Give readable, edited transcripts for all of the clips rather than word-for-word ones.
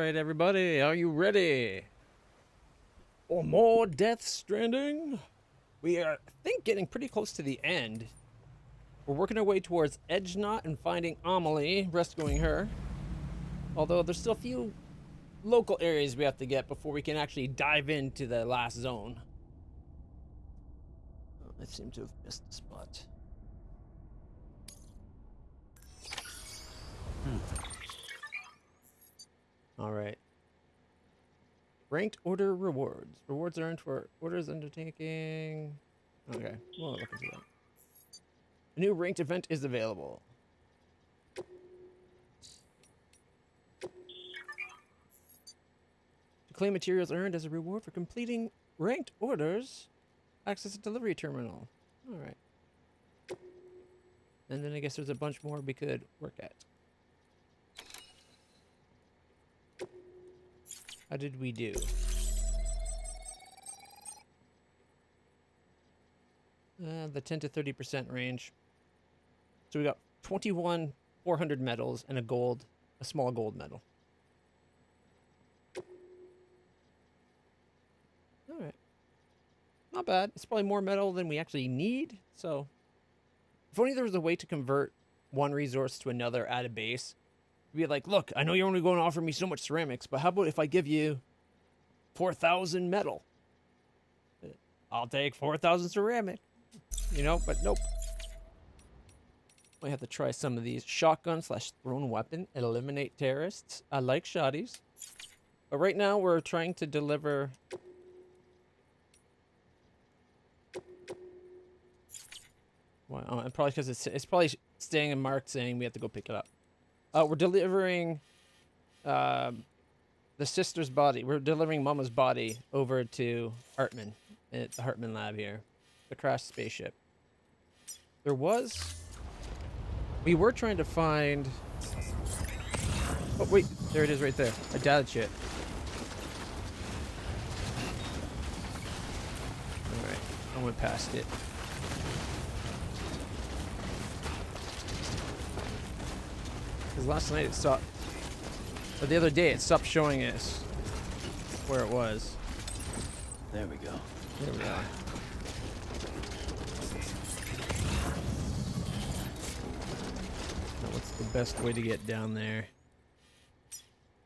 Alright, everybody, are you ready for more Death Stranding? We are, I think, getting pretty close to the end. We're working our way towards Edge Knot and finding Amalie, rescuing her. Although there's still a few local areas we have to get before we can actually dive into the last zone. Oh, I seem to have missed a spot. Alright. Ranked order rewards. Rewards earned for orders undertaking. Okay, we'll look into that. A new ranked event is available. To claim materials earned as a reward for completing ranked orders, access a delivery terminal. Alright. And then I guess there's a bunch more we could work at. How did we do? The 10 to 30% range. So we got 21 400 medals and a small gold medal. All right. Not bad. It's probably more metal than we actually need. So if only there was a way to convert one resource to another at a base. Be like, look, I know you're only going to offer me so much ceramics, but how about if I give you 4,000 metal? I'll take 4,000 ceramic. You know, but nope. Might have to try some of these. Shotgun / thrown weapon. Eliminate terrorists. I like shotties. But right now we're trying to deliver... Well, probably because it's probably staying in marked saying we have to go pick it up. We're delivering the sister's body. We're delivering Mama's body over to Hartman at the Hartman lab here. The crashed spaceship. We were trying to find... Oh, wait. There it is right there. I doubted shit. Alright. I went past it. Because last night it stopped, or the other day it stopped showing us where it was. There we go. There we are. Now what's the best way to get down there?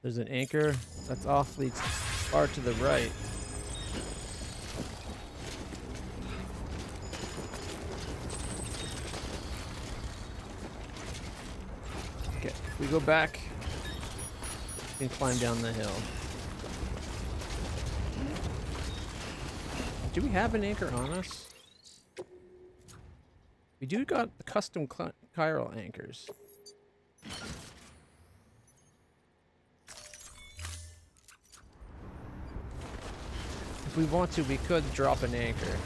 There's an anchor that's awfully far to the right. We go back, we can climb down the hill. Do we have an anchor on us? We do got the custom chiral anchors. If we want to, we could drop an anchor.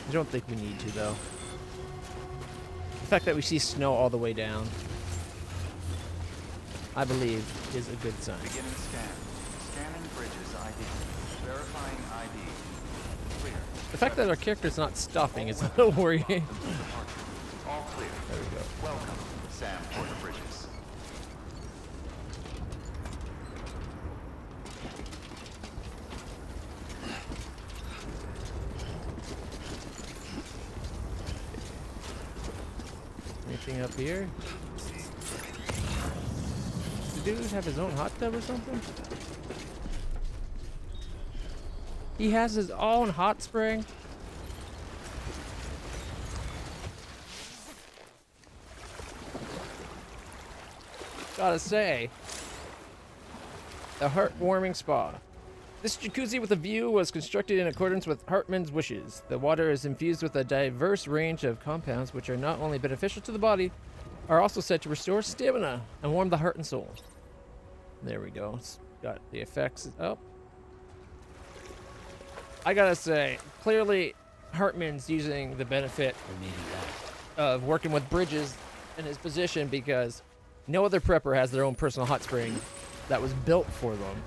I don't think we need to, though. The fact that we see snow all the way down, I believe, is a good sign. Beginning scan. Scanning bridges ID. Verifying ID. Clear. The fact that our character's not stuffing is a little worrying. All clear. There we go. Welcome, Sam Porter Bridges. Anything up here? Does the dude have his own hot tub or something? He has his own hot spring? Gotta say, a heartwarming spa. This jacuzzi with a view was constructed in accordance with Hartman's wishes. The water is infused with a diverse range of compounds which are not only beneficial to the body, are also said to restore stamina and warm the heart and soul. There we go. It's got the effects up. I gotta say, clearly Hartman's using the benefit of working with Bridges in his position, because no other prepper has their own personal hot spring that was built for them.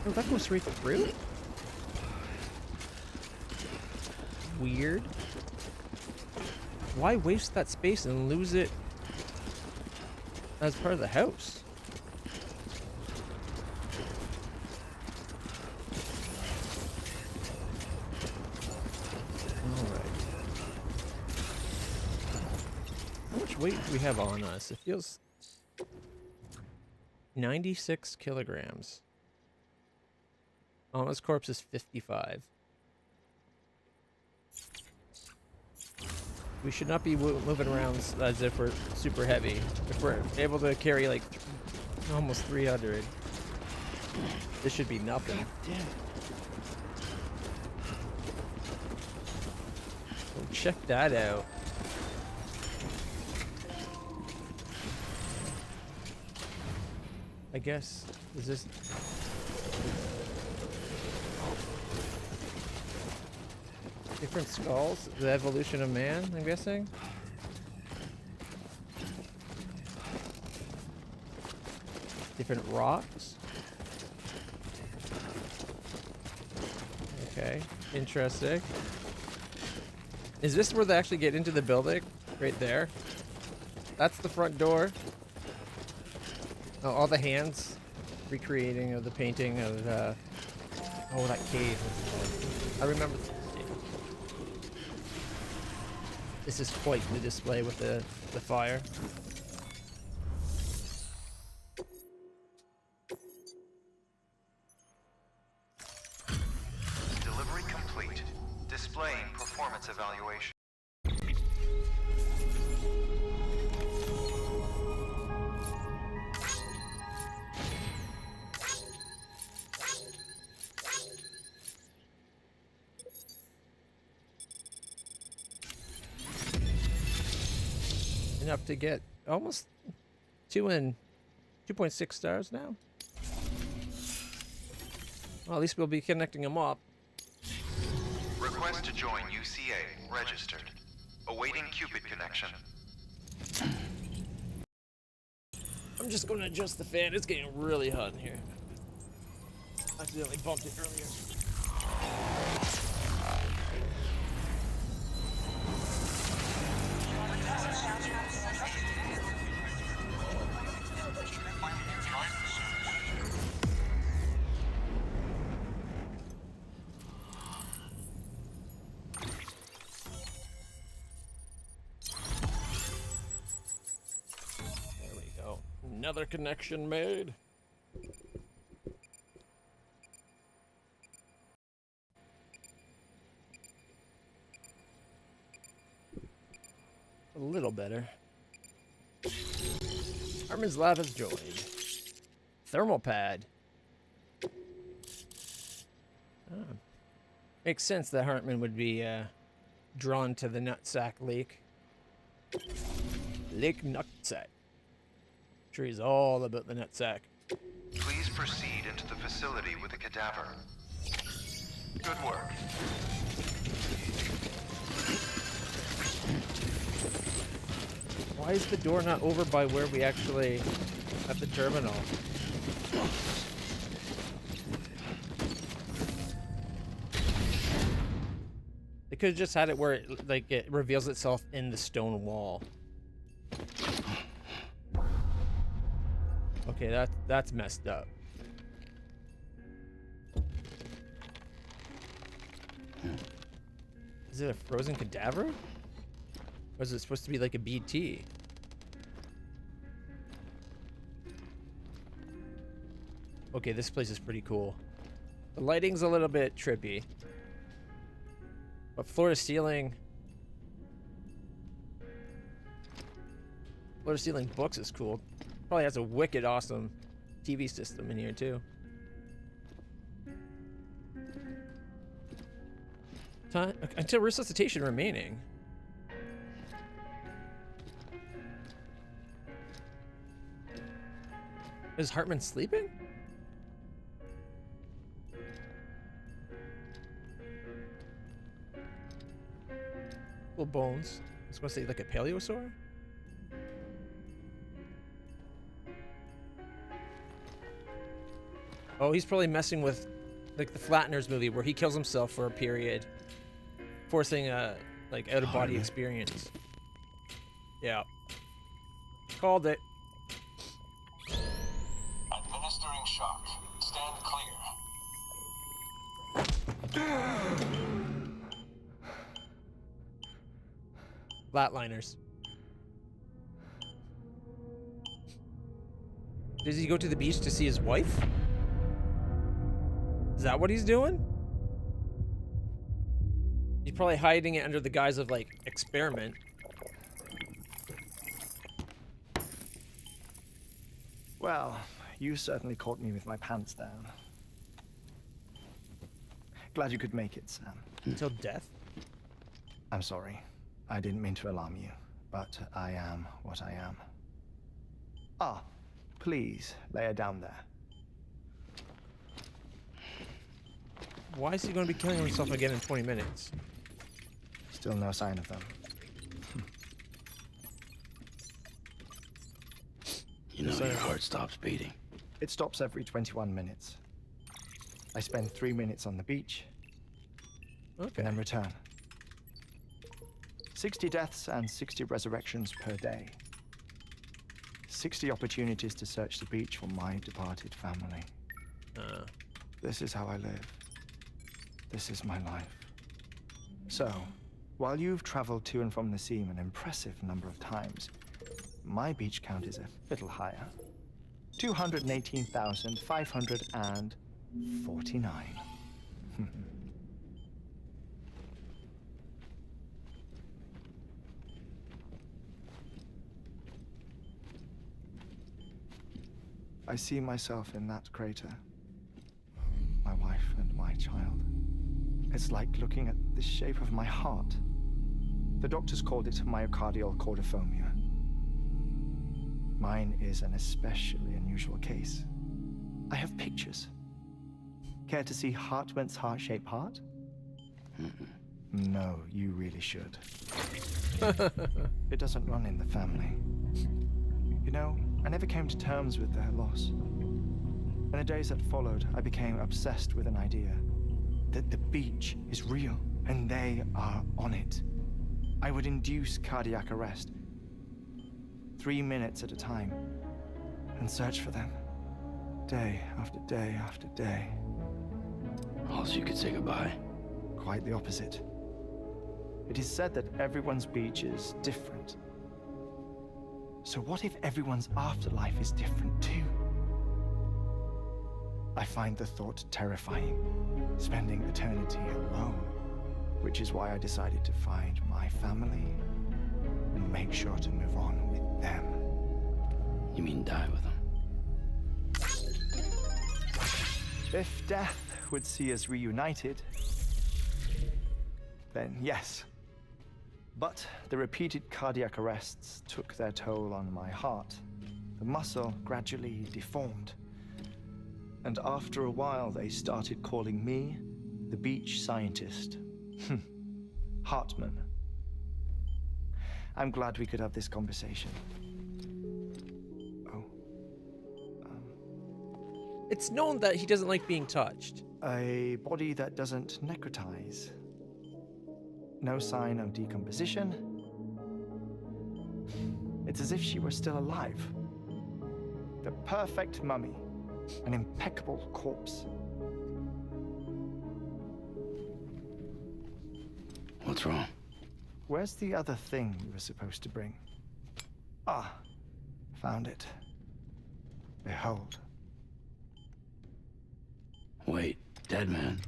Oh, that goes straight through? Weird. Why waste that space and lose it as part of the house? Alright. How much weight do we have on us? It feels 96 kilograms. Alma's corpse is 55. We should not be moving around as if we're super heavy. If we're able to carry like almost 300, this should be nothing. So check that out. I guess, is this... Different skulls? The evolution of man, I'm guessing? Different rocks? Okay, interesting. Is this where they actually get into the building? Right there? That's the front door. Oh, all the hands recreating of the painting of, oh, that cave. I remember. This is quite the display with the fire. Delivery complete. Displaying performance evaluation. Enough to get almost 2.6 stars now. Well, at least we'll be connecting them up. Request to join UCA. Registered. Awaiting Cupid connection. I'm just going to adjust the fan. It's getting really hot in here. I accidentally bumped it earlier. Another connection made. A little better. Harmon's lab has joined. Thermal pad. Oh. Makes sense that Hartman would be drawn to the nutsack lake. Lake Nutsack. Sure, he's all about the nutsack. Please proceed into the facility with a cadaver. Good work. Why is the door not over by where we actually at the terminal? They could have just had it where it reveals itself in the stone wall. Okay, that's messed up. Is it a frozen cadaver? Or is it supposed to be like a BT? Okay, this place is pretty cool. The lighting's a little bit trippy. But floor to ceiling books is cool. Probably has a wicked awesome TV system in here too. Time until resuscitation remaining. Is Hartman sleeping? Little bones. I was gonna say like a paleosaur? Oh, he's probably messing with, like, the Flatteners movie where he kills himself for a period, forcing a, like, out-of-body experience. Yeah. Called it. Administering shock. Stand clear. Flatliners. Does he go to the beach to see his wife? Is that what he's doing? He's probably hiding it under the guise of, like, experiment. Well, you certainly caught me with my pants down. Glad you could make it, Sam. Until death? I'm sorry. I didn't mean to alarm you, but I am what I am. Ah, please, lay her down there. Why is he going to be killing himself again in 20 minutes? Still no sign of them. You know your heart stops beating. It stops every 21 minutes. I spend 3 minutes on the beach, Okay. and then return. 60 deaths and 60 resurrections per day. 60 opportunities to search the beach for my departed family. This is how I live. This is my life. So, while you've traveled to and from the sea an impressive number of times, my beach count is a little higher. 218,549. I see myself in that crater. My wife and my child. It's like looking at the shape of my heart. The doctors called it myocardial cordiformia. Mine is an especially unusual case. I have pictures. Care to see Hartmann's heart-shaped heart? No, you really should. It doesn't run in the family. You know, I never came to terms with their loss. In the days that followed, I became obsessed with an idea that the beach is real and they are on it. I would induce cardiac arrest, 3 minutes at a time, and search for them, day after day after day. Also, you could say goodbye. Quite the opposite. It is said that everyone's beach is different. So what if everyone's afterlife is different too? I find the thought terrifying, spending eternity alone, which is why I decided to find my family and make sure to move on with them. You mean die with them? If death would see us reunited, then yes. But the repeated cardiac arrests took their toll on my heart. The muscle gradually deformed. And after a while, they started calling me the beach scientist. Hartmann. I'm glad we could have this conversation. Oh. It's known that he doesn't like being touched. A body that doesn't necrotize. No sign of decomposition. It's as if she were still alive. The perfect mummy. An impeccable corpse. What's wrong? Where's the other thing you were supposed to bring? Ah, found it. Behold. Wait, dead man?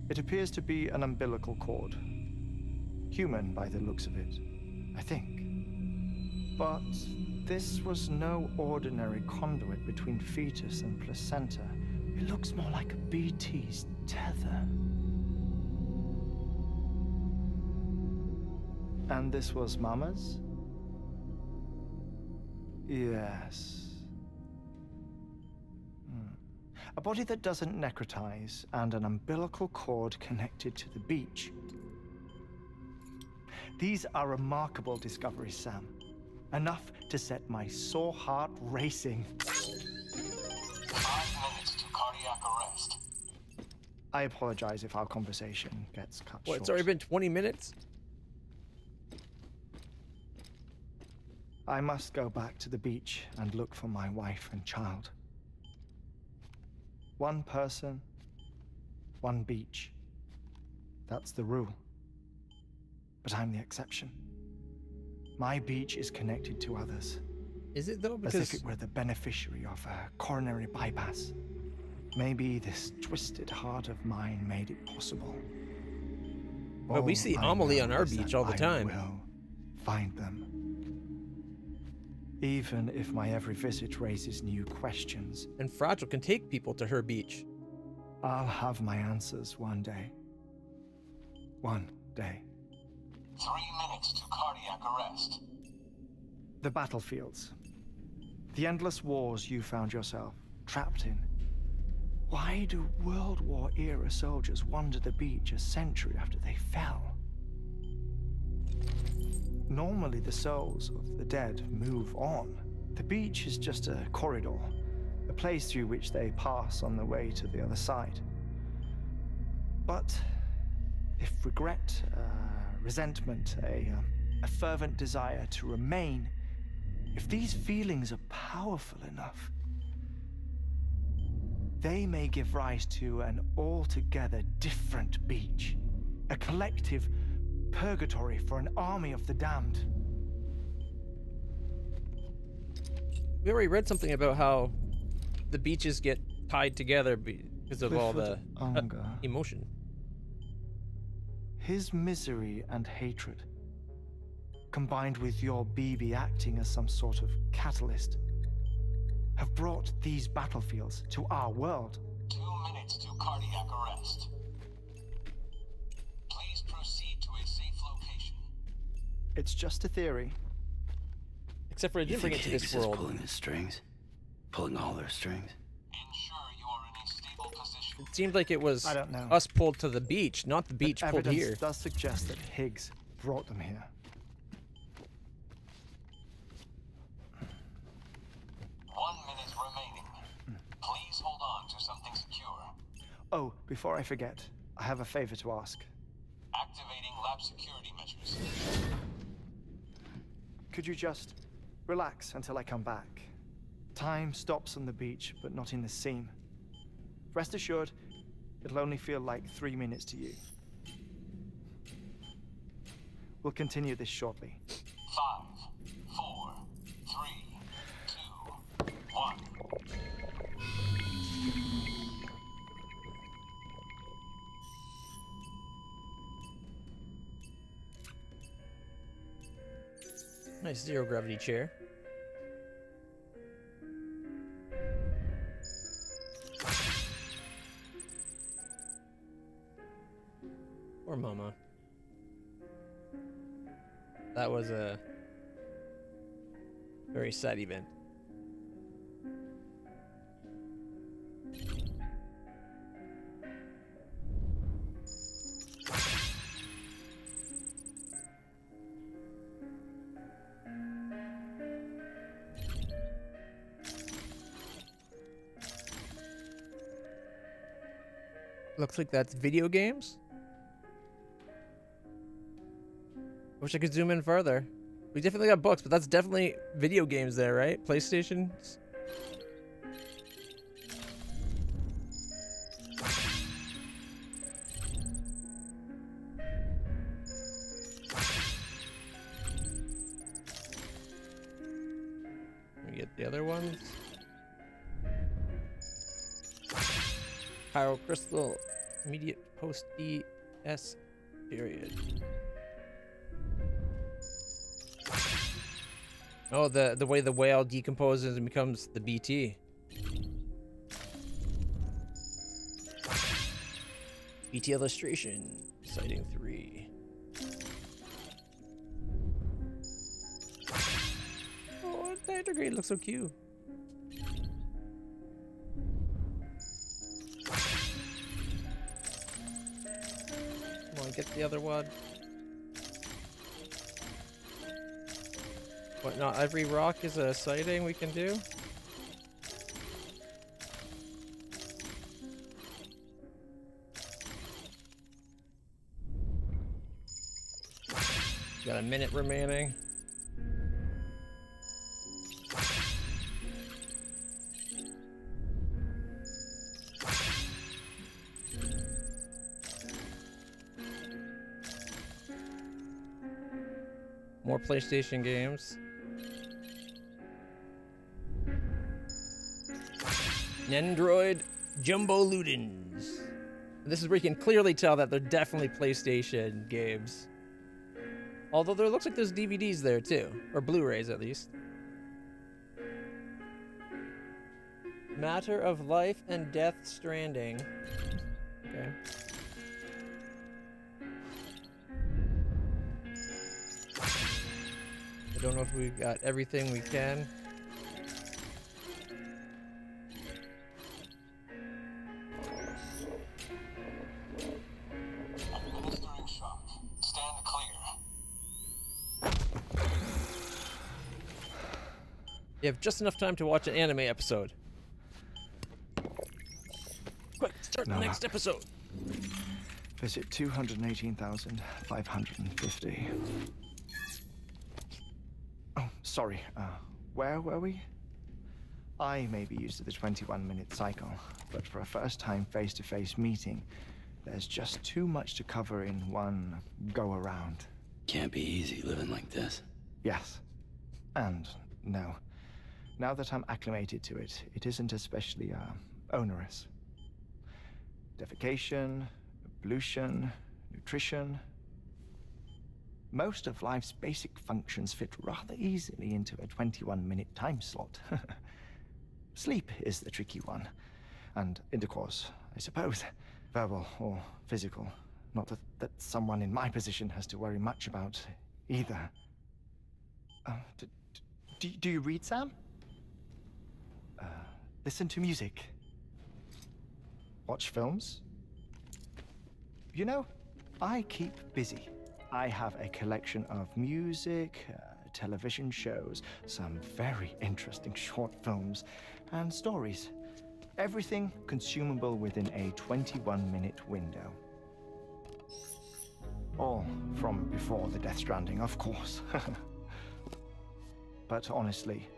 It appears to be an umbilical cord. Human by the looks of it, I think. But this was no ordinary conduit between fetus and placenta. It looks more like a BT's tether. And this was Mama's? Yes. A body that doesn't necrotize and an umbilical cord connected to the beach. These are remarkable discoveries, Sam. Enough to set my sore heart racing. 5 minutes to cardiac arrest. I apologize if our conversation gets cut What, short. it's already been 20 minutes? I must go back to the beach and look for my wife and child. One person, one beach. That's the rule. But I'm the exception. My beach is connected to others, Is it though? as Because if it were the beneficiary of a coronary bypass. Maybe this twisted heart of mine made it possible. But we All see I Amalie know on our is beach that all the time. I will find them. Even if my every visit raises new questions, and Fragile can take people to her beach. I'll have my answers one day. One day. 3 minutes to cardiac arrest. The battlefields. The endless wars you found yourself trapped in. Why do World War era soldiers wander the beach a century after they fell? Normally the souls of the dead move on. The beach is just a corridor, a place through which they pass on the way to the other side. But if regret, resentment, a fervent desire to remain, if these feelings are powerful enough, they may give rise to an altogether different beach, a collective purgatory for an army of the damned. We already read something about how the beaches get tied together because of all the Clifford Unger. emotion. His misery and hatred, combined with your BB acting as some sort of catalyst, have brought these battlefields to our world. 2 minutes to cardiac arrest. Please proceed to a safe location. It's just a theory. Except for it You didn't bring think it to this Higgs is world. pulling his strings? Pulling all their strings? Ensure you are in a stable position. It seemed like it was I don't know. us pulled to the beach, not the beach But pulled evidence here. does suggest that Higgs brought them here. 1 minute remaining. Please hold on to something secure. Oh, before I forget, I have a favor to ask. Activating lab security measures. Could you just relax until I come back? Time stops on the beach, but not in the scene. Rest assured, it'll only feel like 3 minutes to you. We'll continue this shortly. 5, 4, 3, 2, 1. Nice zero gravity chair. Poor mama. That was a very sad event. Looks like that's video games. Wish I could zoom in further. We definitely got books, but that's definitely video games there, right? PlayStations. Let me get the other ones. Pyro Crystal, immediate post DS period. Oh, the way the whale decomposes and becomes the BT. BT illustration, sighting 3. Oh, Nitrograde looks so cute. Come on, get the other one. What, not every rock is a sighting we can do? Got a minute remaining. More PlayStation games. Nendroid Jumbo Ludens. This is where you can clearly tell that they're definitely PlayStation games. Although there looks like there's DVDs there too, or Blu-rays at least. Matter of Life and Death Stranding. Okay. I don't know if we got everything we can. Administering shock. Stand clear. You have just enough time to watch an anime episode. Quick, start the No. next episode. Visit 218,550. Oh, sorry. Where were we? I may be used to the 21-minute cycle, but for a first-time face-to-face meeting, there's just too much to cover in one go-around. Can't be easy living like this. Yes. And no. Now that I'm acclimated to it, it isn't especially, onerous. Defecation, ablution, nutrition. Most of life's basic functions fit rather easily into a 21-minute time slot. Sleep is the tricky one. And intercourse, I suppose. Verbal or physical. Not that someone in my position has to worry much about either. Do you read, Sam? Listen to music. Watch films. You know, I keep busy. I have a collection of music, television shows, some very interesting short films, and stories. Everything consumable within a 21-minute window. All from before the Death Stranding, of course. But honestly,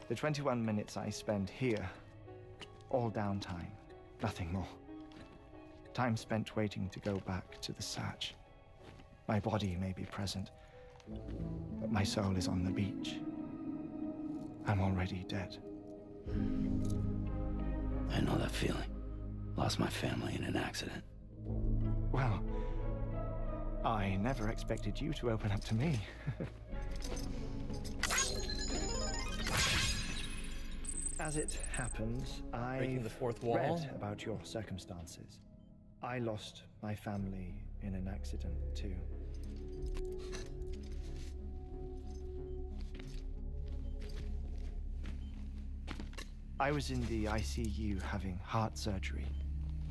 the 21 minutes I spend here, all downtime, nothing more. Time spent waiting to go back to the search. My body may be present, but my soul is on the beach. I'm already dead. I know that feeling. Lost my family in an accident. Well, I never expected you to open up to me. As it happens, Breaking the I've fourth wall. read about your circumstances. I lost my family in an accident too. I was in the ICU having heart surgery,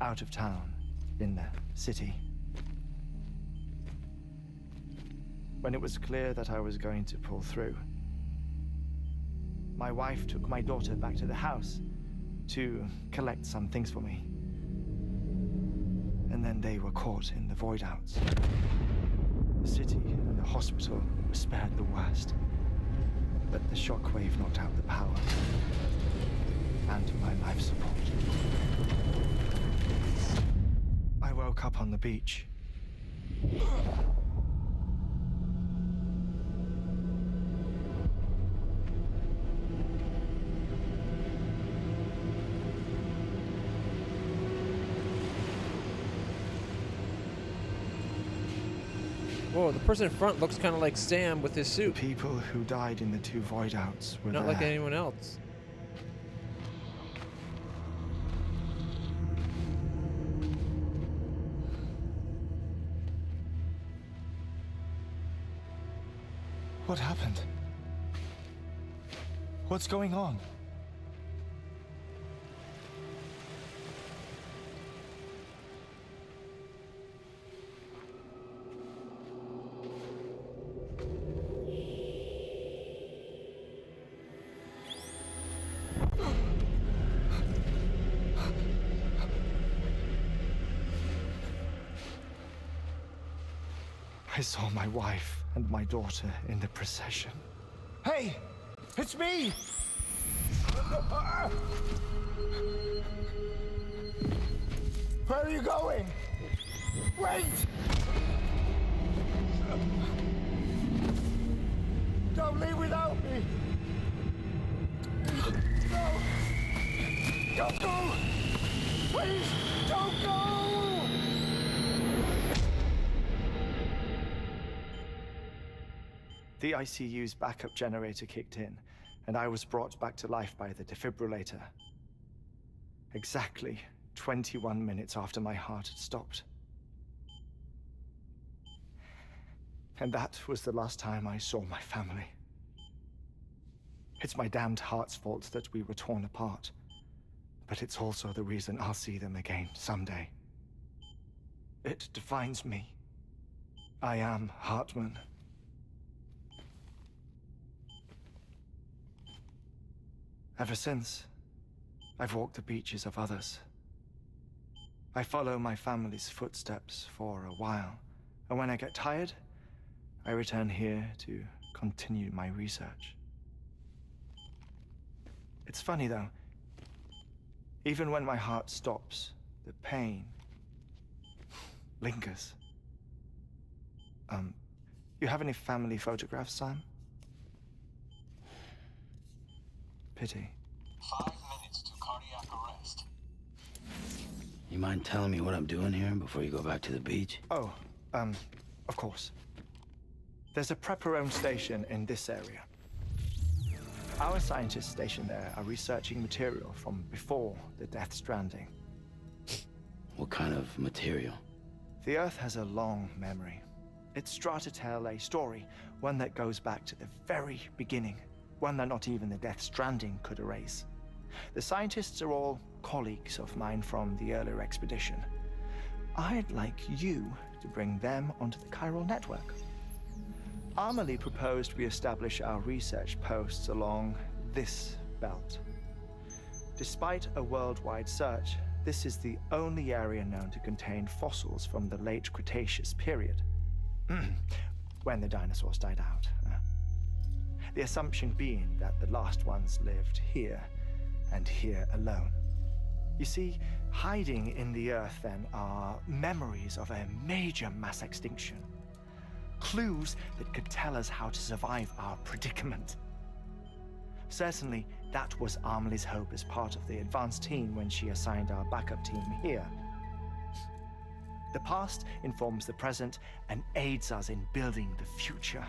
out of town, in the city. When it was clear that I was going to pull through, my wife took my daughter back to the house to collect some things for me. And then they were caught in the void outs. The city and the hospital were spared the worst, but the shockwave knocked out the power and my life support. I woke up on the beach. Whoa, the person in front looks kind of like Sam with his The suit. people who died in the two void outs were Not there. like anyone else. What happened? What's going on? I I saw my wife and my daughter in the procession. Hey! It's me! Where are you going? Wait! Don't leave without me! No! Don't go! Please, don't go! The ICU's backup generator kicked in, and I was brought back to life by the defibrillator. Exactly 21 minutes after my heart had stopped. And that was the last time I saw my family. It's my damned heart's fault that we were torn apart. But it's also the reason I'll see them again someday. It defines me. I am Hartman. Ever since, I've walked the beaches of others. I follow my family's footsteps for a while, and when I get tired, I return here to continue my research. It's funny though, even when my heart stops, the pain lingers. You have any family photographs, Sam? Pity. 5 minutes to cardiac arrest. You mind telling me what I'm doing here before you go back to the beach? Oh, of course. There's a prepper-owned station in this area. Our scientists stationed there are researching material from before the Death Stranding. What kind of material? The Earth has a long memory. It's trying to tell a story, one that goes back to the very beginning, one that not even the Death Stranding could erase. The scientists are all colleagues of mine from the earlier expedition. I'd like you to bring them onto the chiral network. Amalie proposed we establish our research posts along this belt. Despite a worldwide search, this is the only area known to contain fossils from the late Cretaceous period, when the dinosaurs died out. The assumption being that the last ones lived here, and here alone. You see, hiding in the Earth then are memories of a major mass extinction. Clues that could tell us how to survive our predicament. Certainly, that was Amalie's hope as part of the advanced team when she assigned our backup team here. The past informs the present and aids us in building the future.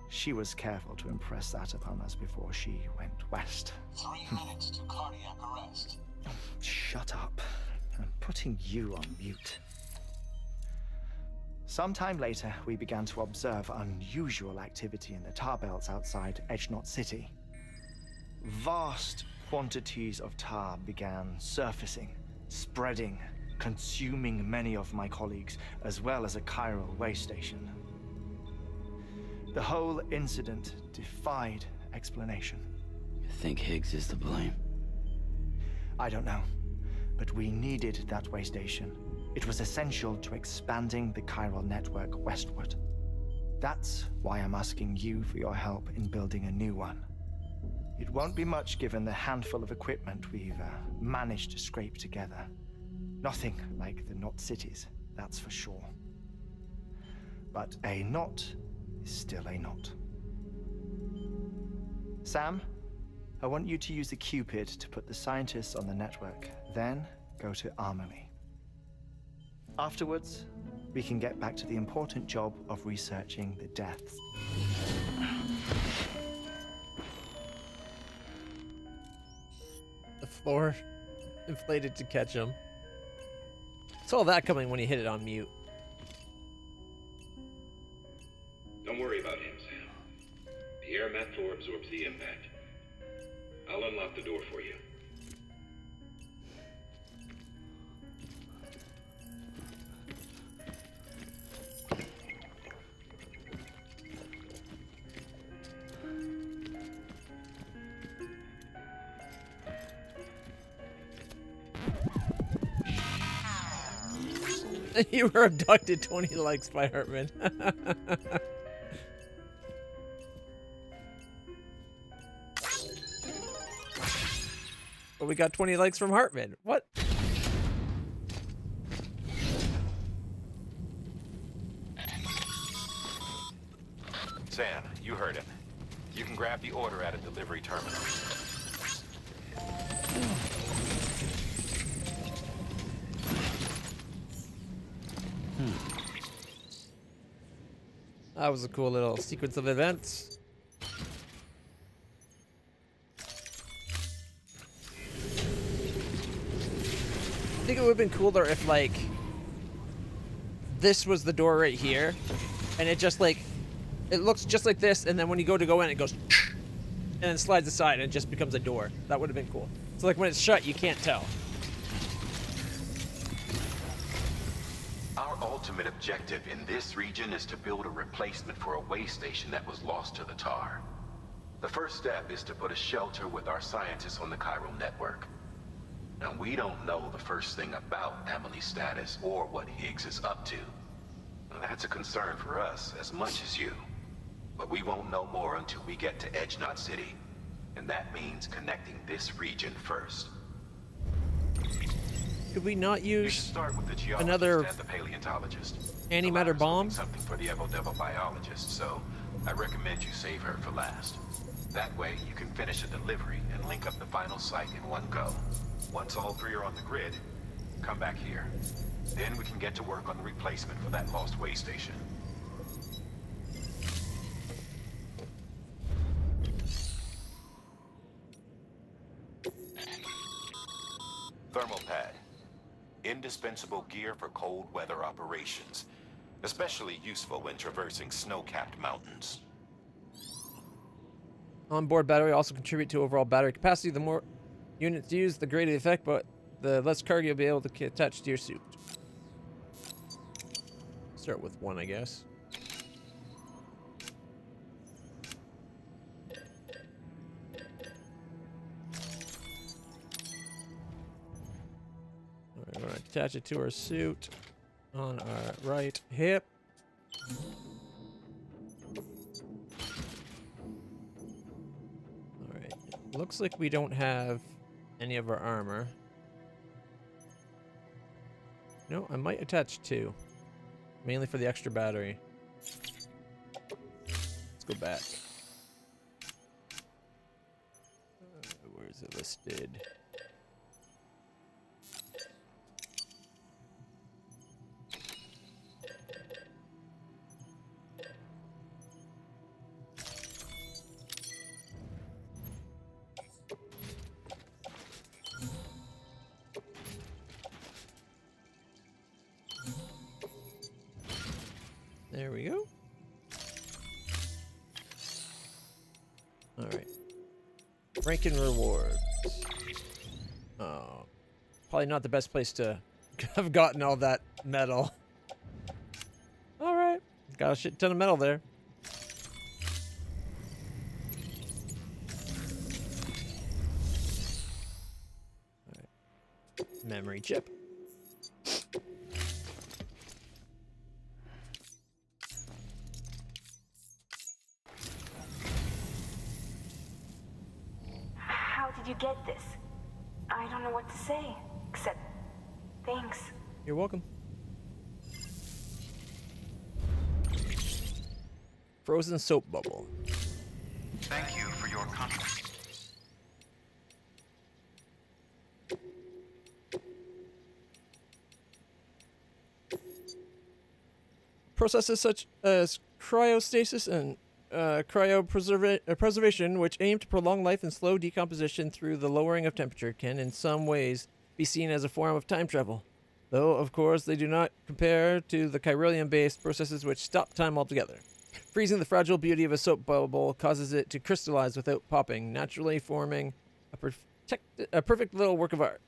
She was careful to impress that upon us before she went west. 3 minutes to cardiac arrest. Shut up. I'm putting you on mute. Sometime later, we began to observe unusual activity in the tar belts outside Edgenot City. Vast quantities of tar began surfacing, spreading, consuming many of my colleagues, as well as a chiral way station. The whole incident defied explanation. You think Higgs is to blame? I don't know, but we needed that way station. It was essential to expanding the chiral network westward. That's why I'm asking you for your help in building a new one. It won't be much given the handful of equipment we've managed to scrape together. Nothing like the knot cities, that's for sure. But a knot is still a knot. Sam, I want you to use the Cupid to put the scientists on the network, then go to Amalie. Afterwards, we can get back to the important job of researching the deaths. The floor inflated to catch him. Saw that coming when he hit it on mute. Don't worry about him, Sam. The air mat floor absorbs the impact. I'll unlock the door for you. You were abducted. 20 likes by Hartman. But we got 20 likes from Hartman. What? Sam, you heard him. You can grab the order at a delivery terminal. That was a cool little sequence of events. I think it would have been cooler if, like, this was the door right here, and it just, like, it looks just like this, and then when you go in, it goes, and then slides aside, and it just becomes a door. That would have been cool. So, like, when it's shut, you can't tell. Our ultimate objective in this region is to build a replacement for a way station that was lost to the tar. The first step is to put a shelter with our scientists on the chiral network. Now, we don't know the first thing about Amalie's status or what Higgs is up to. Now, that's a concern for us as much as you. But we won't know more until we get to Edge Knot City. And that means connecting this region first. Could we not You use should start with the geologist another and the paleontologist. antimatter The latter's bomb? doing something for the Evo biologist, so I recommend you save her for last. That way, you can finish a delivery and link up the final site in one go. Once all three are on the grid, come back here. Then we can get to work on the replacement for that lost way station. Thermal pad. Indispensable gear for cold weather operations. Especially useful when traversing snow-capped mountains. Onboard battery also contribute to overall battery capacity. The more units used, the greater the effect, but the less cargo you'll be able to attach to your suit. Start with one, I guess. Alright, we're gonna attach it to our suit on our right hip. Alright, looks like we don't have any of our armor. No, I might attach two. Mainly for the extra battery. Let's go back. Where is it listed? There we go. Alright. Rank and rewards. Oh. Probably not the best place to have gotten all that metal. Alright. Got a shit ton of metal there. Alright. Memory chip. How did you get this? I don't know what to say, except thanks. You're welcome. Frozen soap bubble. Thank you for your contribution. Processes such as cryostasis and cryopreservation, which aim to prolong life and slow decomposition through the lowering of temperature, can in some ways be seen as a form of time travel. Though, of course, they do not compare to the chiralium-based processes which stop time altogether. Freezing the fragile beauty of a soap bubble causes it to crystallize without popping, naturally forming a perfect little work of art.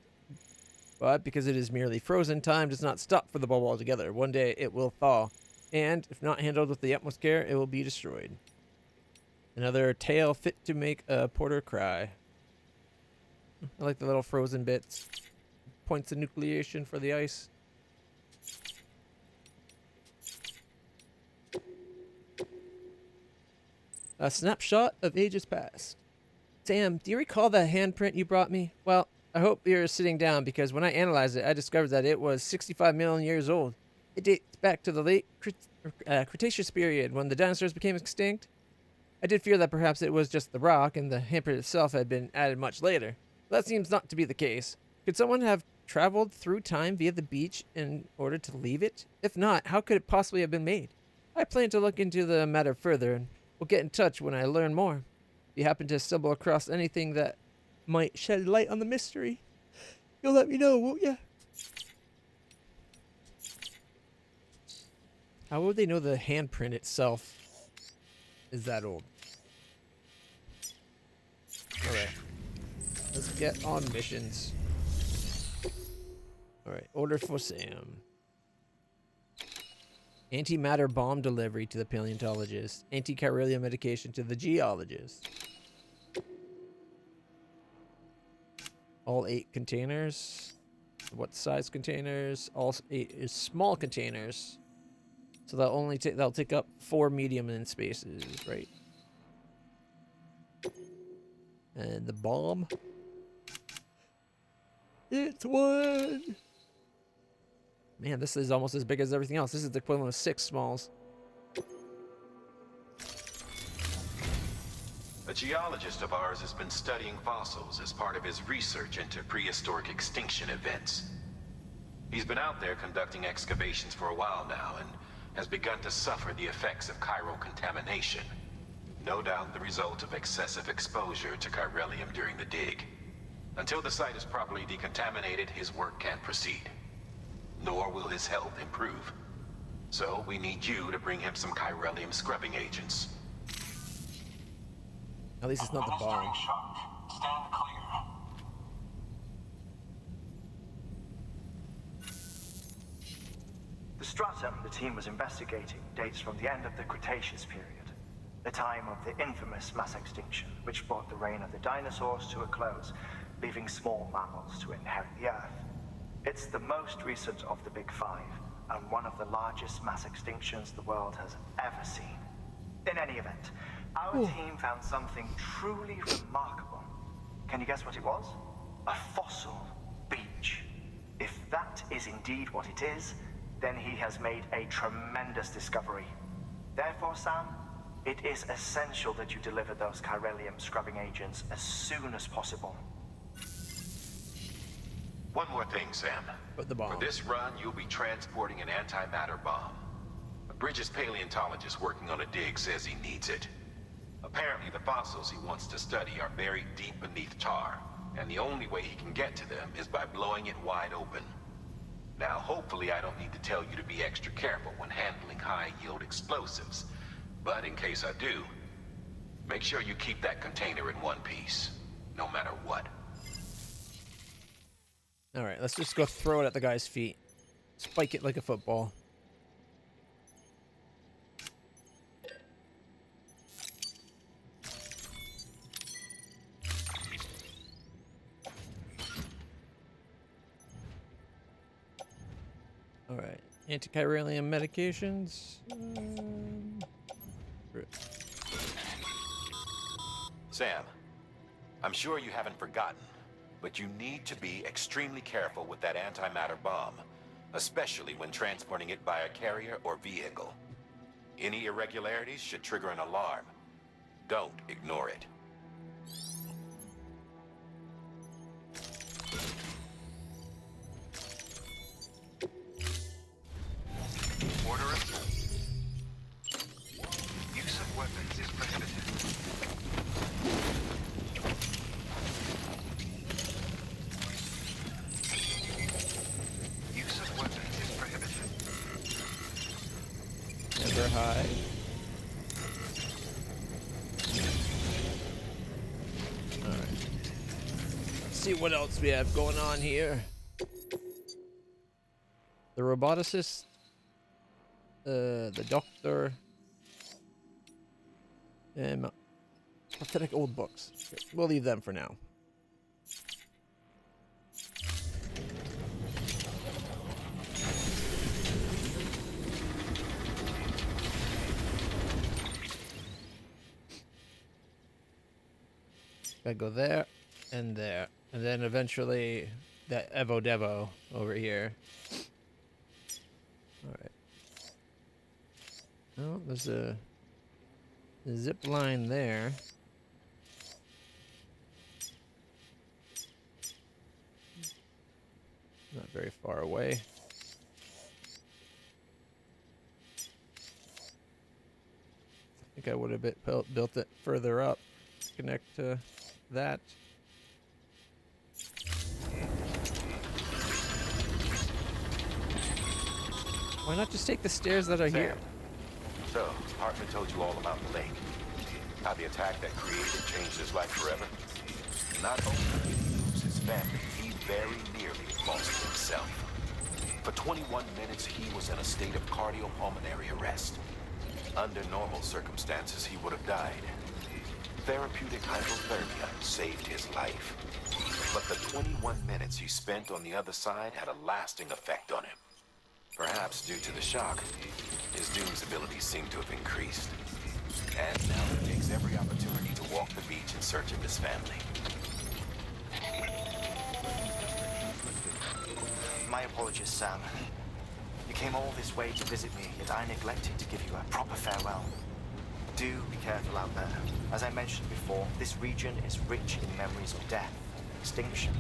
But because it is merely frozen, time does not stop for the bubble altogether. One day it will thaw, and if not handled with the utmost care, it will be destroyed. Another tale fit to make a porter cry. I like the little frozen bits. Points of nucleation for the ice. A snapshot of ages past. Sam, do you recall that handprint you brought me? Well, I hope you're sitting down because when I analyzed it, I discovered that it was 65 million years old. It dates back to the late Cretaceous period when the dinosaurs became extinct. I did fear that perhaps it was just the rock and the handprint itself had been added much later. But that seems not to be the case. Could someone have traveled through time via the beach in order to leave it? If not, how could it possibly have been made? I plan to look into the matter further and will get in touch when I learn more. If you happen to stumble across anything that might shed light on the mystery, you'll let me know, won't ya? How would they know the handprint itself is that old? Alright. Let's get on missions. Alright, order for Sam. Antimatter bomb delivery to the paleontologist. Anti-chiralium medication to the geologist. All 8 containers. What size containers? All 8 is small containers. So that'll take up 4 medium in spaces, right? And the bomb. It's 1. Man, this is almost as big as everything else. This is the equivalent of 6 smalls. A geologist of ours has been studying fossils as part of his research into prehistoric extinction events. He's been out there conducting excavations for a while now and has begun to suffer the effects of chiral contamination. No doubt the result of excessive exposure to chiralium during the dig. Until the site is properly decontaminated, his work can't proceed. Nor will his health improve. So we need you to bring him some chiralium scrubbing agents. At least it's not the bomb. Administering shock. Stand clear. The stratum the team was investigating dates from the end of the Cretaceous period, the time of the infamous mass extinction, which brought the reign of the dinosaurs to a close, leaving small mammals to inherit the Earth. It's the most recent of the Big Five, and one of the largest mass extinctions the world has ever seen. In any event, our team found something truly remarkable. Can you guess what it was? A fossil beach. If that is indeed what it is, then he has made a tremendous discovery. Therefore, Sam, it is essential that you deliver those chiralium scrubbing agents as soon as possible. One more thing, Sam. Put the bomb. For this run, you'll be transporting an antimatter bomb. A Bridges paleontologist working on a dig says he needs it. Apparently, the fossils he wants to study are buried deep beneath tar, and the only way he can get to them is by blowing it wide open. Now, hopefully I don't need to tell you to be extra careful when handling high-yield explosives, but in case I do, make sure you keep that container in one piece, no matter what. Alright, let's just go throw it at the guy's feet. Spike it like a football. Alright, anti-chiralium medications. Sam, I'm sure you haven't forgotten, but you need to be extremely careful with that antimatter bomb, especially when transporting it by a carrier or vehicle. Any irregularities should trigger an alarm. Don't ignore it. Order assumed. Use of weapons is prohibited. Use of weapons is prohibited. Never hide. Alright. Let's see what else we have going on here. The roboticist. The doctor. And pathetic old books. Okay, we'll leave them for now. Gotta go there and there. And then eventually that Evo Devo over here. Alright. Oh, there's a zip line there. Not very far away. I think I would have built it further up to connect to that. Why not just take the stairs that are here? So, Hartman told you all about the lake. How the attack that created changed his life forever. Not only did he lose his family, he very nearly lost himself. For 21 minutes, he was in a state of cardiopulmonary arrest. Under normal circumstances, he would have died. Therapeutic hypothermia saved his life. But the 21 minutes he spent on the other side had a lasting effect on him. Perhaps due to the shock, his Doom's abilities seem to have increased. And now he takes every opportunity to walk the beach in search of his family. My apologies, Sam. You came all this way to visit me, yet I neglected to give you a proper farewell. Do be careful out there. As I mentioned before, this region is rich in memories of death and extinction.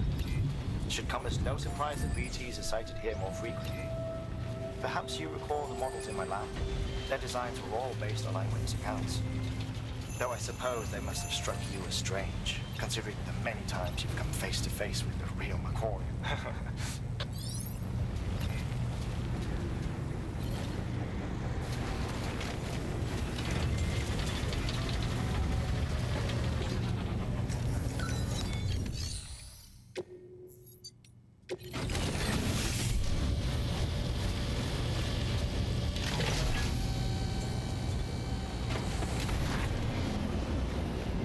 It should come as no surprise that BTs are sighted here more frequently. Perhaps you recall the models in my lab. Their designs were all based on eyewitness accounts. Though I suppose they must have struck you as strange, considering the many times you've come face to face with the real McCoy.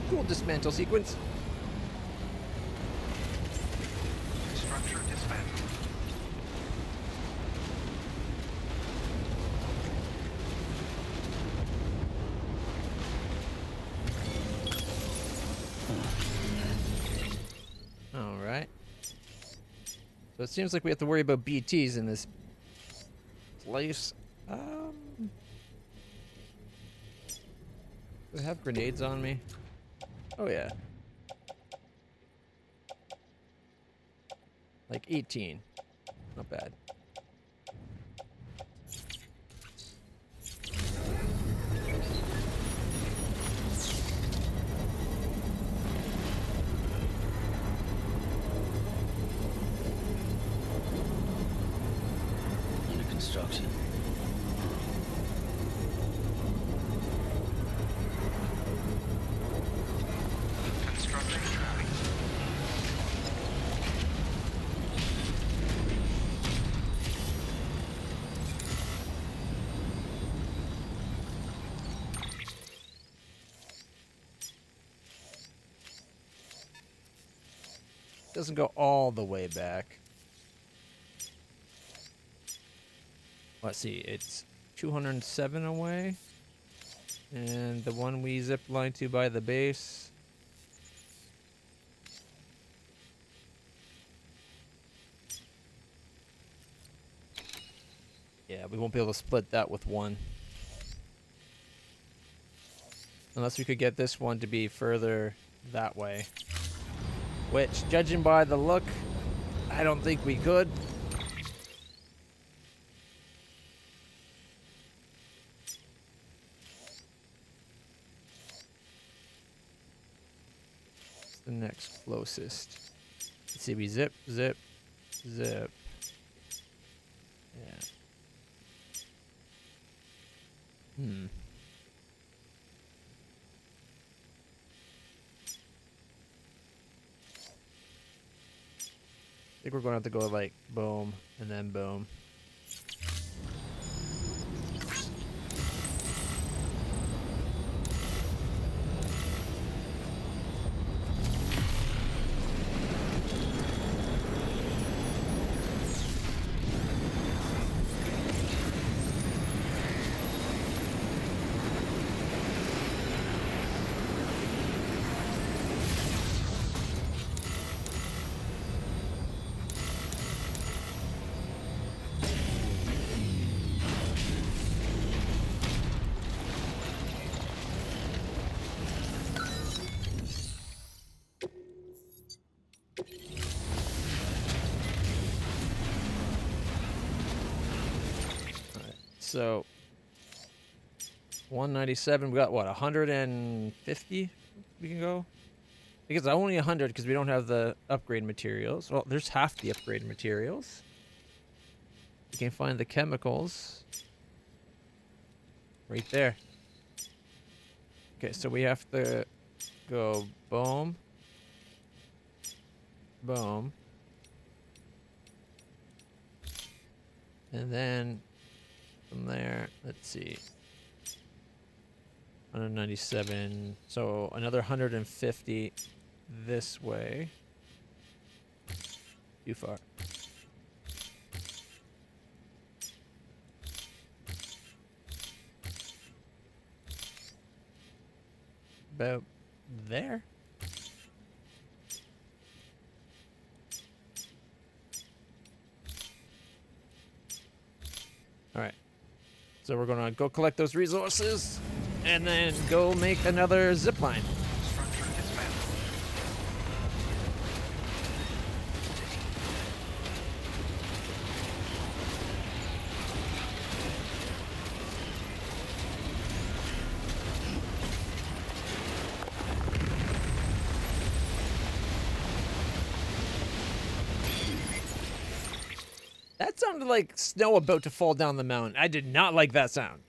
Cool dismantle sequence. Structure dismantled. All right. So it seems like we have to worry about BTs in this place. Do I have grenades on me? Oh yeah. Like 18. Not bad. Under construction. Construction traffic. Doesn't go all the way back. Let's see, it's 207 away. And the one we zip line to by the base. Yeah, we won't be able to split that with one. Unless we could get this one to be further that way. Which, judging by the look, I don't think we could. What's the next closest? Let's see, we zip, zip, zip. Yeah. I think we're going to have to go like boom and then boom. so 197. We got what, 150 we can go? I think it's only 100 because we don't have the upgrade materials. Well, there's half the upgrade materials. We can find the chemicals right there. Okay, so we have to go boom, boom, and then from there, let's see, 197. So another 150 this way. Too far. About there. All right. So we're gonna go collect those resources and then go make another zip line. Structure dismantled. That sounded like snow about to fall down the mountain. I did not like that sound.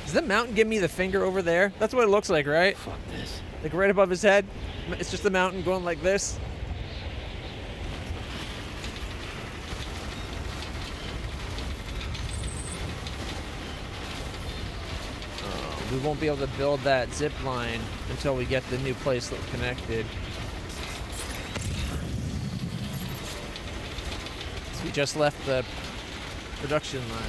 Does the mountain give me the finger over there? That's what it looks like, right? Fuck this. Like right above his head. It's just the mountain going like this. We won't be able to build that zip line until we get the new place that we're connected. So we just left the production line.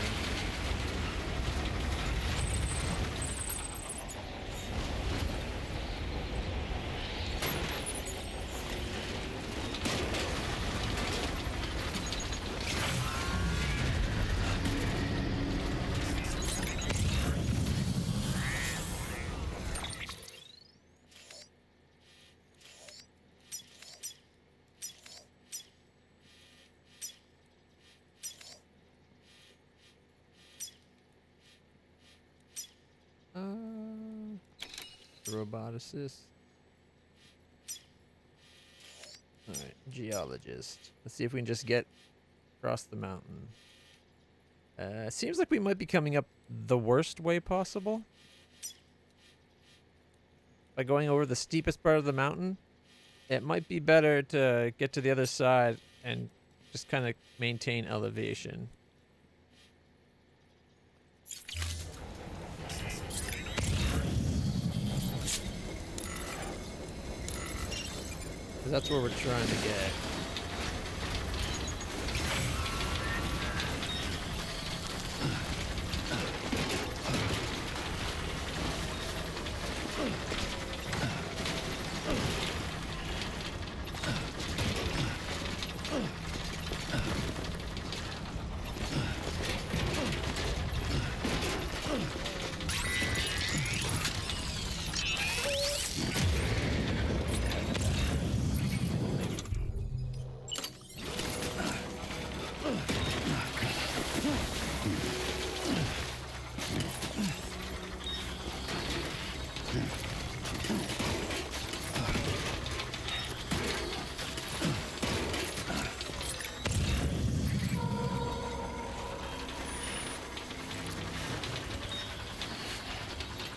Roboticist. Alright, geologist. Let's see if we can just get across the mountain. Seems like we might be coming up the worst way possible. By going over the steepest part of the mountain, it might be better to get to the other side and just kind of maintain elevation. That's where we're trying to get.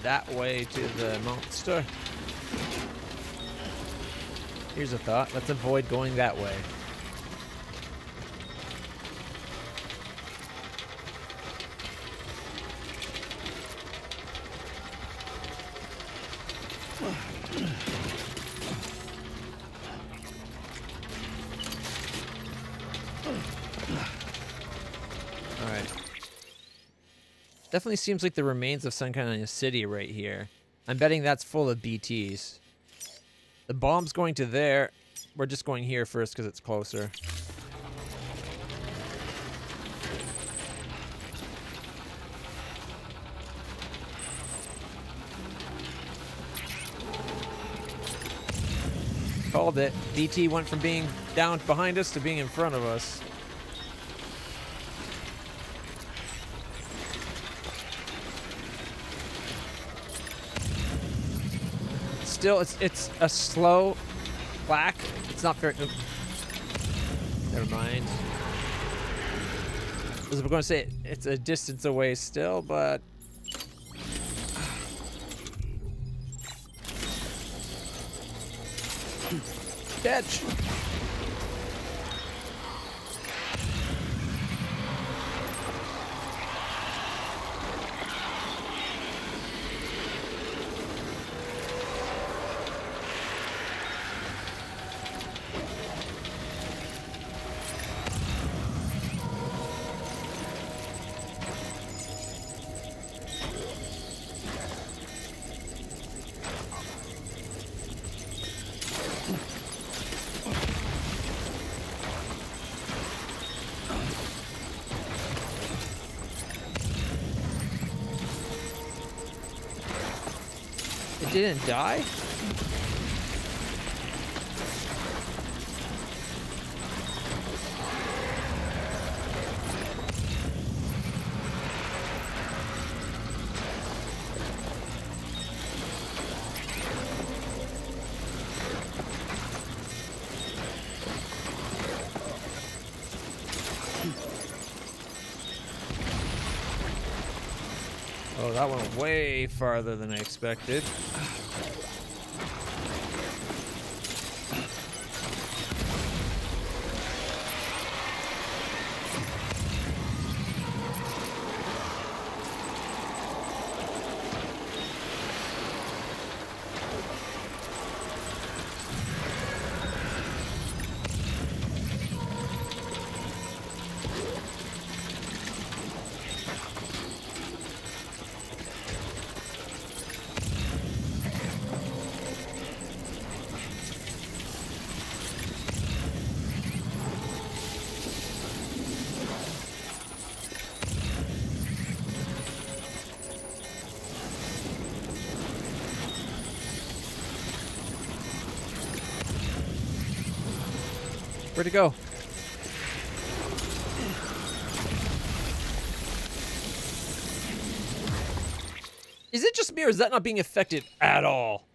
That way to the monster. Here's a thought. Let's avoid going that way. All right. Definitely seems like the remains of some kind of city right here. I'm betting that's full of BTs. The bomb's going to there. We're just going here first because it's closer. Called it. BT went from being down behind us to being in front of us. Still, it's a slow clack. It's not very. Never mind. I was going to say it's a distance away still, but catch. It didn't die? Oh, that went way farther than I expected. Where'd it go? Is it just me, or is that not being affected at all?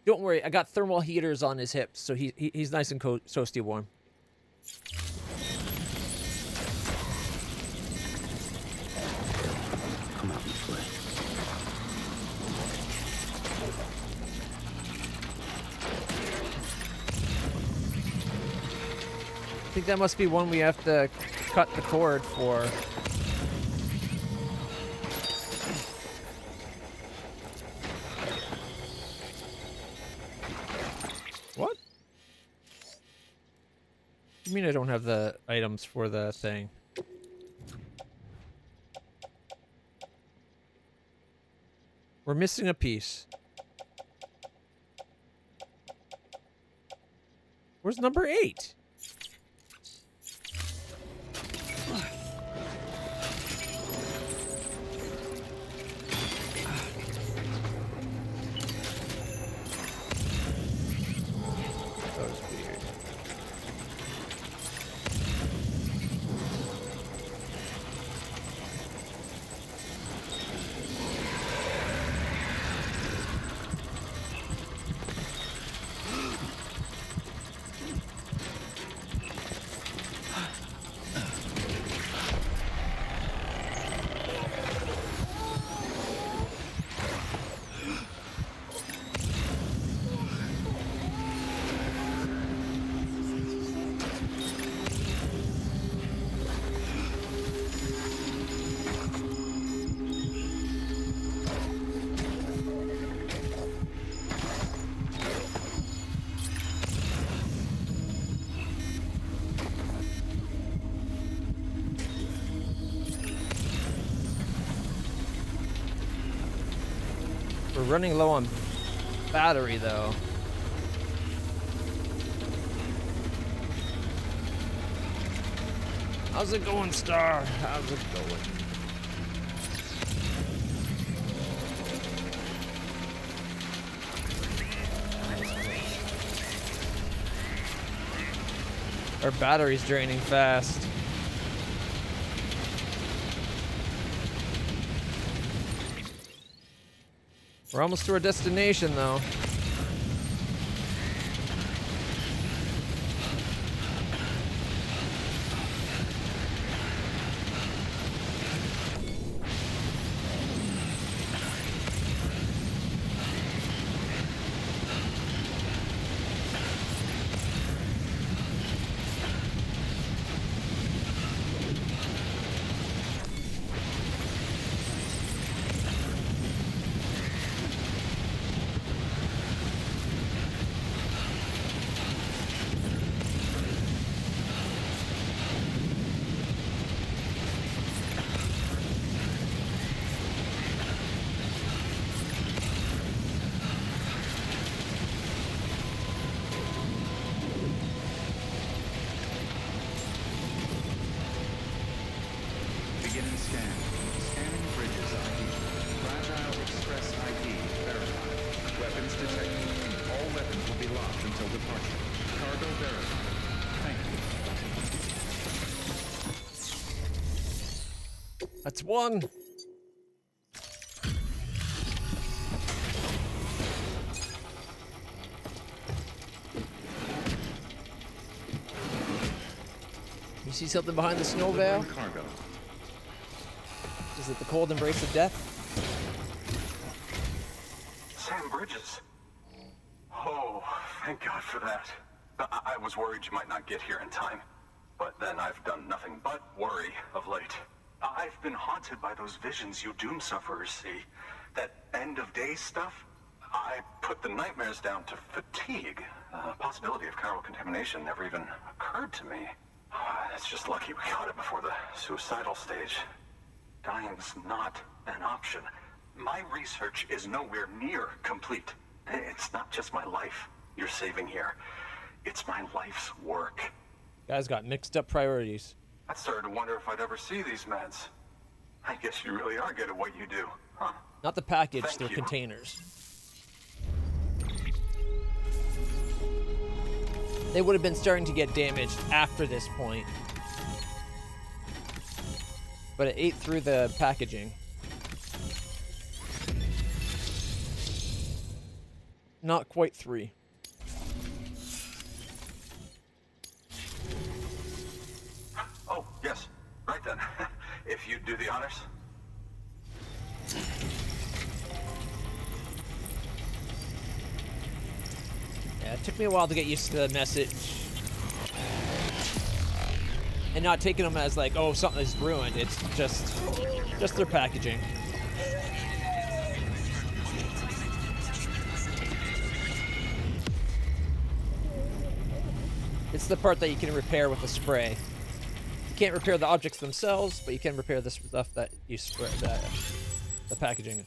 Don't worry, I got thermal heaters on his hips, so he's nice and toasty warm. Come out and play. I think that must be one we have to cut the cord for. What? You mean I don't have the items for the thing? We're missing a piece. Where's number 8? That was weird. running low on battery, though. How's it going, Star? How's it going? Our battery's draining fast. We're almost to our destination, though. Beginning scan. Scanning bridges ID. Fragile Express ID verified. Weapons detected. All weapons will be locked until departure. Cargo verified. Thank you. That's one. You see something behind the snow veil? Cargo. Is it the cold embrace of death? Sam Bridges. Oh, thank God for that. I was worried you might not get here in time. But then I've done nothing but worry of late. I've been haunted by those visions you doom sufferers see. That end of day stuff. I put the nightmares down to fatigue. The possibility of chiral contamination never even occurred to me. It's just lucky we caught it before the suicidal stage. Dying's not an option. My research is nowhere near complete. It's not just my life you're saving here. It's my life's work. Guys got mixed up priorities. I started to wonder if I'd ever see these meds. I guess you really are good at what you do, huh? Not the package, Thank they're you. containers. They would have been starting to get damaged after this point. But it ate through the packaging. Not quite 3. Oh, yes. Right then. If you'd do the honors. Yeah, it took me a while to get used to the message. And not taking them as like, oh, something is ruined. It's just their packaging. It's the part that you can repair with a spray. You can't repair the objects themselves, but you can repair the stuff that you spray, the packaging.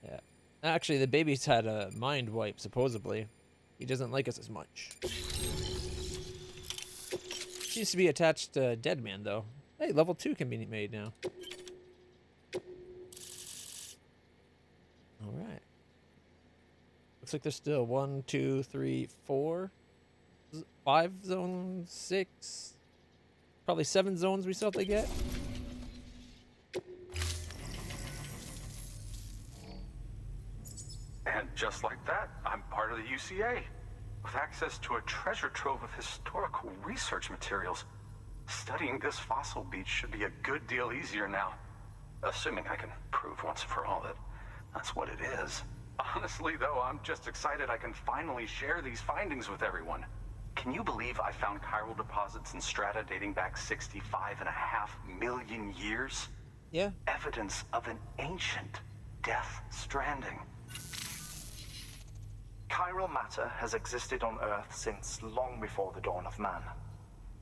Yeah. Actually, the baby's had a mind wipe, supposedly. He doesn't like us as much. Seems to be attached to Dead Man, though. Hey, level 2 can be made now. Alright. Looks like there's still 1, 2, 3, 4, 5 zones, 6. Probably 7 zones we still have to get. And just like that, I'm part of the UCA. With access to a treasure trove of historical research materials. Studying this fossil beach should be a good deal easier now. Assuming I can prove once for all that that's what it is. Honestly, though, I'm just excited I can finally share these findings with everyone. Can you believe I found chiral deposits in strata dating back 65.5 million years? Yeah. Evidence of an ancient death stranding. Chiral matter has existed on Earth since long before the dawn of man.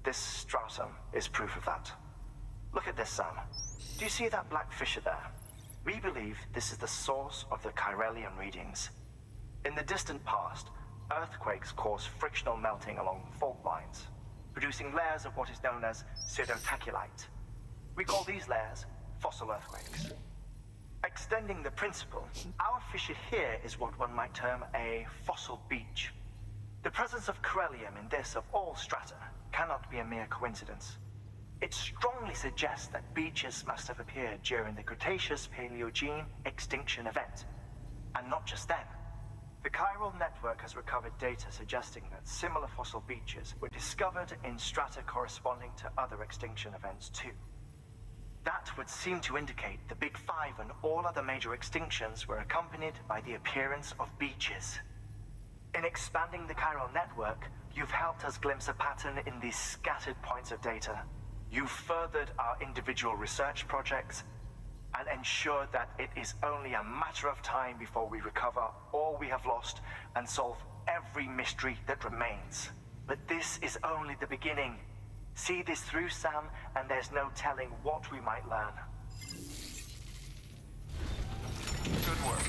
This stratum is proof of that. Look at this, Sam. Do you see that black fissure there? We believe this is the source of the Chiralium readings. In the distant past, earthquakes caused frictional melting along fault lines, producing layers of what is known as pseudotaculite. We call these layers fossil earthquakes. Extending the principle, our fissure here is what one might term a fossil beach. The presence of chiralium in this of all strata cannot be a mere coincidence. It strongly suggests that beaches must have appeared during the Cretaceous-Paleogene extinction event. And not just then. The chiral network has recovered data suggesting that similar fossil beaches were discovered in strata corresponding to other extinction events too. That would seem to indicate the Big Five and all other major extinctions were accompanied by the appearance of beaches. In expanding the chiral network, you've helped us glimpse a pattern in these scattered points of data. You've furthered our individual research projects and ensured that it is only a matter of time before we recover all we have lost and solve every mystery that remains. But this is only the beginning. See this through, Sam, and there's no telling what we might learn. Good work.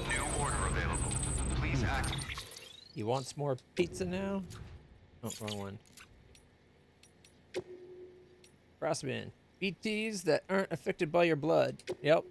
New order available. Please act. He wants more pizza now? Oh, wrong one. Frostman. BTs that aren't affected by your blood. Yep.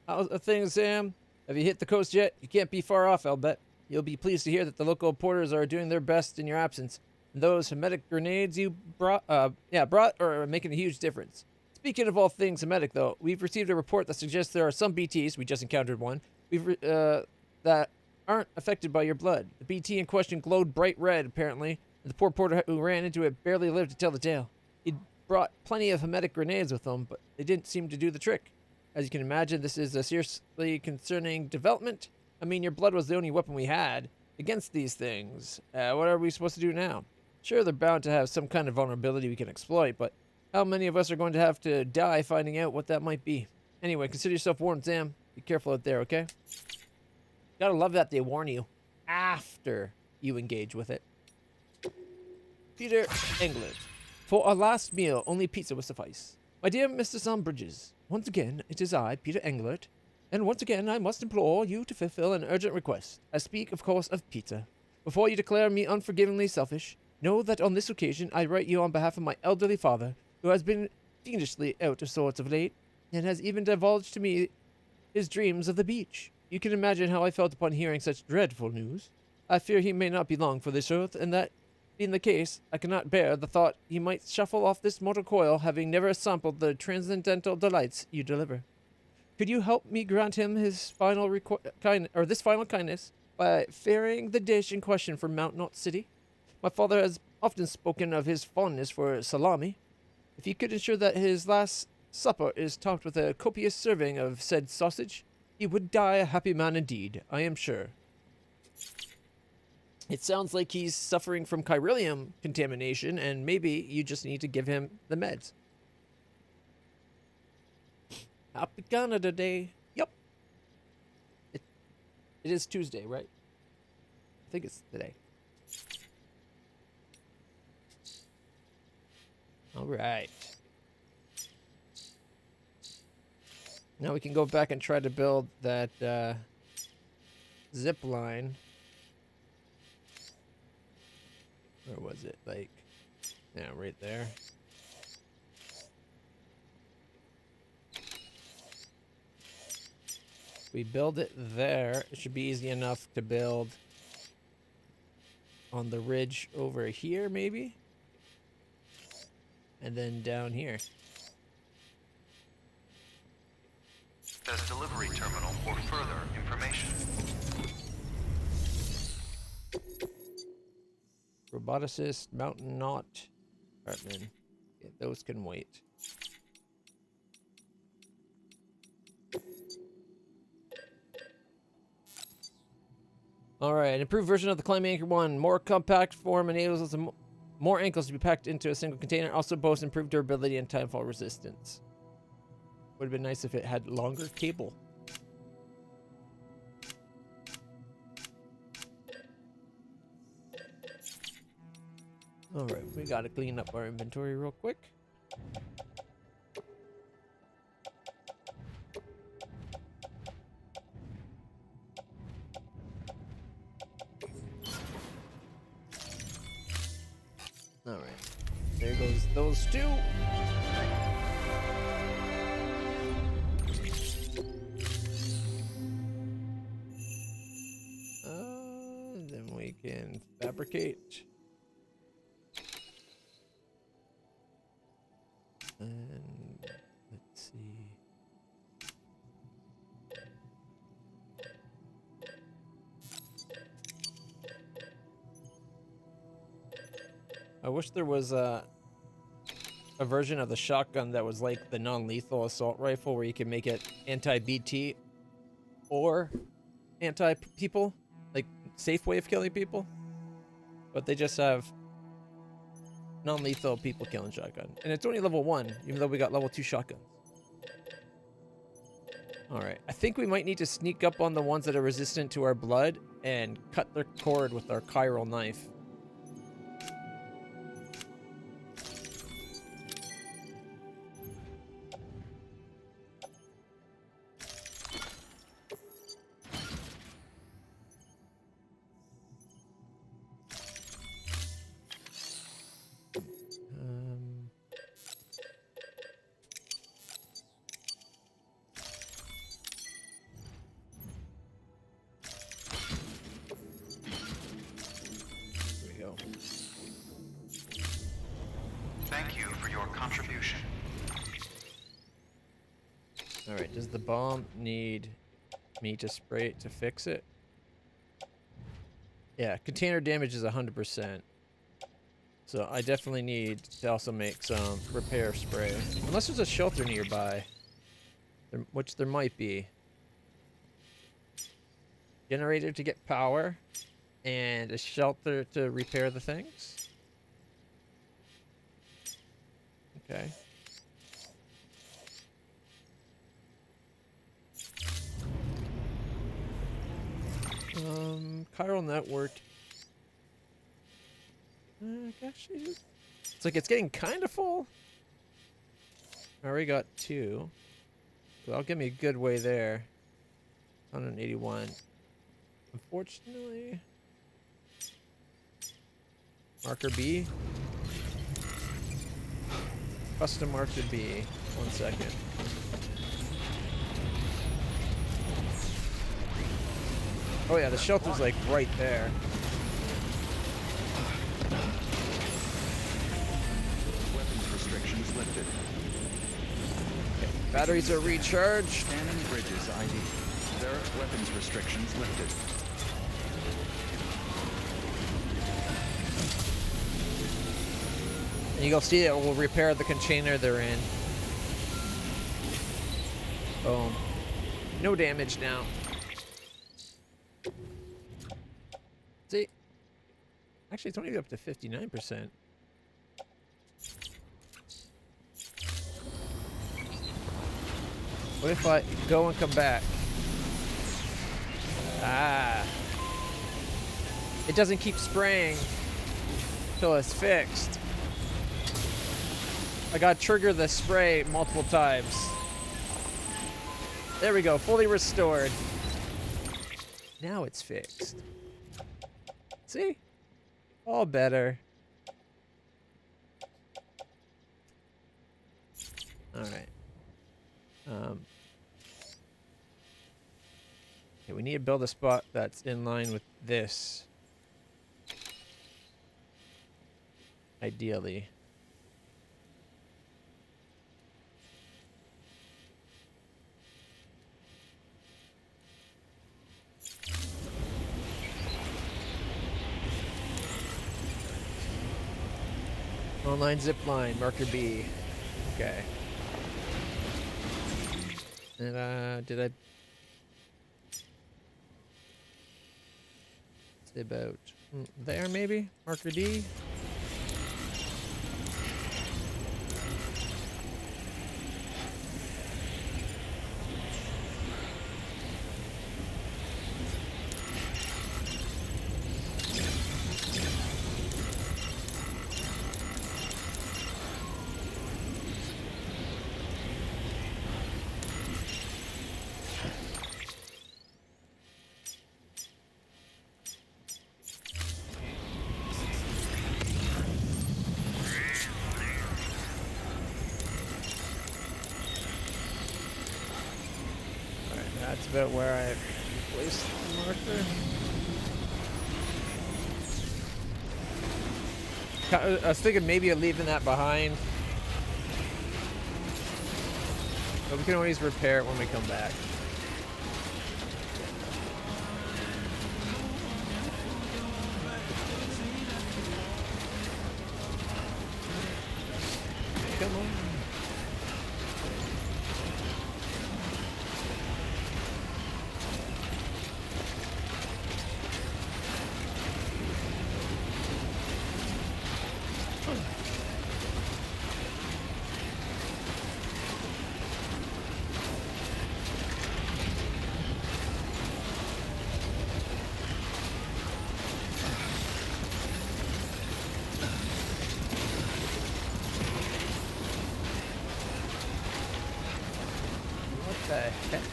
How's the thing, Sam? Have you hit the coast yet? You can't be far off, I'll bet. You'll be pleased to hear that the local porters are doing their best in your absence. And those Hemitic grenades you brought are making a huge difference. Speaking of all things Hemitic, though, we've received a report that suggests there are some BTs, we just encountered one, that aren't affected by your blood. The BT in question glowed bright red, apparently, and the poor porter who ran into it barely lived to tell the tale. He'd brought plenty of Hemitic grenades with him, but they didn't seem to do the trick. As you can imagine, this is a seriously concerning development. I mean, your blood was the only weapon we had against these things. What are we supposed to do now? Sure, they're bound to have some kind of vulnerability we can exploit, but how many of us are going to have to die finding out what that might be? Anyway, consider yourself warned, Sam. Be careful out there, okay? Gotta love that they warn you after you engage with it. Peter Englert. For our last meal, only pizza will suffice. My dear Mr. Sunbridges, once again, it is I, Peter Englert, and once again I must implore you to fulfill an urgent request. I speak, of course, of pizza. Before you declare me unforgivingly selfish, know that on this occasion I write you on behalf of my elderly father, who has been fiendishly out of sorts of late, and has even divulged to me his dreams of the beach. You can imagine how I felt upon hearing such dreadful news. I fear he may not be long for this earth, and that, being the case, I cannot bear the thought he might shuffle off this mortal coil, having never sampled the transcendental delights you deliver. Could you help me grant him his final this final kindness by ferrying the dish in question from Mount Knot City? My father has often spoken of his fondness for salami. If you could ensure that his last supper is topped with a copious serving of said sausage, he would die a happy man indeed, I am sure. It sounds like he's suffering from chiralium contamination, and maybe you just need to give him the meds. Happy Canada Day. Yep. It is Tuesday, right? I think it's today. All right. Now we can go back and try to build that zip line. Where was it? Like, yeah, right there. We build it there. It should be easy enough to build on the ridge over here, maybe? And then down here. As delivery terminal for further information. Roboticist, Mountain Knot, Hartman. Yeah, those can wait. Alright, improved version of the Climb Anchor 1. More compact form enables more ankles to be packed into a single container. Also boasts improved durability and timefall resistance. Would have been nice if it had longer cable. Alright, we gotta clean up our inventory real quick. All right. There goes those two. Then we can fabricate. And let's see. I wish there was a version of the shotgun that was like the non-lethal assault rifle where you can make it anti-BT or anti-people, like safe way of killing people. But they just have non-lethal people killing shotgun. And it's only level 1, even though we got level 2 shotguns. Alright, I think we might need to sneak up on the ones that are resistant to our blood and cut their cord with our chiral knife. Thank you for your contribution. Alright, does the bomb need me to spray it to fix it? Yeah, container damage is 100%. So I definitely need to also make some repair spray. Unless there's a shelter nearby. Which there might be. Generator to get power. And a shelter to repair the things. Okay. Chiral network. Gosh, it's like it's getting kind of full. I already got 2. So that'll give me a good way there. 181. Unfortunately. Marker B. Custom marker B. 1 second. Oh yeah, the shelter's like right there. Weapons restrictions lifted. Okay. Batteries are recharged. Scanning bridges ID. Zerif weapons restrictions lifted. And you'll see it will repair the container they're in. Boom. No damage now. See? Actually, it's only up to 59%. What if I go and come back? Ah. It doesn't keep spraying until it's fixed. I gotta trigger the spray multiple times. There we go, fully restored. Now it's fixed. See? All better. Alright. Okay, we need to build a spot that's in line with this. Ideally. Online zip line, marker B. Okay. And did I say about there maybe? Marker D? That's about where I placed the marker. I was thinking maybe of leaving that behind. But we can always repair it when we come back. Come on.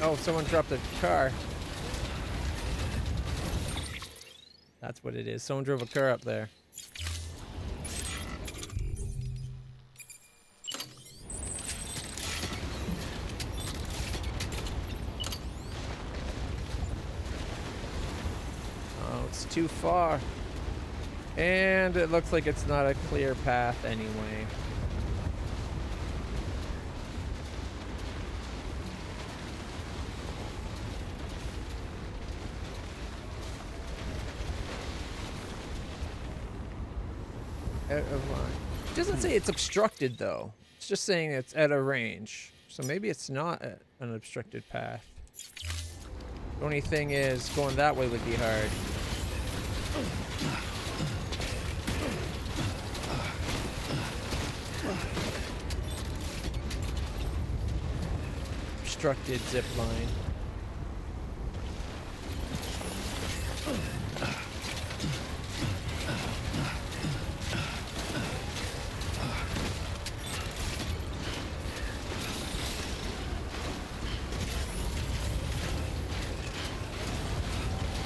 Oh, someone dropped a car. That's what it is. Someone drove a car up there. Oh, it's too far. And it looks like it's not a clear path anyway. Out of line. It doesn't say it's obstructed though. It's just saying it's at a range. So maybe it's not an obstructed path. The only thing is going that way would be hard. Obstructed zip line.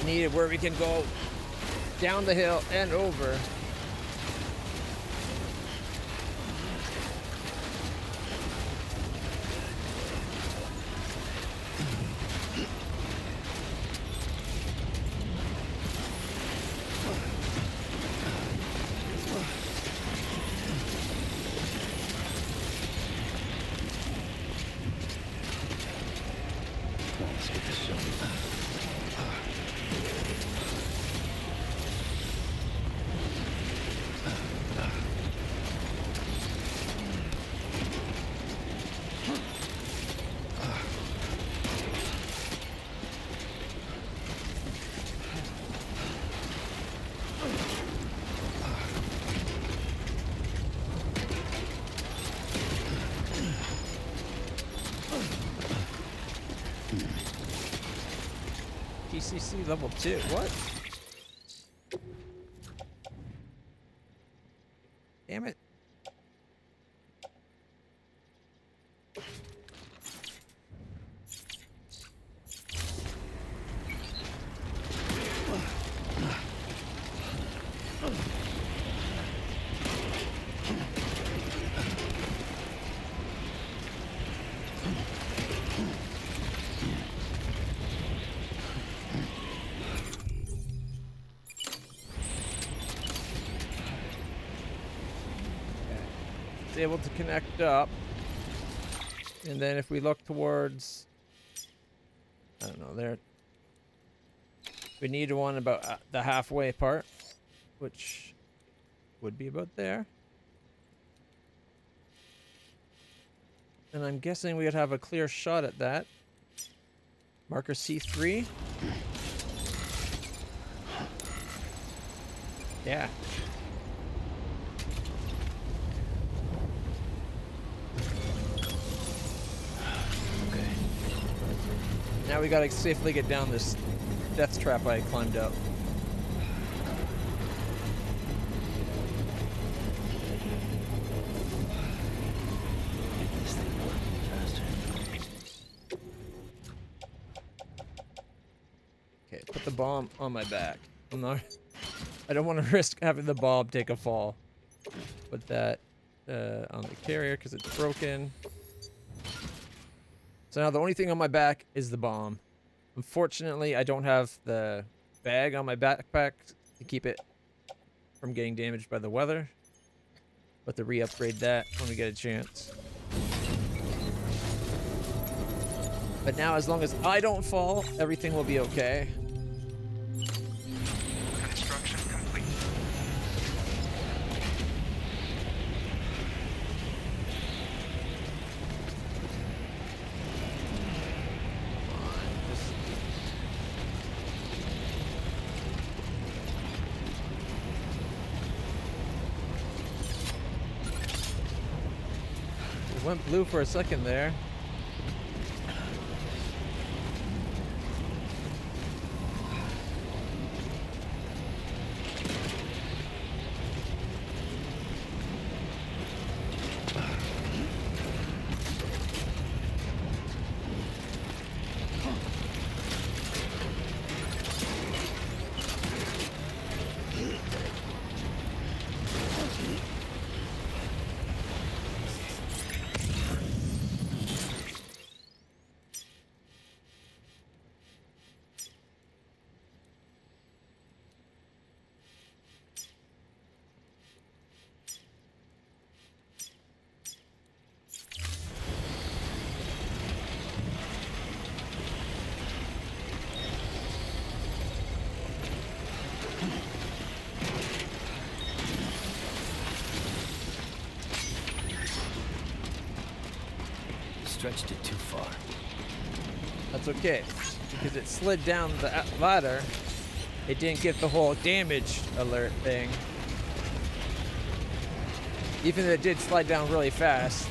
Needed where we can go down the hill and over. Let's get this show. PCC level 2. What? Damn it. Able to connect up, and then if we look towards, I don't know, there we need one about the halfway part, which would be about there, and I'm guessing we would have a clear shot at that. Marker C3. Yeah. Now we gotta safely get down this death trap I climbed up. This thing working faster. Okay, put the bomb on my back. I don't want to risk having the bomb take a fall. Put that on the carrier because it's broken. So now the only thing on my back is the bomb. Unfortunately, I don't have the bag on my backpack to keep it from getting damaged by the weather. But to re-upgrade that when we get a chance. But now, as long as I don't fall, everything will be okay. Construction complete. It went blue for a second there. Stretched it too far. That's okay, because it slid down the ladder. It didn't get the whole damage alert thing. Even though it did slide down really fast.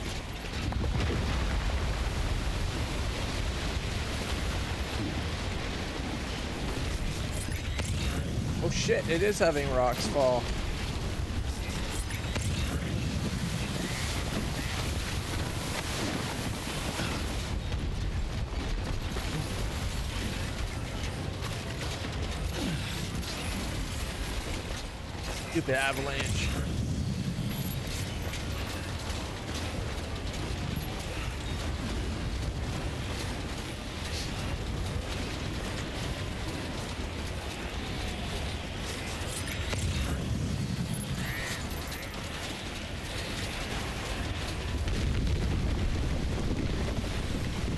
Oh shit, it is having rocks fall. Stupid avalanche.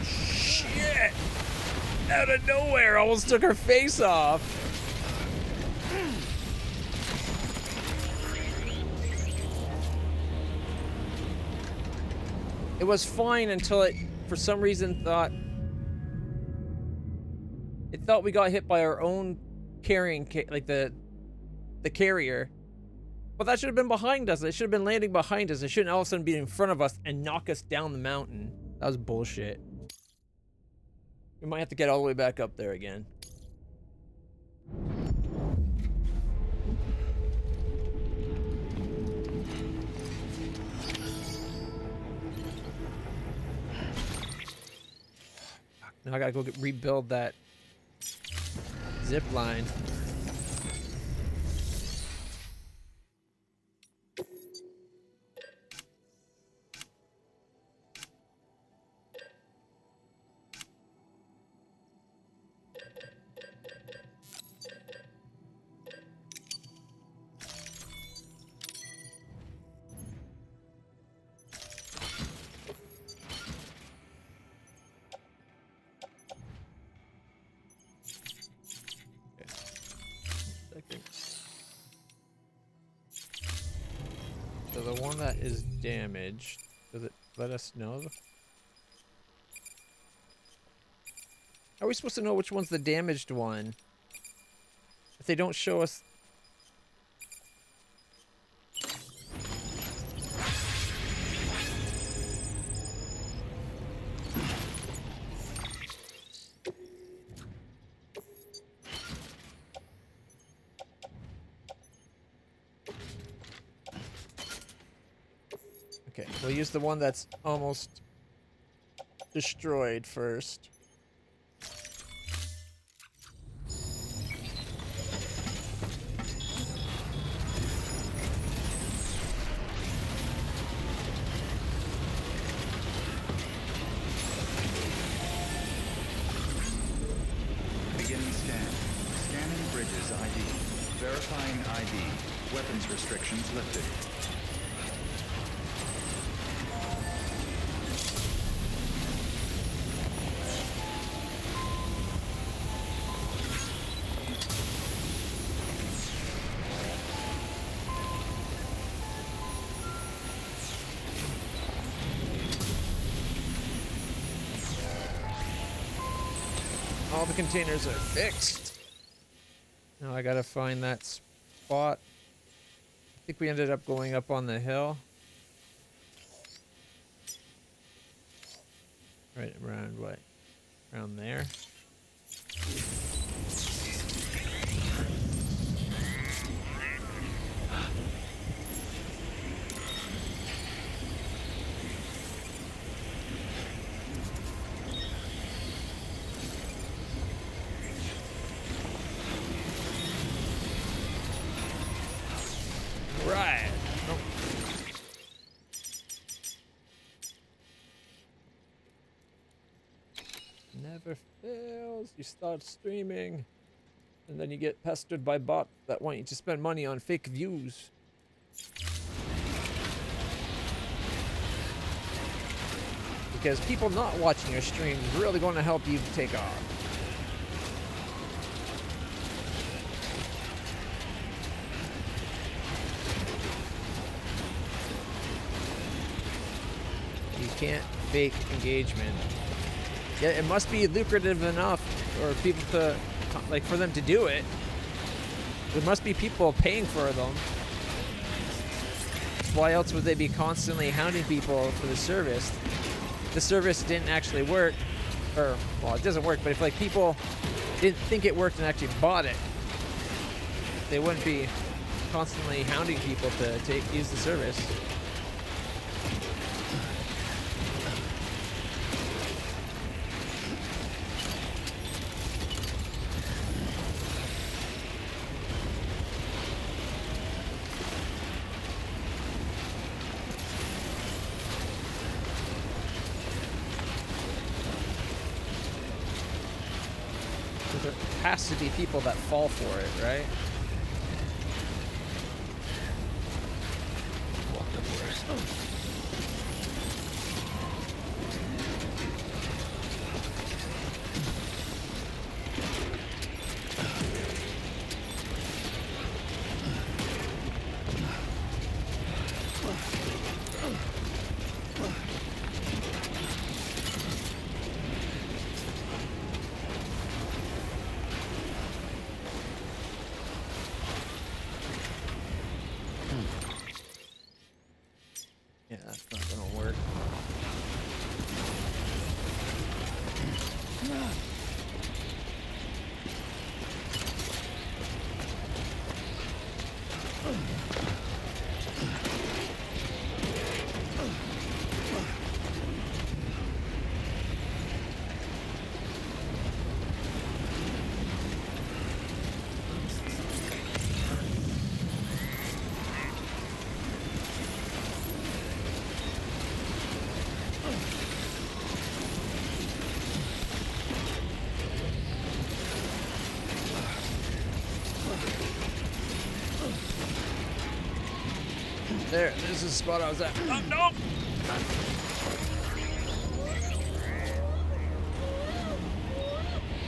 Shit! Out of nowhere, almost took her face off. It was fine until it, for some reason, thought we got hit by our own carrying, like the carrier. But that should have been behind us. It should have been landing behind us. It shouldn't all of a sudden be in front of us and knock us down the mountain. That was bullshit. We might have to get all the way back up there again. Now I gotta go rebuild that zip line. So the one that is damaged, does it let us know? How are we supposed to know which one's the damaged one? If they don't show us... Okay, we'll use the one that's almost destroyed first. ID. Verifying ID. Weapons restrictions lifted. All the containers are fixed. Now I gotta find that spot. I think we ended up going up on the hill. Right around what? Around there. Right. Nope. Never fails. You start streaming, and then you get pestered by bots that want you to spend money on fake views. Because people not watching your stream is really going to help you take off. You can't fake engagement. Yeah, it must be lucrative enough for people to, like, for them to do it. There must be people paying for them. Why else would they be constantly hounding people for the service? The service didn't actually work, or, well, it doesn't work, but if, like, people didn't think it worked and actually bought it, they wouldn't be constantly hounding people to use the service. There has to be people that fall for it, right? Yeah, that's not gonna work. This is the spot I was at. Oh, no!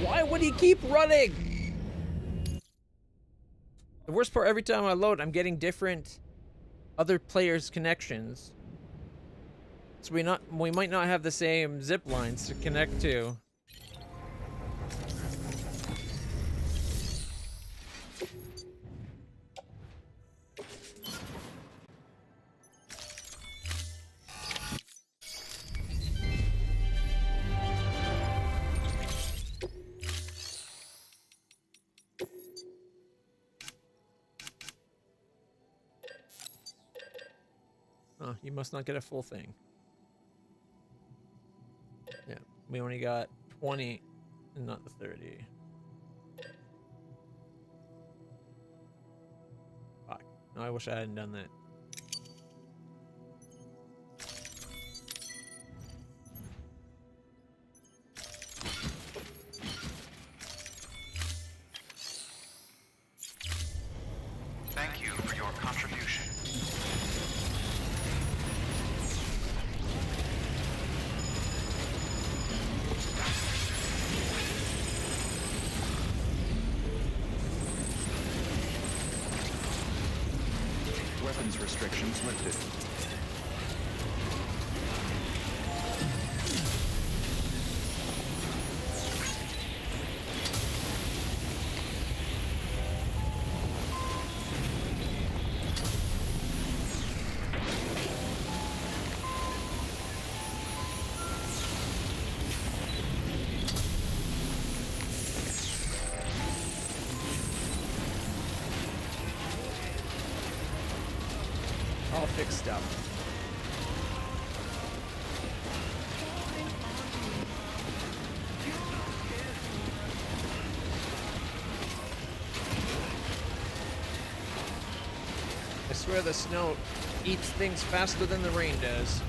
Why would he keep running? The worst part, every time I load, I'm getting different other players' connections. So we might not have the same zip lines to connect to. Oh, you must not get a full thing. Yeah, we only got 20 and not the 30. Fuck. No, I wish I hadn't done that. weapons restrictions lifted. All fixed up. I swear the snow eats things faster than the rain does.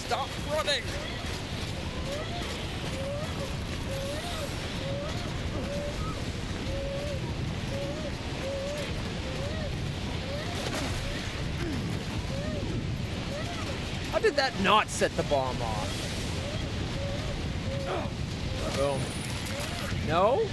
Stop running! How did that not set the bomb off? Boom. No?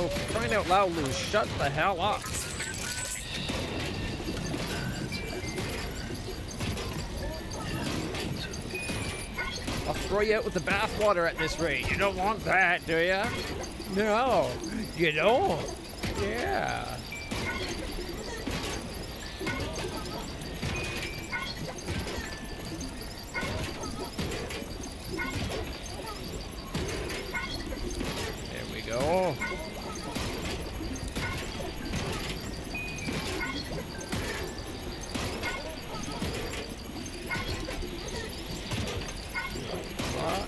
Oh, for crying out loud, Lou, shut the hell up. I'll throw you out with the bathwater at this rate. You don't want that, do ya? No, you don't. Yeah. There we go.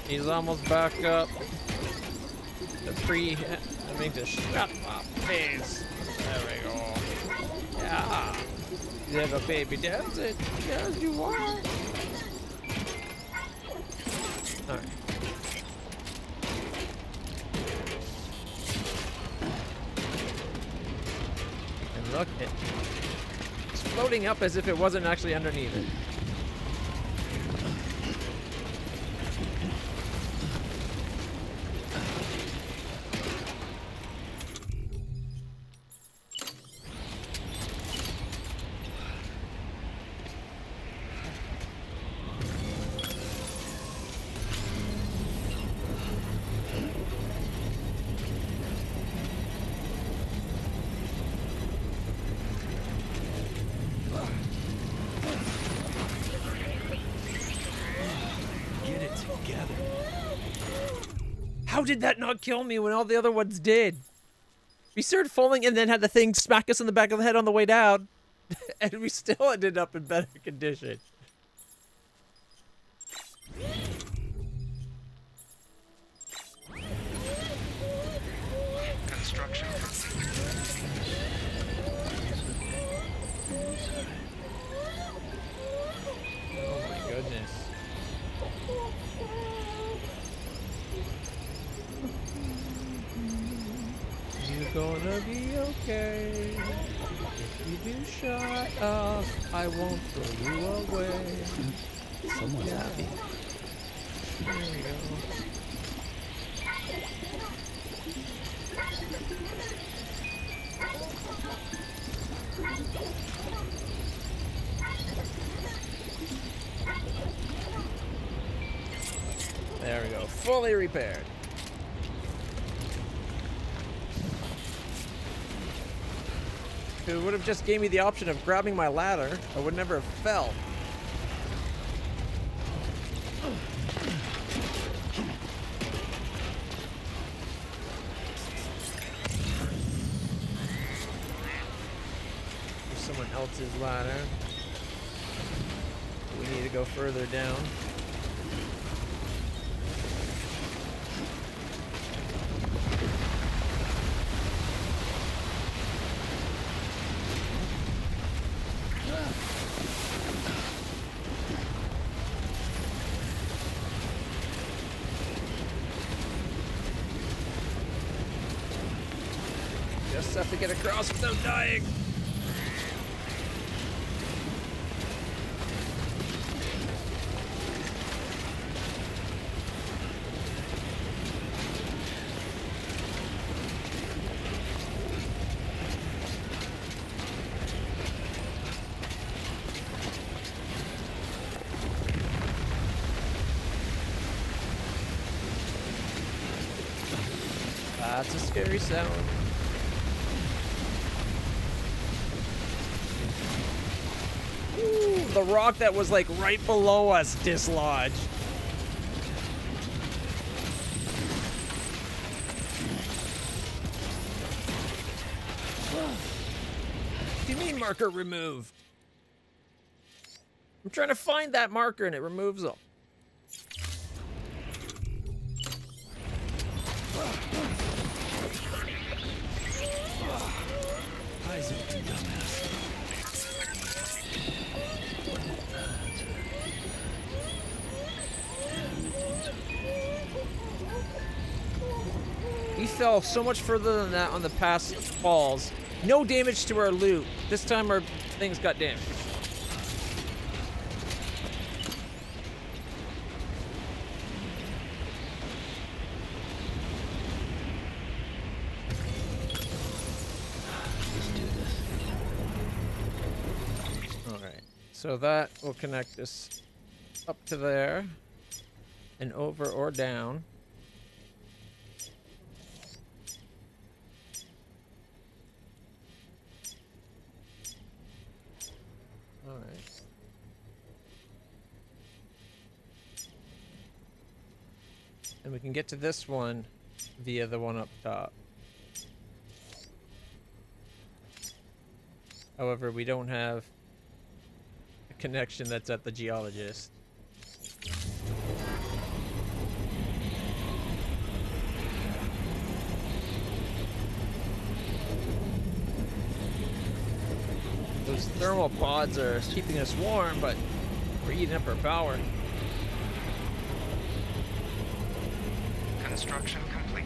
He's almost back up. The I mean, just shut my face. There we go. Yeah. Little baby dancing. Yes, you are. Alright. And look, it's floating up as if it wasn't actually underneath it. did that not kill me when all the other ones did? We started falling and then had the thing smack us in the back of the head on the way down. And we still ended up in better condition. Construction. Oh my goodness. You're gonna be okay. If you do shut up, I won't throw you away. Someone's happy. There we go. There we go. Fully repaired. If it would have just gave me the option of grabbing my ladder, I would never have fell. There's someone else's ladder. We need to go further down. Just have to get across without dying. That's a scary sound. Ooh, the rock that was like right below us dislodged. What do you mean marker removed? I'm trying to find that marker and it removes them. Eyes open, dumbass. We fell so much further than that on the past falls. No damage to our loot. This time our things got damaged. Let's do this. Alright, so that will connect us up to there and over or down. Alright. And we can get to this one via the one up top. However, we don't have a connection that's at the geologist. Those thermal pods are keeping us warm, but we're eating up our power. Construction complete.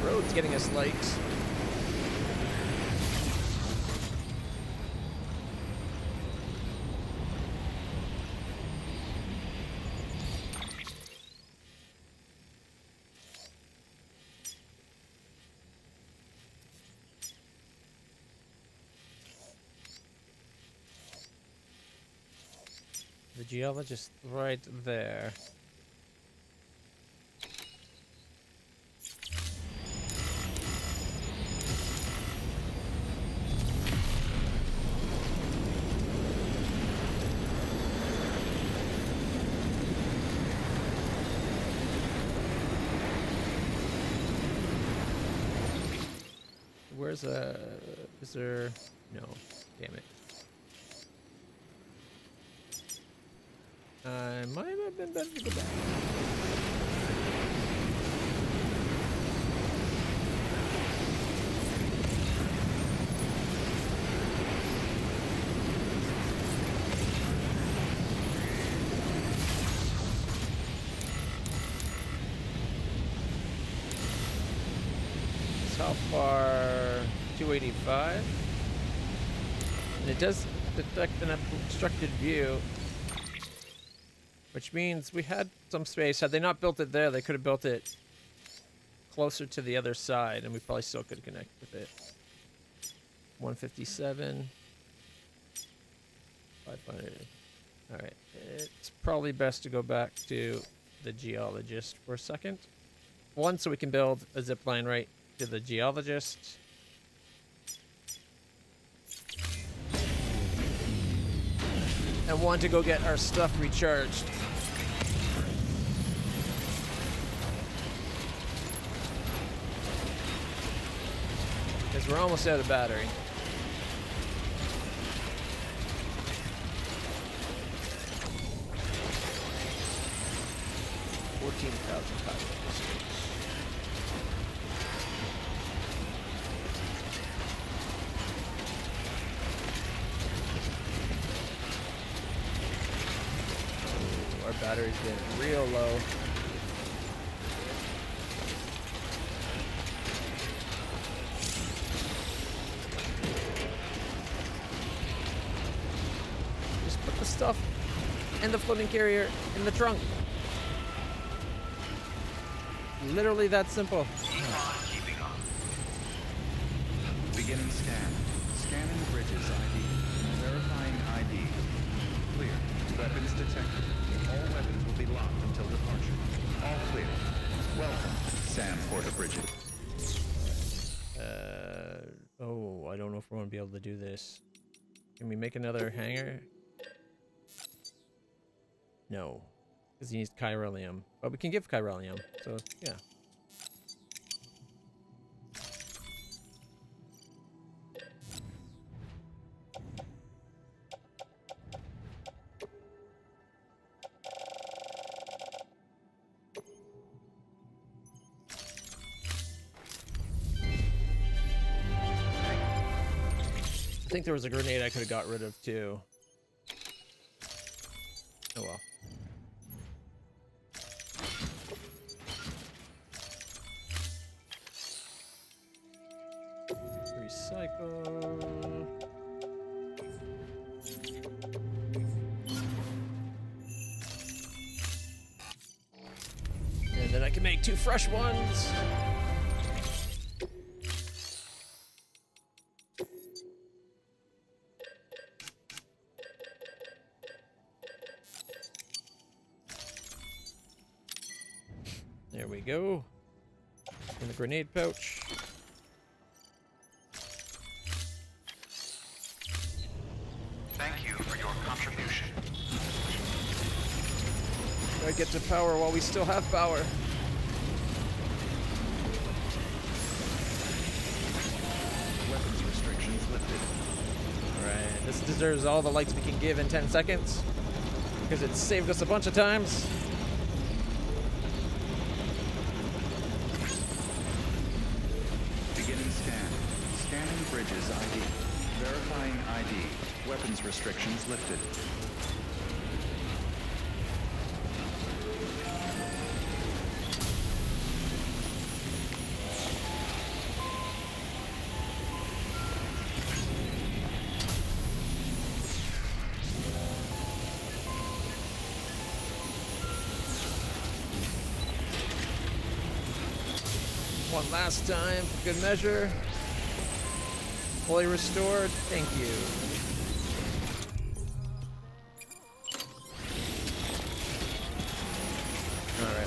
Road's getting us likes. The geologist right there. Where's is there, no, damn it. I might have been better to go back. How far? 285. And it does detect an obstructed view, which means we had some space. Had they not built it there, they could have built it closer to the other side, and we probably still could connect with it. 157. 500. Alright, it's probably best to go back to the geologist for a second. One, so we can build a zip line right to the geologist. And one to go get our stuff recharged. Because we're almost out of battery. $14,500. Our battery's getting real low. Just put the stuff and the floating carrier in the trunk. Literally that simple. Beginning scan. Scanning bridges ID. Verifying ID. Clear. Weapons detected. All weapons will be locked until departure. All clear. Welcome, Sam Porter Bridges. Oh, I don't know if we're gonna be able to do this. Can we make another hangar? No, because he needs chiralium. But we can give chiralium, so yeah. I think there was a grenade I could have got rid of too. Oh well. Recycle. And then I can make 2 fresh ones. There we go. In the grenade pouch. Thank you for your contribution. Gotta get to power while we still have power. Weapons restrictions lifted. Alright, this deserves all the likes we can give in 10 seconds. Because it's saved us a bunch of times. Beginning scan. Scanning bridges ID. Verifying ID. Weapons restrictions lifted. One last time, for good measure. Fully restored, thank you.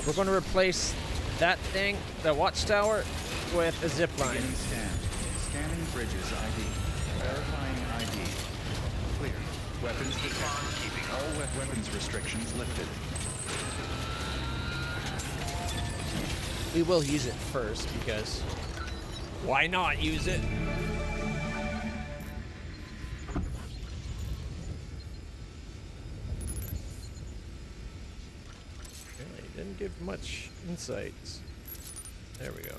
We're going to replace that thing, the watchtower, with a zip line. Beginning scan. Scanning bridges ID. Verifying ID. Clear. Weapons detected. All weapons restrictions lifted. We will use it first because why not use it? Really didn't give much insights. There we go.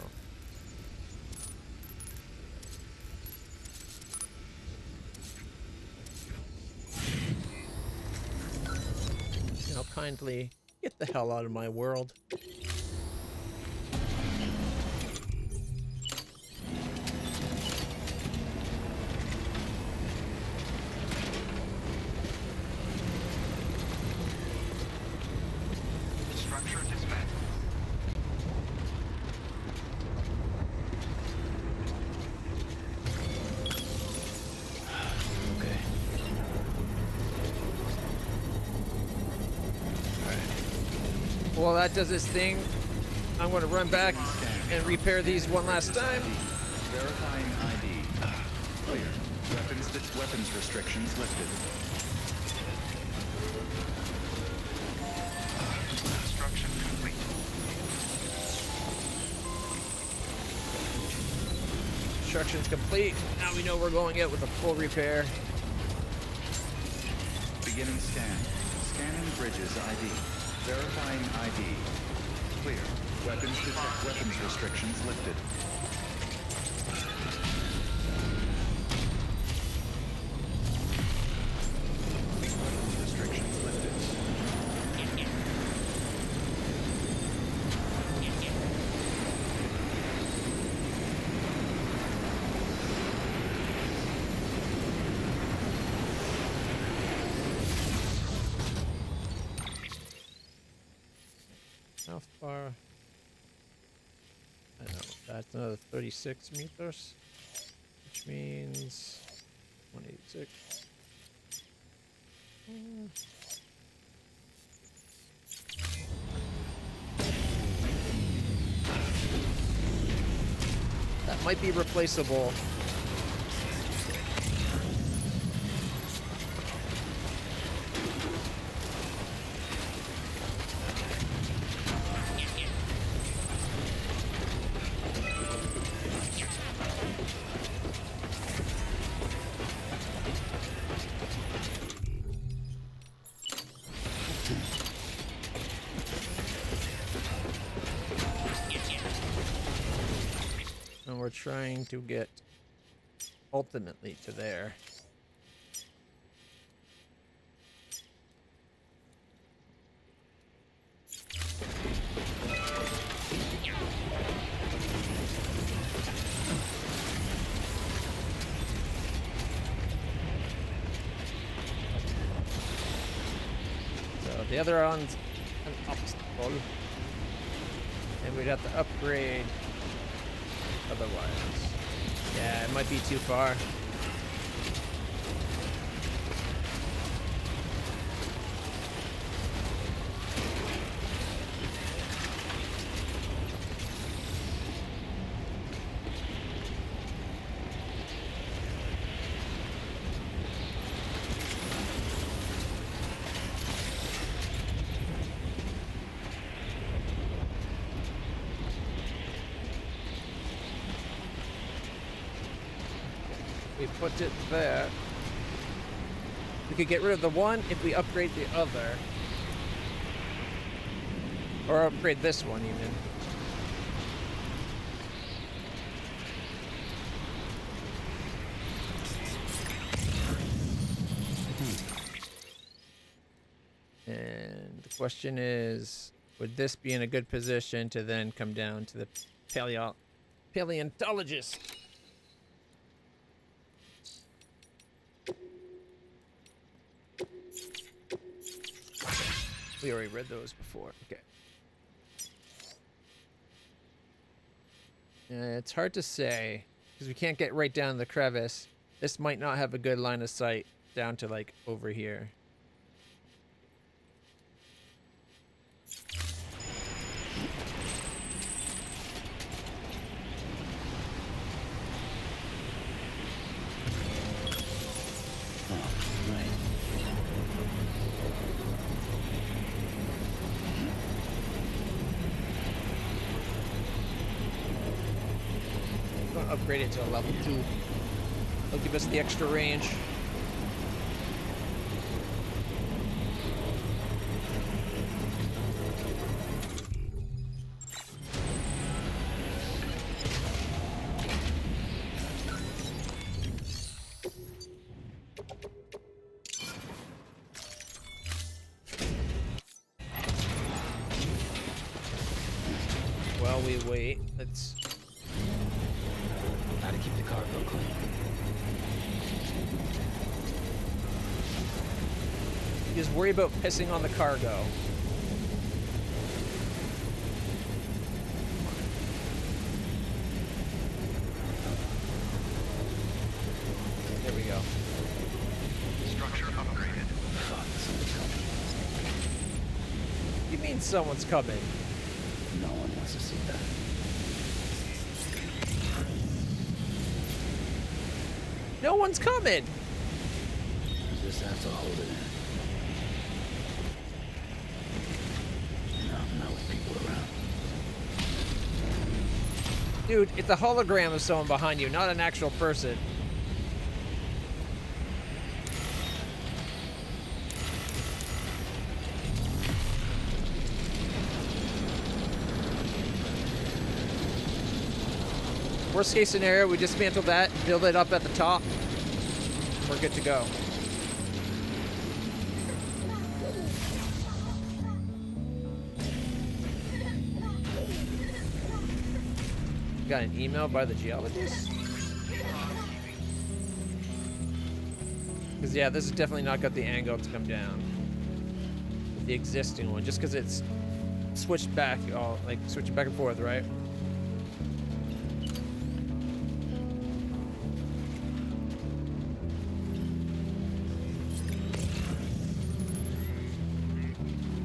Now kindly get the hell out of my world. Structure dismantled. Okay. Well, that does its thing. I'm going to run back and repair these one last time. Verifying ID. Clear. Weapons restrictions lifted. Construction complete. Construction's complete. Now we know we're going out with a full repair. Beginning scan. Scanning bridges ID. Verifying ID. Clear. Weapons restrictions lifted. Weapons restrictions lifted. How far? I know, that's another 36 meters, which means 186. That might be replaceable. And we're trying to get ultimately to there. So the other one's an obstacle. And we'd have to upgrade otherwise. Yeah, it might be too far. We put it there. We could get rid of the one if we upgrade the other. Or upgrade this one even. And the question is, would this be in a good position to then come down to the paleontologist? We already read those before. Okay. It's hard to say because we can't get right down the crevice. This might not have a good line of sight down to like over here. Gonna upgrade it to a level 2. It'll give us the extra range. While we wait, let's... Gotta keep the cargo clean. Just worry about pissing on the cargo. There we go. Structure upgraded. Fuck, something's coming. You mean someone's coming? No one wants to see that. No one's coming! You just have to hold it in. No, not with people around. Dude, it's a hologram of someone behind you, not an actual person. Worst case scenario, we dismantle that, build it up at the top. We're good to go. Got an email by the geologist? Because, yeah, this has definitely not got the angle to come down. The existing one, just because it's switched back, like switching back and forth, right?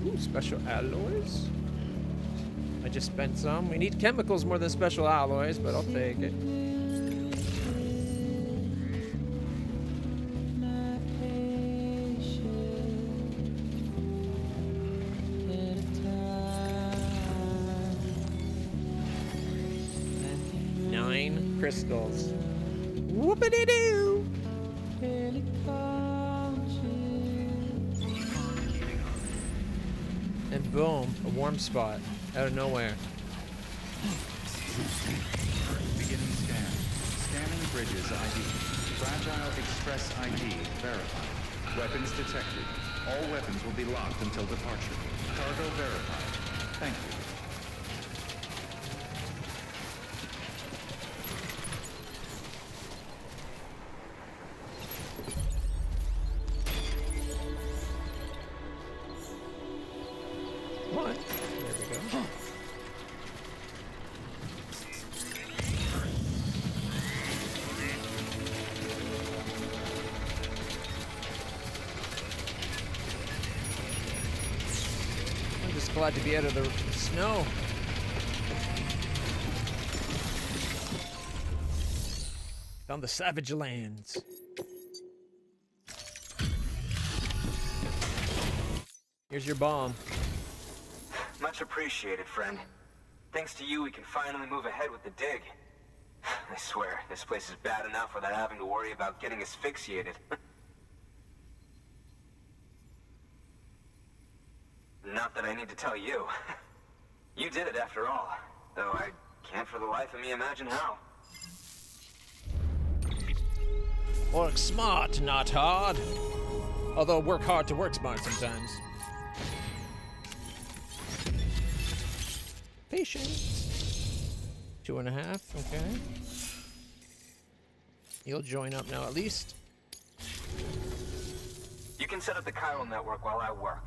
Ooh, special alloys. I just spent some. We need chemicals more than special alloys, but I'll take it. Nine crystals. Whoopity-doo! And boom, a warm spot out of nowhere. Beginning scan. Scanning bridges ID. Fragile Express ID verified. Weapons detected. All weapons will be locked until departure. Cargo verified. Thank you. What? There we go. I'm just glad to be out of the snow. Found the savage lands. Here's your bomb. Much appreciated, friend. Thanks to you, we can finally move ahead with the dig. I swear, this place is bad enough without having to worry about getting asphyxiated. Not that I need to tell you. You did it after all. Though I can't for the life of me imagine how. Work smart, not hard. Although work hard to work smart sometimes. Patience. 2.5, okay. You'll join up now at least. You can set up the chiral network while I work.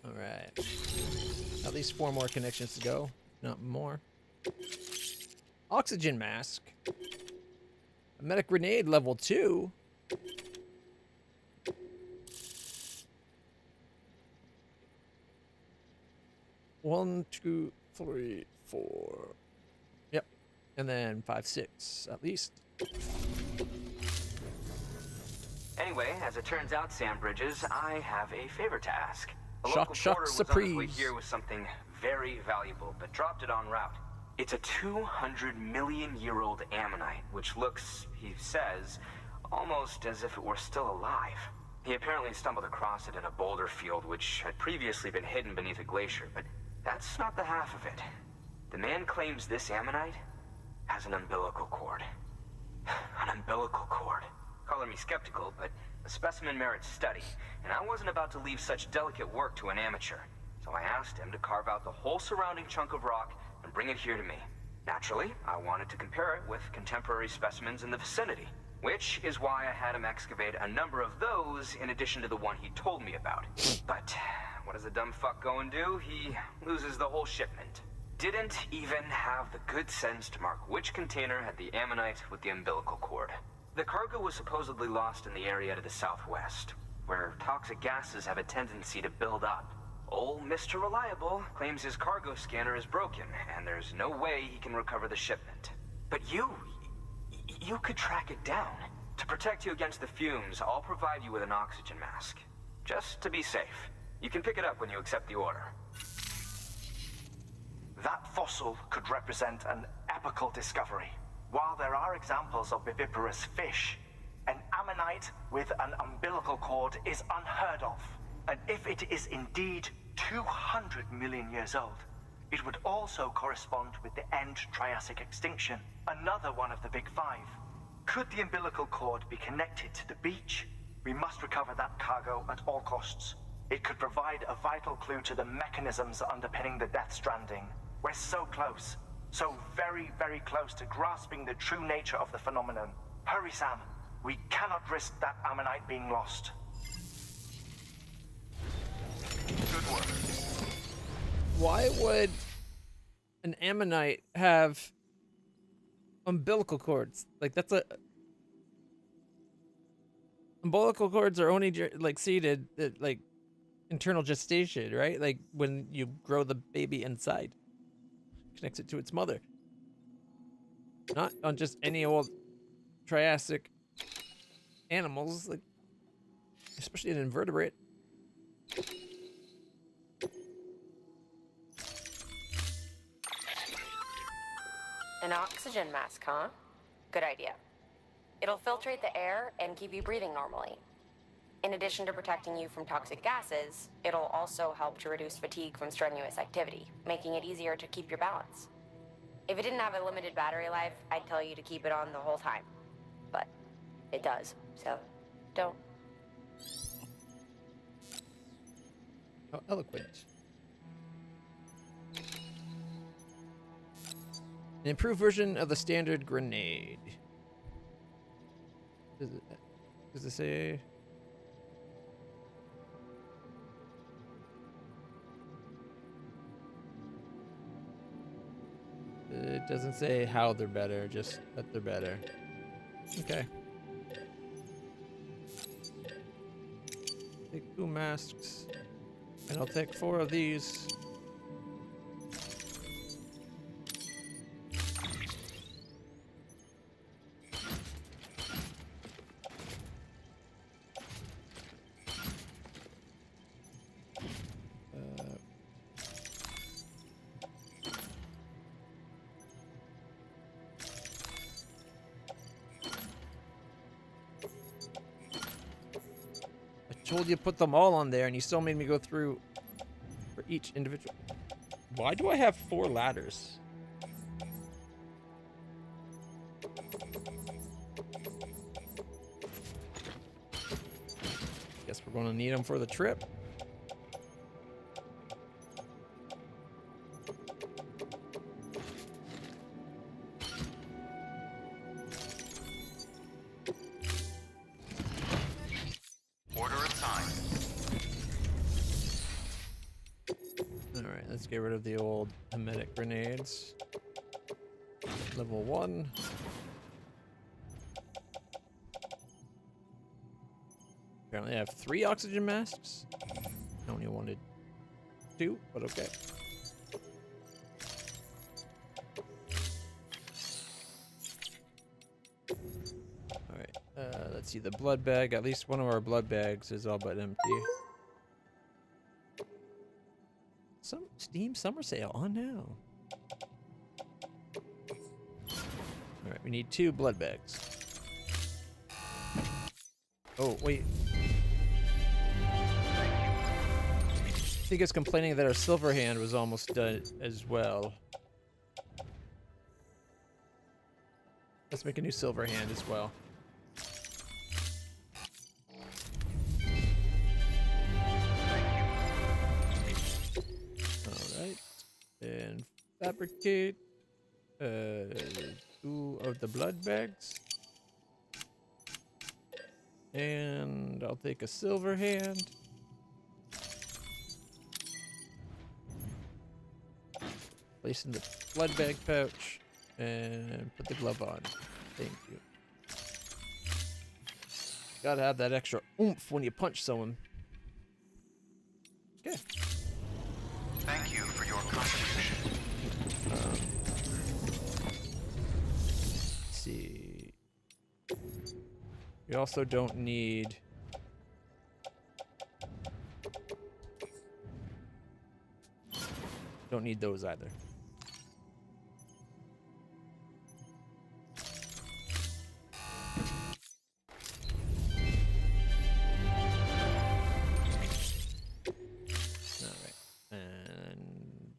Alright. At least 4 more connections to go. Not more. Oxygen mask. A medic grenade level 2. One, two, three, four. Yep. And then 5, 6 at least. Anyway, as it turns out, Sam Bridges, I have a favor to ask. A Shock, local shock, porter was on his way surprise. here with something very valuable, but dropped it en route. It's a 200-million-year-old ammonite, which looks, he says, almost as if it were still alive. He apparently stumbled across it in a boulder field which had previously been hidden beneath a glacier, but that's not the half of it. The man claims this ammonite has an umbilical cord. An umbilical cord. Color me skeptical, but the specimen merits study, and I wasn't about to leave such delicate work to an amateur. So I asked him to carve out the whole surrounding chunk of rock and bring it here to me. Naturally, I wanted to compare it with contemporary specimens in the vicinity, which is why I had him excavate a number of those in addition to the one he told me about. But what does the dumb fuck go and do? He loses the whole shipment. Didn't even have the good sense to mark which container had the ammonite with the umbilical cord. The cargo was supposedly lost in the area to the southwest, where toxic gases have a tendency to build up. Old Mr. Reliable claims his cargo scanner is broken, and there's no way he can recover the shipment. But you could track it down. To protect you against the fumes, I'll provide you with an oxygen mask. Just to be safe. You can pick it up when you accept the order. That fossil could represent an epical discovery. While there are examples of viviparous fish, an ammonite with an umbilical cord is unheard of. And if it is indeed 200 million years old, it would also correspond with the end Triassic extinction, another one of the big five. Could the umbilical cord be connected to the beach? We must recover that cargo at all costs. It could provide a vital clue to the mechanisms underpinning the Death Stranding. We're so close. So very, very close to grasping the true nature of the phenomenon. Hurry, Sam. We cannot risk that ammonite being lost. Good work. Why would an ammonite have umbilical cords? Like, that's a... Umbilical cords are only, like, seated at, like, internal gestation, right? Like, when you grow the baby inside. Connects it to its mother. Not on just any old Triassic animals, like, especially an invertebrate. An oxygen mask, huh? Good idea. It'll filtrate the air and keep you breathing normally. In addition to protecting you from toxic gases, it'll also help to reduce fatigue from strenuous activity, making it easier to keep your balance. If it didn't have a limited battery life, I'd tell you to keep it on the whole time. But it does, so don't. How eloquent. An improved version of the standard grenade. Does it say? It doesn't say how they're better, just that they're better. Okay. Take 2 masks, and I'll take 4 of these. Told you to put them all on there, and you still made me go through for each individual. Why do I have 4 ladders? Guess we're going to need them for the trip. Get rid of the old emetic grenades. Level 1. Apparently I have 3 oxygen masks. I only wanted 2, but okay. Alright, let's see the blood bag. At least one of our blood bags is all but empty. Some Steam summer sale on now. Alright, we need 2 blood bags. Oh, wait. I think it's complaining that our silver hand was almost done as well. Let's make a new silver hand as well. Alright. And fabricate 2 of the blood bags. And I'll take a silver hand. Place in the blood bag pouch and put the glove on. Thank you. Gotta have that extra oomph when you punch someone. Okay. Thank you for your contribution. Let's see. We also don't need... Don't need those either. Alright. And...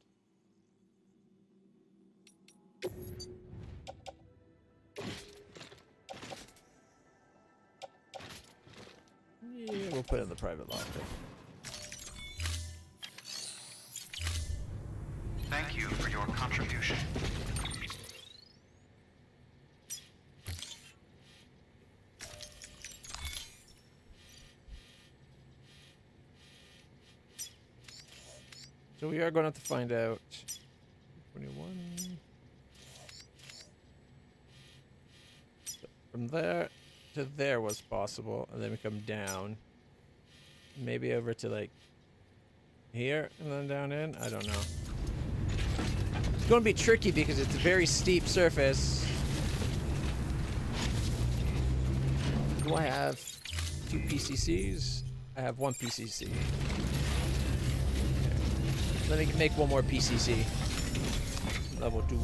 yeah, we'll put it in the private locker. Thank you for your contribution. So we are going to have to find out. 21. So from there to there was possible, and then we come down. Maybe over to like here and then down in. I don't know. It's going to be tricky because it's a very steep surface. Do I have 2 PCCs? I have 1 PCC. Let me make 1 more PCC. Level 2.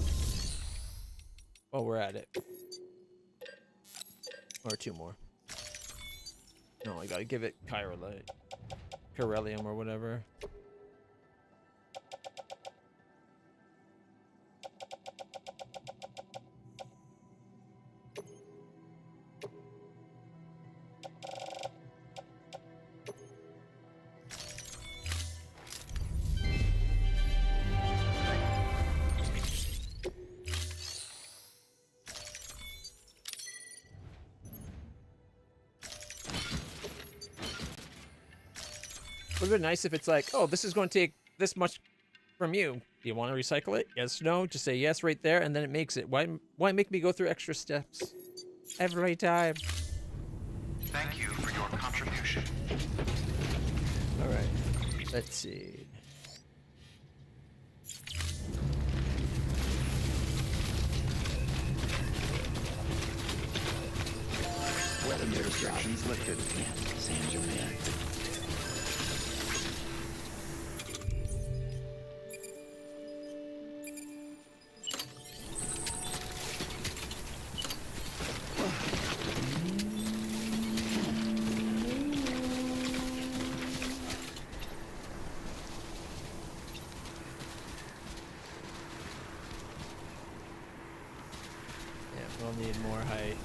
While we're at it. Or 2 more. No, I gotta give it Chiralium or whatever. Would have been nice if it's like, oh, this is going to take this much from you. Do you want to recycle it? Yes, no. Just say yes right there, and then it makes it. Why make me go through extra steps every time? Thank you for your contribution. All right. Let's see. Weather restrictions lifted. Yeah, same as your man. We'll need more height.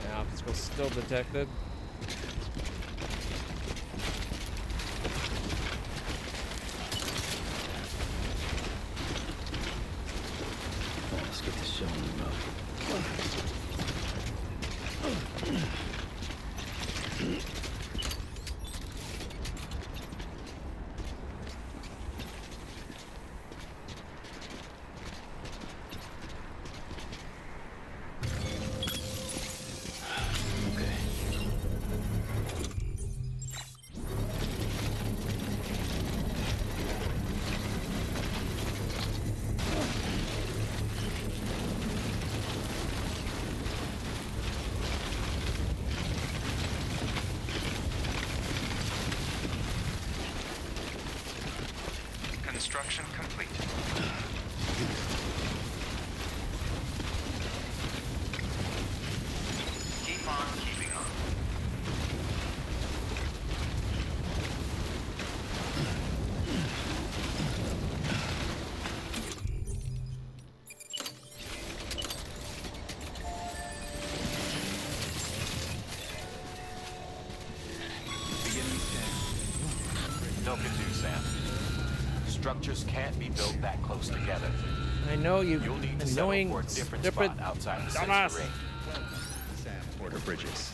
Yeah, obstacle still detected. Let's get this show on the road. Okay. Construction complete. Keep on keeping on. Beginning scan. Don't get too, Sam. Structures can't be built that close together. I know you You'll need to settle annoying, for a different stupid spot outside the dumbass. sensor ring. Sam Porter Bridges.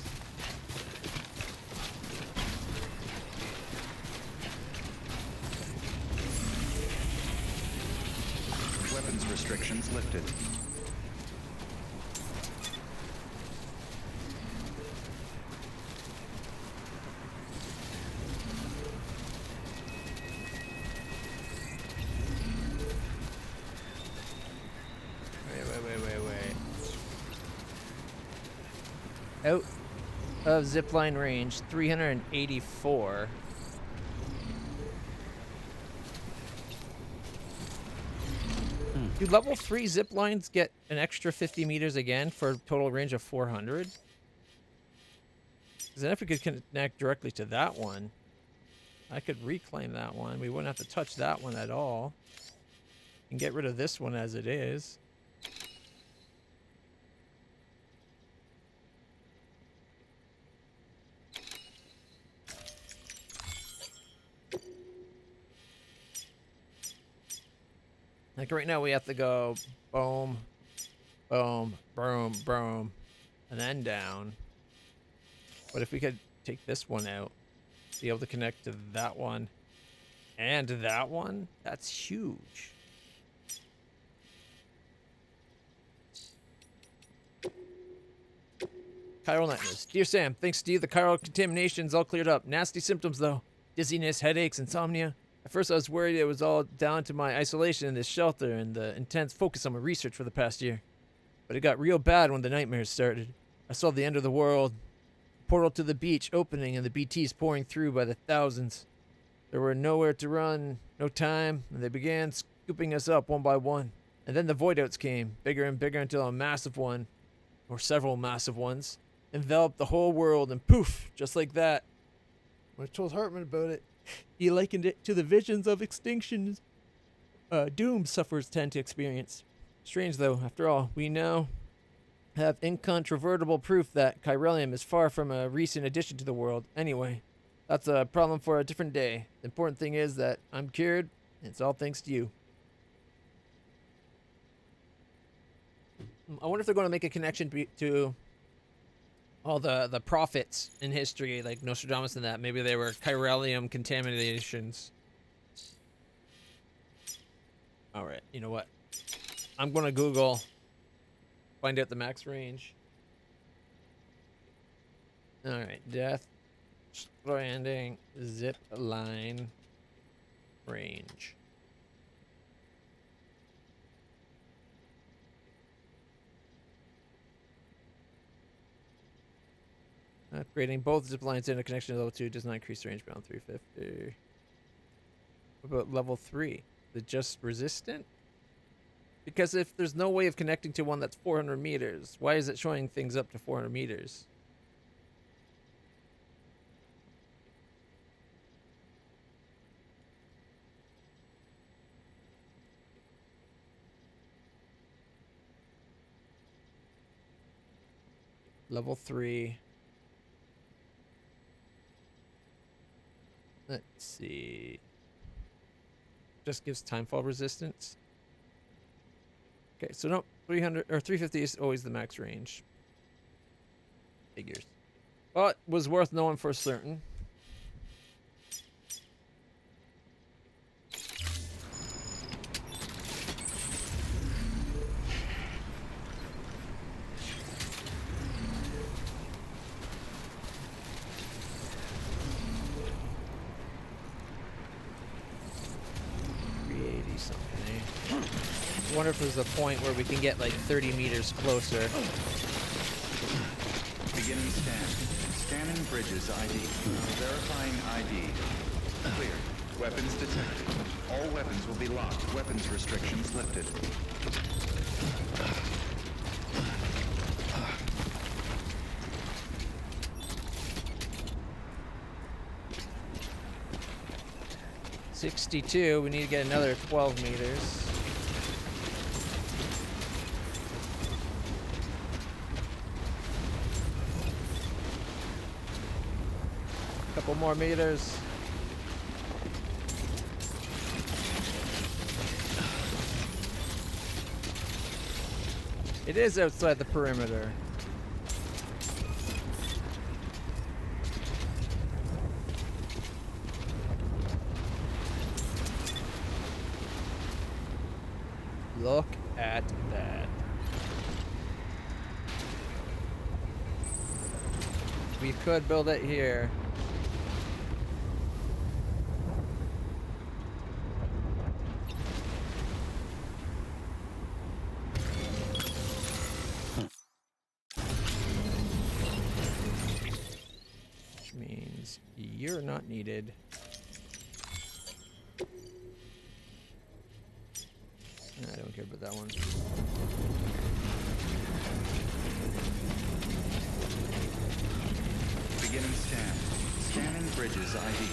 Weapons restrictions lifted. Wait. Out of zipline range, 384. Do level 3 zip lines get an extra 50 meters again for a total range of 400? Because then if we could connect directly to that one, I could reclaim that one. We wouldn't have to touch that one at all. And get rid of this one as it is. Like right now we have to go boom, boom, boom, boom, and then down. But if we could take this one out, be able to connect to that one and that one, that's huge. Chiral nightmares. Dear Sam, thanks to you, the chiral contamination's all cleared up. Nasty symptoms though. Dizziness, headaches, insomnia. At first I was worried it was all down to my isolation in this shelter and the intense focus on my research for the past year. But it got real bad when the nightmares started. I saw the end of the world. Portal to the beach opening and the BTs pouring through by the thousands. There were nowhere to run, no time, and they began scooping us up one by one. And then the void outs came, bigger and bigger until a massive one, or several massive ones, enveloped the whole world and poof, just like that. When I told Hartman about it, he likened it to the visions of extinctions doomed sufferers tend to experience. Strange though, after all, we now have incontrovertible proof that chiralium is far from a recent addition to the world. Anyway, that's a problem for a different day. The important thing is that I'm cured, and it's all thanks to you. I wonder if they're going to make a connection to all the prophets in history, like Nostradamus and that. Maybe they were chiralium contaminations. All right, you know what? I'm going to Google, find out the max range. All right, Death Stranding zip line range. Upgrading both zip lines into connection to level 2 does not increase the range beyond 350. What about level 3? Is it just resistant? Because if there's no way of connecting to one that's 400 meters, why is it showing things up to 400 meters? Level 3. Let's see. Just gives timefall resistance. Okay, so no, 300 or 350 is always the max range. Figures. Well, it was worth knowing for certain. I wonder if there's a point where we can get like 30 meters closer. Beginning scan. Scanning bridges ID. Verifying ID. Clear. Weapons detected. All weapons will be locked. Weapons restrictions lifted. $62. We need to get another 12 meters. Couple more meters. It is outside the perimeter. Look at that. We could build it here. Which means you're not needed. I don't care about that one. Beginning scan. Scanning bridges ID.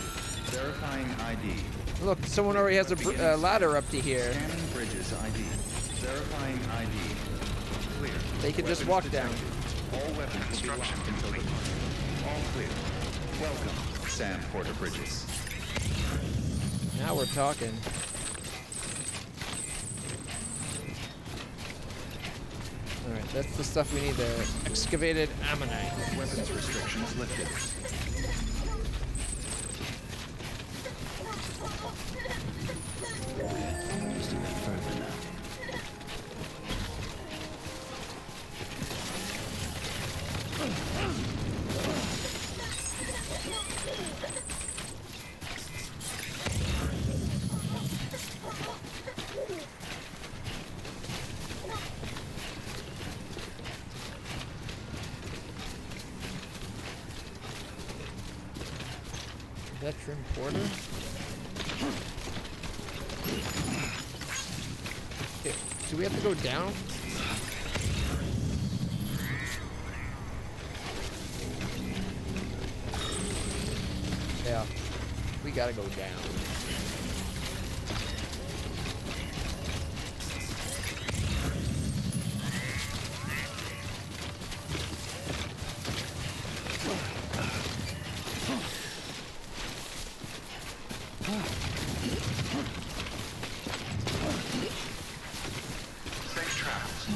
Verifying ID. Look, someone already has a ladder up to here. Scanning bridges ID. Verifying ID. Clear. They can just walk down. All weapons will be locked until departure. All clear. Welcome, Sam Porter Bridges. Now we're talking. Alright, that's the stuff we need there. Excavated ammonite. Weapons restrictions lifted. Just a bit further now. Is that Trim Porter? Okay, do we have to go down? Yeah, we gotta go down. Safe travels.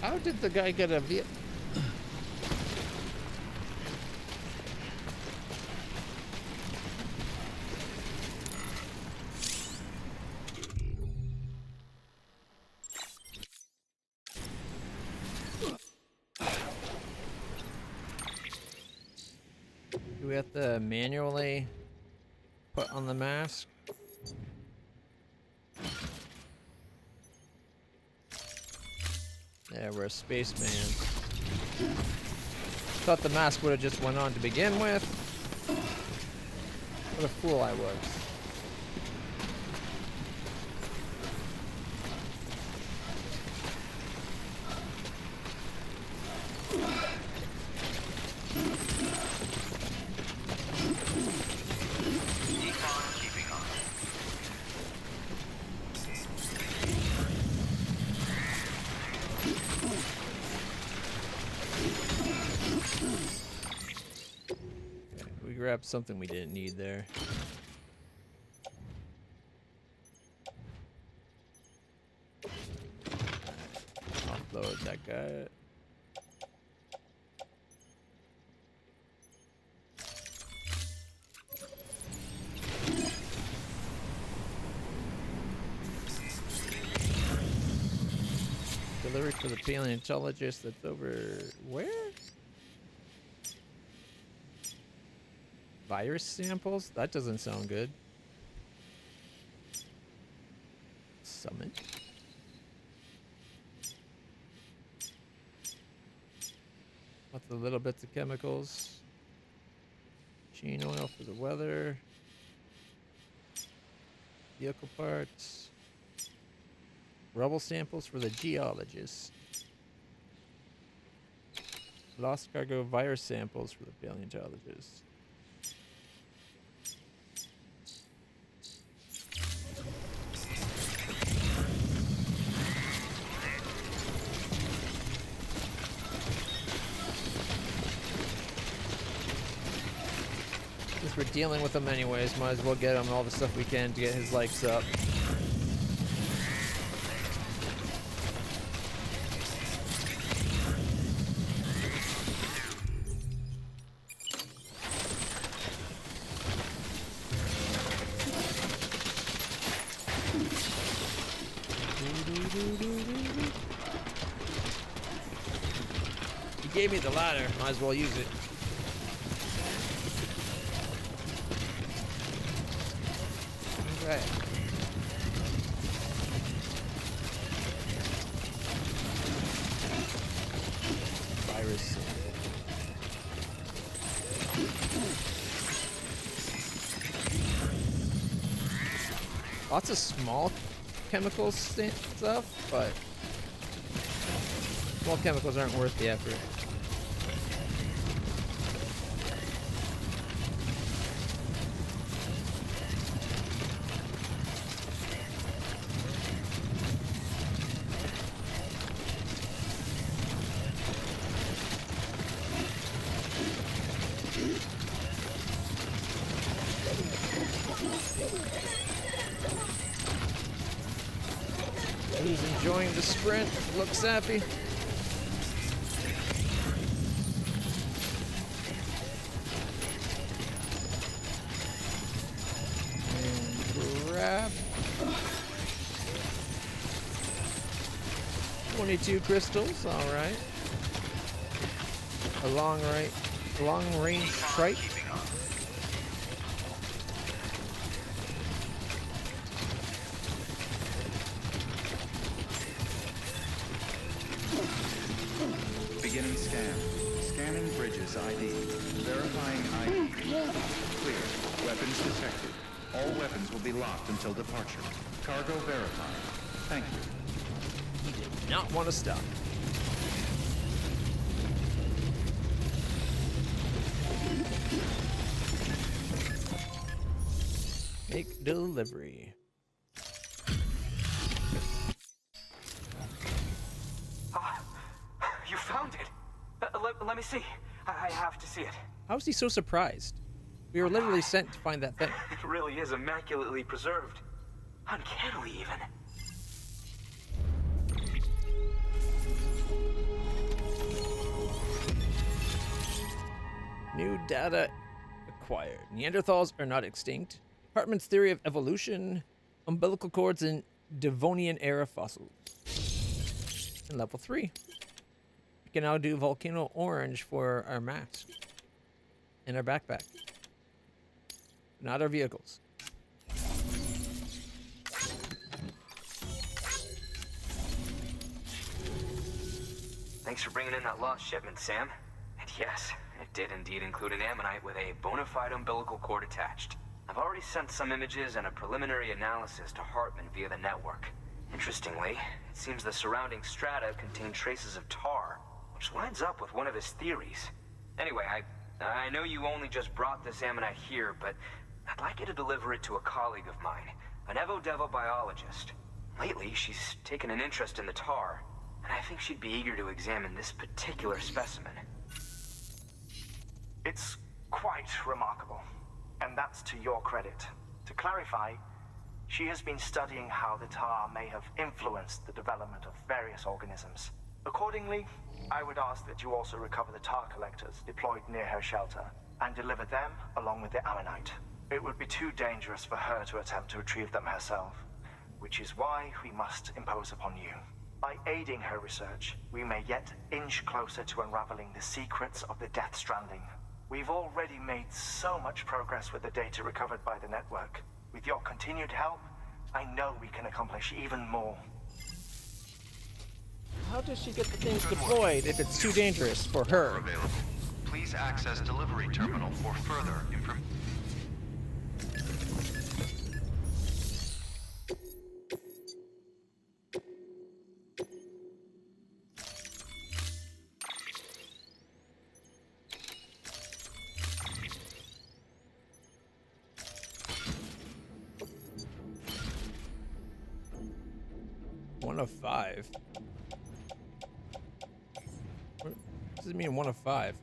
How did the guy get a vehicle? Do we have to manually put on the mask? Yeah, we're a spaceman. Thought the mask would have just went on to begin with. What a fool I was. We grabbed something we didn't need there. Offload that guy. Delivery for the paleontologist that's over where? Virus samples? That doesn't sound good. Summon. Lots of little bits of chemicals. Machine oil for the weather. Vehicle parts. Rubble samples for the geologist. Lost cargo virus samples for the paleontologist. Since we're dealing with him anyways, might as well get him all the stuff we can to get his likes up. He gave me the ladder, might as well use it. Right. Virus. Lots of small chemical stuff, but small chemicals aren't worth the effort. He's enjoying the sprint. Looks happy. And grab 22 crystals. All right. A long range trike. Beginning scan. Scanning bridges ID. Verifying ID. Clear. Weapons detected. All weapons will be locked until departure. Cargo verified. Thank you. He did not want to stop. Make delivery. You found it. Let me see. I have to see it. How is he so surprised? We were literally sent to find that thing. It really is immaculately preserved. Uncannily, even. New data acquired. Neanderthals are not extinct. Hartman's theory of evolution. Umbilical cords in Devonian era fossils. And level 3. We can now do volcano orange for our mask. And our backpack. Not our vehicles. Thanks for bringing in that lost shipment, Sam. And yes, it did indeed include an ammonite with a bona fide umbilical cord attached. I've already sent some images and a preliminary analysis to Hartman via the network. Interestingly, it seems the surrounding strata contain traces of tar, which lines up with one of his theories. Anyway, I know you only just brought this ammonite here, but I'd like you to deliver it to a colleague of mine, an Evo-Devo biologist. Lately, she's taken an interest in the tar, and I think she'd be eager to examine this particular specimen. It's quite remarkable, and that's to your credit. To clarify, she has been studying how the tar may have influenced the development of various organisms. Accordingly, I would ask that you also recover the tar collectors deployed near her shelter and deliver them along with the ammonite. It would be too dangerous for her to attempt to retrieve them herself, which is why we must impose upon you. By aiding her research, we may yet inch closer to unraveling the secrets of the Death Stranding. We've already made so much progress with the data recovered by the network. With your continued help, I know we can accomplish even more. How does she get the things deployed if it's too dangerous for her? Available. Please access delivery terminal for further information. One of 5. What does it mean 1 of 5?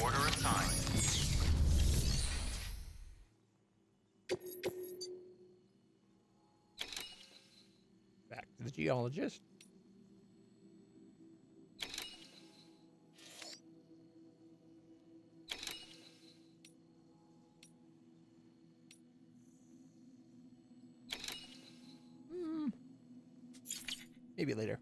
Order assigned. Back to the geologist. Maybe later.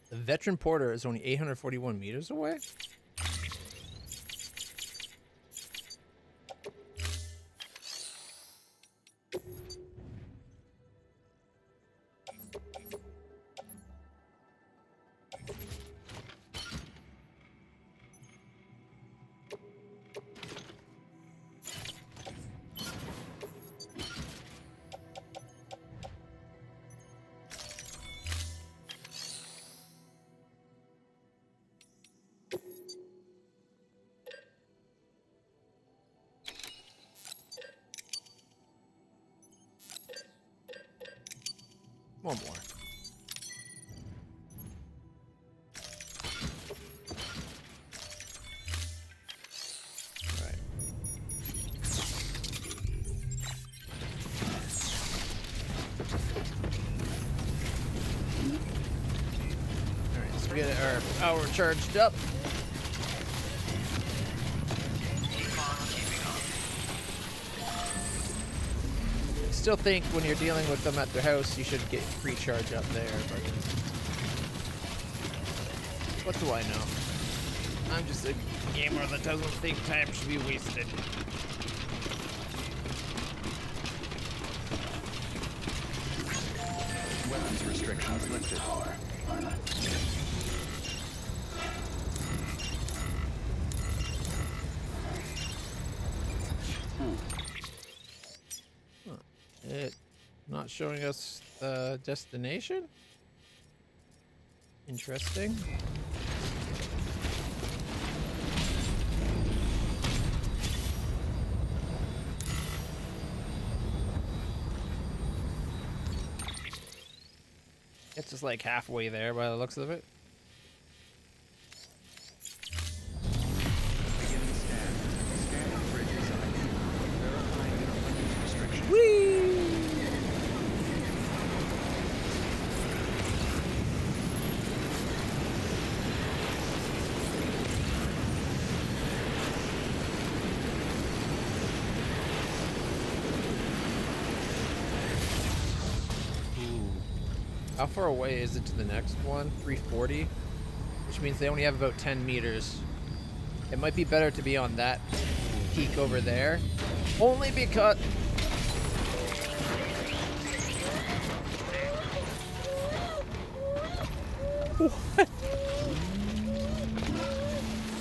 The veteran porter is only 841 meters away? One more. All right. All right, let's get our power charged up. Still think when you're dealing with them at their house, you should get free charge up there, but what do I know? I'm just a gamer that doesn't think time should be wasted. Weapons restrictions lifted. It not showing us the destination? Interesting. It's just like halfway there by the looks of it. Beginning scan. Scanning bridges ID. Verifying weapons restrictions. Whee! How far away is it to the next one? 340? Which means they only have about 10 meters. It might be better to be on that peak over there. Only because... What?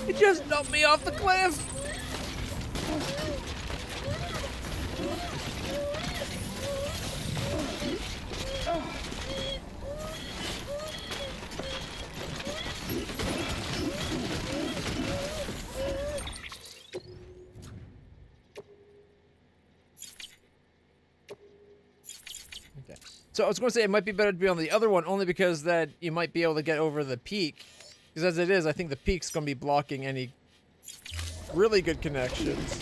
It just dumped me off the cliff! Okay. So I was going to say it might be better to be on the other one only because that you might be able to get over the peak. Because as it is, I think the peak's going to be blocking any really good connections.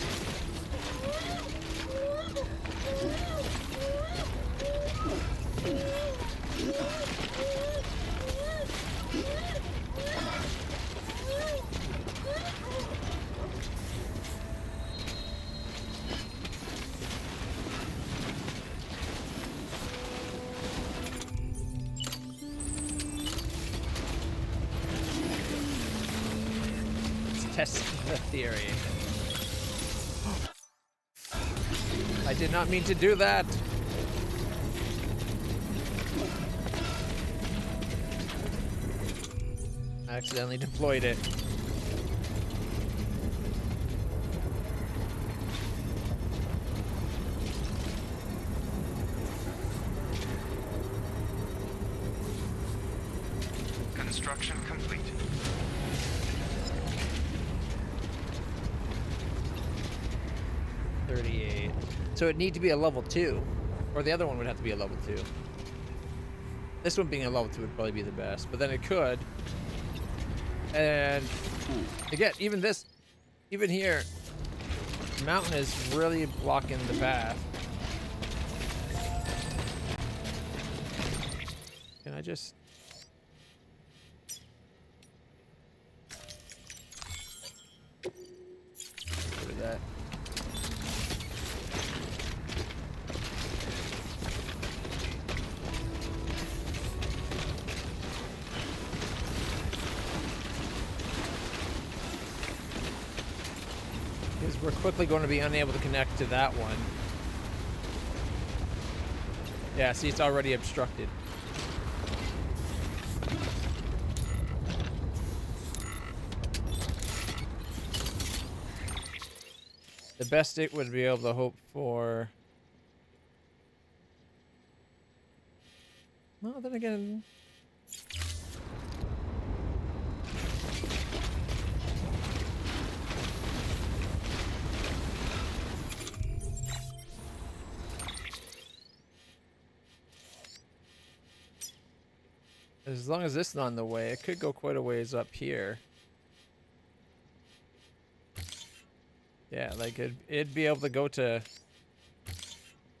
Test the theory. I did not mean to do that. I accidentally deployed it. Construction complete. So it'd need to be a level 2. Or the other one would have to be a level 2. This one being a level 2 would probably be the best. But then it could. And again, even this, even here, the mountain is really blocking the path. Can I just... Look at that. Because we're quickly going to be unable to connect to that one. Yeah, see, it's already obstructed. The best it would be able to hope for... Well, then again... As long as this is not in the way, it could go quite a ways up here. Yeah, like it'd be able to go to...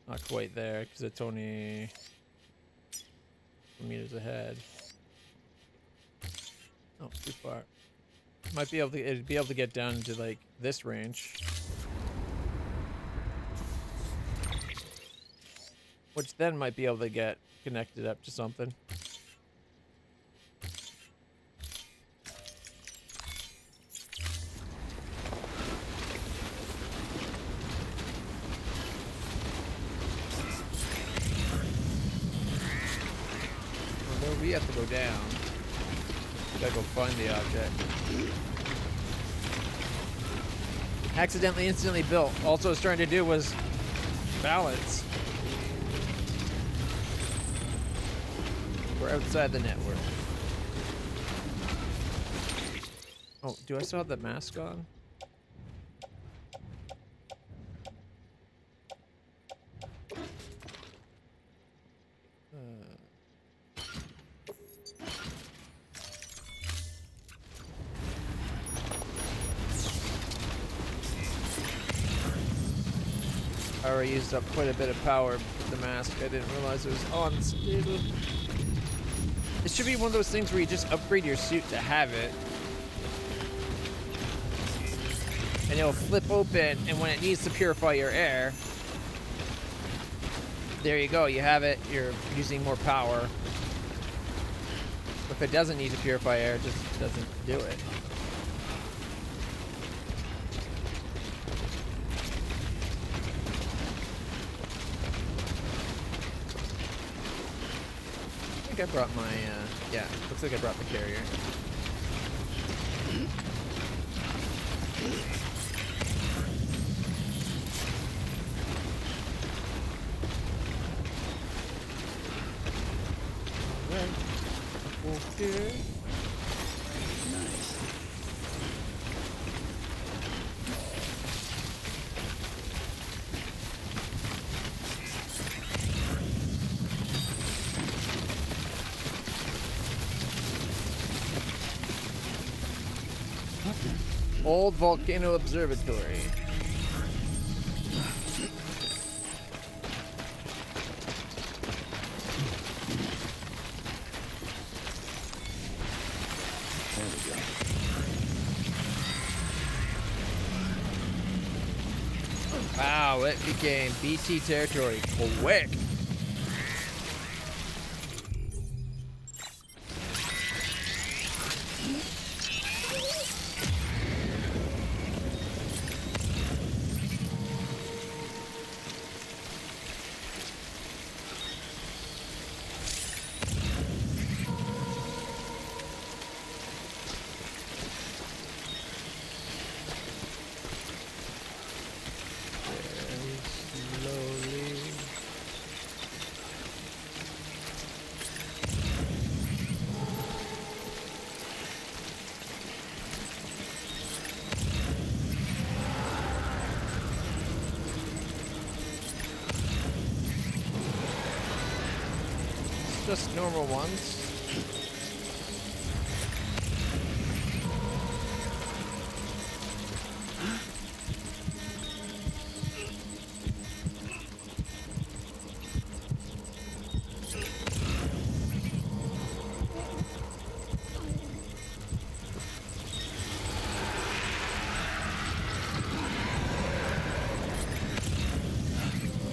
Not quite there, because it's only... meters ahead. Oh, too far. Might be able to... It'd be able to get down to, like, this range. Which then might be able to get connected up to something. We have to go down. We gotta go find the object. Accidentally, instantly built. Also, what I was trying to do was balance. We're outside the network. Oh, do I still have the mask on? I already used up quite a bit of power with the mask. I didn't realize it was unstable. It should be one of those things where you just upgrade your suit to have it. And it'll flip open, and when it needs to purify your air, there you go, you have it, you're using more power. if it doesn't need to purify air, it just doesn't do it. I think I brought my, yeah, looks like I brought the carrier. Right. Okay. Nice. Old Volcano Observatory. There we go. Wow, it became BT territory quick. Just normal ones.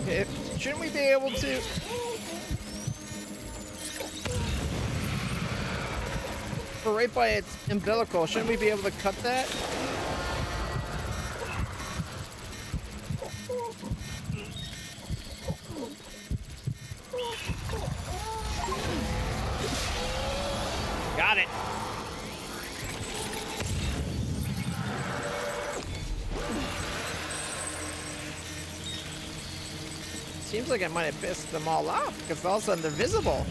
Okay, shouldn't we be able to? But right by its umbilical, shouldn't we be able to cut that? Got it. Seems like I might have pissed them all off because all of a sudden they're visible.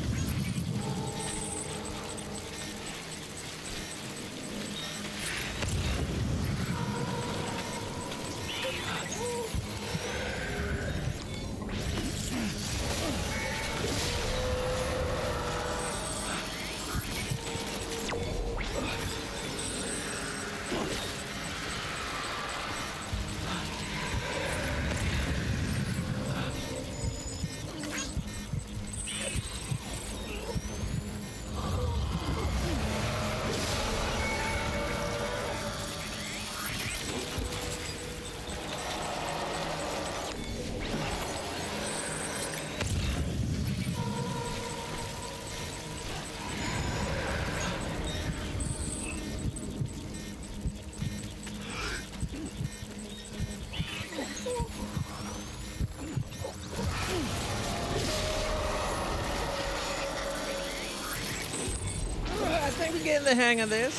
I think we're getting the hang of this.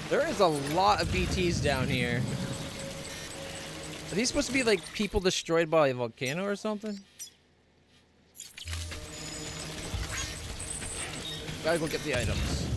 There is a lot of BTs down here. Are these supposed to be like people destroyed by a volcano or something? Gotta go get the items.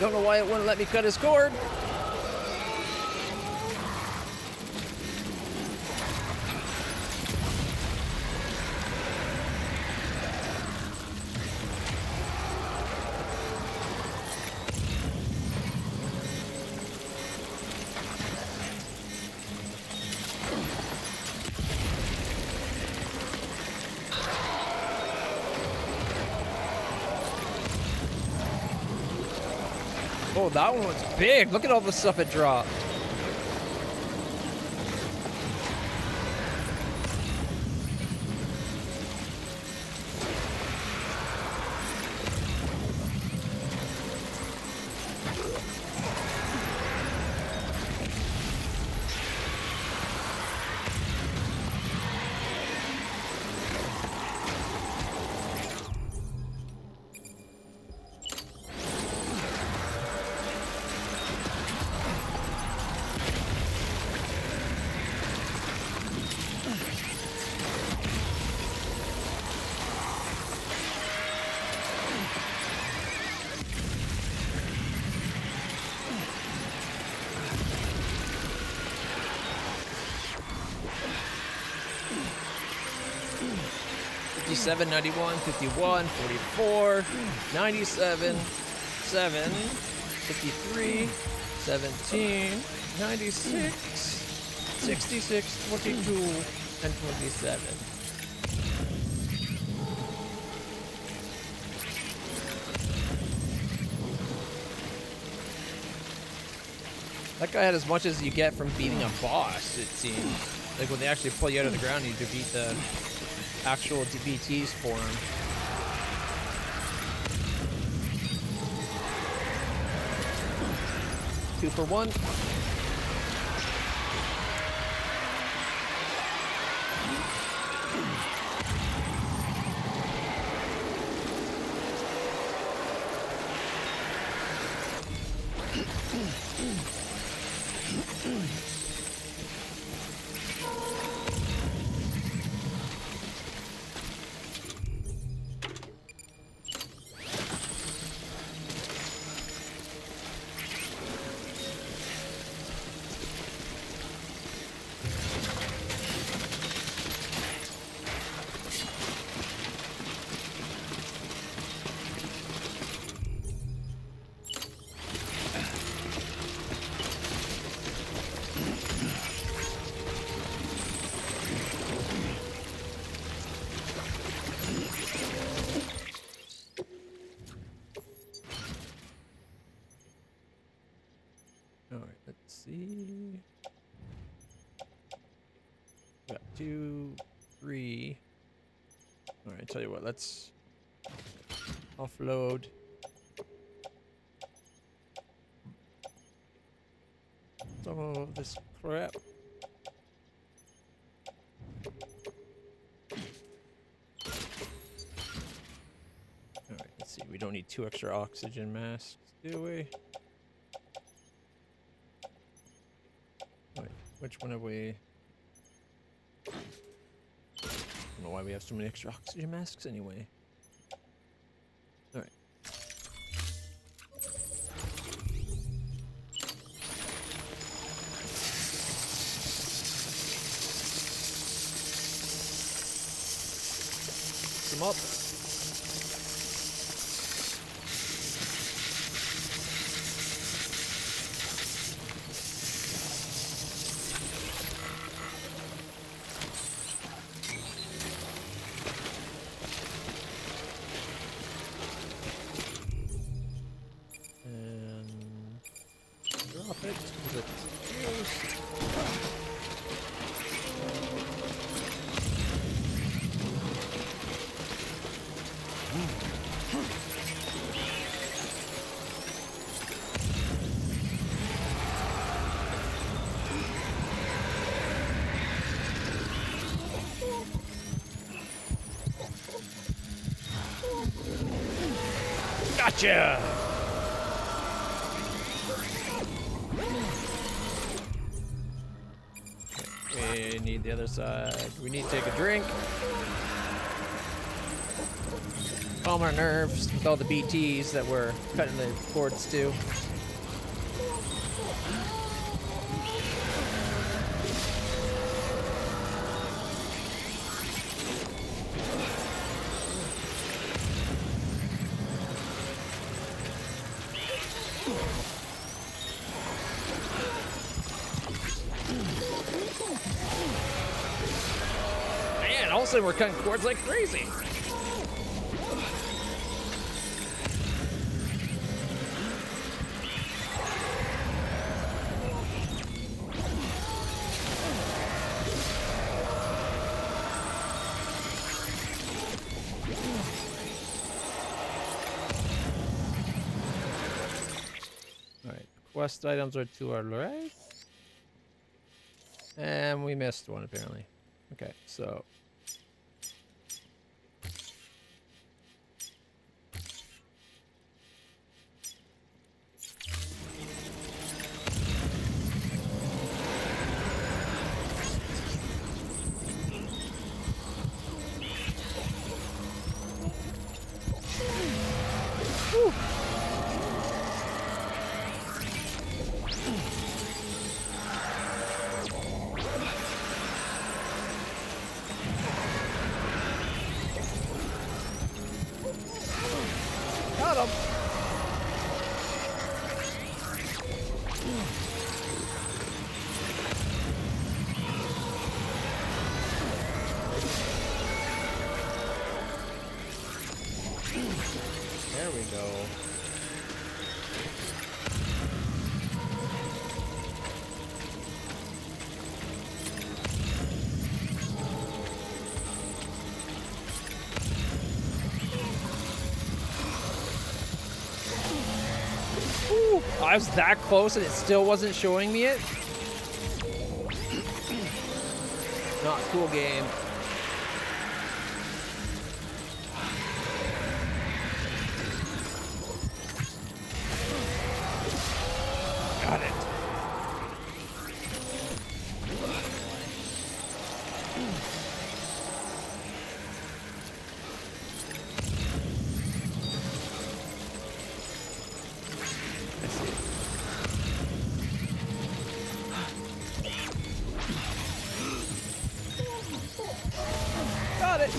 Don't know why it wouldn't let me cut his cord. Oh, that one was big. Look at all the stuff it dropped. $57, $91, $51, $44, $97, $7, $53, $17, $96, $66, $22, and $27. That guy had as much as you get from beating a boss, it seems. Like when they actually pull you out of the ground, you defeat the actual DBTs for him. Two for one. See. Got 2, 3. All right, tell you what, let's offload. Some of this crap. All right, let's see. We don't need 2 extra oxygen masks, do we? Which one have we? I don't know why we have so many extra oxygen masks anyway. Alright. Some up. Gotcha! We need the other side. We need to take a drink. calm our nerves with all the BTs that we're cutting the cords to. Man, all of a sudden we're cutting cords like crazy. Quest items are to our right. And we missed one, apparently. Okay, so... Whew. Got him. There we go. Ooh, I was that close and it still wasn't showing me it. Not cool game. Got it. Got it.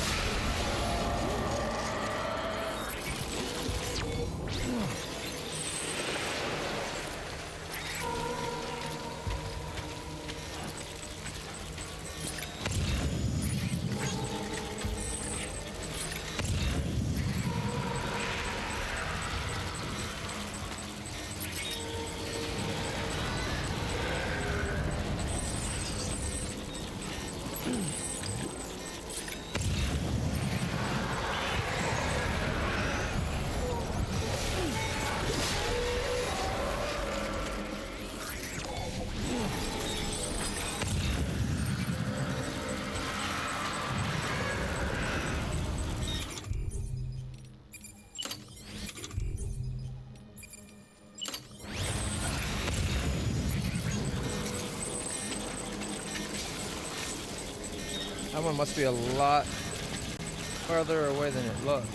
That one must be a lot farther away than it looks.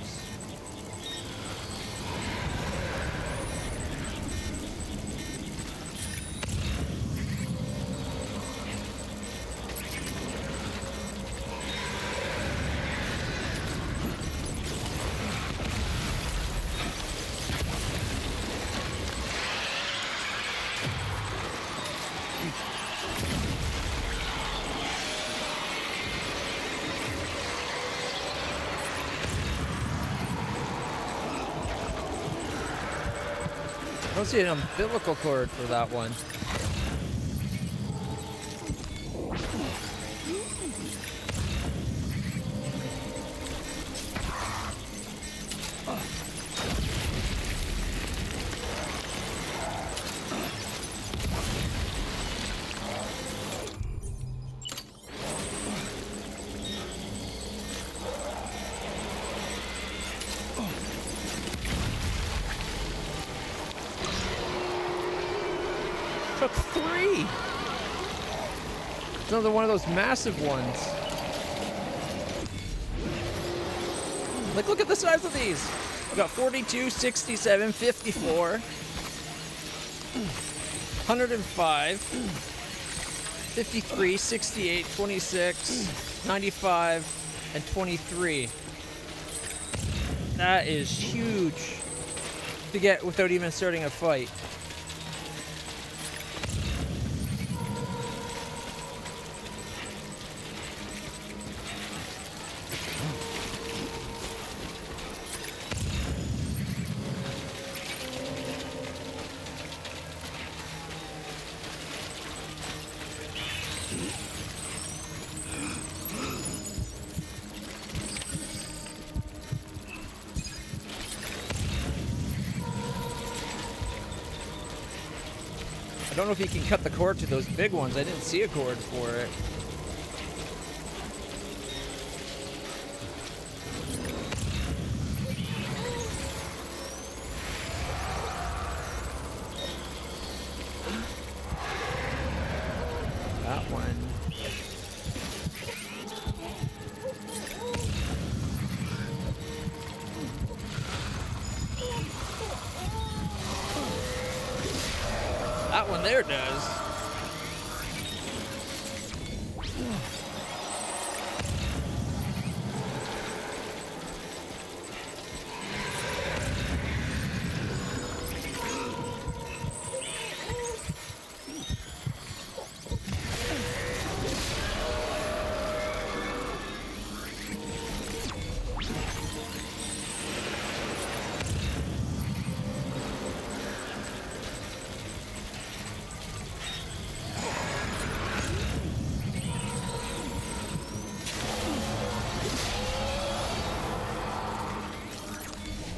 I don't see an umbilical cord for that one. Took 3. Another one of those massive ones. Like, look at the size of these. We got 42, 67, 54, 105, 53, 68, 26, 95, and 23. That is huge to get without even starting a fight. I don't know if you can cut the cord to those big ones. I didn't see a cord for it. That one. That one there does.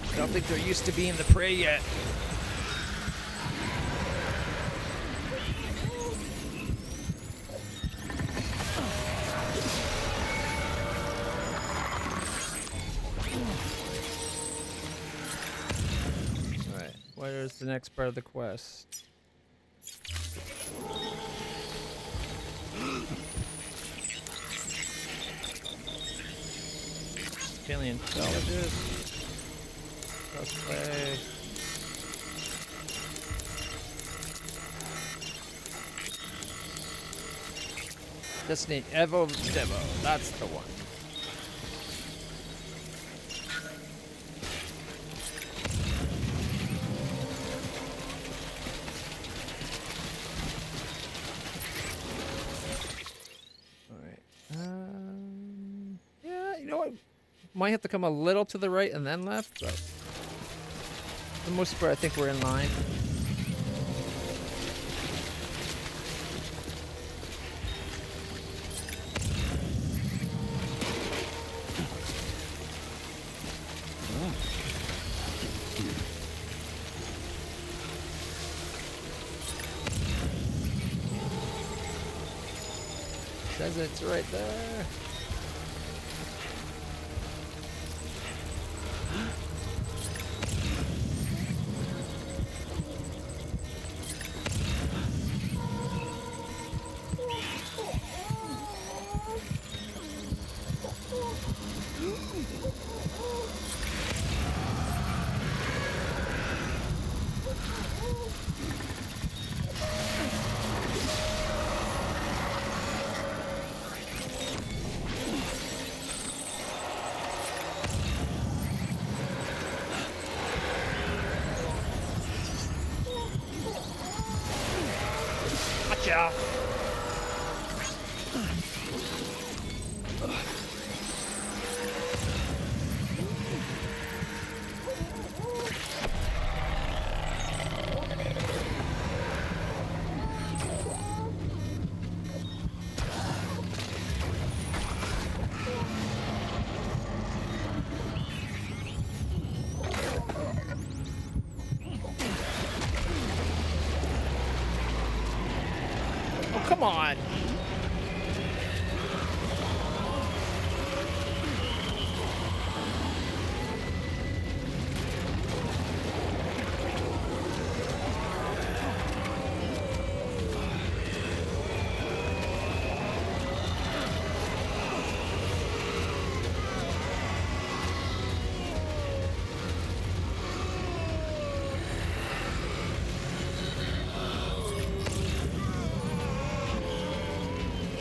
I don't think they're used to being the prey yet. Alright, where's the next part of the quest? Paleontologist. Cosplay. Destiny Evo Devo. That's the one. Alright. Yeah, you know what? Might have to come a little to the right and then left, but for the most part, I think we're in line. Says it's right there. Gotcha. Come on.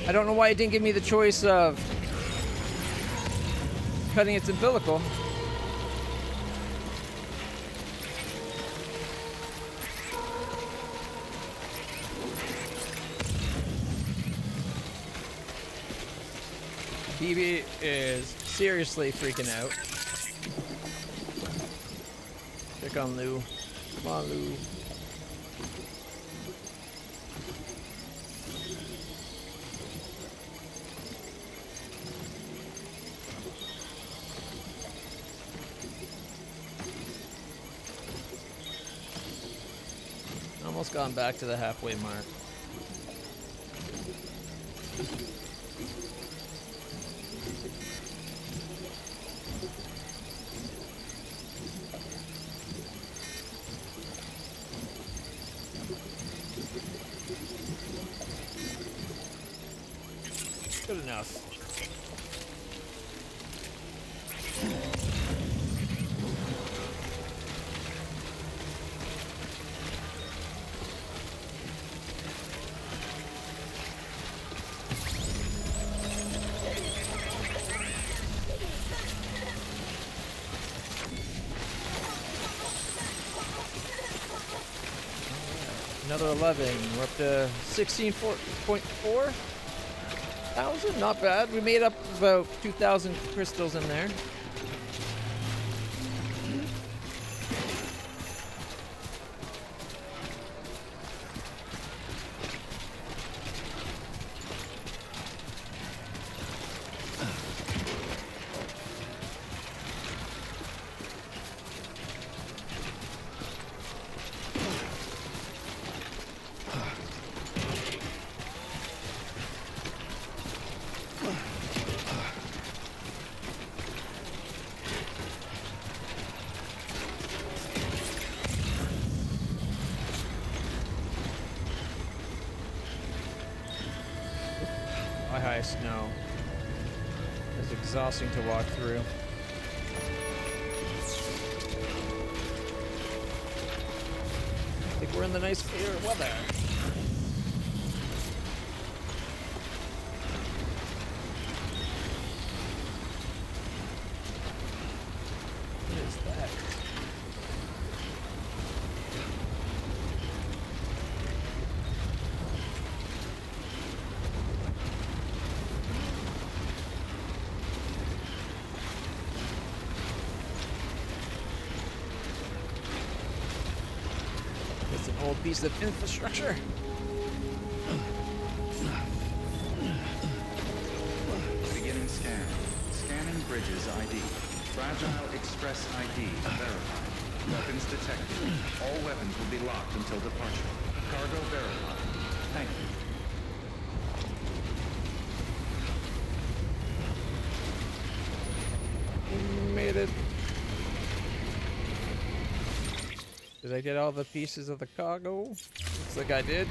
I don't know why it didn't give me the choice of cutting its umbilical. Phoebe is seriously freaking out. Check on Lou. Come on, Lou. Almost gone back to the halfway mark. Good enough. Another 11. We're up to 16.4 thousand. Not bad. We made up about 2,000 crystals in there. High snow. It's exhausting to walk through. I think we're in the nice clear weather. What is that? Old piece of infrastructure. Beginning scan. Scanning bridges ID. Fragile Express ID verified. Weapons detected. All weapons will be locked until departure. Cargo verified. Thank you. Made it. Did I get all the pieces of the cargo? Looks like I did.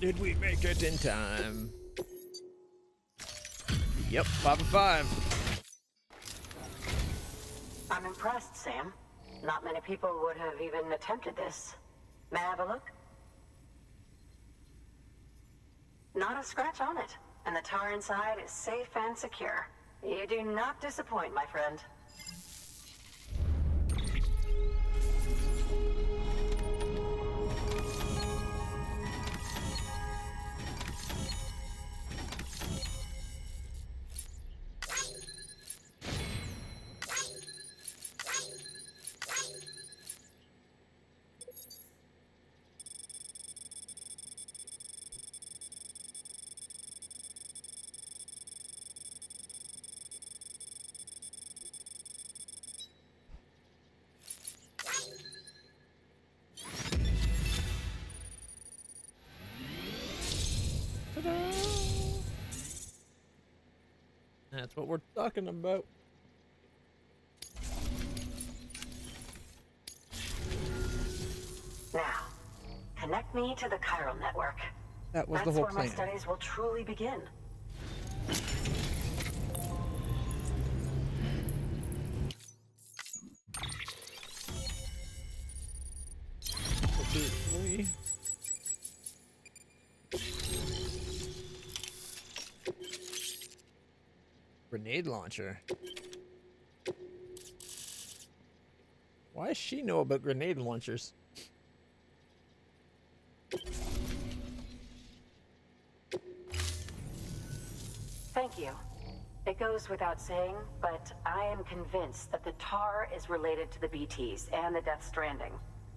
Did we make it in time? Yep, 5 of 5. I'm impressed, Sam. Not many people would have even attempted this. May I have a look? Not a scratch on it, and the tar inside is safe and secure. You do not disappoint, my friend. That's what we're talking about. Now, connect me to the chiral network. That was That's the whole where my plan. studies will truly begin. One, two, three. Grenade launcher. Why does she know about grenade launchers? Thank you. It goes without saying, but I am convinced that the tar is related to the BTs and the Death Stranding.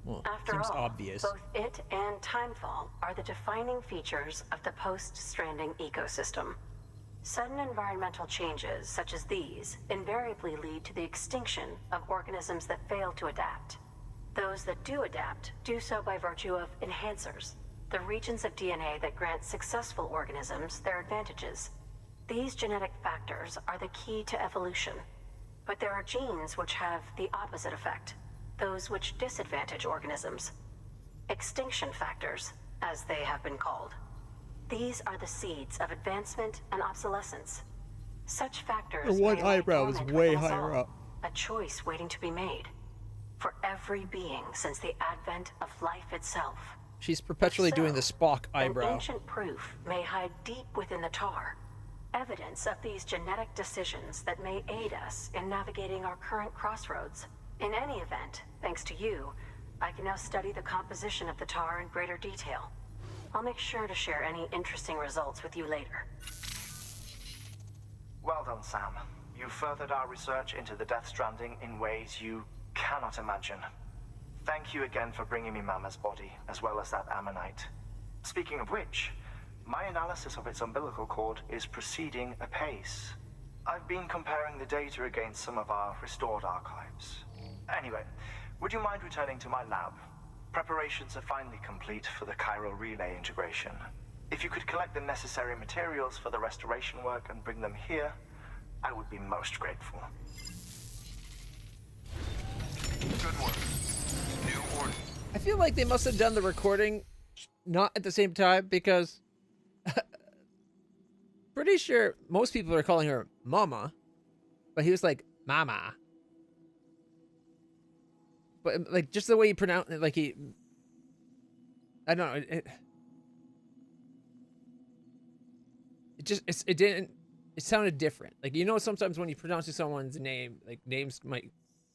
Well, After seems all, obvious. both it and Timefall are the defining features of the post-Stranding ecosystem. Sudden environmental changes such as these invariably lead to the extinction of organisms that fail to adapt. Those that do adapt do so by virtue of enhancers, the regions of DNA that grant successful organisms their advantages. These genetic factors are the key to evolution, but there are genes which have the opposite effect, those which disadvantage organisms. Extinction factors, as they have been called. These are the seeds of advancement and obsolescence. Such factors The one may lie eyebrow is dormant way within us higher all, up. a choice waiting to be made. For every being since the advent of life itself. She's perpetually doing the Spock An eyebrow. ancient proof may hide deep within the tar. Evidence of these genetic decisions that may aid us in navigating our current crossroads. In any event, thanks to you, I can now study the composition of the tar in greater detail. I'll make sure to share any interesting results with you later. Well done, Sam. You furthered our research into the Death Stranding in ways you cannot imagine. Thank you again for bringing me Mama's body, as well as that ammonite. Speaking of which, my analysis of its umbilical cord is proceeding apace. I've been comparing the data against some of our restored archives. Anyway, would you mind returning to my lab? Preparations are finally complete for the chiral relay integration. If you could collect the necessary materials for the restoration work and bring them here, I would be most grateful. Good work. New order. I feel like they must have done the recording not at the same time because pretty sure most people are calling her Mama, but he was like Mama. But like just the way he pronounced it, like I don't know. It didn't. It sounded different. Like, you know, sometimes when you pronounce someone's name, like names might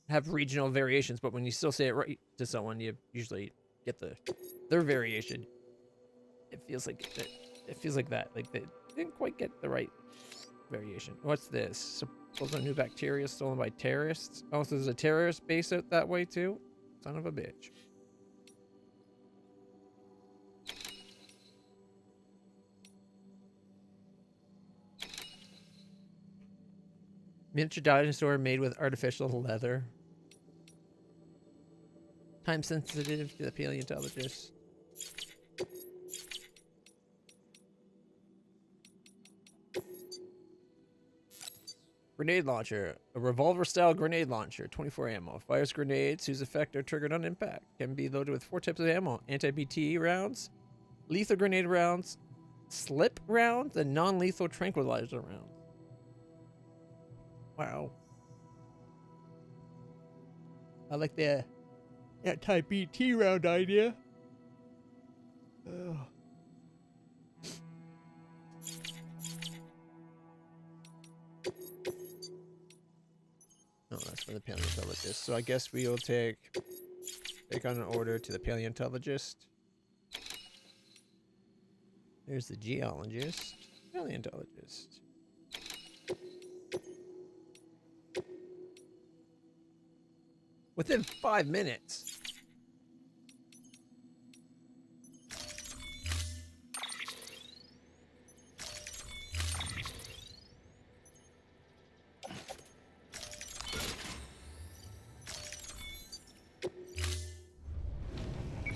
have regional variations, but when you still say it right to someone, you usually get their variation. It feels like that. Like they didn't quite get the right variation. What's this? Suppose a new bacteria stolen by terrorists. Oh, so there's a terrorist base out that way too? Son of a bitch. Miniature dinosaur made with artificial leather. Time sensitive to the paleontologist. Grenade launcher. A revolver-style grenade launcher. 24 ammo. Fires grenades whose effect are triggered on impact. Can be loaded with 4 types of ammo. Anti-BT rounds, lethal grenade rounds, slip rounds, and non-lethal tranquilizer rounds. Wow. I like the anti-BT round idea. Ugh. Oh, that's for the paleontologist. So I guess we will take on an order to the paleontologist. There's the geologist, paleontologist. Within 5 minutes.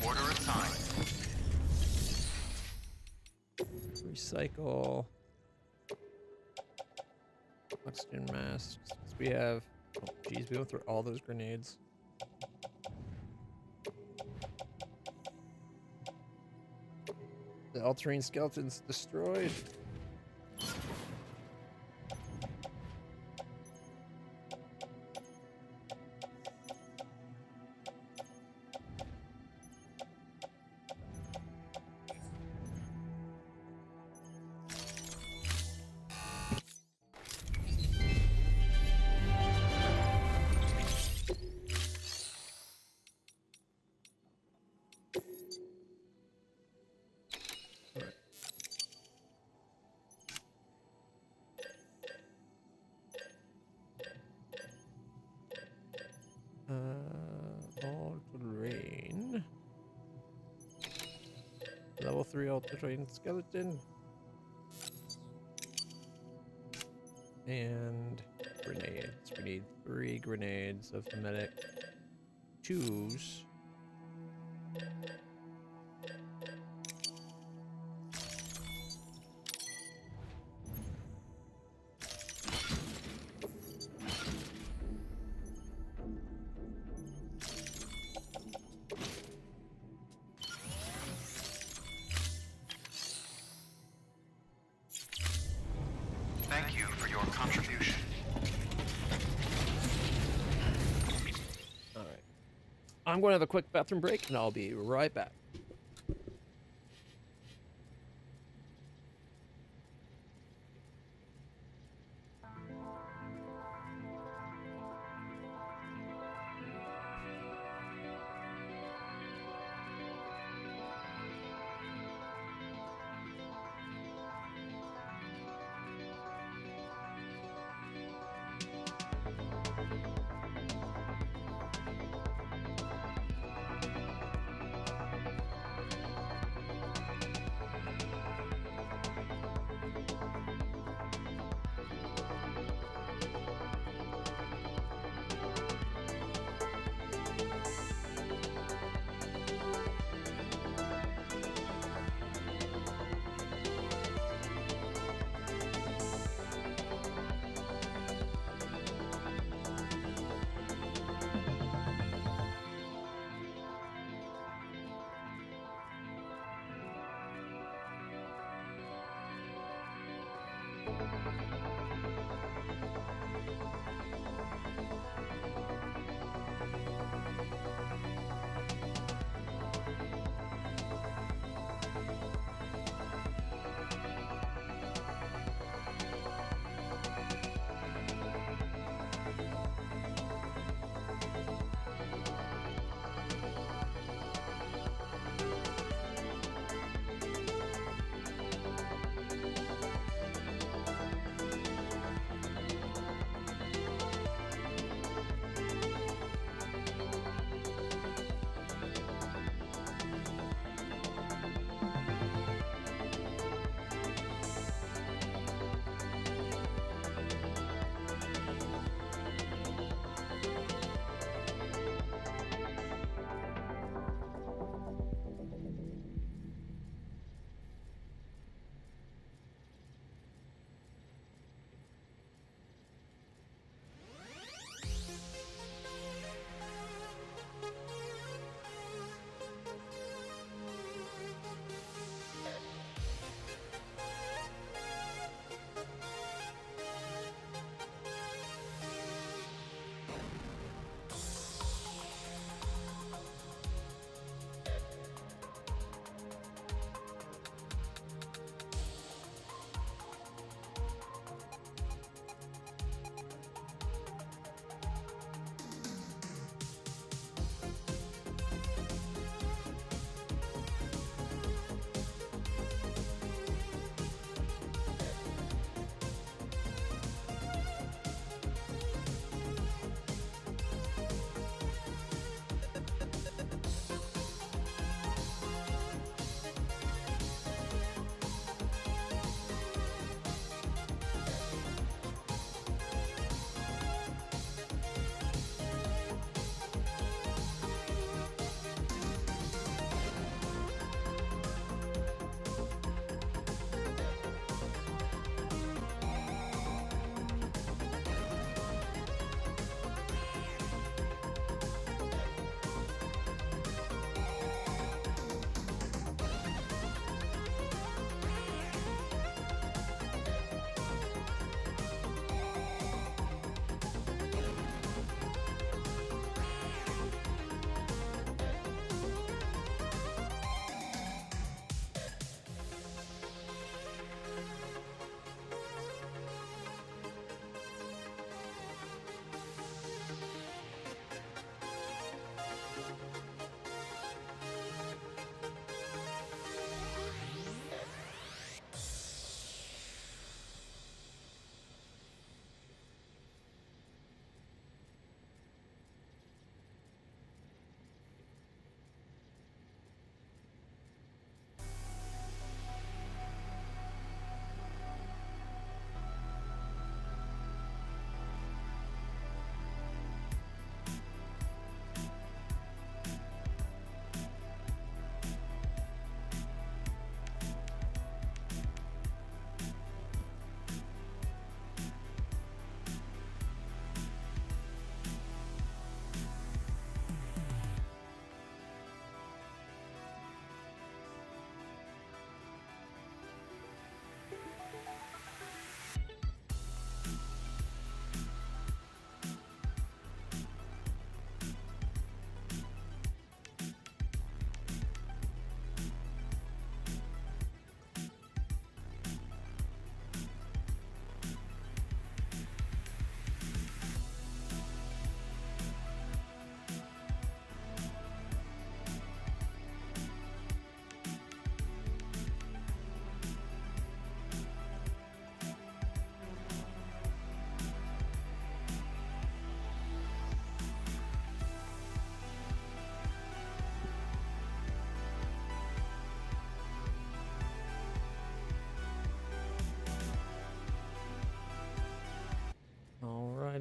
Order assigned. Recycle. Oxygen masks. We have. Oh, geez, we went through all those grenades. The all-terrain skeletons destroyed. 3 ultra-trained skeleton. And grenades. We need 3 grenades of hermetic 2s. Thank you for your contribution. All right. I'm going to have a quick bathroom break, and I'll be right back.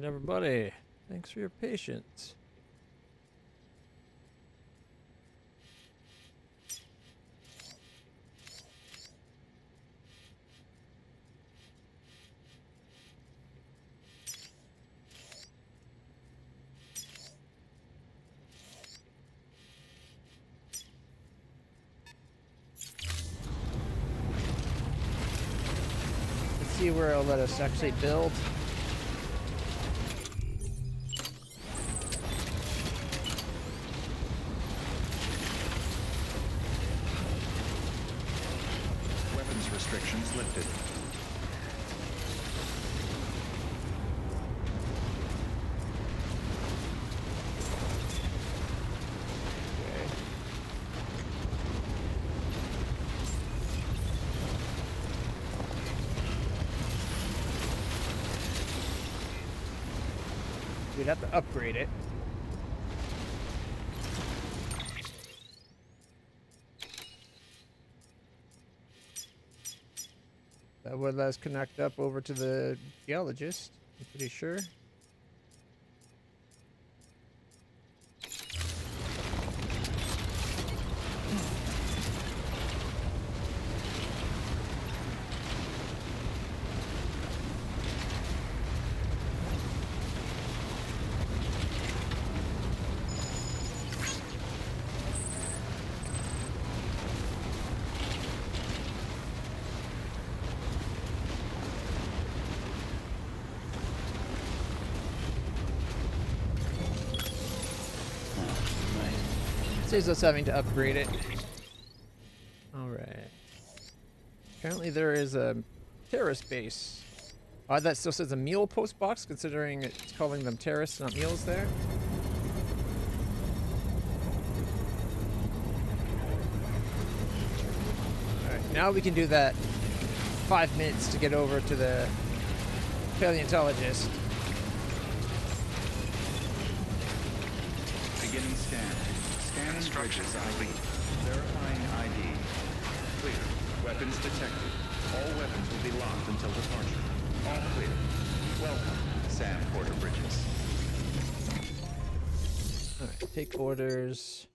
everybody. Thanks for your patience. Let's see where it'll let us actually build. Weapons restrictions lifted. We'd have to upgrade it. That would let us connect up over to the geologist, I'm pretty sure. Saves us having to upgrade it. Alright. Apparently there is a terrorist base. That still says a meal post box, considering it's calling them terrorists, not meals there. Alright, now we can do that 5 minutes to get over to the paleontologist. Beginning scan. Scanning bridges ID. Verifying ID. Clear. Weapons detected. All weapons will be locked until departure. All clear. Welcome, Sam Porter Bridges. Alright, take orders.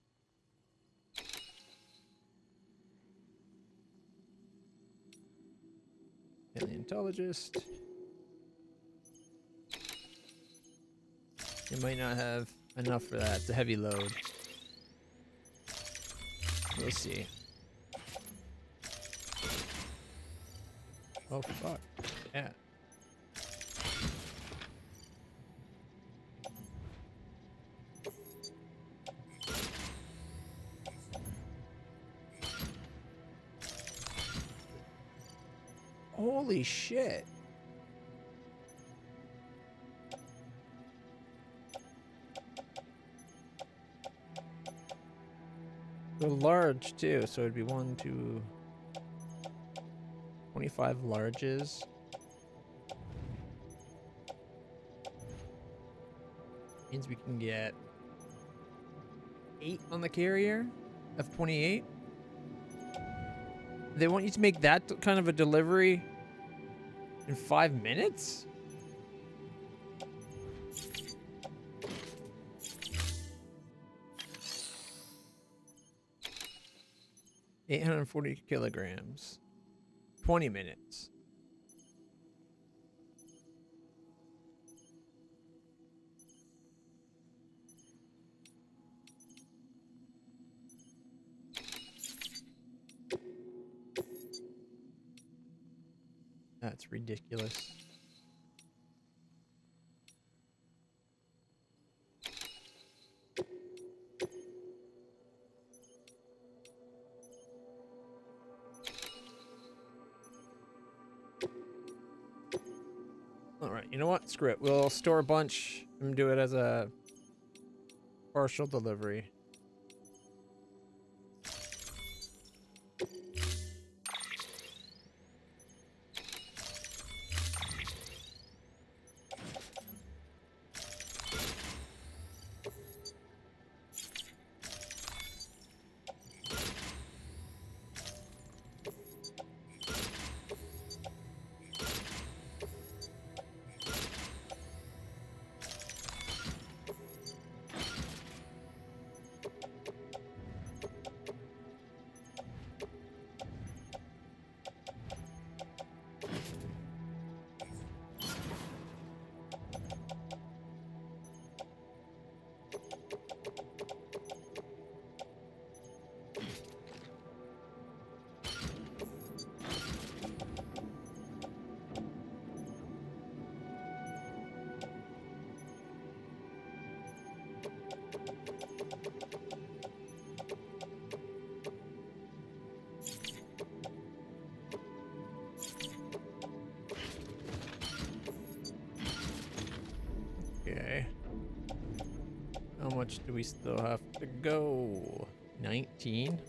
Paleontologist. You might not have enough for that. It's a heavy load. We'll see. Oh fuck. Yeah. Holy shit. They're large too, so it'd be 1, 2, 25 larges. Means we can get 8 on the carrier, F-28. They want you to make that kind of a delivery in 5 minutes? $840 kilograms. 20 minutes. That's ridiculous. Alright, you know what? Screw it. We'll store a bunch and do it as a partial delivery. Okay. How much do we still have to go? 19?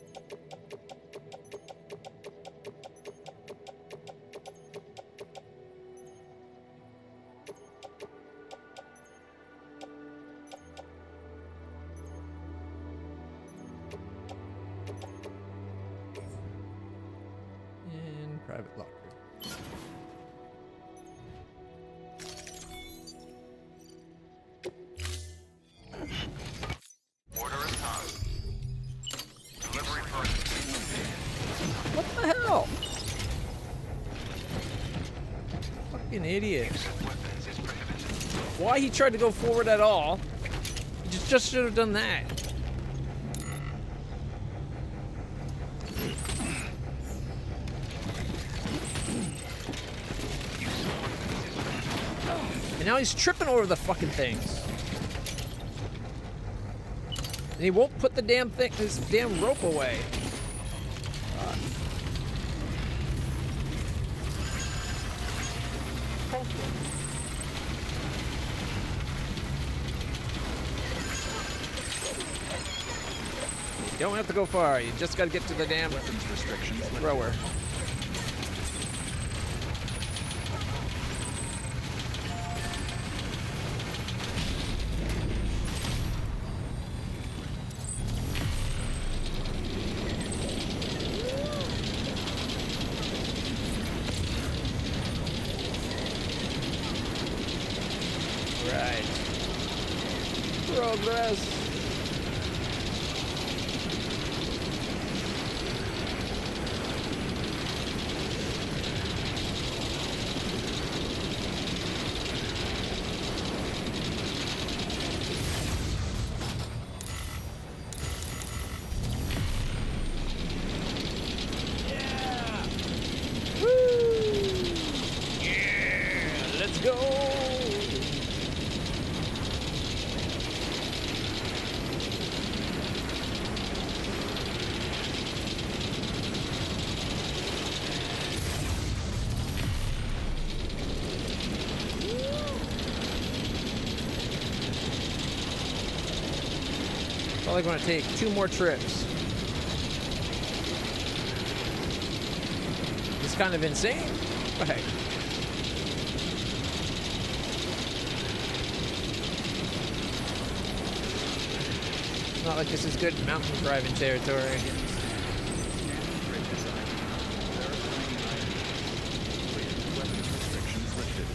In private locker. Order assigned. Delivery process. What the hell? Fucking idiot. Use of weapons is prohibited. Why he tried to go forward at all? He just should have done that. And now he's tripping over the fucking things. And he won't put the damn thing, his damn rope away. Thank you. You don't have to go far. You just gotta get to the damn Weapons restrictions lifted. thrower. Right. Progress. Let's go! Probably going to take 2 more trips. It's kind of insane. But hey. It's not like this is good mountain driving territory. Bridge design. Verifying ID. Clear. Weapons restrictions lifted.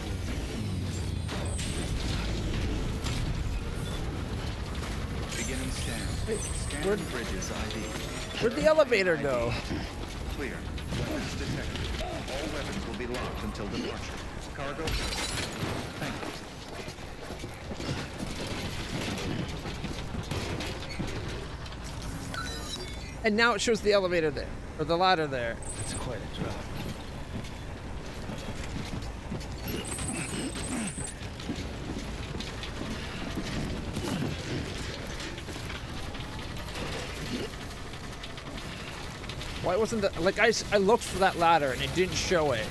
Beginning scan. Scan where'd- bridges ID. Where'd the elevator go? Clear. Weapons detected. All weapons will be locked until departure. Cargo. Thank you. And now it shows the elevator there, or the ladder there. That's quite a drop. Why wasn't that, like, I looked for that ladder and it didn't show it.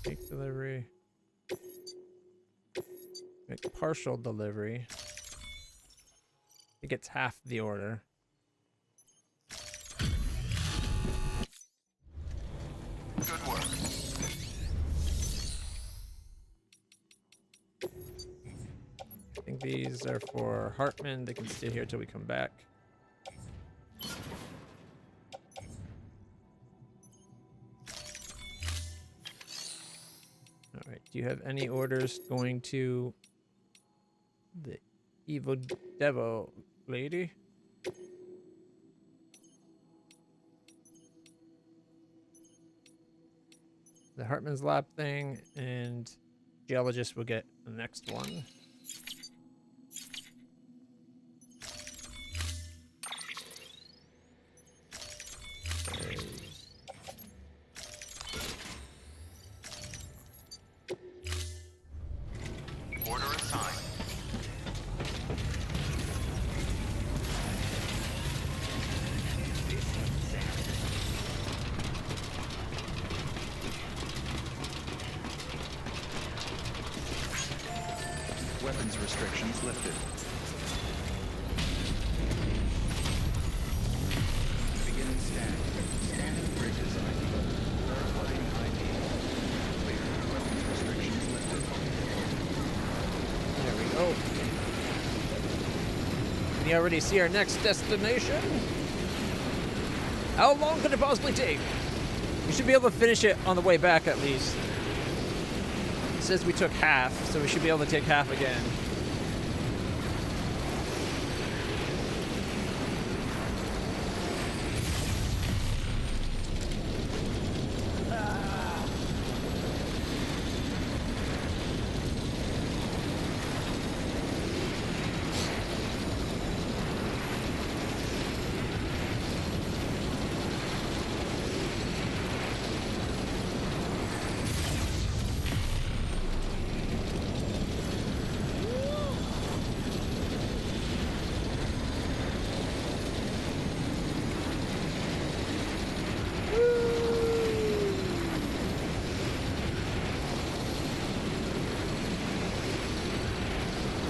Make delivery. Make partial delivery. It gets half the order. Good work. I think these are for Hartman. They can stay here till we come back. All right. Do you have any orders going to the evil devil lady? The Hartman's lab thing, and geologist will get the next one. Order assigned. restrictions lifted. Beginning scan. Scanning bridges ID. Verifying ID. Clear. Weapons restrictions lifted. There we go. Can you already see our next destination? How long could it possibly take? We should be able to finish it on the way back at least. It says we took half, so we should be able to take half again.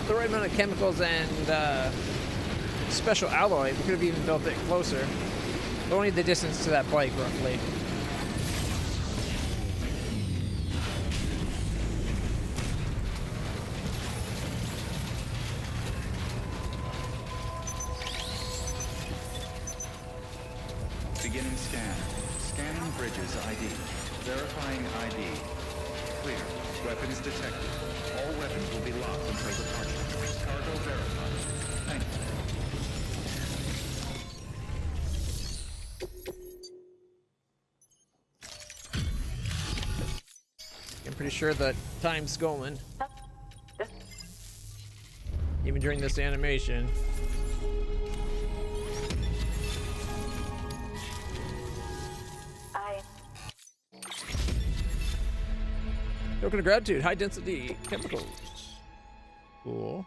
The right amount of chemicals and special alloy, we could have even built it closer. But only the distance to that bike, roughly. Beginning scan. Scanning bridges ID. Verifying ID. Clear. Weapons detected. All weapons will be locked until departure. Cargo verified. Thank you. I'm pretty sure that time's going. Even during this animation. Token of gratitude, high density chemicals. Cool.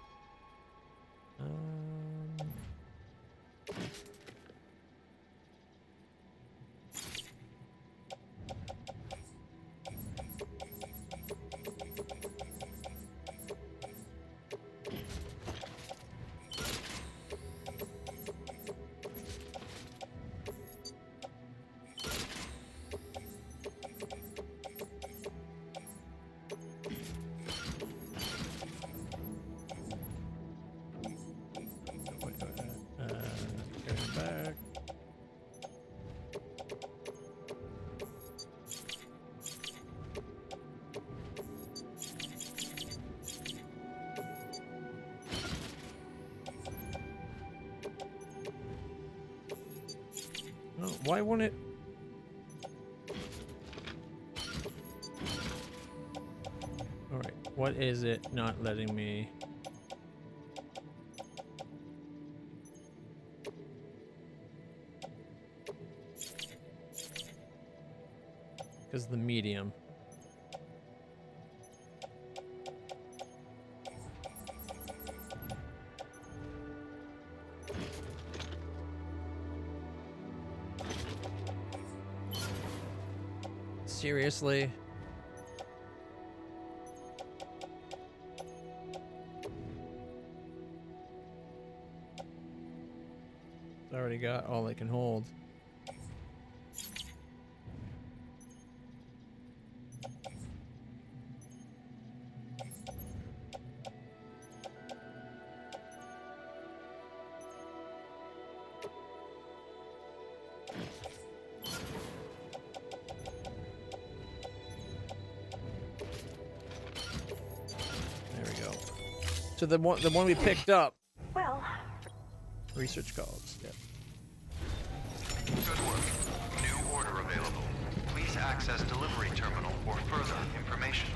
Back. Oh, why won't it? All right, what is it not letting me? Because the medium. Seriously? It's already got all I can hold. So the one we picked up. Well, Research calls. Yep. Good work. New order available. Please access delivery terminal for further information.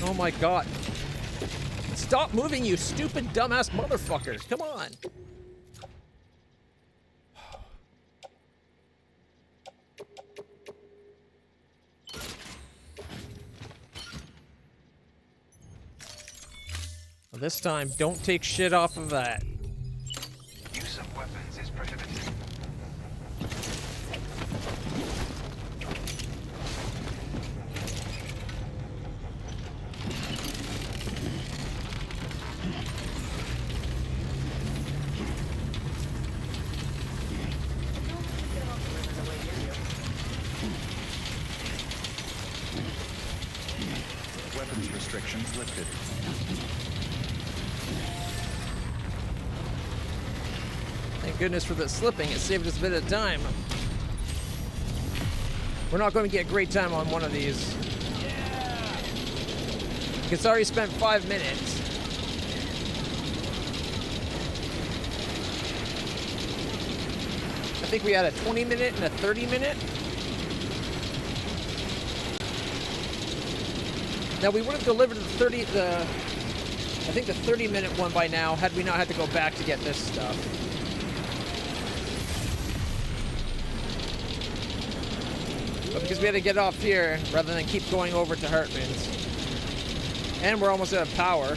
Oh my god. Stop moving, you stupid dumbass motherfuckers. Come on. Well, this time, don't take shit off of that. Use of weapons is prohibited. weapons restrictions lifted. Thank goodness for the slipping. It saved us a bit of time. We're not going to get great time on one of these. Yeah! It's already spent 5 minutes. I think we had a 20-minute and a 30-minute. Now we would have delivered I think the 30-minute one by now had we not had to go back to get this stuff. But because we had to get off here rather than keep going over to Hartman's. And we're almost out of power.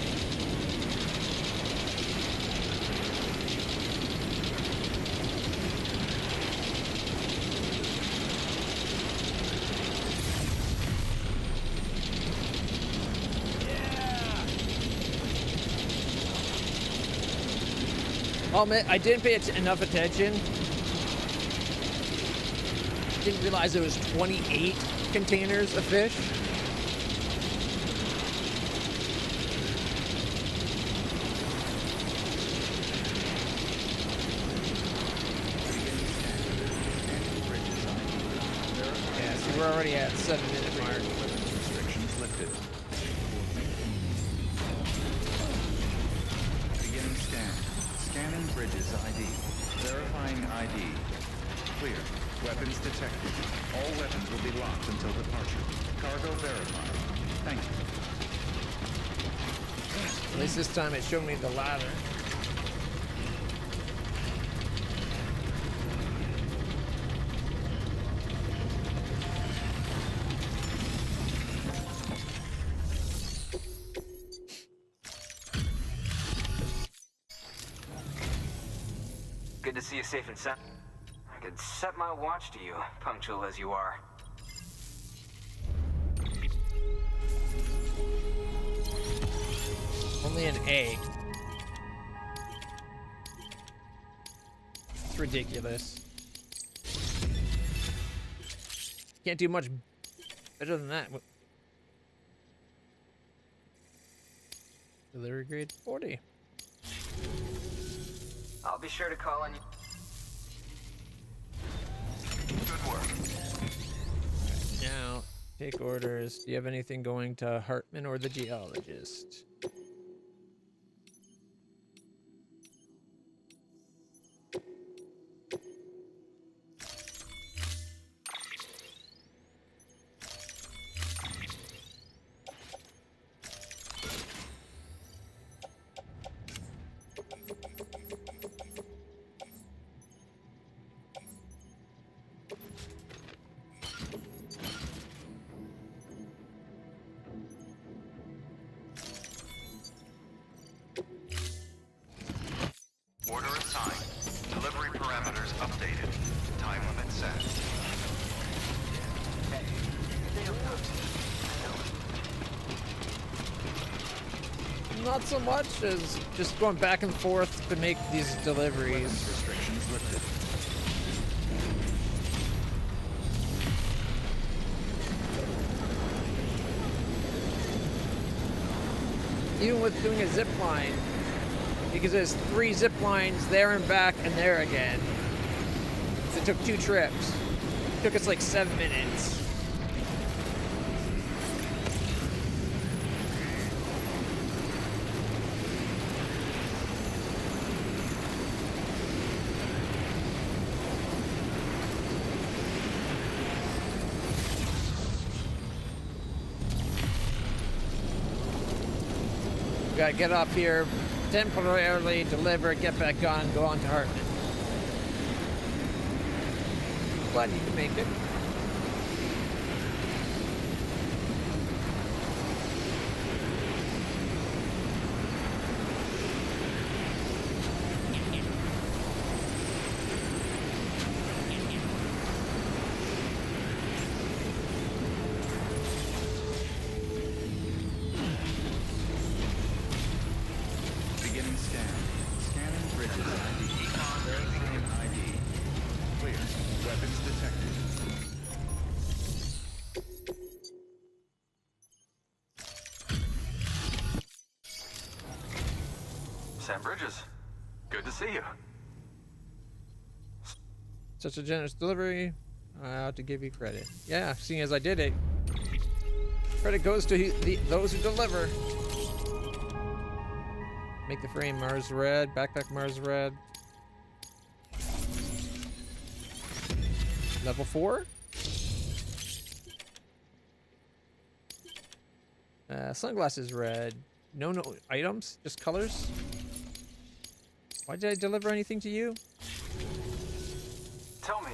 I'll admit, I didn't pay enough attention. Didn't realize it was 28 containers of fish. Yeah, so we're already at 7-minute mark. Restrictions lifted. Beginning scan. Scanning bridges ID. Verifying ID. Clear. Weapons detected. All weapons will be locked until departure. Cargo verified. Thank you. At least this time it showed me the ladder. Good to see you safe and sound. I could set my watch to you, punctual as you are. Only an A. It's ridiculous. Can't do much better than that. Delivery grade 40. I'll be sure to call on you. Good work. Now, take orders. Do you have anything going to Hartman or the geologist? Order assigned. Delivery parameters updated. Time limit set. Not so much as just going back and forth to make these deliveries. Restrictions lifted. Even with doing a zip line, because there's 3 zip lines there and back and there again. So it took 2 trips. It took us like 7 minutes. We gotta get up here, temporarily deliver, get back on, go on to Hartman. Glad you can make it. Beginning scan. Scanning bridges ID. Verifying ID. Clear. Weapons detected. Sam Bridges. Good to see you. Such a generous delivery. I ought to give you credit. Yeah, seeing as I did it. Credit goes to those who deliver. Make the frame Mars red. Backpack Mars red. Level 4? Sunglasses red. No items, just colors. Why did I deliver anything to you? Tell me,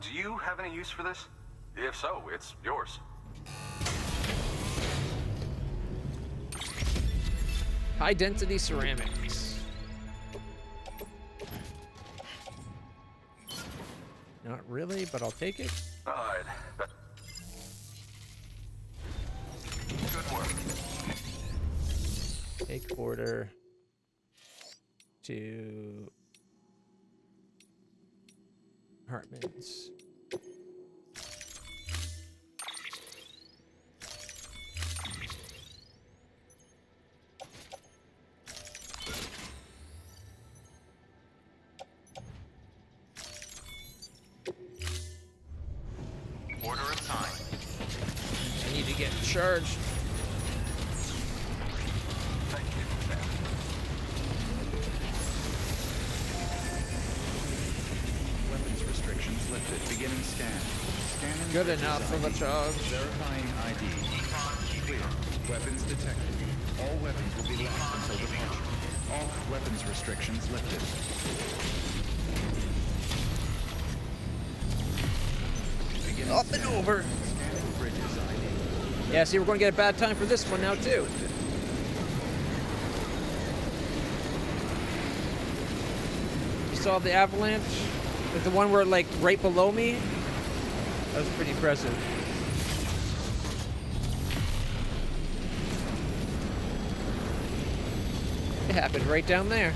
do you have any use for this? If so, it's yours. High density ceramics. Not really, but I'll take it. Alright. Good work. Take order to Hartman's. Order assigned. I need to get charged. Thank you, Sam. Weapons restrictions lifted. Beginning scan. Scanning. Good bridges enough for the ID. charge. Verifying ID. Clear. Weapons detected. All weapons will be locked until departure. All weapons restrictions lifted. Beginning Up and scan. over. Scanning bridges ID. Yeah, see, we're going to get a bad time for this one now, too. You saw the avalanche? Like the one where, like, right below me? That was pretty impressive. It happened right down there.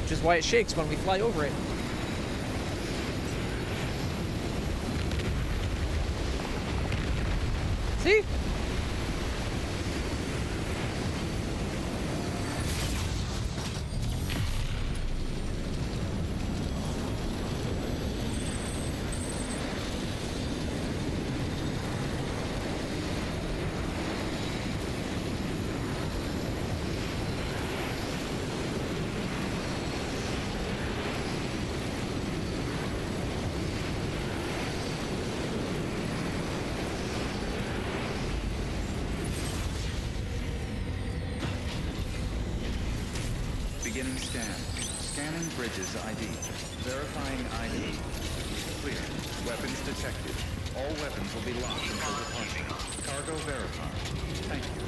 Which is why it shakes when we fly over it. See? Beginning scan. Scanning bridges ID. Verifying ID. Clear. Weapons detected. All weapons will be locked until departure. Cargo verified. Thank you.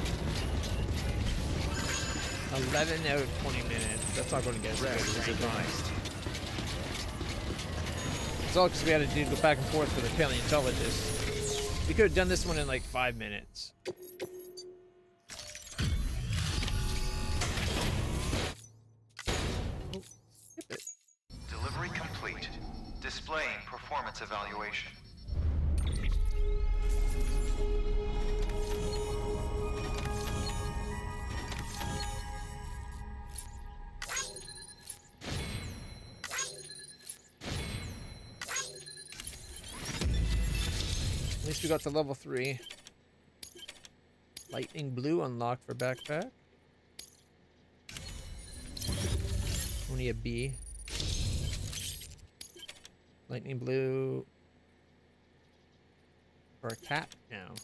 11 out of 20 minutes. That's not going to get us Rest good, is it? advised. It's all because we had to go back and forth with the paleontologist. We could have done this one in like 5 minutes. Delivery complete. Displaying performance evaluation. At least we got to level 3. Lightning blue unlocked for backpack. Only a B. Lightning blue for a cat now.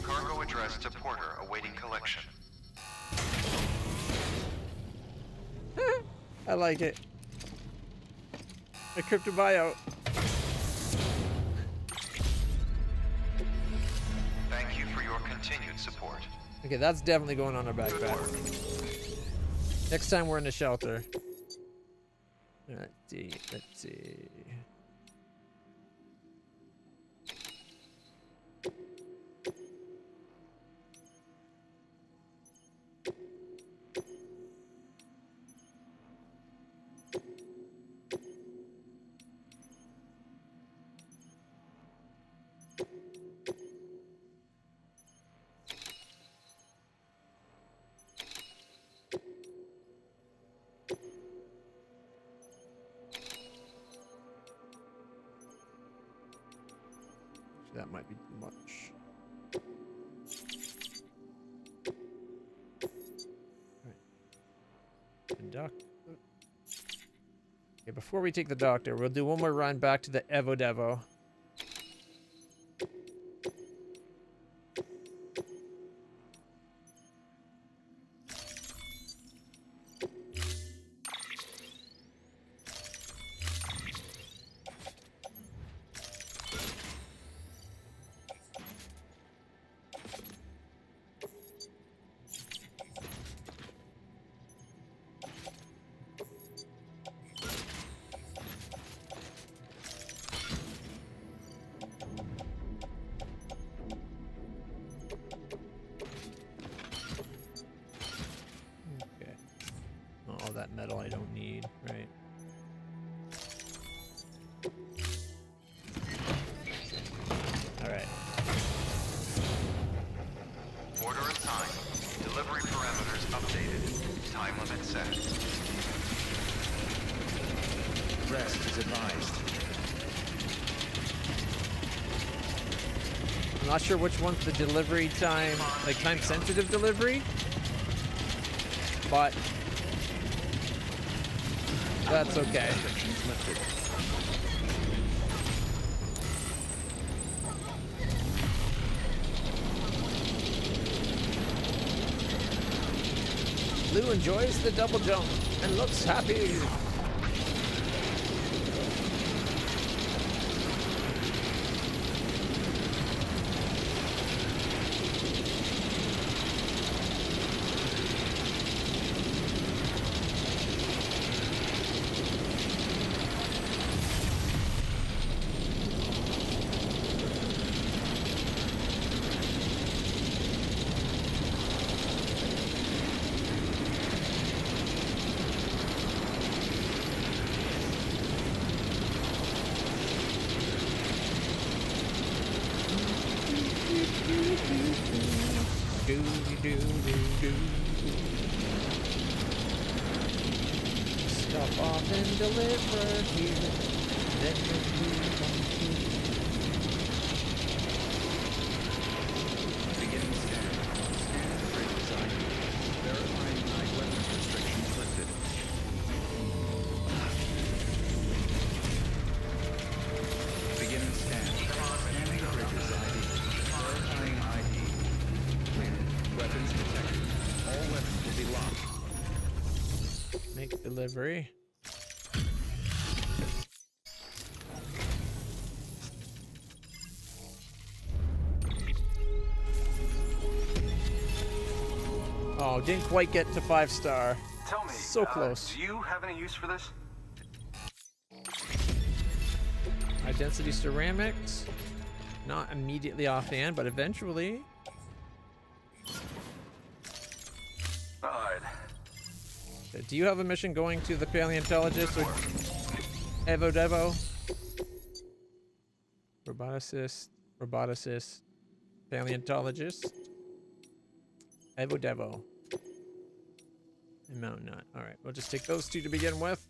Cargo addressed to Porter awaiting collection. I like it. A crypto buyout. Thank you for your continued support. Okay, that's definitely going on our backpack. Next time we're in the shelter. Let's see. Let's see. That might be too much. The doctor. Okay, before we take the doctor, we'll do one more run back to the Evo Devo. All that metal I don't need, right? All right. Order assigned. Delivery parameters updated. Time limit set. Rest is advised. I'm not sure which one's the delivery time, like time-sensitive delivery, but that's okay. Restrictions lifted. Lou enjoys the double jump and looks happy. Stop off and deliver here. Then we'll move on to Beginning scan. Scan the bridge design. Verifying night weapons restrictions lifted. Beginning scan. Scanning the bridge's ID. Verifying ID. Clear. Weapons detected. All weapons will be locked. make delivery. Oh, didn't quite get to 5-star. Tell me, So close. Do you have any use for this? High density ceramics. Not immediately offhand, but eventually. Alright. Okay, do you have a mission going to the paleontologist or Evo Devo? Roboticist, paleontologist, Evo Devo, and Mountain Nut. All right, we'll just take those two to begin with.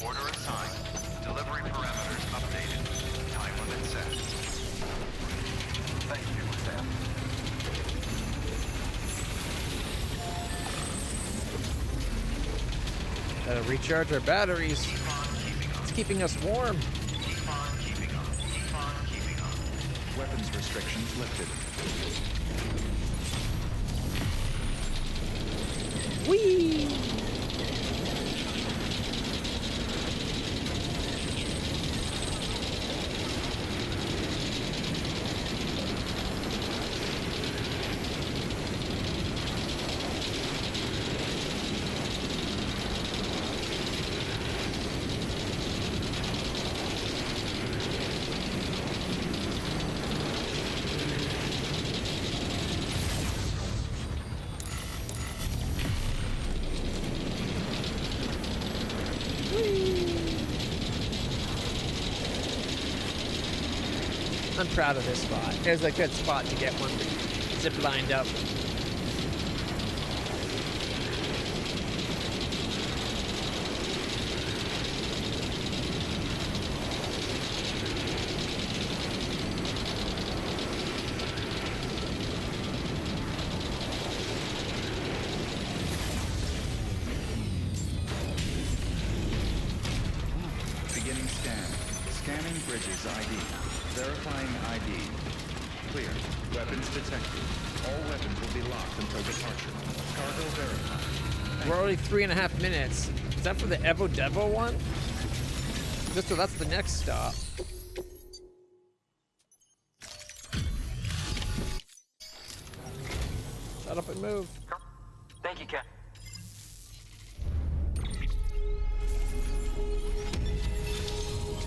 Order assigned. Delivery parameters updated. Time limit set. Thank you, Sam. Gotta recharge our batteries. It's keeping us warm. Weapons restrictions lifted. Whee! I'm proud of this spot. It's a good spot to get one zip lined up. Verifying bridges ID. Verifying ID. Clear. Weapons detected. All weapons will be locked until departure. Cargo verified. We're already 3.5 minutes. Is that for the Evo Devo one? So that's the next stop. Shut up and move. Thank you, Cap.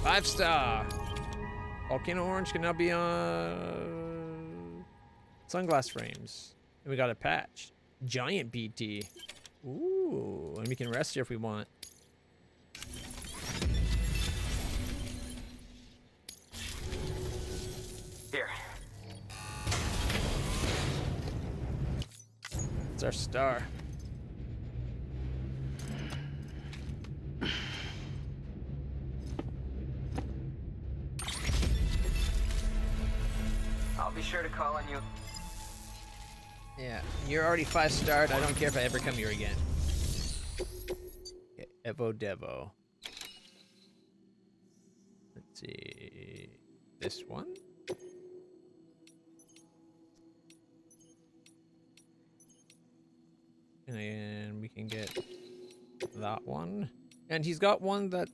Five-star. Volcano Orange can now be on sunglass frames. And we got a patch. Giant BT. Ooh, and we can rest here if we want. Here. It's our star. I'll be sure to call on you. Yeah, you're already 5-starred. I don't care if I ever come here again. Okay, Evo Devo. Let's see. This one? And we can get that one. And he's got one that's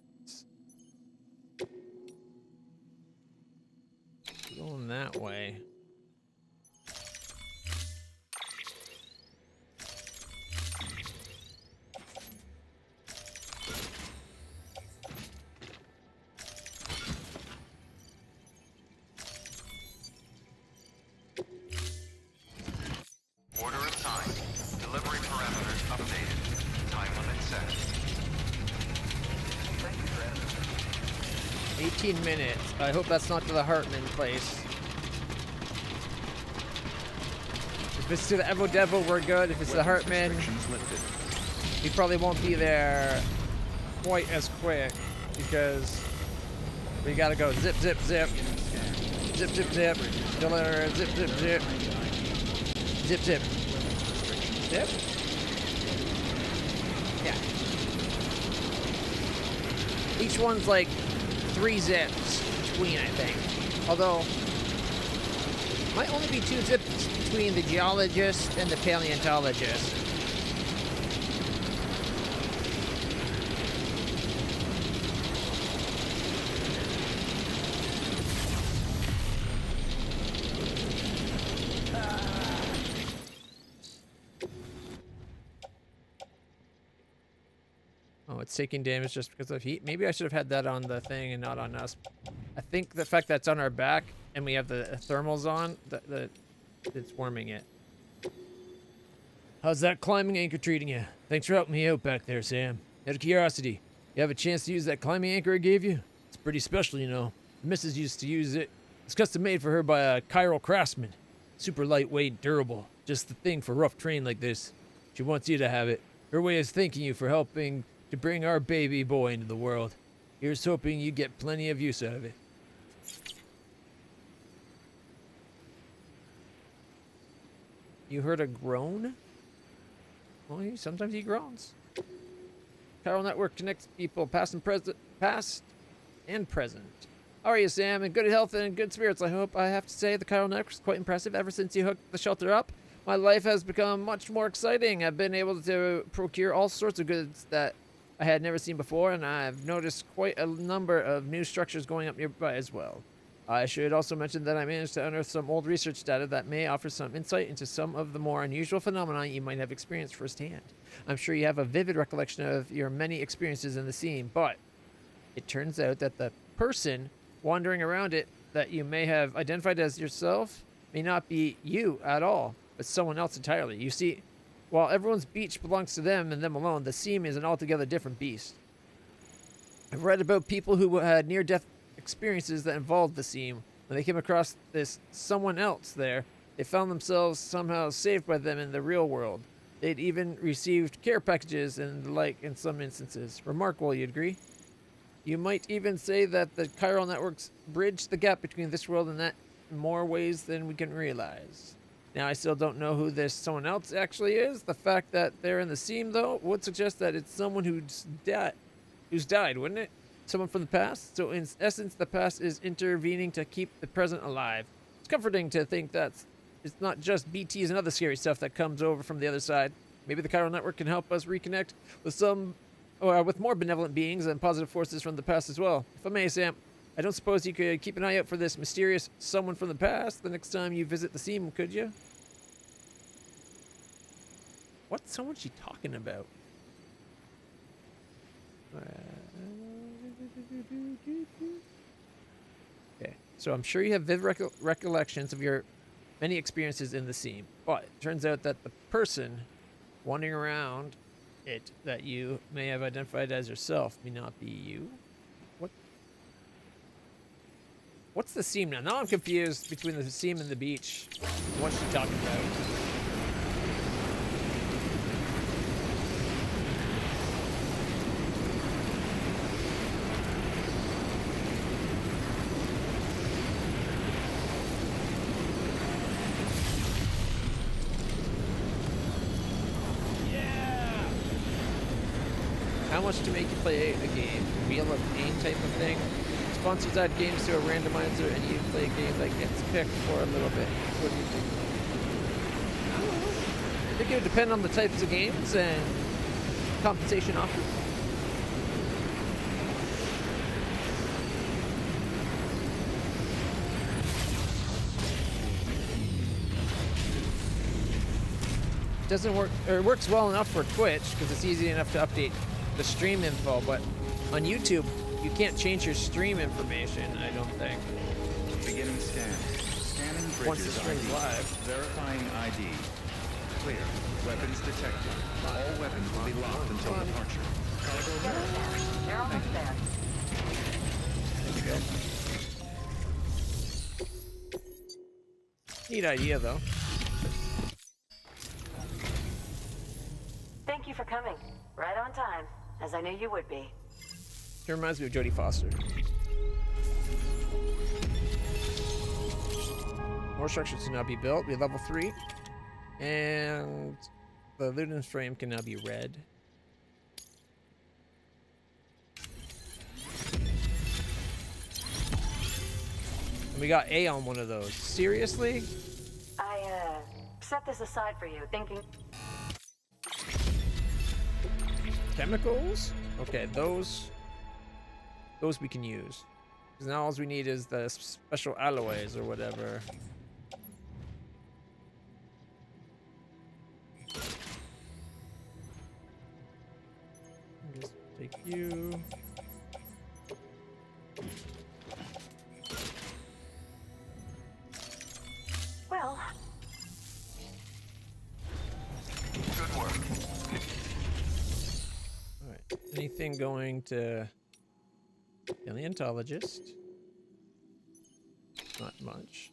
going that way. Order assigned. Delivery parameters updated. Time limit set. 18 minutes. I hope that's not to the Hartman place. If it's to the Evo Devo, we're good. If it's the Hartman, we probably won't be there quite as quick because we gotta go zip, zip, zip. Zip, zip, zip. Deliver, zip, zip, zip. Zip, zip. Zip? Yeah. Each one's like 3 zips between, I think. Although, might only be 2 zips between the geologist and the paleontologist. Oh, it's taking damage just because of heat. Maybe I should have had that on the thing and not on us. I think the fact that it's on our back and we have the thermals on, it's warming it. How's that climbing anchor treating you? Thanks for helping me out back there, Sam. Out of curiosity, you have a chance to use that climbing anchor I gave you? It's pretty special, you know. The missus used to use it. It's custom made for her by a chiral craftsman. Super lightweight, durable. Just the thing for rough terrain like this. She wants you to have it. Her way is thanking you for helping to bring our baby boy into the world. Here's hoping you get plenty of use out of it. You heard a groan? Well, sometimes he groans. Chiral Network connects people past and present. How are you, Sam? In good health and in good spirits, I hope. I have to say, the Chiral Network is quite impressive. Ever since you hooked the shelter up, my life has become much more exciting. I've been able to procure all sorts of goods that I had never seen before, and I've noticed quite a number of new structures going up nearby as well. I should also mention that I managed to unearth some old research data that may offer some insight into some of the more unusual phenomena you might have experienced firsthand. I'm sure you have a vivid recollection of your many experiences in the scene, but it turns out that the person wandering around it that you may have identified as yourself may not be you at all, but someone else entirely. You see, while everyone's beach belongs to them and them alone, the seam is an altogether different beast. I've read about people who had near-death experiences that involved the seam. When they came across this someone else there, they found themselves somehow saved by them in the real world. They'd even received care packages and the like in some instances. Remarkable, you'd agree? You might even say that the chiral networks bridge the gap between this world and that in more ways than we can realize. Now, I still don't know who this someone else actually is. The fact that they're in the seam, though, would suggest that it's someone who's died, wouldn't it? someone from the past. So in essence, the past is intervening to keep the present alive. It's comforting to think that it's not just BTs and other scary stuff that comes over from the other side. Maybe the Chiral Network can help us reconnect with with more benevolent beings and positive forces from the past as well. If I may, Sam, I don't suppose you could keep an eye out for this mysterious someone from the past the next time you visit the seam, could you? What someone's she talking about? Okay, so I'm sure you have vivid recollections of your many experiences in the seam, but it turns out that the person wandering around it that you may have identified as yourself may not be you. What's the seam now? Now I'm confused between the seam and the beach. What's she talking about? How much to make you play a game? Wheel of Pain type of thing? Sponsors add games to a randomizer and you play a game that gets picked for a little bit. What do you think? I think it would depend on the types of games and compensation offered. Doesn't work, or it works well enough for Twitch because it's easy enough to update the stream info, but on YouTube you can't change your stream information, I don't think. Beginning scan. Scanning bridges. Once the stream's ID. live. Verifying ID. Clear. Weapons detected. All weapons will be locked until departure. Cargo verified. They're almost there. There we go. Neat idea, though. Thank you for coming. Right on time, as I knew you would be. It reminds me of Jodie Foster. More structures to now be built. We have level 3. And the Ludens frame can now be red. And we got A on one of those. Seriously? I, set this aside for you, thinking... Chemicals? Okay, those we can use. Because now all we need is the special alloys or whatever. Just take you. Well... Good work. Alright, anything going to paleontologist? Not much.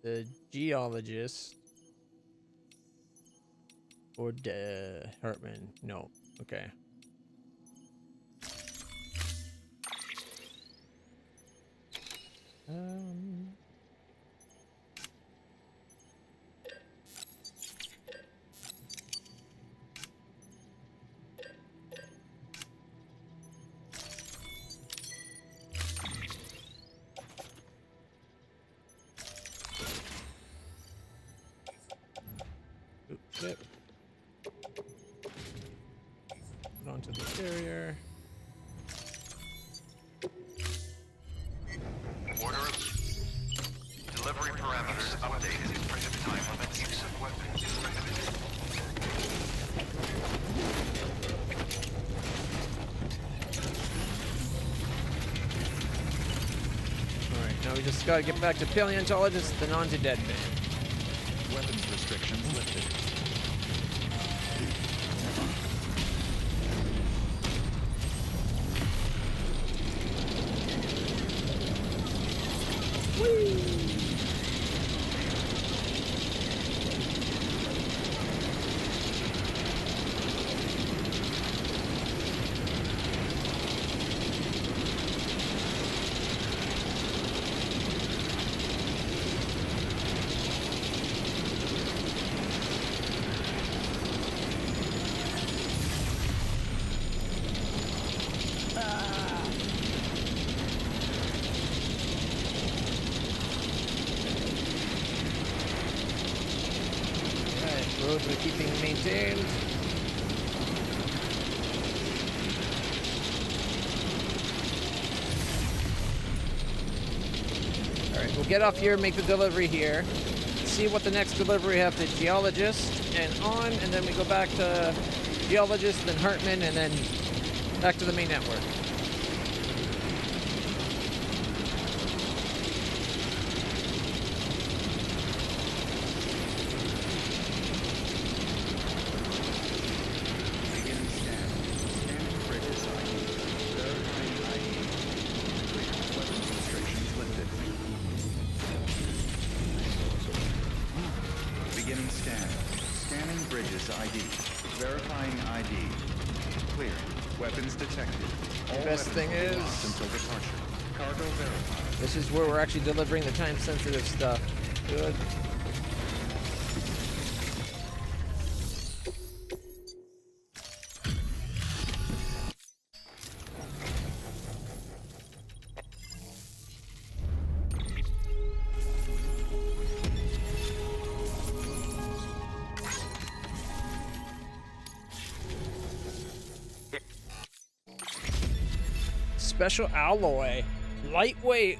The geologist. Or Hartman. No. Okay. Yep. Put onto the carrier. Order of delivery parameters updated. Time limit use of weapons is prohibited. Alright, now we just gotta get back to paleontologist, then on to dead man. Weapons restrictions lifted. Roads are keeping maintained. Alright, we'll get off here, make the delivery here. See what the next delivery have to geologist and on, and then we go back to geologist, then Hartman, and then back to the main network. Beginning scan. Scanning bridges ID. Verifying ID. Clear. Weapons restrictions lifted. Beginning scan. Scanning bridges ID. Verifying ID. Clear. Weapons detected. All best weapons thing will be is- locked until departure. Cargo verified. This is where we're actually delivering the time-sensitive stuff. Good. Special alloy. Lightweight.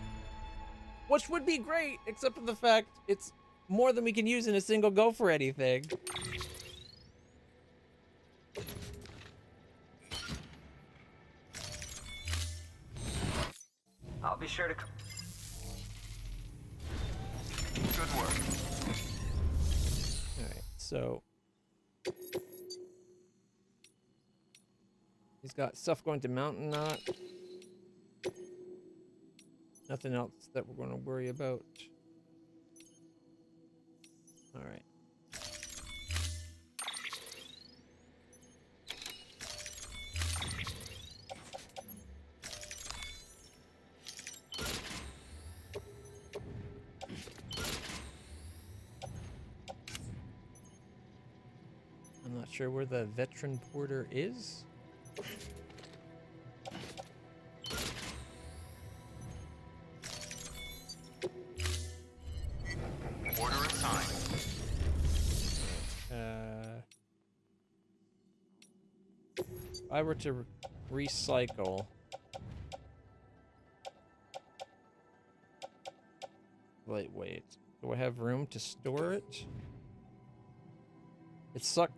Which would be great, except for the fact it's more than we can use in a single go for anything. I'll be sure to. Good work. Alright, so he's got stuff going to Mountain Knot. Nothing else that we're going to worry about. Alright. I'm not sure where the veteran porter is. Order assigned. If I were to recycle, lightweight, do I have room to store it? It sucks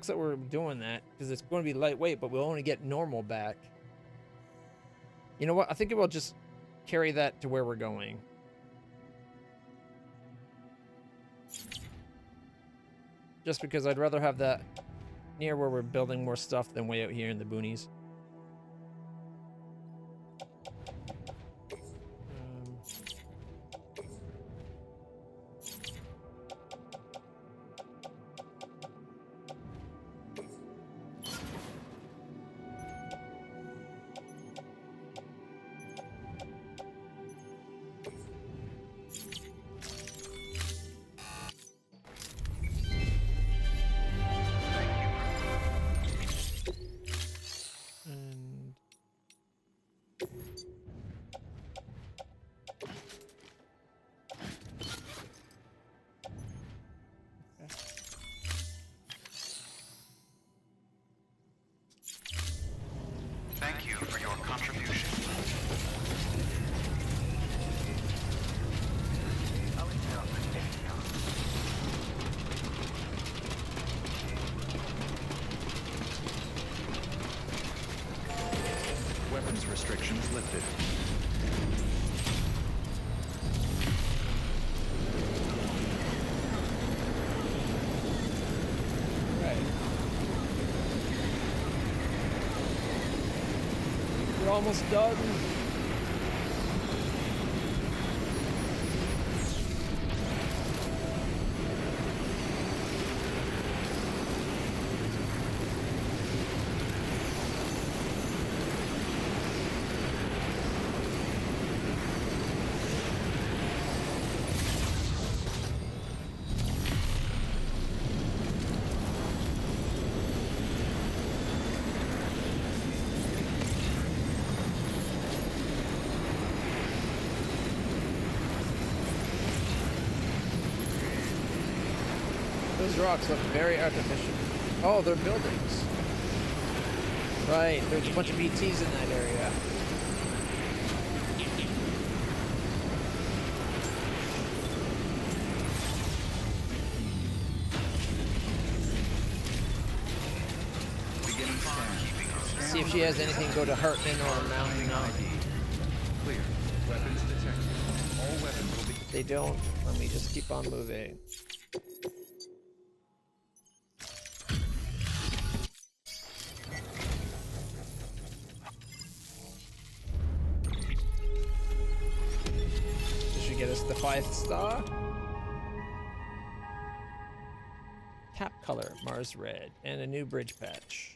that we're doing that because it's going to be lightweight, but we'll only get normal back. You know what? I think it will just carry that to where we're going. Just because I'd rather have that near where we're building more stuff than way out here in the boonies. Thank you for your contribution. Weapons restrictions lifted. Right. We're almost done. Those rocks look very artificial. Oh, they're buildings. Right, there's a bunch of ETs in that area. Beginning scan. See if she has anything go to Hartman or Mountain. Clear. Weapons detected. All weapons will be... If they don't, let me just keep on moving. This should get us the 5th star. Cap color, Mars red, and a new bridge patch.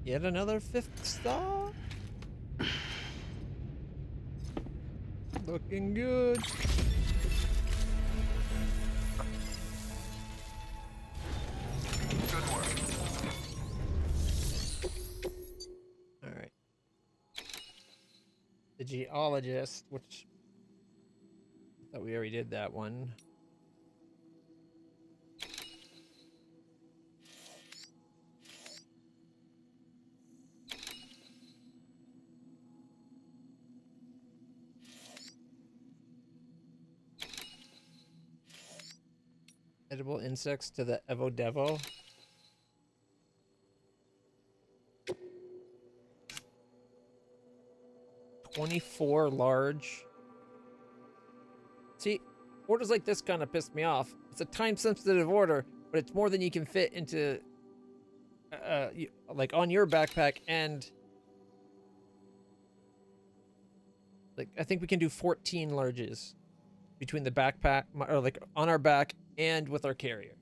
Yet another 5th star. Looking good. Good work. All right. The geologist, which I thought we already did that one. Edible insects to the Evo Devo. $24 large. See, orders like this kind of pissed me off. It's a time-sensitive order, but it's more than you can fit into, like on your backpack, and like I think we can do 14 larges between the backpack, or like on our back and with our carrier.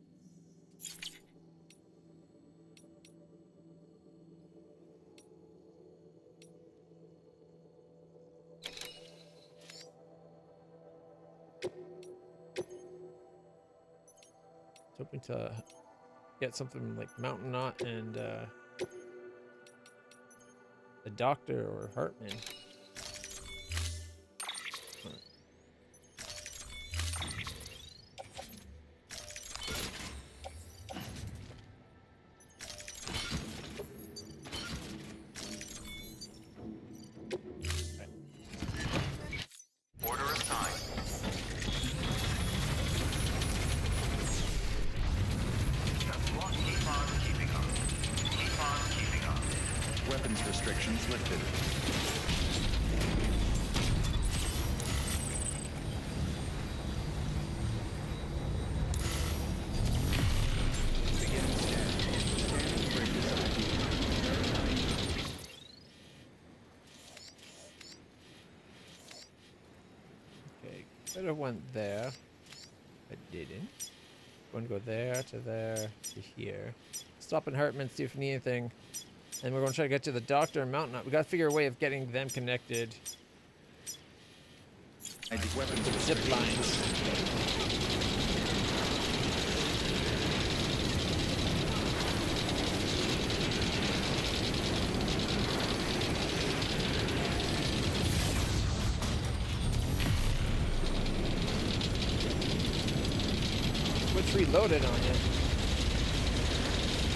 Hoping to get something like Mountain Knot and the Doctor or Hartman. Order assigned. Keep on keeping up. Keep on keeping up. Weapons restrictions lifted. Beginning scan. Scanning bridges ID. Okay, could have went there. I didn't. Going to go there to there to here. Stop in Hartman, see if we need anything. And we're going to try to get to the Doctor and Mountain Knot. We got to figure a way of getting them connected. Weapons Zip lines. Switch reloaded on you.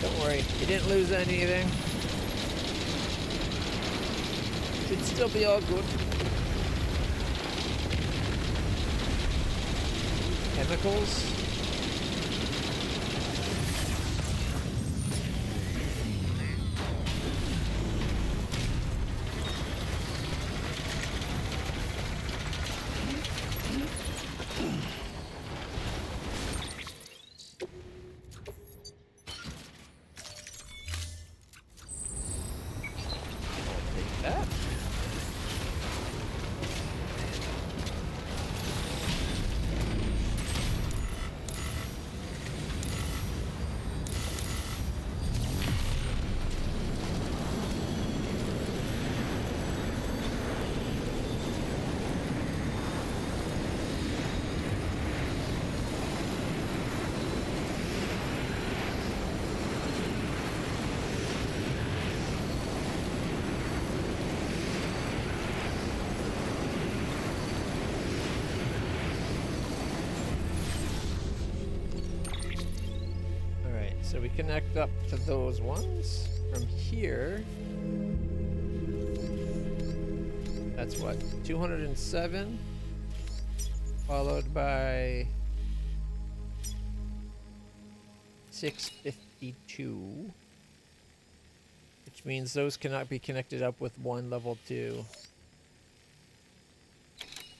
Don't worry, you didn't lose anything. Should still be all good. Chemicals. Take that. So we connect up to those ones from here. That's what, 207, followed by 652, which means those cannot be connected up with one level 2.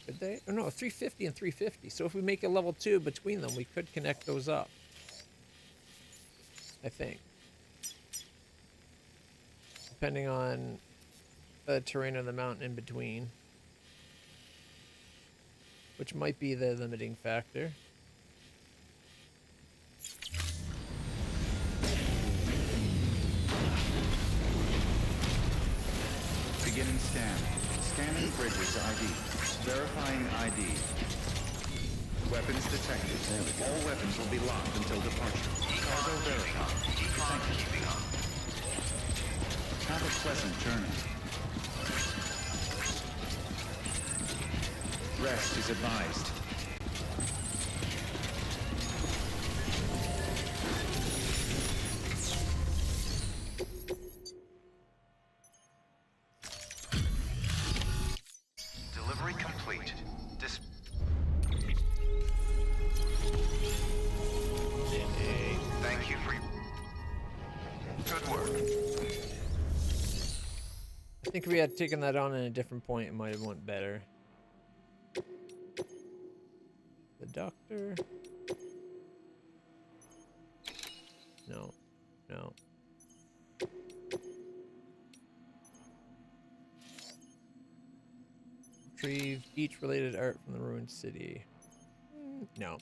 Could they? Oh no, 350 and 350. So if we make a level 2 between them, we could connect those up. I think. Depending on the terrain of the mountain in between. Which might be the limiting factor. Beginning scan. Scanning bridges ID. Verifying ID. Weapons detected. All weapons will be locked until departure. Cargo verified. Keeping up. Have a pleasant journey. Rest is advised. Delivery complete. Thank you for your good work. I think if we had taken that on at a different point, it might have went better. The doctor. No. No. Retrieve each related art from the ruined city. No.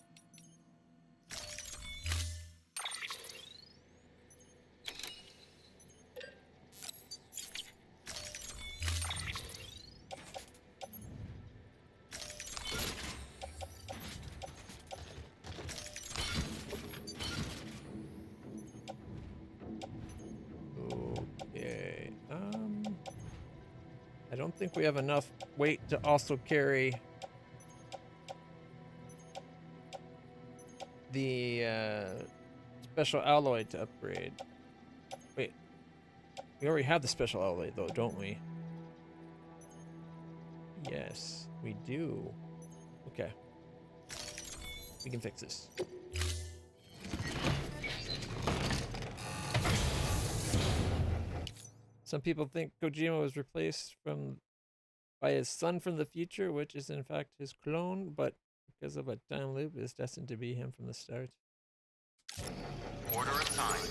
Okay. I don't think we have enough weight to also carry the special alloy to upgrade. Wait, we already have the special alloy though, don't we? Yes, we do. Okay, we can fix this. Some people think Kojima was replaced by his son from the future, which is in fact his clone, but because of a time loop, is destined to be him from the start. Order assigned.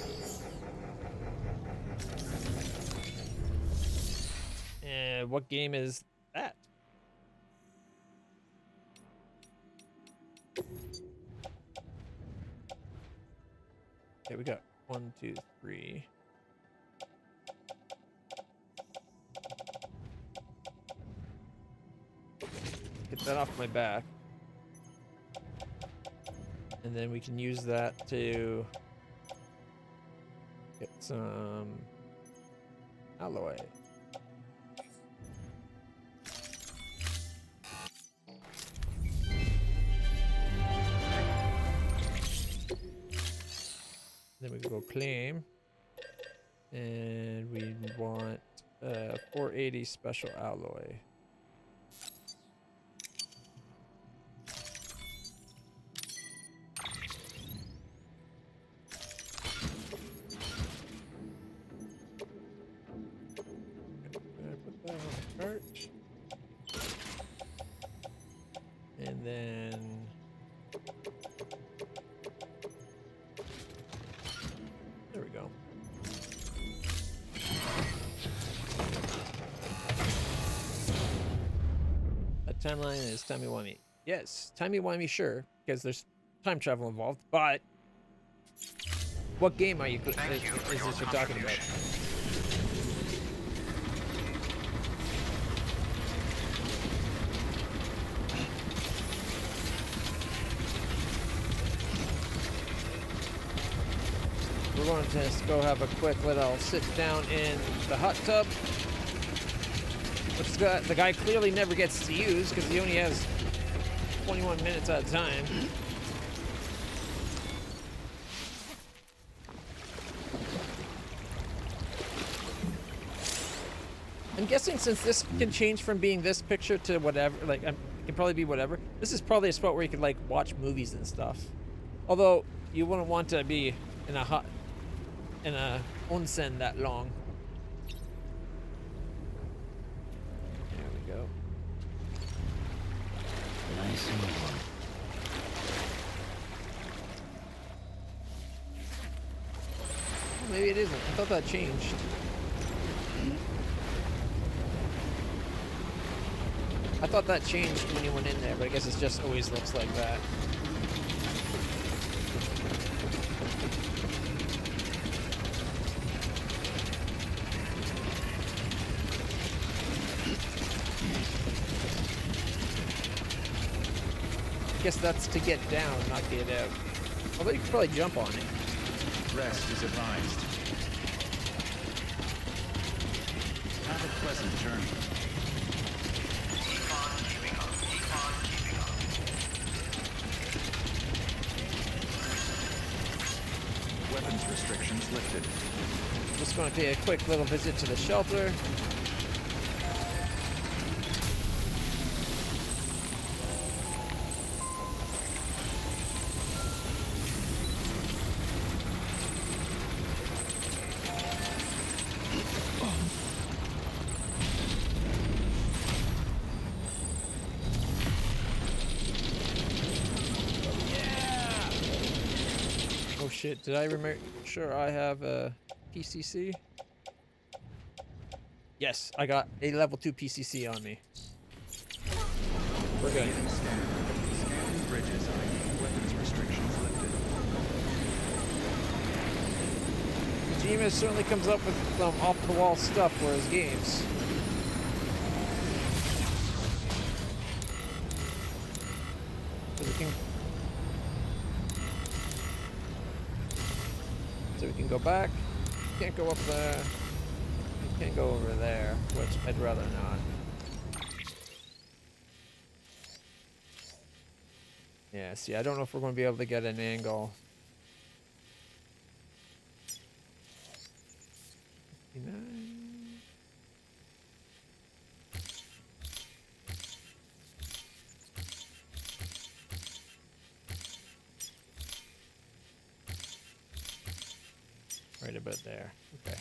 And what game is that? Okay, we got 1, 2, 3. Get that off my back. And then we can use that to get some alloy. Then we go claim. And we want 480 special alloy. And then there we go. That timeline is timey-wimey. Yes, timey-wimey, sure, because there's time travel involved, but what game are you is this you're talking about? We're going to just go have a quick little sit down in the hot tub. Which the guy clearly never gets to use because he only has 21 minutes at a time. I'm guessing since this can change from being this picture to whatever, like, it can probably be whatever. This is probably a spot where you could, like, watch movies and stuff. Although, you wouldn't want to be in a onsen that long. There we go. Nice and warm. Well, maybe it isn't. I thought that changed. I thought that changed when you went in there, but I guess it just always looks like that. I guess that's to get down, not get out. Although you could probably jump on it. Rest is advised. Have a pleasant journey. Keep on keeping up. Keep on keeping up. Weapons restrictions lifted. Just going to pay a quick little visit to the shelter. Oh shit, did I remember? Sure, I have a PCC. Yes, I got a level 2 PCC on me. We're good. Scanning bridges ID. Weapons restrictions lifted. Kojima certainly comes up with some off-the-wall stuff for his games. So we can go back. Can't go up there. Can't go over there, which I'd rather not. Yeah, see, I don't know if we're going to be able to get an angle. 59. Right about there. Okay.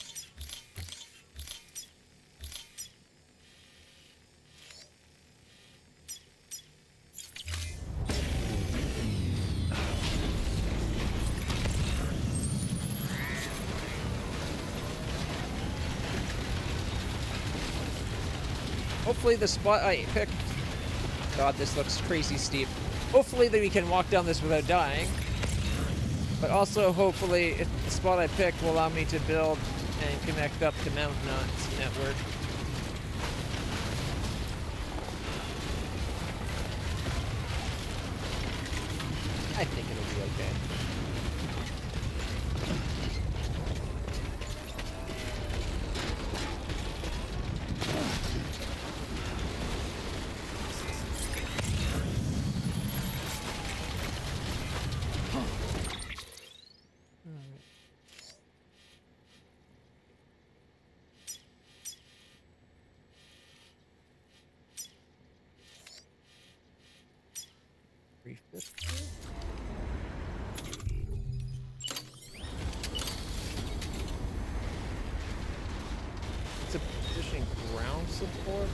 Hopefully the spot I picked... God, this looks crazy steep. Hopefully that we can walk down this without dying. But also, hopefully, if the spot I picked will allow me to build and connect up to Mount Nuts network. I think it'll be okay. It's a positioning ground support.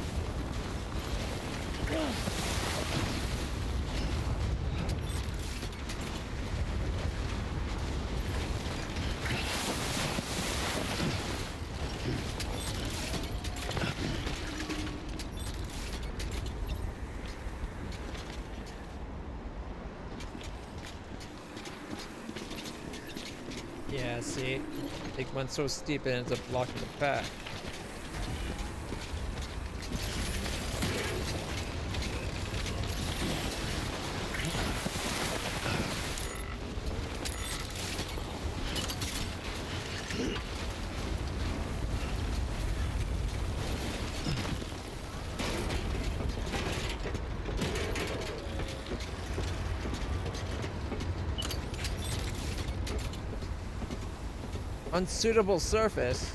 Yeah, see, it went so steep it ends up blocking the path. Unsuitable surface.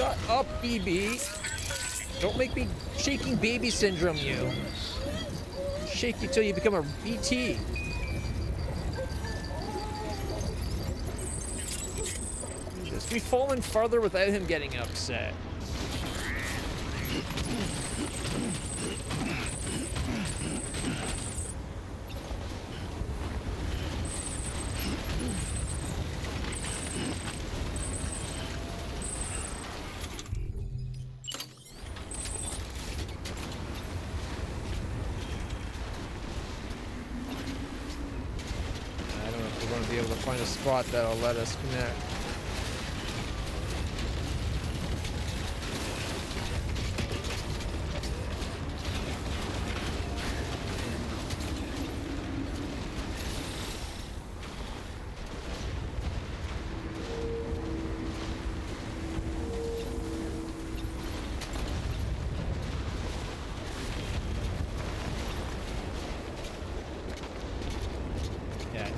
Shut up, BB. Don't make me shaking baby syndrome you. Shake you till you become a BT. Jesus, we've fallen farther without him getting upset. Be able to find a spot that'll let us connect.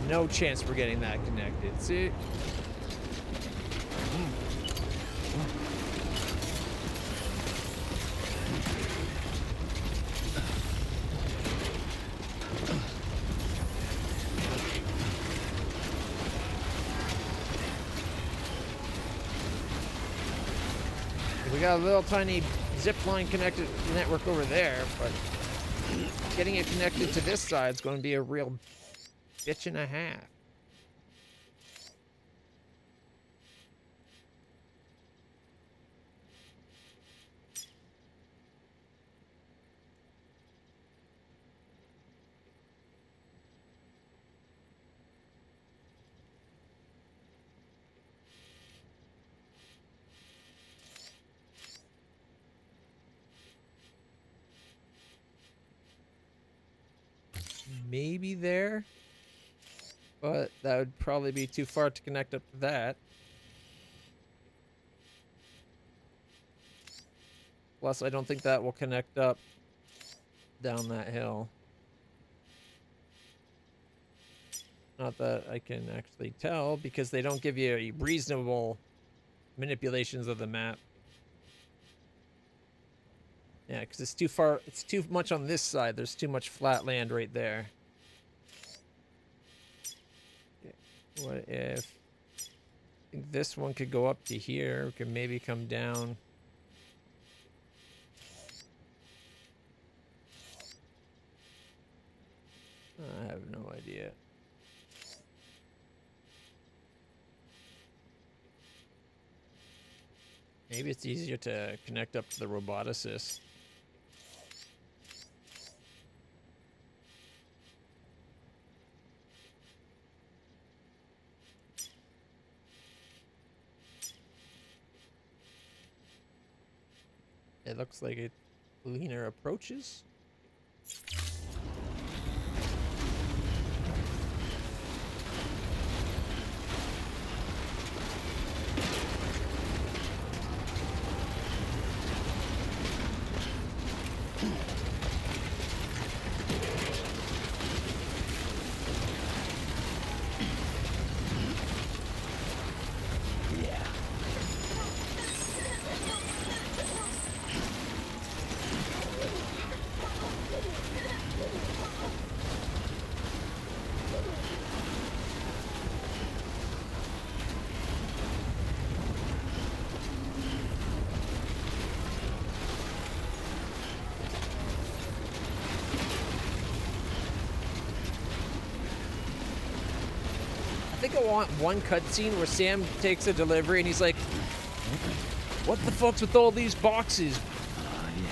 No chance we're getting that connected. See? We got a little tiny zip line connected network over there, but getting it connected to this side is going to be a real bitch and a half. Maybe there. But that would probably be too far to connect up to that. Plus, I don't think that will connect up down that hill. Not that I can actually tell, because they don't give you reasonable manipulations of the map. Yeah, because it's too far, it's too much on this side. There's too much flat land right there. What if I think this one could go up to here? We could maybe come down. I have no idea. Maybe it's easier to connect up to the roboticist. It looks like it leaner approaches. I think I want one cutscene where Sam takes a delivery and he's like, "What the fuck's with all these boxes?"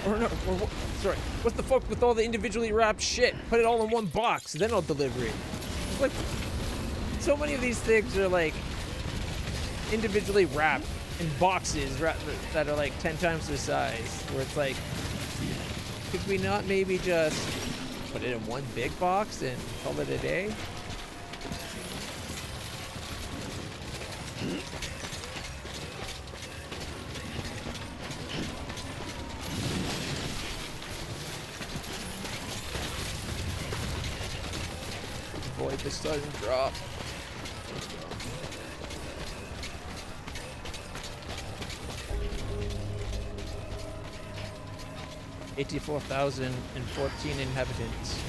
Or no, or sorry, what the fuck with all the individually wrapped shit? Put it all in one box, then I'll deliver it. Like, so many of these things are like individually wrapped in boxes that are like 10 times the size. Where it's like, could we not maybe just put it in one big box and call it a day? Avoid the sudden drop. 84,014 inhabitants.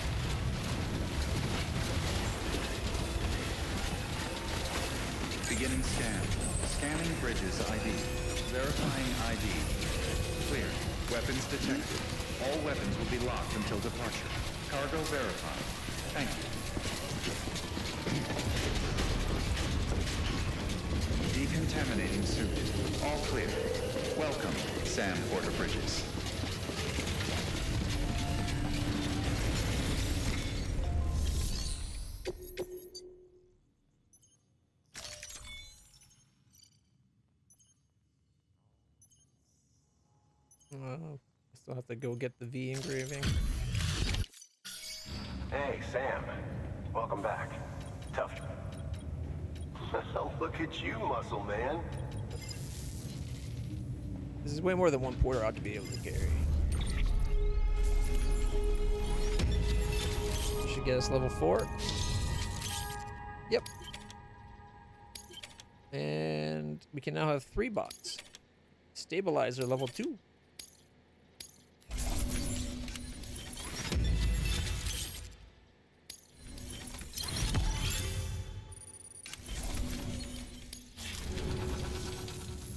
Beginning scan. Scanning bridges ID. Verifying ID. Clear. Weapons detected. All weapons will be locked until departure. Cargo verified. Thank you. Decontaminating suit. All clear. Welcome, Sam Porter Bridges. I still have to go get the V engraving. Hey, Sam. Welcome back. Tough. Look at you, muscle man. This is way more than one porter ought to be able to carry. Should get us level 4. Yep. And we can now have 3 bots. Stabilizer level 2.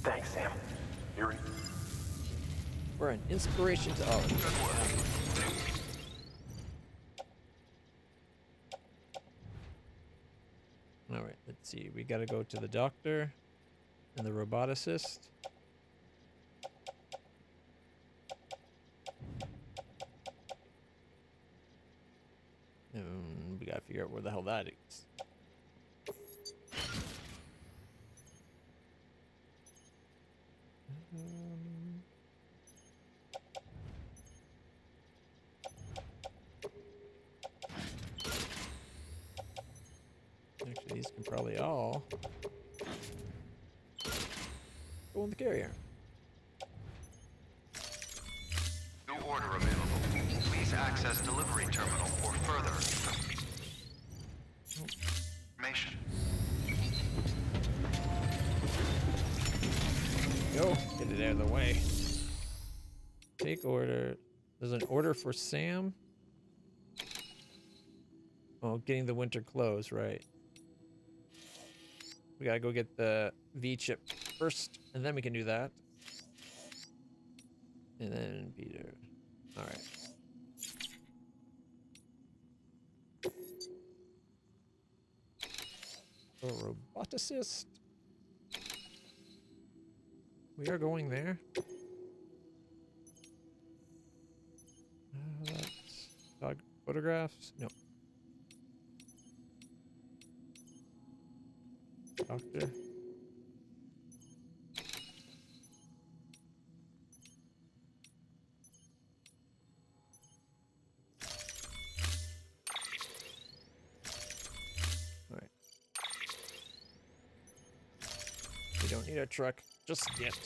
Thanks, Sam. You're We're an inspiration to all. All right, let's see. We got to go to the doctor and the roboticist. And we got to figure out where the hell that is. Actually, these can probably all go in the carrier. New order available. Please access delivery terminal for further information. Go. Get it out of the way. Take order. There's an order for Sam. Oh, getting the winter clothes, right. We gotta go get the V chip first, and then we can do that. And then Peter. Alright. A roboticist. We are going there. That's dog photographs. No. Doctor. All right. We don't need a truck just yet.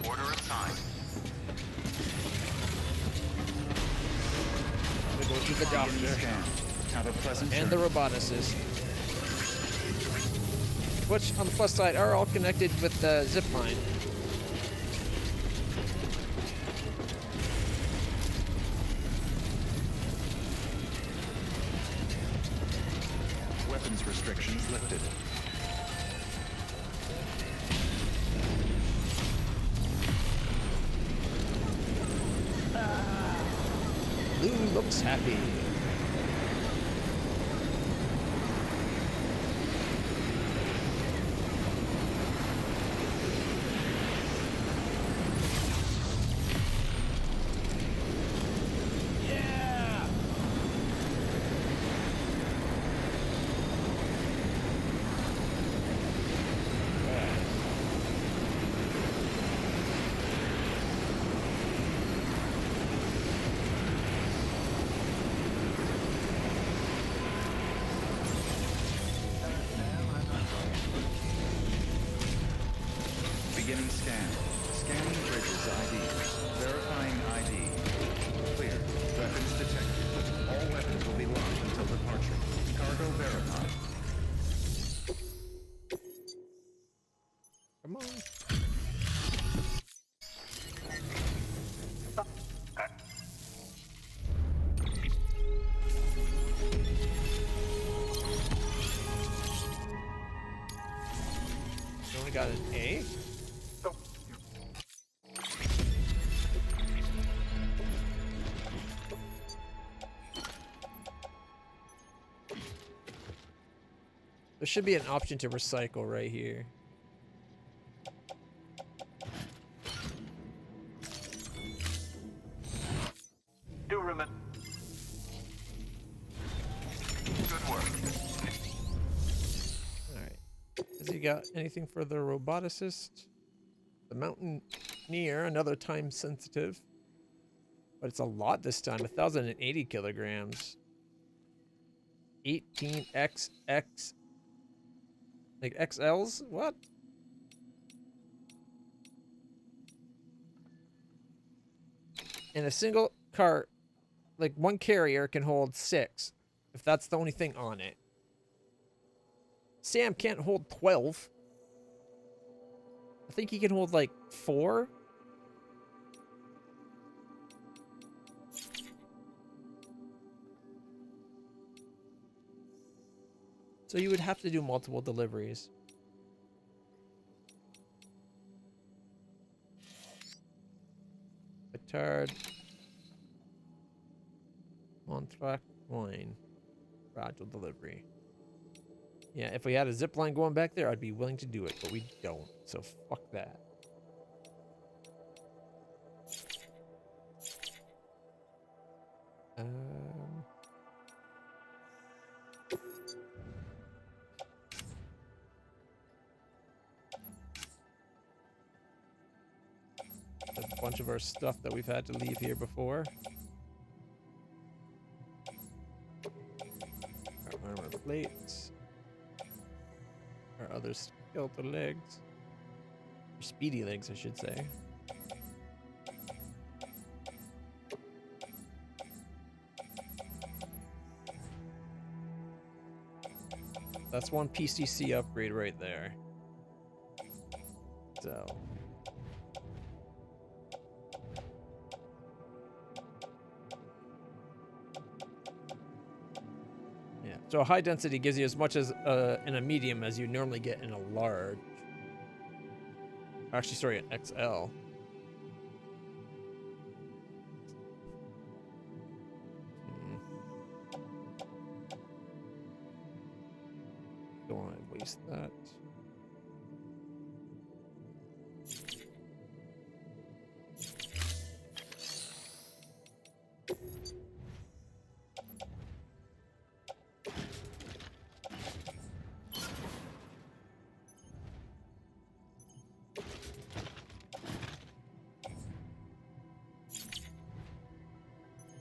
Order assigned. We go to the doctor Have a pleasant and the journey. roboticist, which on the plus side are all connected with the zip line. Weapons restrictions lifted. Lou looks happy. Yeah! I got an A. There should be an option to recycle right here. Do remember. Good work. Alright. Has he got anything for the roboticist? The mountaineer, another time sensitive. But it's a lot this time, 1,080 kilograms. 18XX. Like XLs? What? And a single cart, like one carrier can hold 6, if that's the only thing on it. Sam can't hold 12. I think he can hold like 4. So you would have to do multiple deliveries. Petard. Montrac wine. Fragile delivery. Yeah, if we had a zip line going back there, I'd be willing to do it, but we don't. So fuck that. A bunch of our stuff that we've had to leave here before. Our armor plates. Our other skeletal legs. Or speedy legs, I should say. That's one PCC upgrade right there. So. Yeah, so a high density gives you as much as in a medium as you normally get in a large. Actually, sorry, an XL. Don't want to waste that.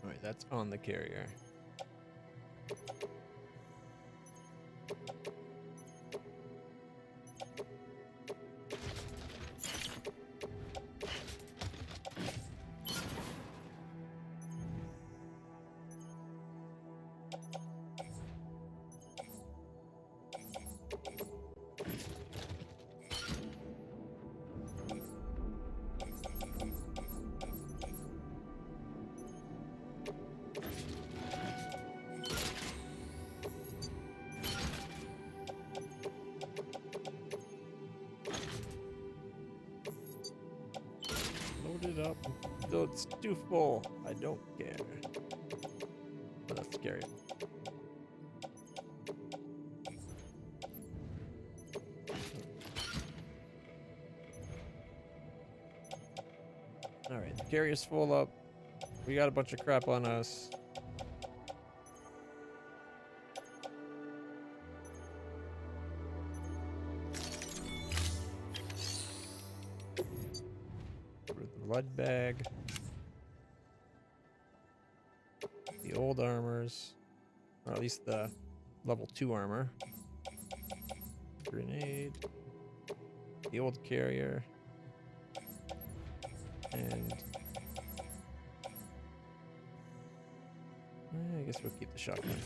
Alright, that's on the carrier. Load it up until it's too full. I don't care. But that's scary. Alright, the carrier's full up. We got a bunch of crap on us. Blood bag. The old armors. Or at least the level 2 armor. Grenade. The old carrier. And I guess we'll keep the shotgun.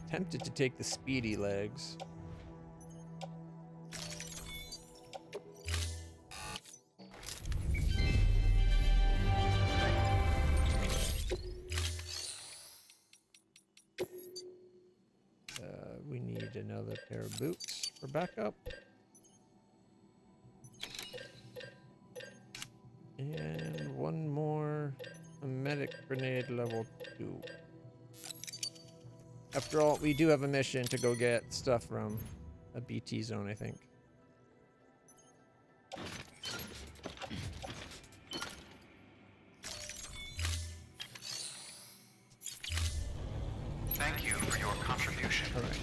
Tempted to take the speedy legs. Another pair of boots for backup. And one more medic grenade level 2. After all, we do have a mission to go get stuff from a BT zone, I think. Thank you for your contribution. All right.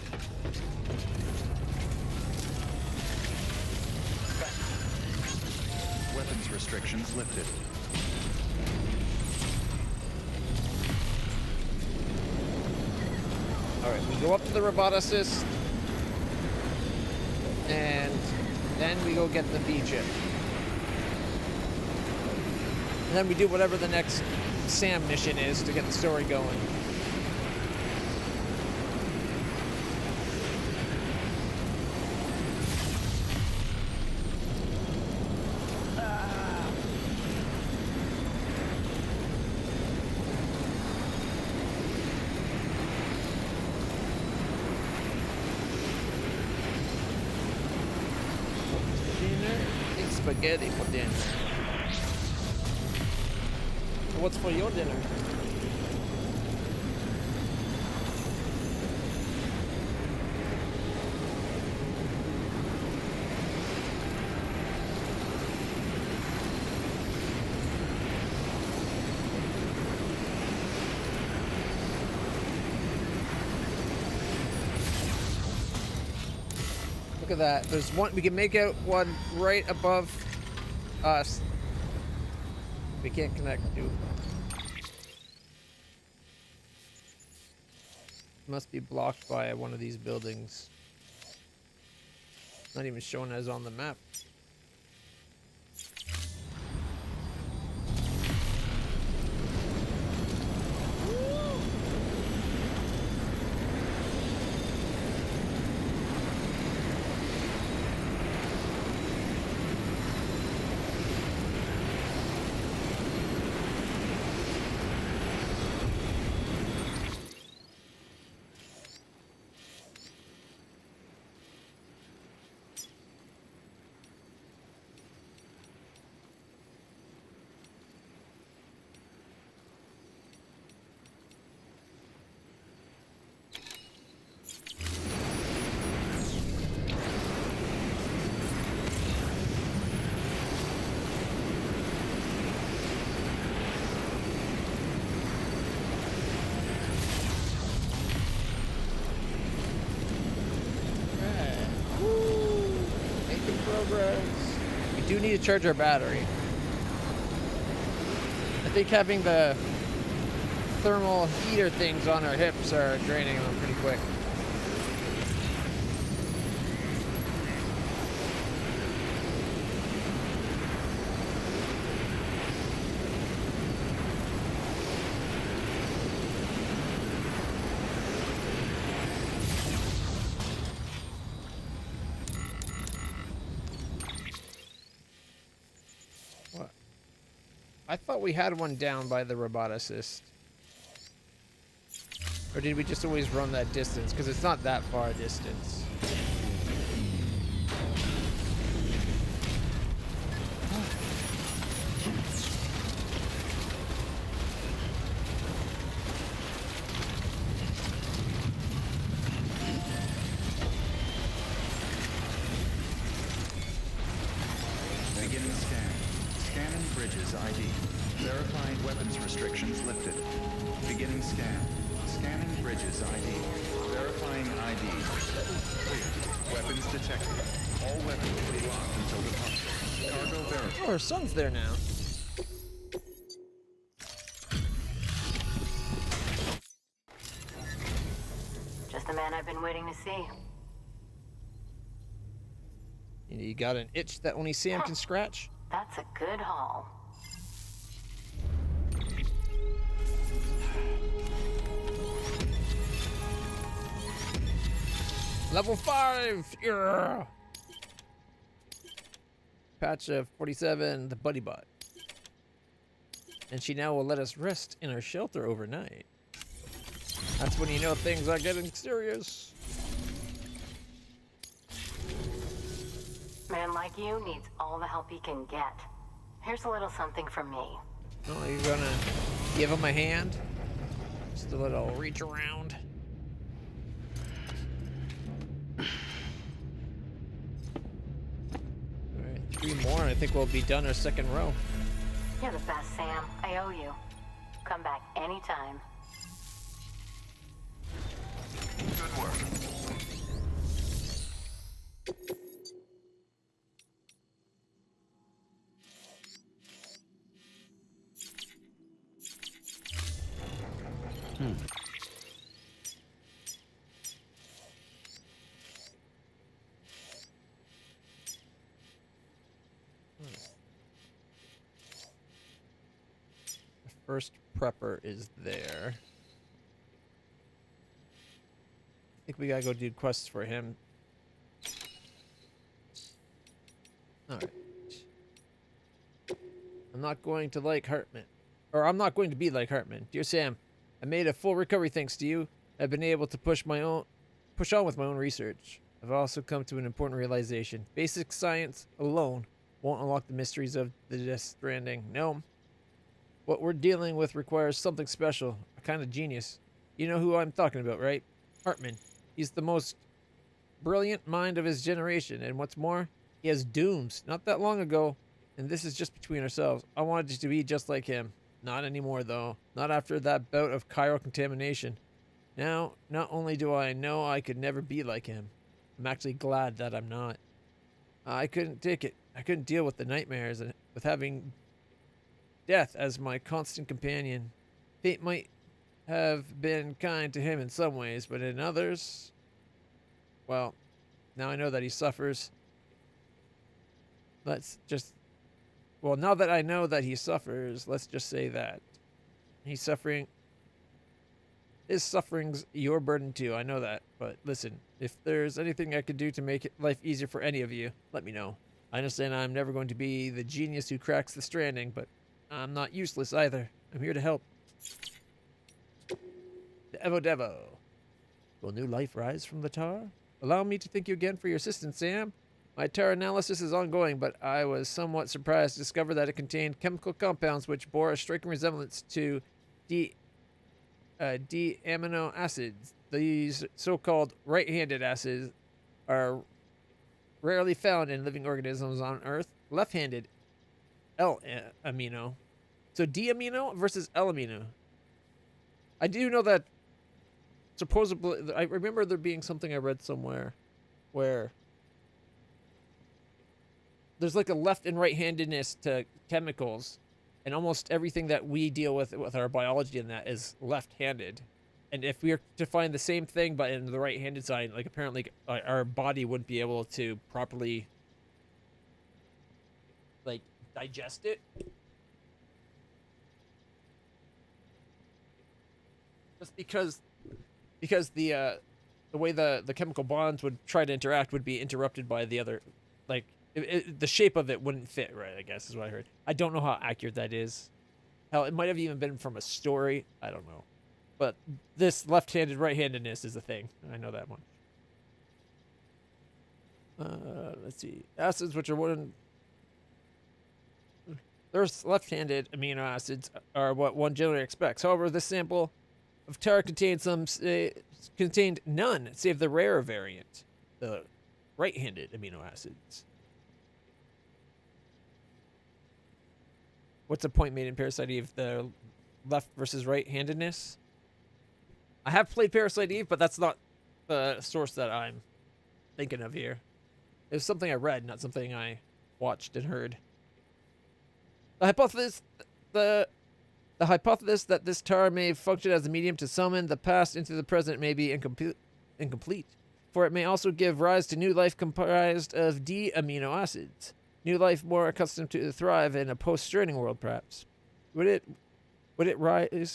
Weapons restrictions lifted. Alright, we go up to the roboticist, and then we go get the B chip. And then we do whatever the next Sam mission is to get the story going. Spaghetti for dinner. What's for your dinner? Look at that. There's one. We can make out one right above us. We can't connect to. Must be blocked by one of these buildings. Not even shown as on the map. We do need to charge our battery. I think having the thermal heater things on our hips are draining them pretty quick. I thought we had one down by the roboticist. Or did we just always run that distance? Because it's not that far a distance. Beginning scan. Scanning bridges ID. Verifying weapons restrictions lifted. Beginning scan. Scanning bridges ID. Verifying ID. Clear. Weapons detected. All weapons will be locked until departure. Cargo verified. Oh, our son's there now. Just the man I've been waiting to see. You got an itch that only Sam can scratch? That's a good haul. Level 5! Yeah. Patch of 47, the Buddy Bot. And she now will let us rest in our shelter overnight. That's when you know things are getting serious. Man like you needs all the help he can get. Here's a little something from me. Oh, you're gonna give him a hand? Just a little reach around. Alright, 3 more and I think we'll be done our second row. You're the best, Sam. I owe you. Come back anytime. Good work. The first prepper is there. I think we gotta go do quests for him. Alright. I'm not going to like Hartman. Or I'm not going to be like Hartman. Dear Sam, I made a full recovery thanks to you. I've been able to push on with my own research. I've also come to an important realization. Basic science alone won't unlock the mysteries of the Stranding. No. What we're dealing with requires something special, a kind of genius. You know who I'm talking about, right? Hartman. He's the most brilliant mind of his generation, and what's more, he has dooms. Not that long ago, and this is just between ourselves, I wanted to be just like him. Not anymore, though. Not after that bout of chiral contamination. Now, not only do I know I could never be like him, I'm actually glad that I'm not. I couldn't take it. I couldn't deal with the nightmares and with having death as my constant companion. Fate might have been kind to him in some ways, but in others, well, now I know that he suffers. Now that I know that he suffers, let's just say that. He's suffering. His suffering's your burden too, I know that. But listen, if there's anything I could do to make life easier for any of you, let me know. I understand I'm never going to be the genius who cracks the Stranding, but I'm not useless either. I'm here to help. The Evo Devo. Will new life rise from the tar? Allow me to thank you again for your assistance, Sam. My tar analysis is ongoing, but I was somewhat surprised to discover that it contained chemical compounds which bore a striking resemblance to D-amino acids. These so-called right-handed acids are rarely found in living organisms on Earth. Left-handed L-amino. So D-amino versus L-amino. I do know that supposedly, I remember there being something I read somewhere where there's like a left and right-handedness to chemicals, and almost everything that we deal with our biology in that is left-handed. And if we were to find the same thing but in the right-handed side, like apparently our body wouldn't be able to properly like digest it. Just because the way the chemical bonds would try to interact would be interrupted by the other, like the shape of it wouldn't fit right, I guess is what I heard. I don't know how accurate that is. Hell, it might have even been from a story. I don't know. But this left-handed, right-handedness is a thing. I know that much. Let's see. Acids which are one... There's left-handed amino acids are what one generally expects. However, this sample of tar contained none, save the rare variant, the right-handed amino acids. What's the point made in Parasite Eve? The left versus right-handedness? I have played Parasite Eve, but that's not the source that I'm thinking of here. It was something I read, not something I watched and heard. The hypothesis that this tar may function as a medium to summon the past into the present may be incomplete, for it may also give rise to new life comprised of D amino acids. New life more accustomed to thrive in a post-Stranding world, perhaps. Would it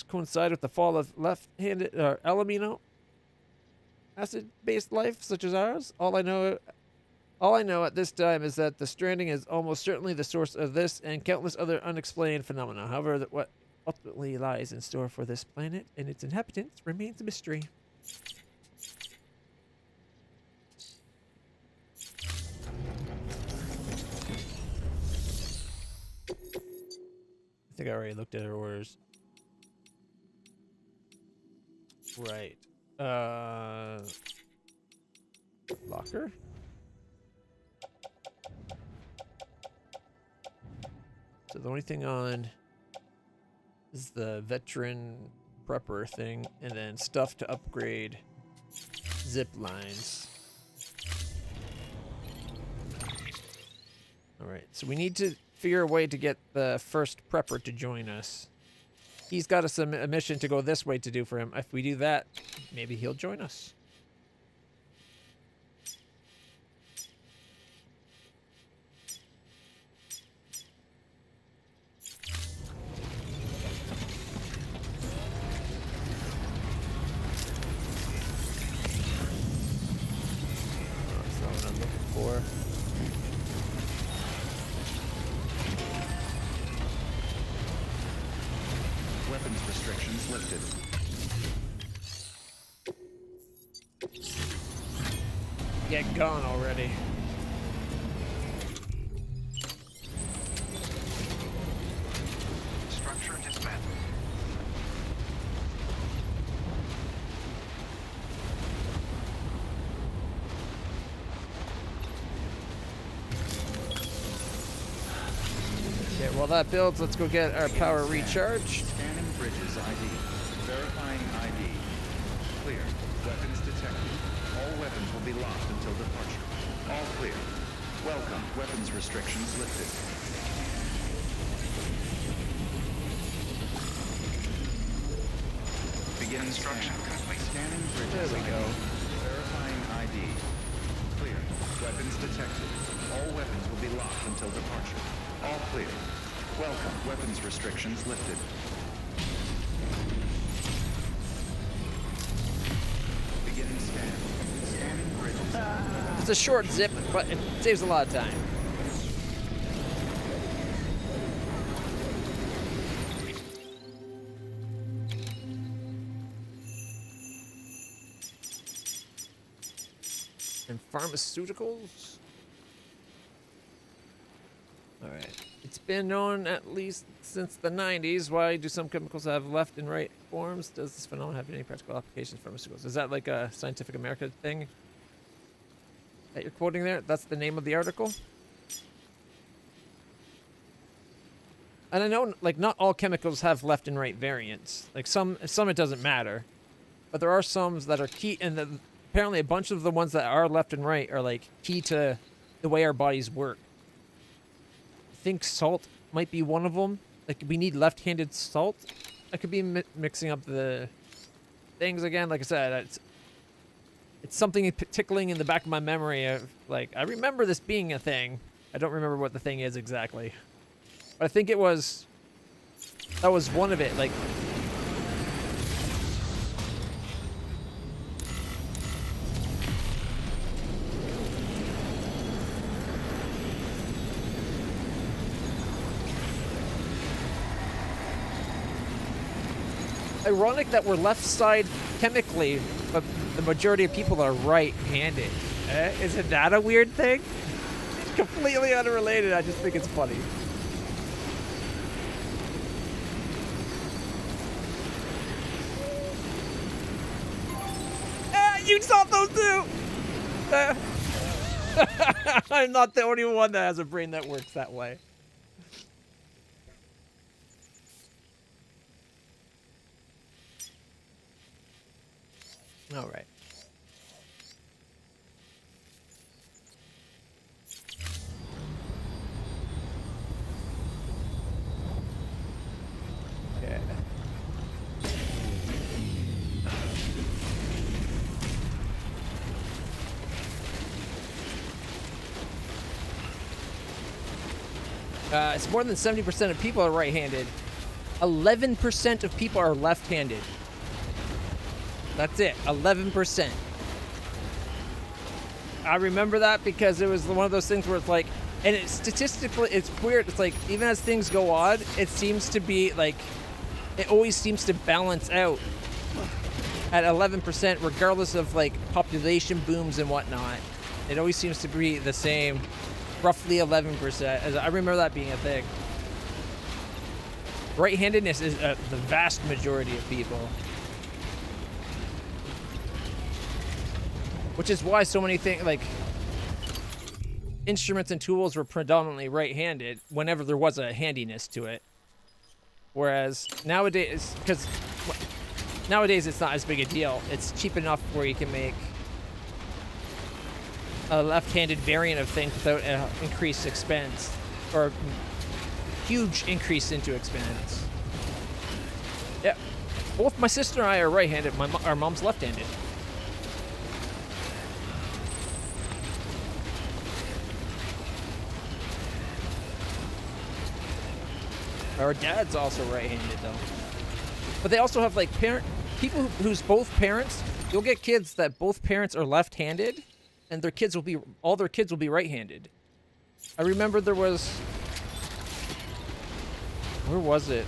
coincide with the fall of left-handed or L-amino acid-based life such as ours? All I know at this time is that the Stranding is almost certainly the source of this and countless other unexplained phenomena. However, what ultimately lies in store for this planet and its inhabitants remains a mystery. I think I already looked at her orders. Right. Locker? So the only thing on is the veteran prepper thing, and then stuff to upgrade zip lines. Alright, so we need to figure a way to get the first prepper to join us. He's got a mission to go this way to do for him. If we do that, maybe he'll join us. That's not what I'm looking for. Weapons restrictions lifted. Get gone already. Structure dismantled. Okay, while that builds, let's go get our power recharged. Scanning bridges ID. Verifying ID. Clear. Weapons detected. All weapons will be locked until departure. All clear. Welcome. Weapons restrictions lifted. Begin Construction scan. complete. Scanning bridges There we ID. go. Verifying ID. Clear. Weapons detected. All weapons will be locked until departure. All clear. Welcome. Weapons restrictions lifted. Beginning scan. Scanning bridges. It's a short zip, but it saves a lot of time. And pharmaceuticals? Alright. It's been known at least since the 90s. Why do some chemicals have left and right forms? Does this phenomenon have any practical applications for pharmaceuticals? Is that like a Scientific American thing that you're quoting there? That's the name of the article? And I know, like, not all chemicals have left and right variants. Like, some it doesn't matter. But there are some that are key, and apparently a bunch of the ones that are left and right are, like, key to the way our bodies work. I think salt might be one of them. Like, we need left-handed salt. I could be mixing up the things again. Like I said, it's something tickling in the back of my memory of, like, I remember this being a thing. I don't remember what the thing is exactly. But I think that was one of it. Like, ironic that we're left side chemically, but the majority of people are right-handed. Isn't that a weird thing? It's completely unrelated. I just think it's funny. You saw those too! I'm not the only one that has a brain that works that way. All right. Okay. It's more than 70% of people are right-handed. 11% of people are left-handed. That's it, 11%. I remember that because it was one of those things where it's like, and statistically, it's weird. It's like, even as things go odd, it seems to be like, it always seems to balance out at 11%, regardless of like population booms and whatnot. It always seems to be the same, roughly 11%. I remember that being a thing. Right-handedness is the vast majority of people. Which is why so many things, like, instruments and tools were predominantly right-handed whenever there was a handiness to it. Whereas nowadays, because nowadays it's not as big a deal. It's cheap enough where you can make a left-handed variant of things without increased expense, or huge increase into expense. Yeah, both my sister and I are right-handed. Our mom's left-handed. Our dad's also right-handed though. But they also have like people whose both parents, you'll get kids that both parents are left-handed and all their kids will be right-handed. I remember there was, where was it?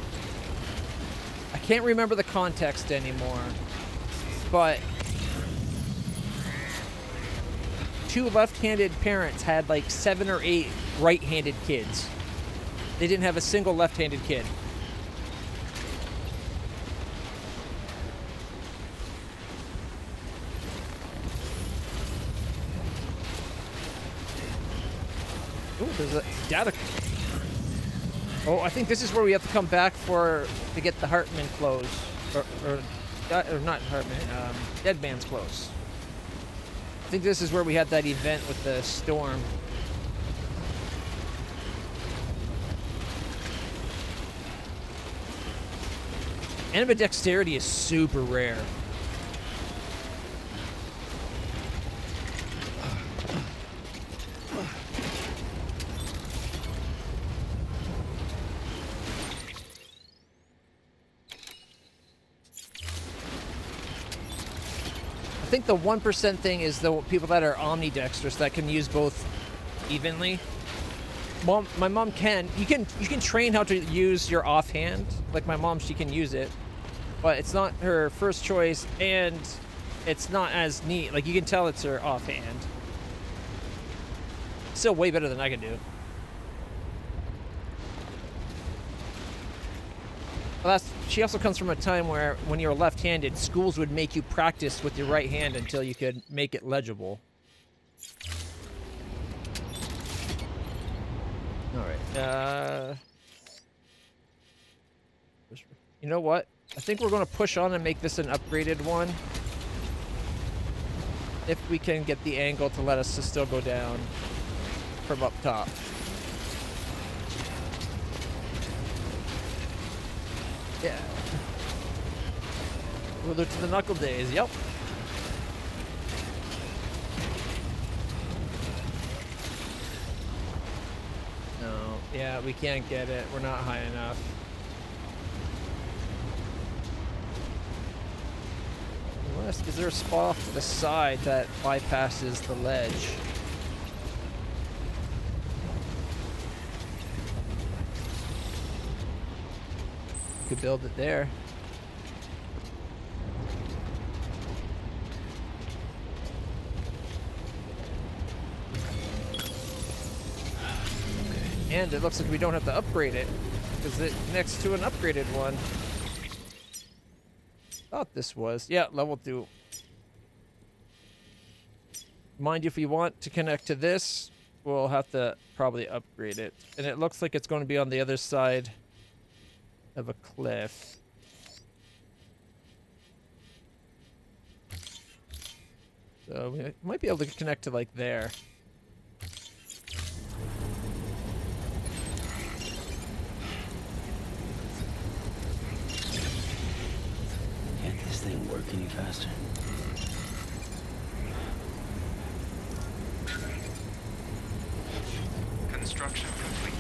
I can't remember the context anymore, but 2 left-handed parents had like 7 or 8 right-handed kids. They didn't have a single left-handed kid. Ooh, there's a data. Oh, I think this is where we have to come back to get the Hartman clothes, or not Hartman, Dead Man's clothes. I think this is where we had that event with the storm. Ambidexterity is super rare. I think the 1% thing is the people that are omnidextrous that can use both evenly. My mom can. You can train how to use your offhand. Like my mom, she can use it, but it's not her first choice, and it's not as neat. Like you can tell it's her offhand. Still way better than I can do. Well, she also comes from a time where when you were left-handed, schools would make you practice with your right hand until you could make it legible. Alright, you know what? I think we're going to push on and make this an upgraded one. If we can get the angle to let us still go down from up top. Yeah. Further to the knuckle days, yep. No, yeah, we can't get it. We're not high enough. Is there a spot off to the side that bypasses the ledge? Could build it there. And it looks like we don't have to upgrade it because it's next to an upgraded one. Thought this was, yeah, level 2. Mind you, if we want to connect to this, we'll have to probably upgrade it. And it looks like it's going to be on the other side of a cliff. So we might be able to connect to like there. Can't this thing work any faster? Construction complete.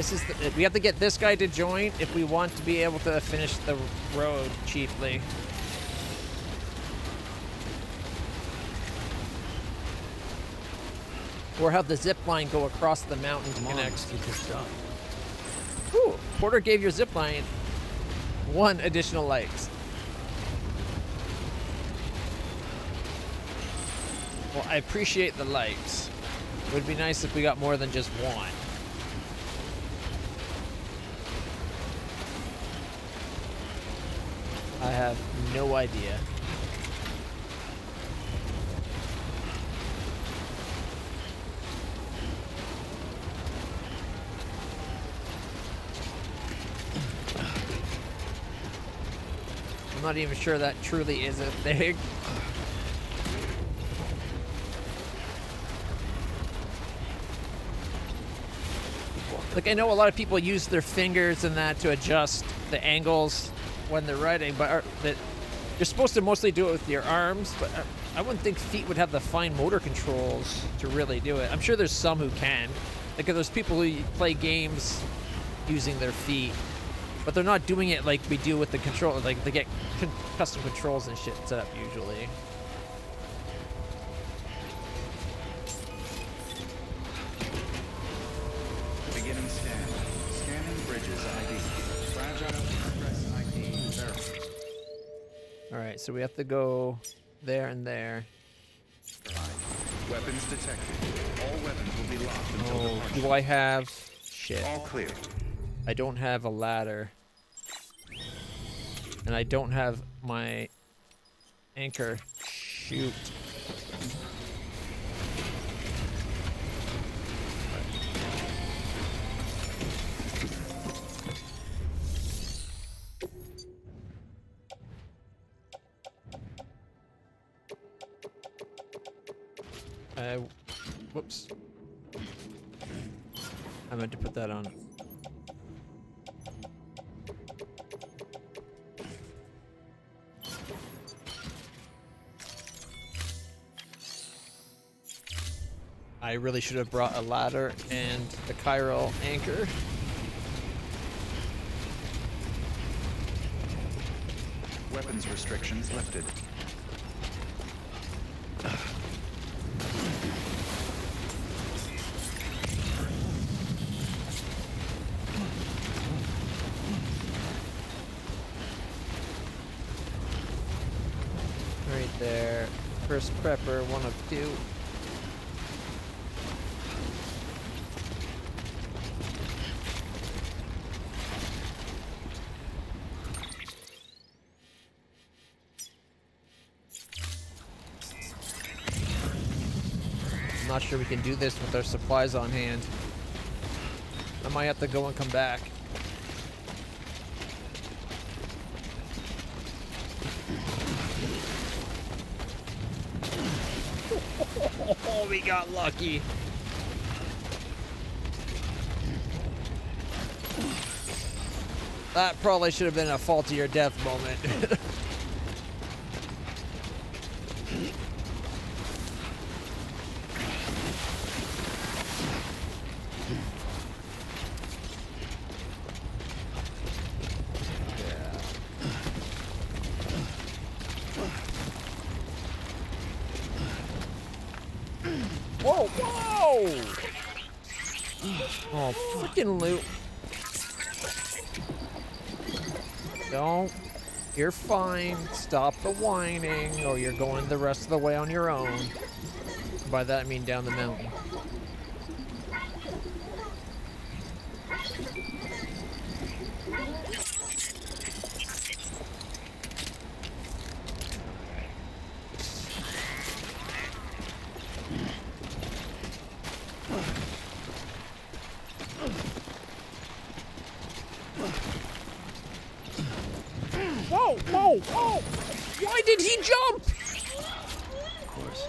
This is we have to get this guy to join if we want to be able to finish the road cheaply. Or have the zip line go across the mountain to connect. Get this done. Ooh, Porter gave your zip line 1 additional likes. Well, I appreciate the likes. It would be nice if we got more than just 1. I have no idea. I'm not even sure that truly is a thing. Like, I know a lot of people use their fingers and that to adjust the angles when they're riding, but that you're supposed to mostly do it with your arms, but I wouldn't think feet would have the fine motor controls to really do it. I'm sure there's some who can. Like, there's people who play games using their feet, but they're not doing it like we do with the controller. Like, they get custom controls and shit set up usually. Beginning scan. Scanning bridges ID. Fragile express ID verified. Alright, so we have to go there and there. Weapons detected. All weapons will be locked until departure. Do I have... Shit. All clear. I don't have a ladder. And I don't have my anchor. Shoot. Whoops. I meant to put that on. I really should have brought a ladder and the chiral anchor. Weapons restrictions lifted. Right there. First prepper, 1 of 2. I'm not sure we can do this with our supplies on hand. I might have to go and come back. Oh, we got lucky. That probably should have been a fall to your death moment. Whoa, whoa! Oh, freaking loot. Don't. You're fine. Stop the whining, or you're going the rest of the way on your own. By that I mean down the mountain. Whoa, whoa, whoa! Why did he jump? Of course.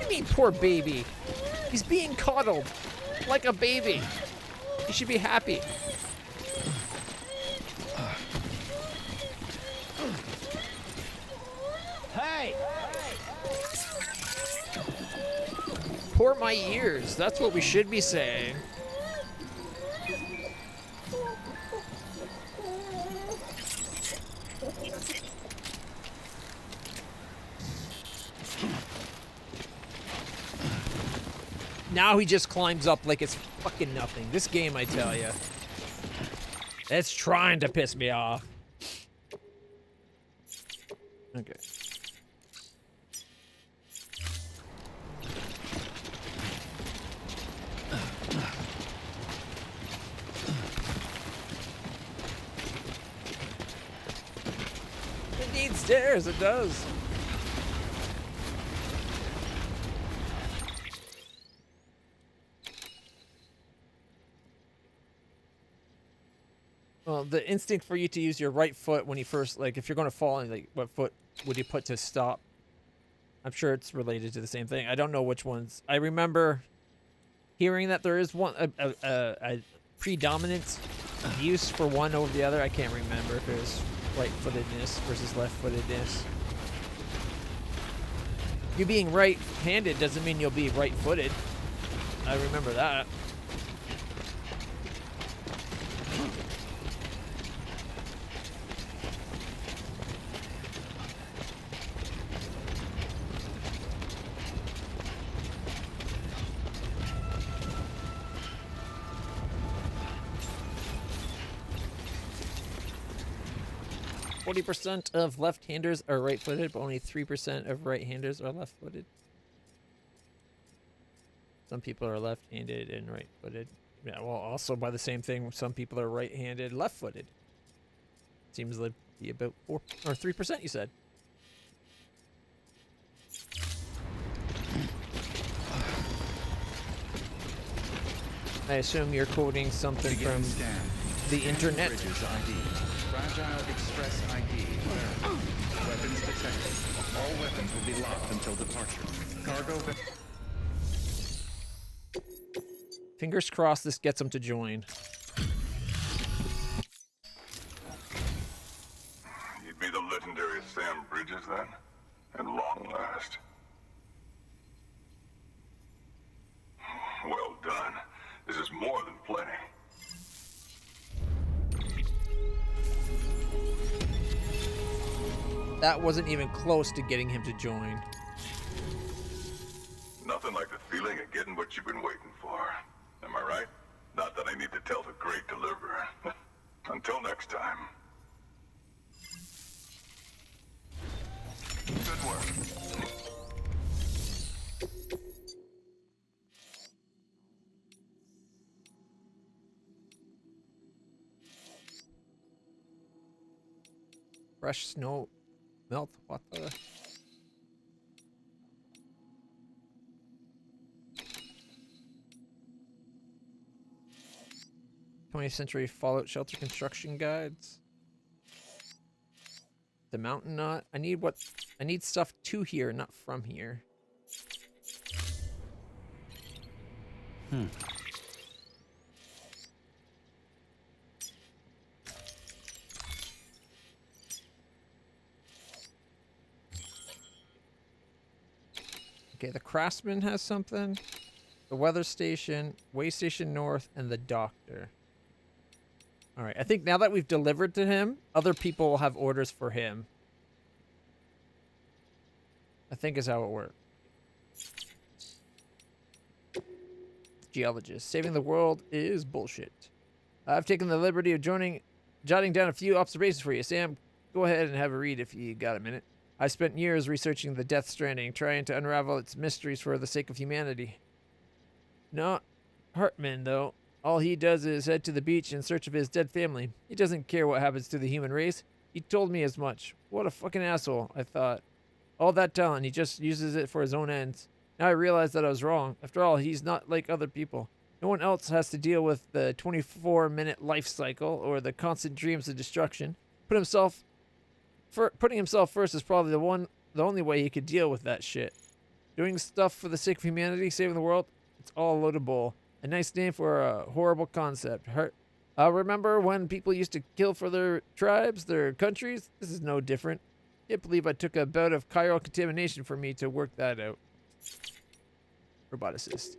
You mean poor baby? He's being coddled like a baby. He should be happy. Hey! Pour my ears. That's what we should be saying. now he just climbs up like it's fucking nothing. This game, I tell you. It's trying to piss me off. Okay. It needs stairs, it does. Well, the instinct for you to use your right foot when you first, like, if you're going to fall, like, what foot would you put to stop? I'm sure it's related to the same thing. I don't know which ones. I remember hearing that there is one a predominant use for one over the other. I can't remember if it was right-footedness versus left-footedness. You being right-handed doesn't mean you'll be right-footed. I remember that. 40% of left-handers are right-footed, but only 3% of right-handers are left-footed. Some people are left-handed and right-footed. Yeah, well, also by the same thing, some people are right-handed, left-footed. Seems like be about 4 or 3%, you said. I assume you're quoting something from the internet. Fragile Express ID. Weapons detected. All weapons will be locked until departure. Cargo. Fingers crossed this gets them to join. You'd be the legendary Sam Bridges then? At long last. Well done. This is more than plenty. That wasn't even close to getting him to join. Nothing like the feeling of getting what you've been waiting for. Am I right? Not that I need to tell the great deliverer. Until next time. Good work. Fresh snow melt? What the? '20th century Fallout shelter construction guides. The mountain knot. I need stuff to here, not from here. Okay, the craftsman has something. The weather station, way station north, and the doctor. All right, I think now that we've delivered to him, other people will have orders for him. I think is how it works. Geologist. Saving the world is bullshit. I've taken the liberty of jotting down a few observations for you. Sam, go ahead and have a read if you got a minute. I spent years researching the Death Stranding, trying to unravel its mysteries for the sake of humanity. Not Hartman, though. All he does is head to the beach in search of his dead family. He doesn't care what happens to the human race. He told me as much. What a fucking asshole, I thought. All that talent, he just uses it for his own ends. Now I realize that I was wrong. After all, he's not like other people. No one else has to deal with the 24-minute life cycle or the constant dreams of destruction. Putting himself first is probably the only way he could deal with that shit. Doing stuff for the sake of humanity, saving the world, it's all a load of bull. A nice name for a horrible concept. Remember when people used to kill for their tribes, their countries? This is no different. Can't believe I took a bout of chiral contamination for me to work that out. Roboticist.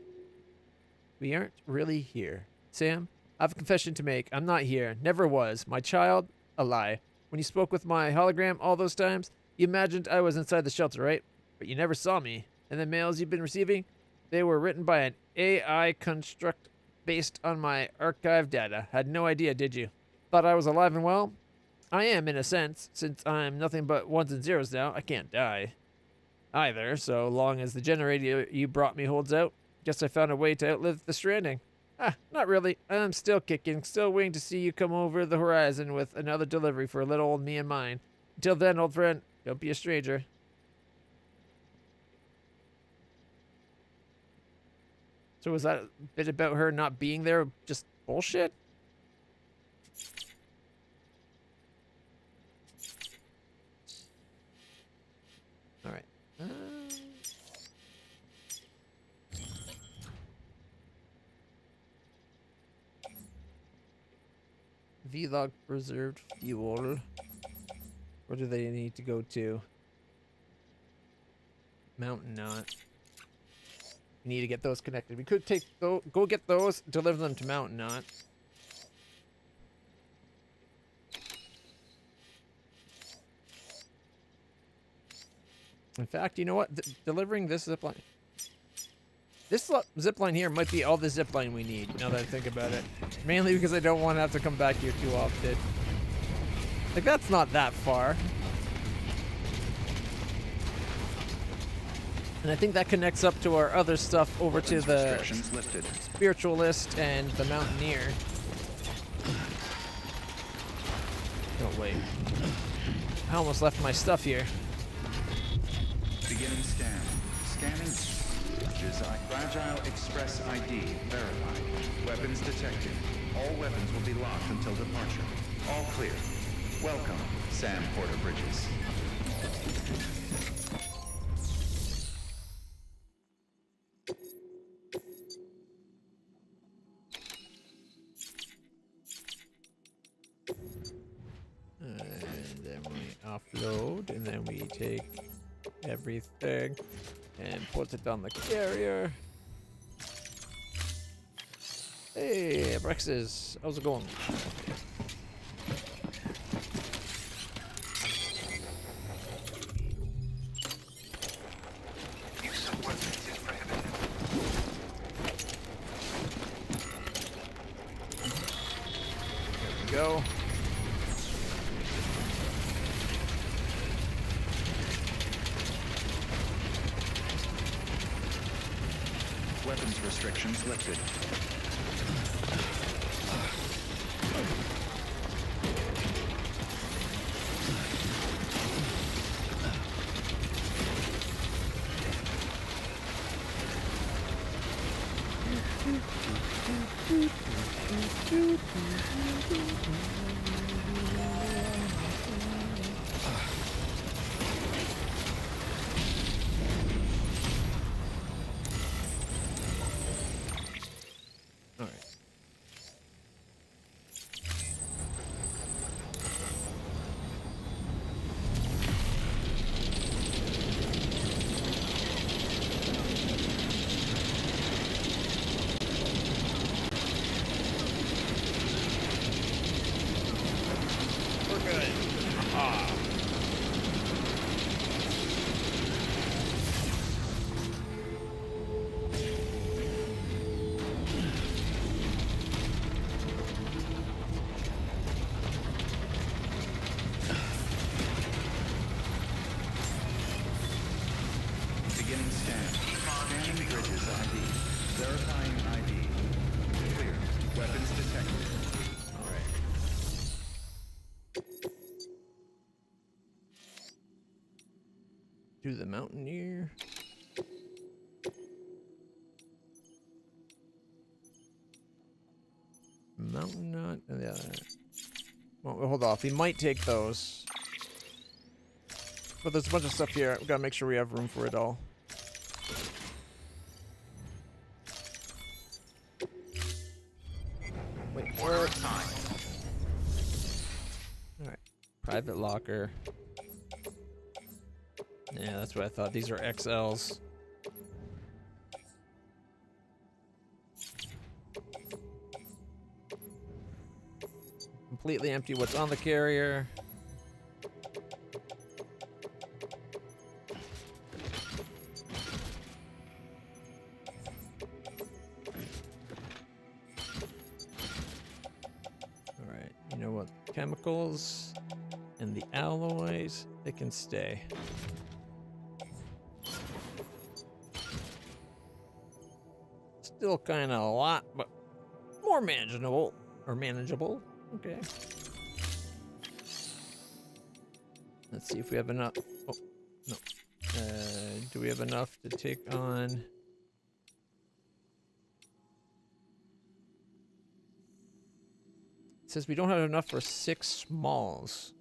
We aren't really here. Sam, I have a confession to make. I'm not here. Never was. My child, a lie. When you spoke with my hologram all those times, you imagined I was inside the shelter, right? But you never saw me. And the mails you've been receiving? They were written by an AI construct based on my archive data. Had no idea, did you? Thought I was alive and well? I am, in a sense. Since I'm nothing but ones and zeros now, I can't die either, so long as the generator you brought me holds out. Guess I found a way to outlive the stranding. Ah, not really. I'm still kicking, still waiting to see you come over the horizon with another delivery for little old me and mine. Until then, old friend, don't be a stranger. So was that bit about her not being there just bullshit? All right. Vlog preserved fuel. Where do they need to go to? Mountain Knot. We need to get those connected. We could take go get those, deliver them to Mountain Knot. In fact, you know what? Delivering this zipline. This zipline here might be all the zipline we need, now that I think about it. Mainly because I don't want to have to come back here too often. Like, that's not that far. And I think that connects up to our other stuff over to the Spiritualist and the Mountaineer. Oh, wait. I almost left my stuff here. Beginning scan. Scanning. Fragile Express ID verified. Weapons detected. All weapons will be locked until departure. All clear. Welcome, Sam Porter Bridges. And then we offload, and then we take everything and put it on the carrier. Hey, Brexes, how's it going? Use of weapons is prohibited. There we go. Weapons restrictions lifted. To the Mountaineer. Mountain Knot and the other. Well, hold off. We might take those. But there's a bunch of stuff here. We gotta make sure we have room for it all. Wait, where? Alright. Private locker. Yeah, that's what I thought. These are XLs. Completely empty what's on the carrier. chemicals and the alloys, they can stay. Still kind of a lot, but more manageable. Or manageable. Okay. Let's see if we have enough. Oh, no. Do we have enough to take on? It says we don't have enough for 6 smalls.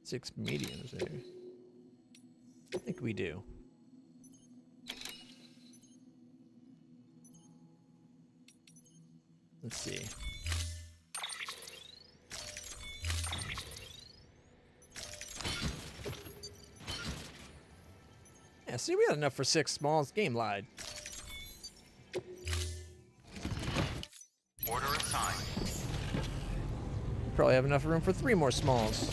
6 mediums, maybe. I think we do. Let's see. Yeah, see, we had enough for 6 smalls. Game lied. Order assigned. Probably have enough room for 3 more smalls.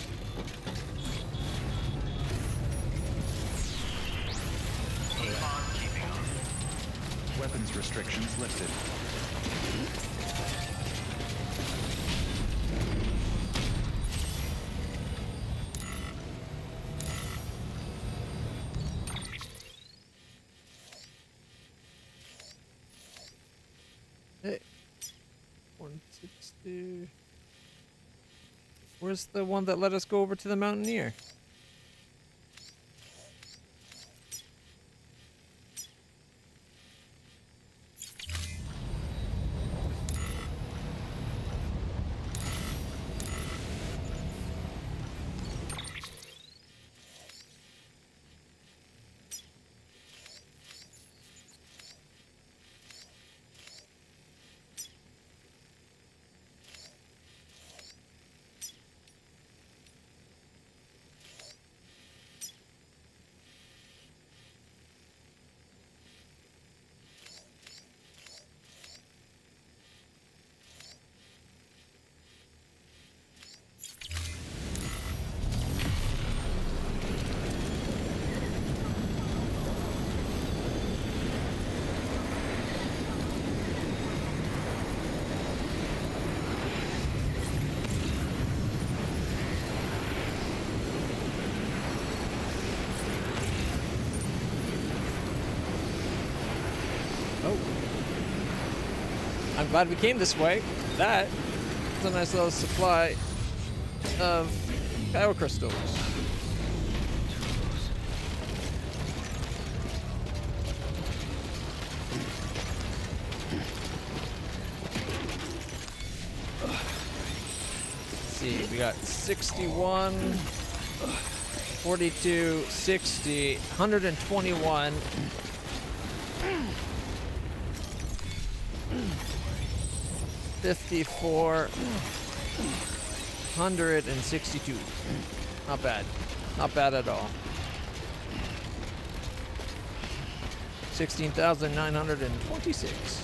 Keep on keeping on. Weapons restrictions lifted. Hey. 160. Where's the one that let us go over to the Mountaineer? I'm glad we came this way. That is a nice little supply of power crystals. Let's see, we got 61, 42, 60, 121. 54, 162. Not bad. Not bad at all. 16,926.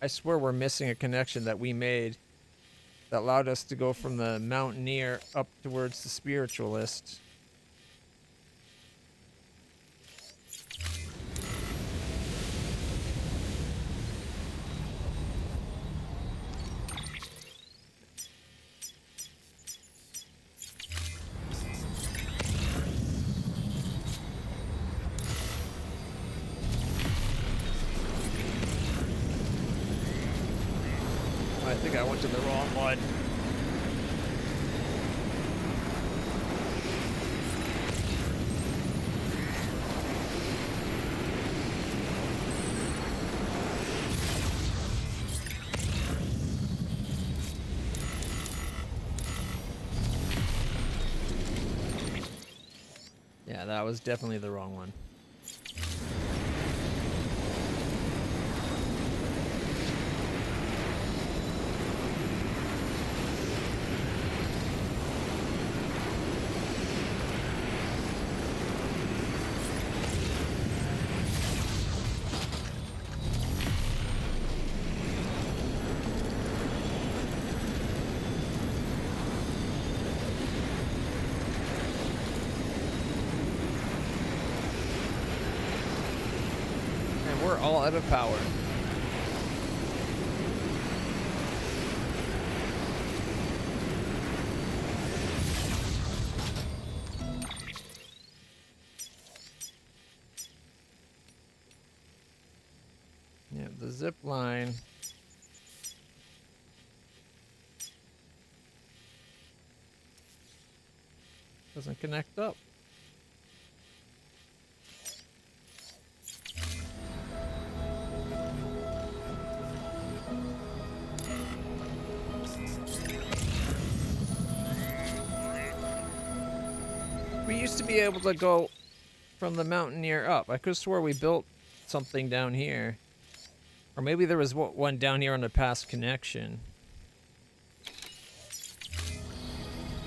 I swear we're missing a connection that we made that allowed us to go from the Mountaineer up towards the Spiritualist. I think I went to the wrong one. Yeah, that was definitely the wrong one. We're all out of power. Yeah, the zip line. Doesn't connect up. We used to be able to go from the Mountaineer up. I could have swore we built something down here. Or maybe there was one down here on the past connection.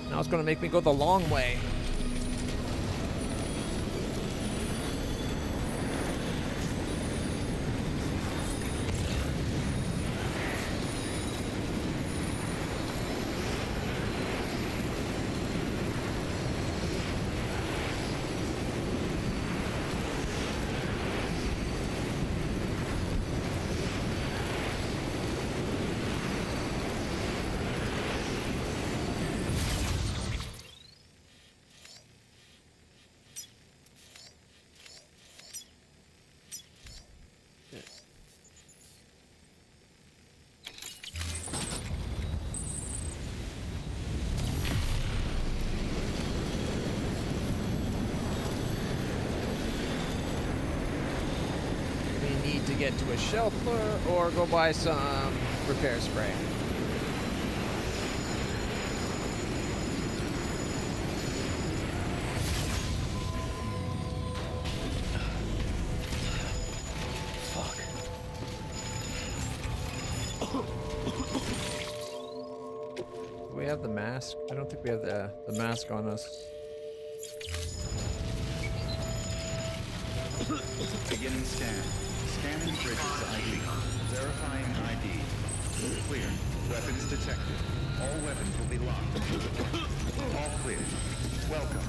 Now it's going to make me go the long way. To get to a shelter or go buy some repair spray. Fuck. Do we have the mask? I don't think we have the mask on us. Beginning scan. Scanning bridges ID. Verifying ID. Clear. Weapons detected. All weapons will be locked until departure. All clear. Welcome.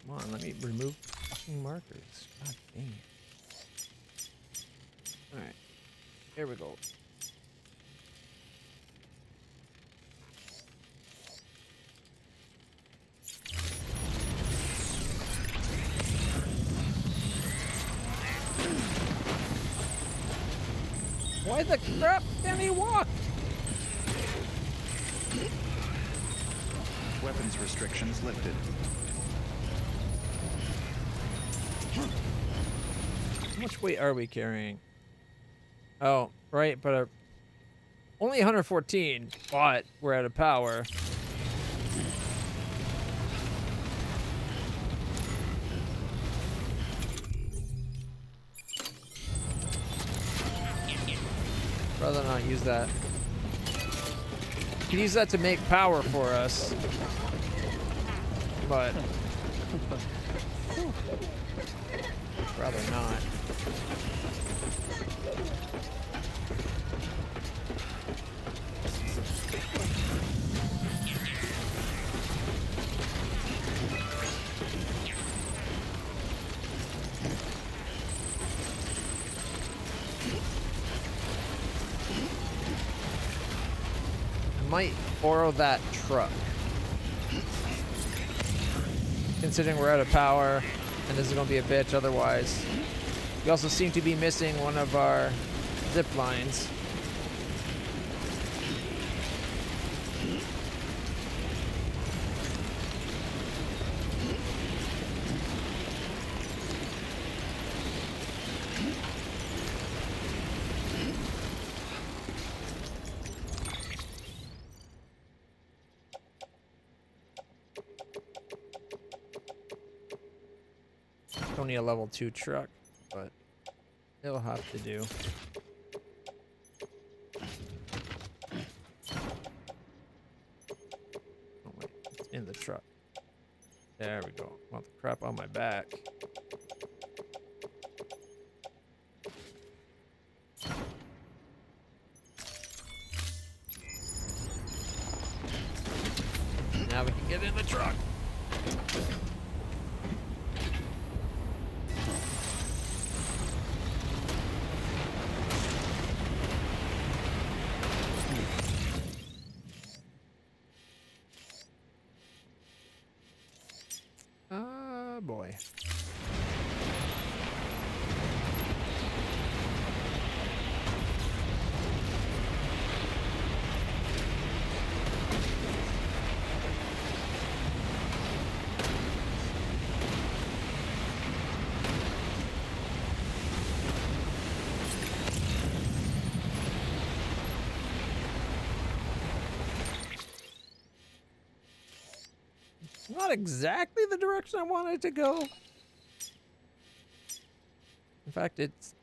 Come on, let me remove fucking markers. God dang it. Alright. Here we go. Why the crap can he walk? Weapons restrictions lifted. How much weight are we carrying? Oh, right, but only 114, but we're out of power. Rather not use that. Could use that to make power for us, but rather not. Might borrow that truck, considering we're out of power and this is gonna be a bitch otherwise. We also seem to be missing one of our zip lines. only a level 2 truck, but it'll have to do. Oh wait, it's in the truck. There we go. Want the crap on my back. Now we can get in the truck. Ah, boy. Not exactly the direction I wanted to go. In fact, it's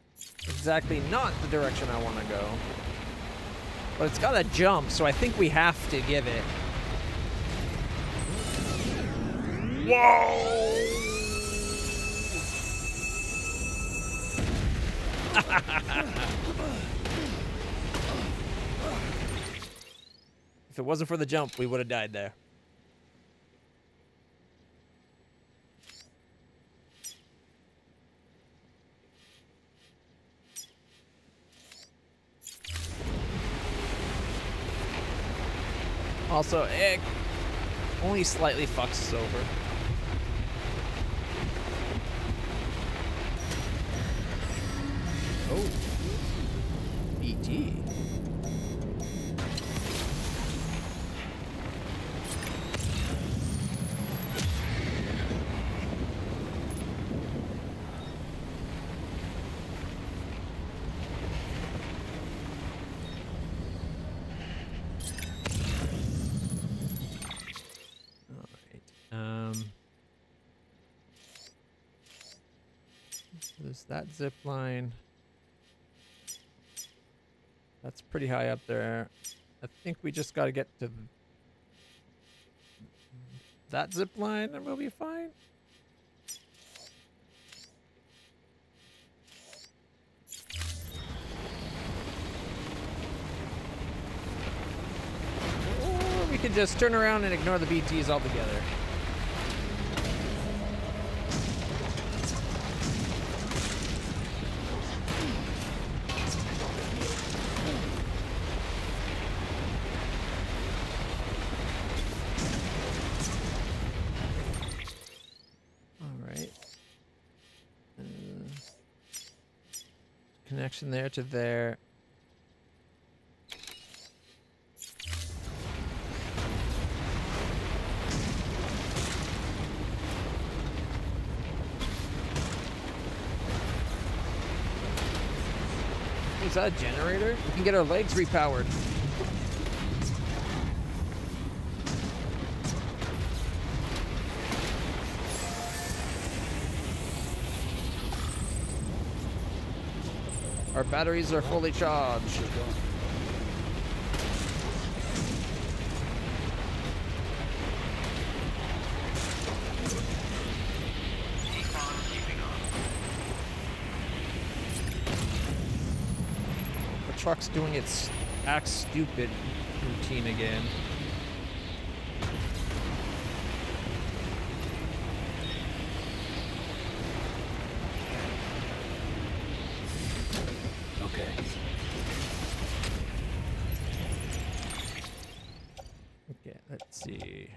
exactly not the direction I want to go. But it's got a jump, so I think we have to give it. Whoa! If it wasn't for the jump, we would have died there. Also, it only slightly fucks us over. Oh. BT. There's that zip line. That's pretty high up there. I think we just got to get to that zip line and we'll be fine. Or we could just turn around and ignore the BTs altogether. Connection there to there. Is that a generator? We can get our legs repowered. Our batteries are fully charged. The truck's doing its act stupid routine again. Okay, let's see.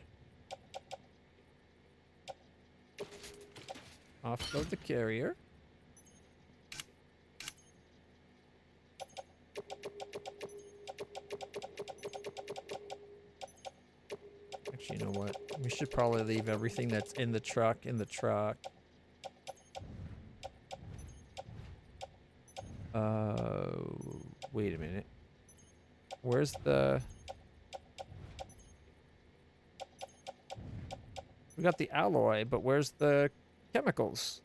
Offload the carrier. Actually, you know what? We should probably leave everything that's in the truck. Wait a minute. Where's the... We got the alloy, but where's the chemicals?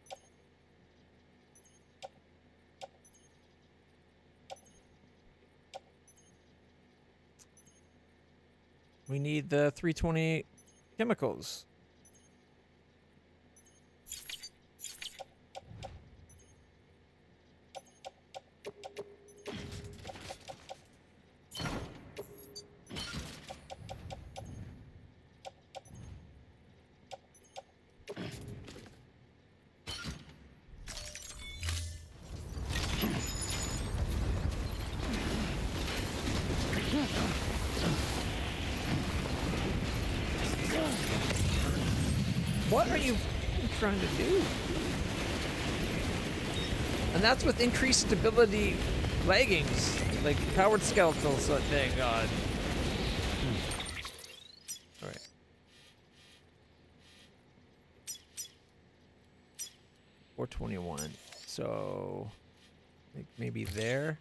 We need the 320 chemicals. What are you trying to do? And that's with increased stability leggings, like powered skeletal thing. God. All right. $421. So, I think maybe there.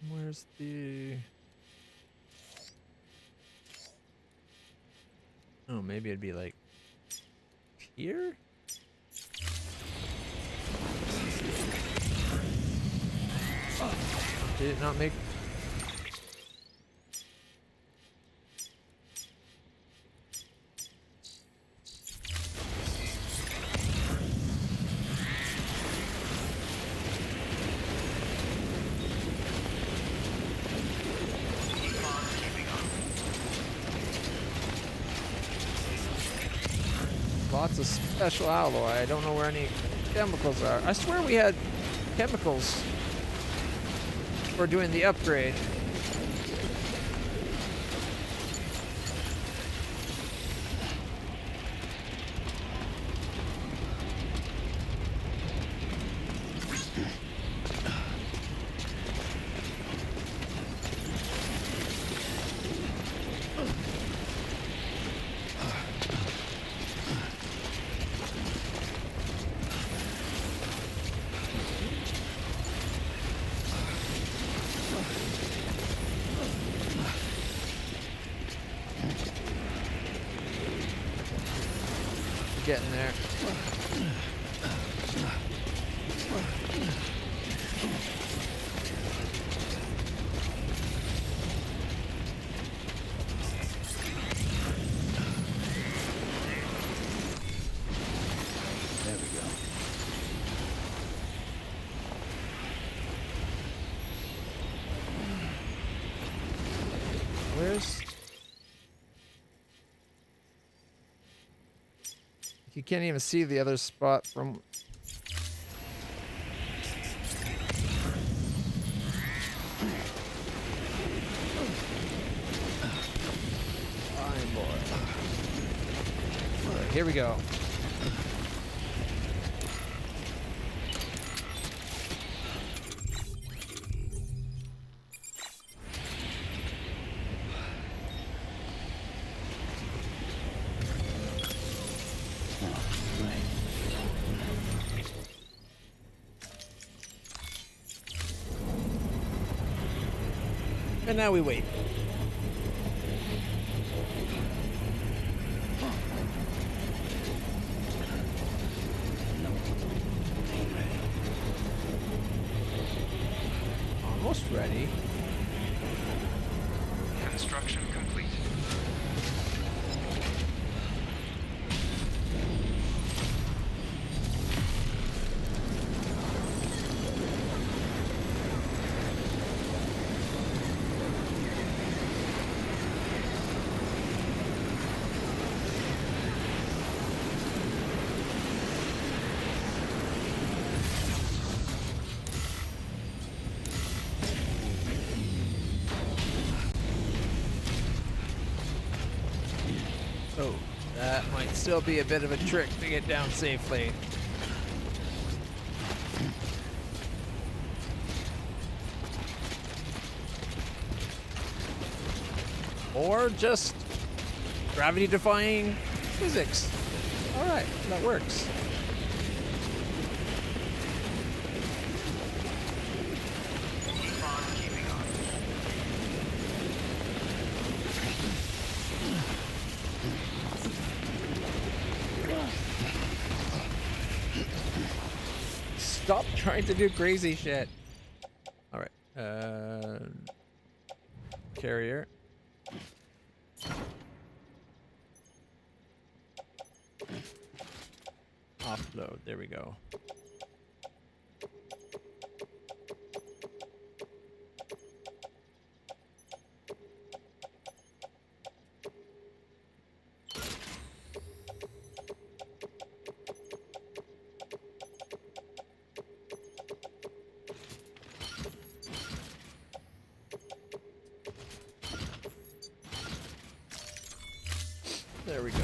Where's the... Oh, maybe it'd be like here? Did it not make... Lots of special alloy. I don't know where any chemicals are. I swear we had chemicals for doing the upgrade. Getting there. There we go. Where's... You can't even see the other spot from... Fine, boy. All right, here we go. And now we wait. Almost ready. Construction complete. Oh, that might still be a bit of a trick to get down safely. Or just gravity-defying physics. Alright, that works. Keep on keeping on. Stop trying to do crazy shit. Alright. Carrier. Offload. There we go. There we go.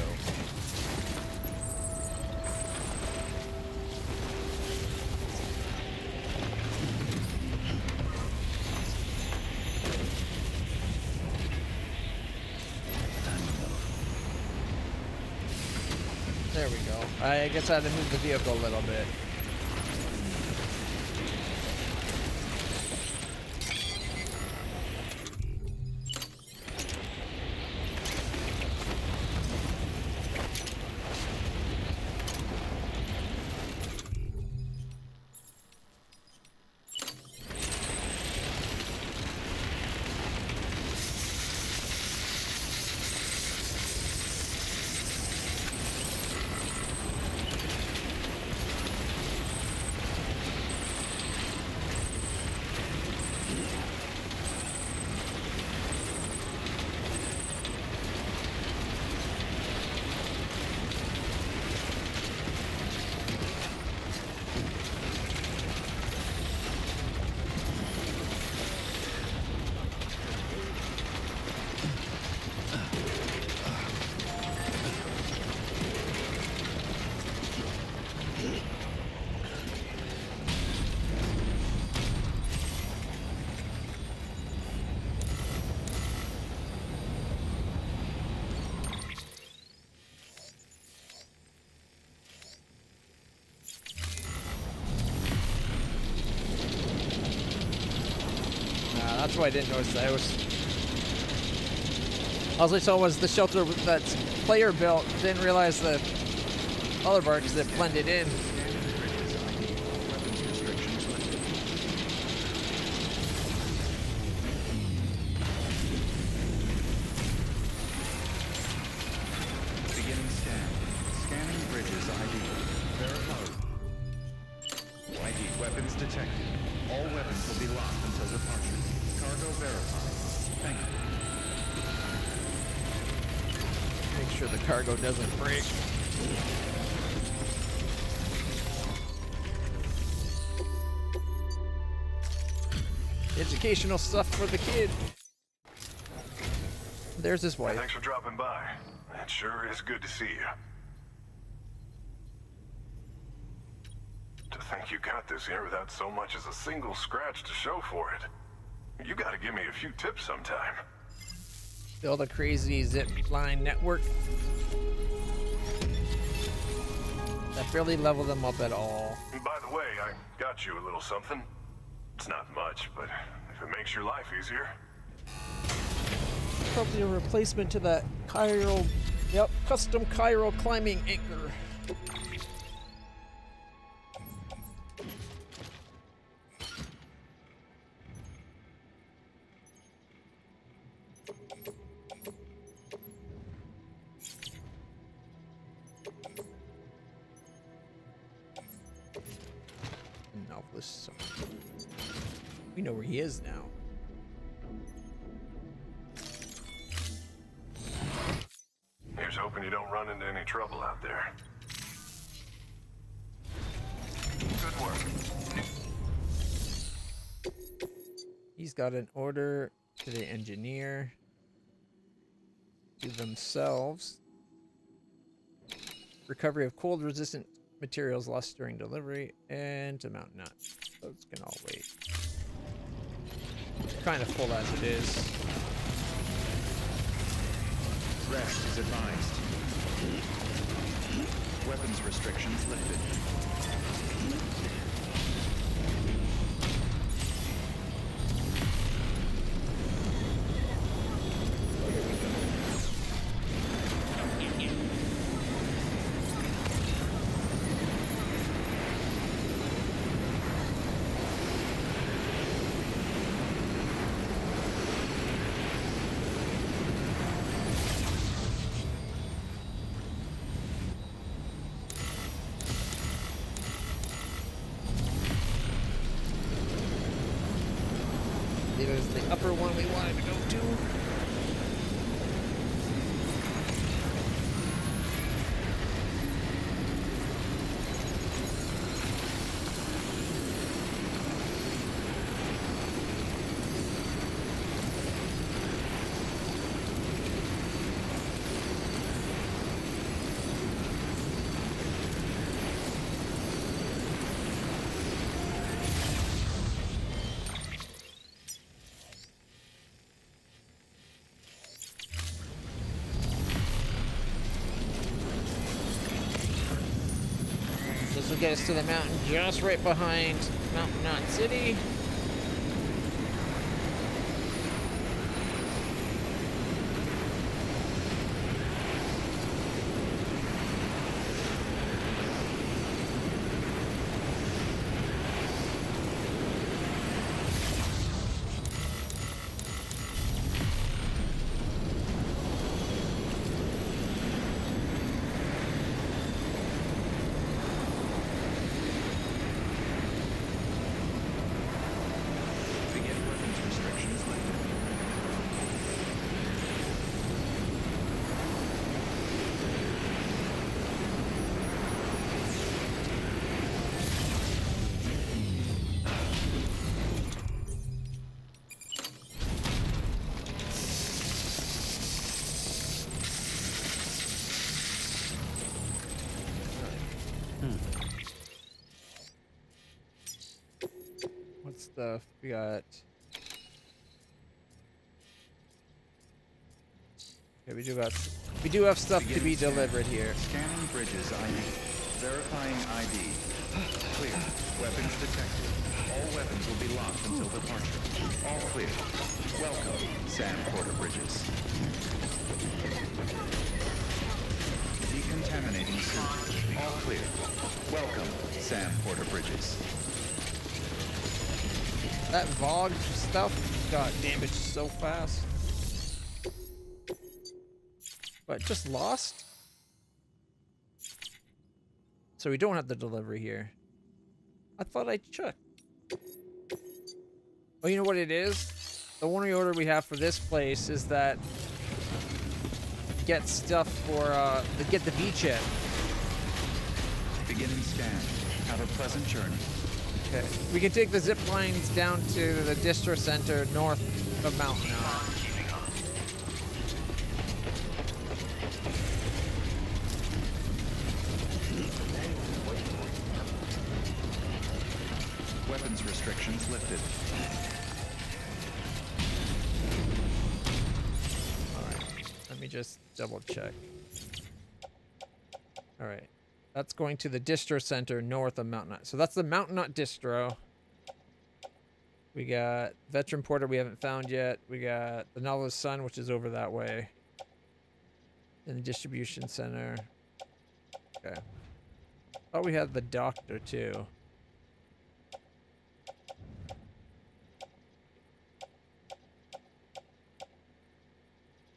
There we go. I guess I had to move the vehicle a little bit. That's why I didn't notice that. All I saw was the shelter that player built. Didn't realize the other part because it blended in. Beginning scan. Scanning bridges ID. Verified. ID weapons detected. All weapons will be locked until departure. Cargo verified. Thank you. Make sure the cargo doesn't break. Educational stuff for the kid. There's his wife. Thanks for dropping by. It sure is good to see you. To think you got this here without so much as a single scratch to show for it. You gotta give me a few tips sometime. Build a crazy zip line network that barely level them up at all. And by the way, I got you a little something. It's not much, but if it makes your life easier. Probably a replacement to that chiral, custom chiral climbing anchor. Novelist. We know where he is now. Here's hoping you don't run into any trouble out there. Good work. He's got an order to the engineer to themselves. Recovery of cold resistant materials lost during delivery and to mount nuts. Those can all wait. Kind of full as it is. Rest is advised. Weapons restrictions lifted. It was the upper one we wanted to go to. This will get us to the mountain just right behind Mountain Knot City. What stuff we got? Okay, we do have stuff to be delivered here. Scanning bridges ID. Verifying ID. Clear. Weapons detected. All weapons will be locked until departure. All clear. Welcome, Sam Porter Bridges. Decontaminating suit. All clear. Welcome, Sam Porter Bridges. That Vogue stuff got damaged so fast. But just lost? So we don't have the delivery here. I thought I checked. Oh, you know what it is? The only order we have for this place is that get stuff for get the beachhead. Beginning scan. Have a pleasant journey. Okay. We can take the zip lines down to the distro center north of Mountain Knot. Weapons restrictions lifted. Alright. Let me just double check. Alright. That's going to the distro center north of Mountain Knot. So that's the Mountain Knot distro. We got Veteran Porter we haven't found yet. We got the Novelist Sun, which is over that way. And the distribution center. Okay. Oh, we had the doctor too.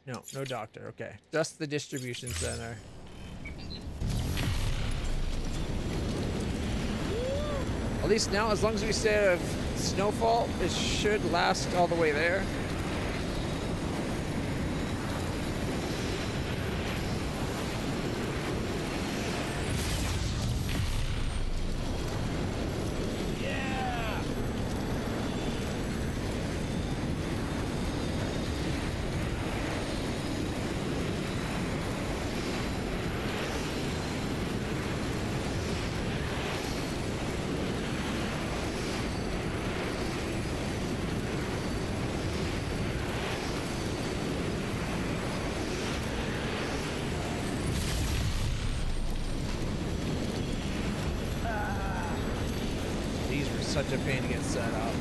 No, no doctor. Okay. Just the distribution center. At least now, as long as we stay out of snowfall, it should last all the way there. such a pain to get set up.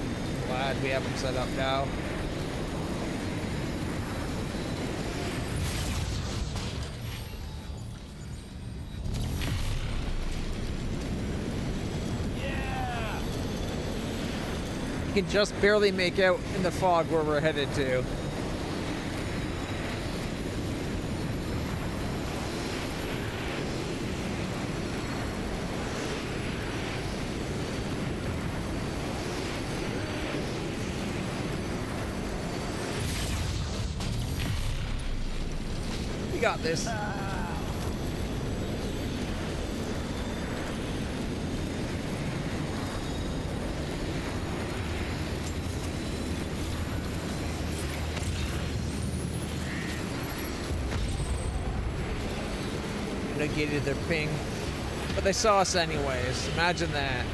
Glad we have them set up now. Yeah! You can just barely make out in the fog where we're headed to. We got this. Negated their ping, but they saw us anyways. Imagine that.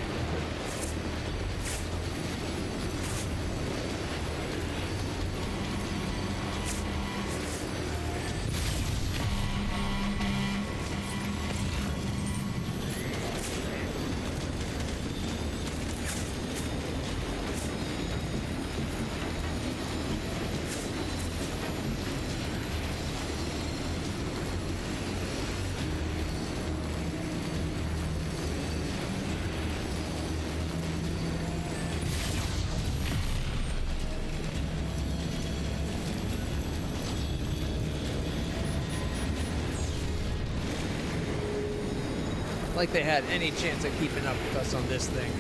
Like they had any chance of keeping up with us on this thing.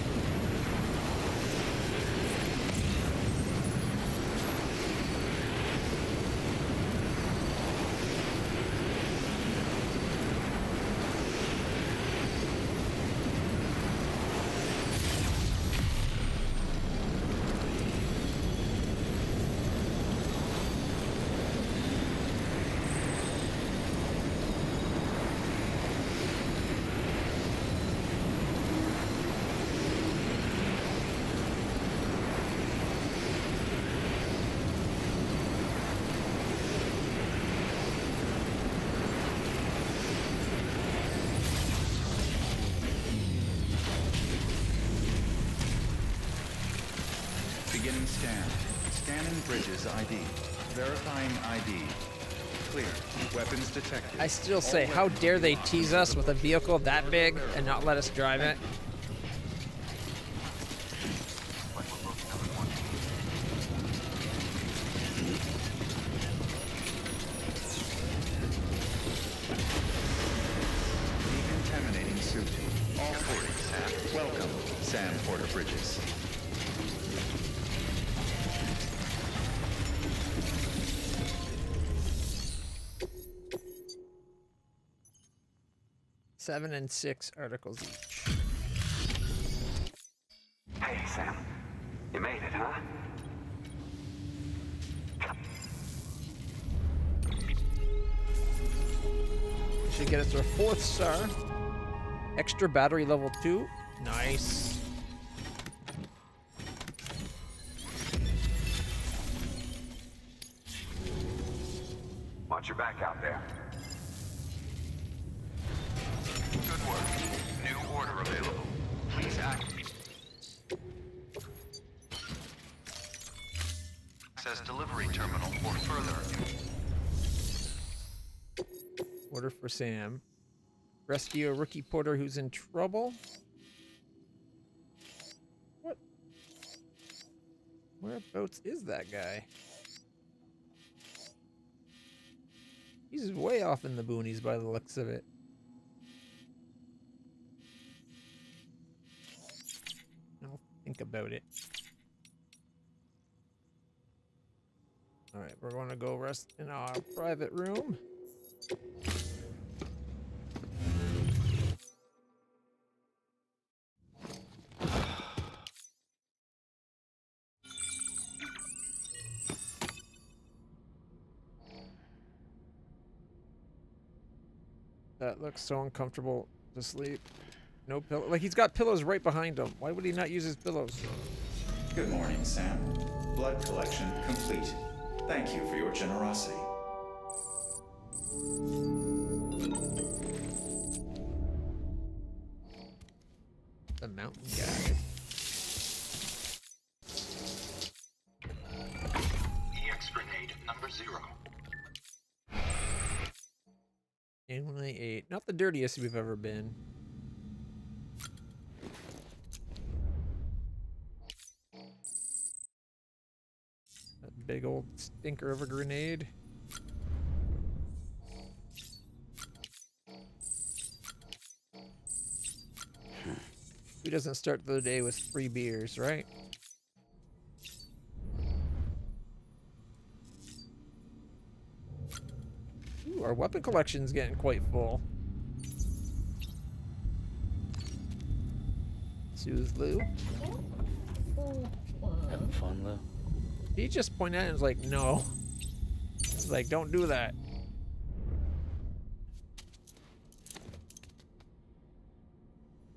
Beginning scan. Scanning bridges ID. Verifying ID. Clear. Weapons detected. I still say, how dare they tease us with a vehicle that big and not let us drive it? Decontaminating suit. All clear, Sam. Welcome, Sam Porter Bridges. Seven and 6 articles each. Hey, Sam. You made it, huh? Should get us to our 4th star. Extra battery level 2. Nice. Watch your back out there. Good work. New order available. Please activate. Access delivery terminal for further. Order for Sam. Rescue a rookie porter who's in trouble. What? Whereabouts is that guy? He's way off in the boonies by the looks of it. I'll think about it. Alright, we're going to go rest in our private room. That looks so uncomfortable to sleep. No pillow. Like, he's got pillows right behind him. Why would he not use his pillows? Good morning, Sam. Blood collection complete. Thank you for your generosity. The mountain guy. Only 8. Not the dirtiest we've ever been. That big old stinker of a grenade. Who doesn't start the day with 3 beers, right? Ooh, our weapon collection's getting quite full. Soothe Lou. Having fun, Lou? He just pointed at it and was like, no. He's like, don't do that.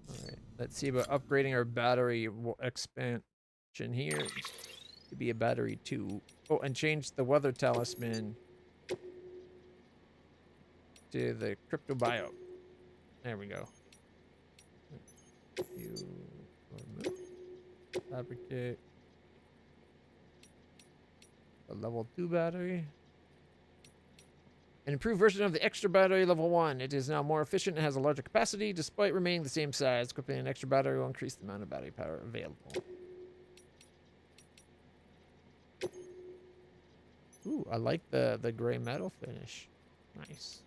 Alright, let's see about upgrading our battery expansion here to be a battery 2. Oh, and change the weather talisman to the crypto biome. There we go. Fabricate a level 2 battery. An improved version of the extra battery level 1. It is now more efficient and has a larger capacity despite remaining the same size. Equipping an extra battery will increase the amount of battery power available. Ooh, I like the gray metal finish. Nice.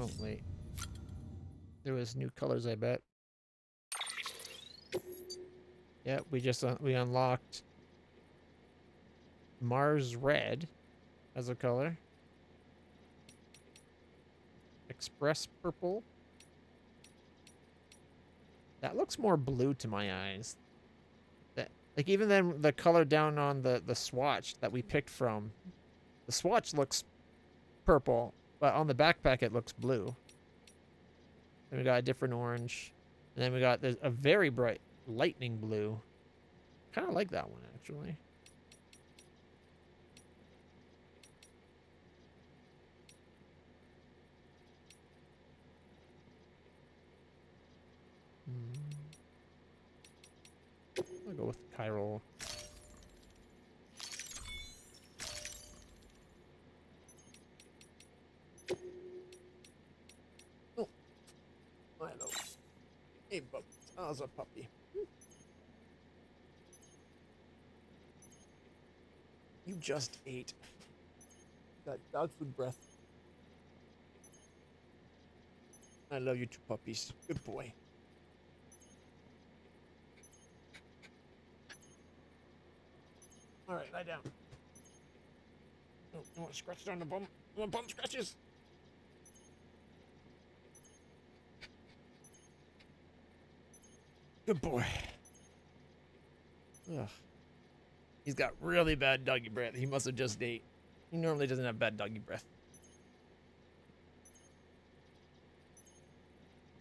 Oh, wait. There was new colors, I bet. Yeah, we unlocked Mars Red as a color. Express Purple. That looks more blue to my eyes. That, like, even then, the color down on the swatch that we picked from, the swatch looks purple, but on the backpack it looks blue. Then we got a different orange. And then we got a very bright lightning blue. Kind of like that one, actually. I'll go with chiral. Oh, Milo. Hey, Bubbles. How's a puppy? You just ate. Got dog food breath. I love you two puppies. Good boy. All right, lie down. Oh, you want scratches on the bum? You want bum scratches? Good boy. Ugh. He's got really bad doggy breath. He must have just ate. He normally doesn't have bad doggy breath.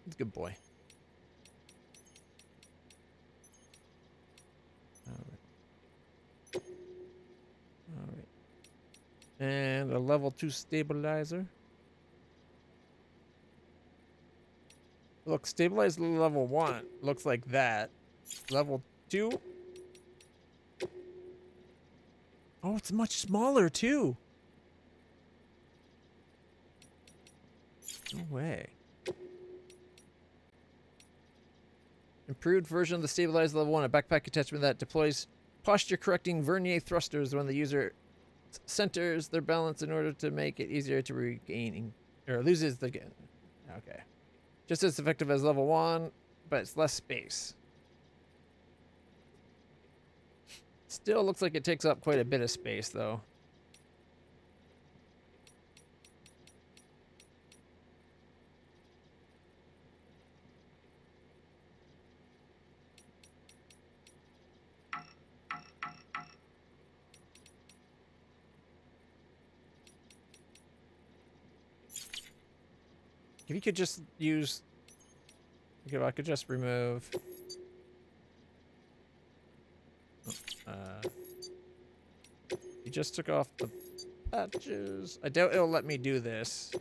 He's a good boy. All right. And a level 2 stabilizer. Look, stabilized level 1 looks like that. Level 2. Oh, it's much smaller too. No way. Improved version of the stabilized level 1, a backpack attachment that deploys posture correcting vernier thrusters when the user centers their balance in order to make it easier to regain or loses the gain. Okay. Just as effective as level 1, but it's less space. Still looks like it takes up quite a bit of space though. If you could just use... If I could just remove... You just took off the patches. I doubt it'll let me do this.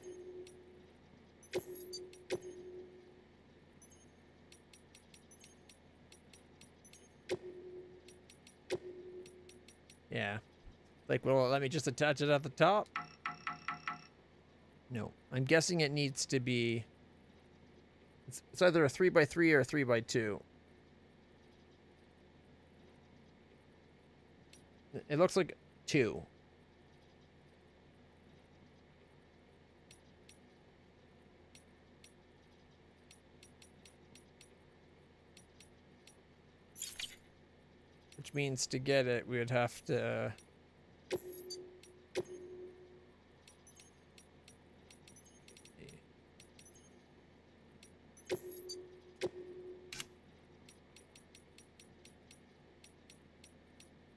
Yeah. Like, will it let me just attach it at the top? No. I'm guessing it needs to be... It's either a 3x3 or a 3x2. It looks like 2. Which means to get it, we would have to...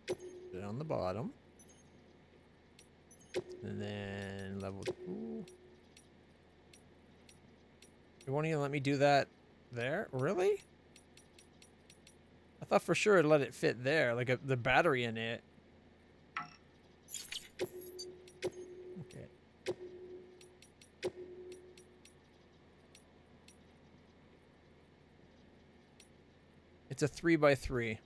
Put it on the bottom. And then level 2. It won't even let me do that there? Really? I thought for sure it'd let it fit there, like the battery in it. Okay. It's a 3x3.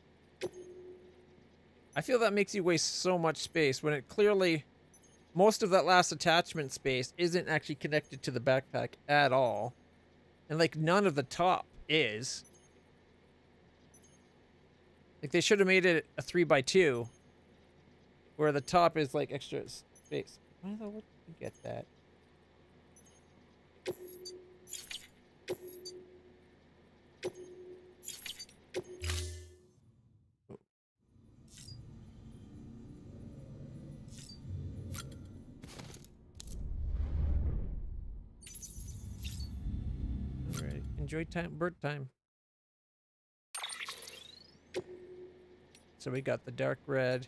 I feel that makes you waste so much space when it clearly... Most of that last attachment space isn't actually connected to the backpack at all. And like none of the top is. Like they should have made it a 3x2. Where the top is like extra space. Why the would you get that? Alright, enjoy time, bird time. So we got the dark red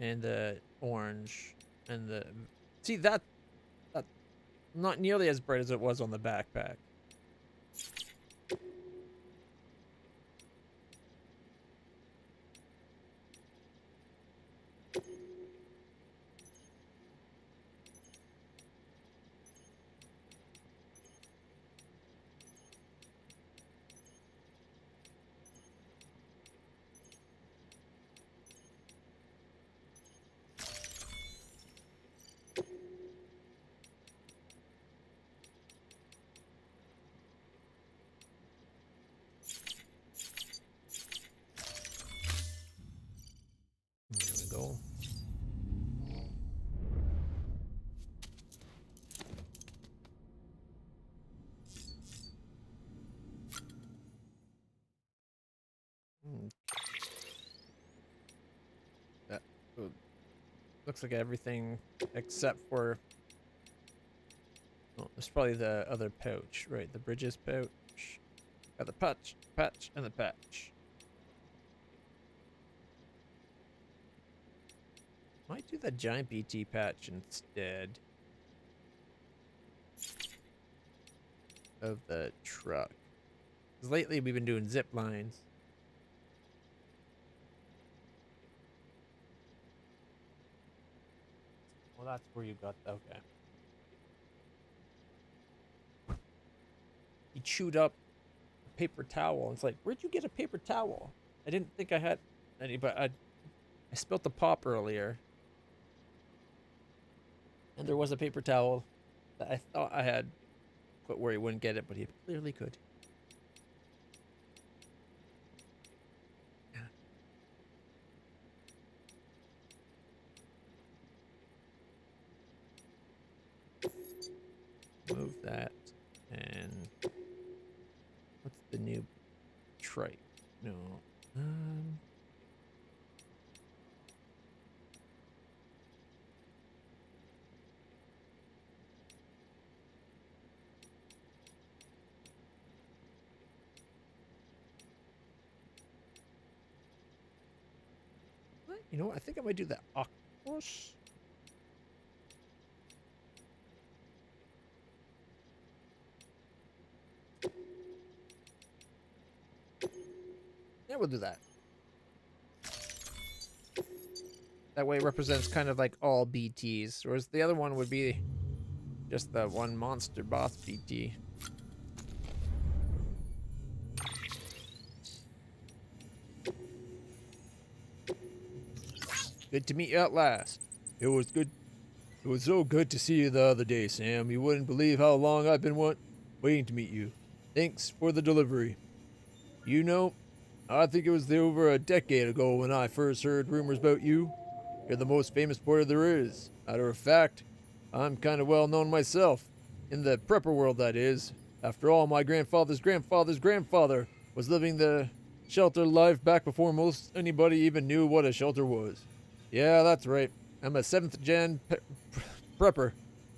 and the orange and the... See, that's not nearly as bright as it was on the backpack. There we go. That looks like everything except for... Oh, there's probably the other pouch, right? The bridges pouch. Got the patch, and the patch. Might do the giant BT patch instead of the truck. Because lately we've been doing zip lines. Well, that's where you got... Okay. He chewed up a paper towel. It's like, where'd you get a paper towel? I didn't think I had any, but I spilt the pop earlier. And there was a paper towel that I thought I had put where he wouldn't get it, but he clearly could. Move that. And what's the new trike? No. You know what? I think I might do the octopus. Yeah, we'll do that. That way it represents kind of like all BTs, whereas the other one would be just the one monster boss BT. Good to meet you at last. It was good. It was so good to see you the other day, Sam. You wouldn't believe how long I've been waiting to meet you. Thanks for the delivery. You know, I think it was over a decade ago when I first heard rumors about you. You're the most famous porter there is. Matter of fact, I'm kind of well known myself. In the prepper world, that is. After all, my grandfather's grandfather's grandfather was living the shelter life back before most anybody even knew what a shelter was. Yeah, that's right. I'm a 7th gen prepper.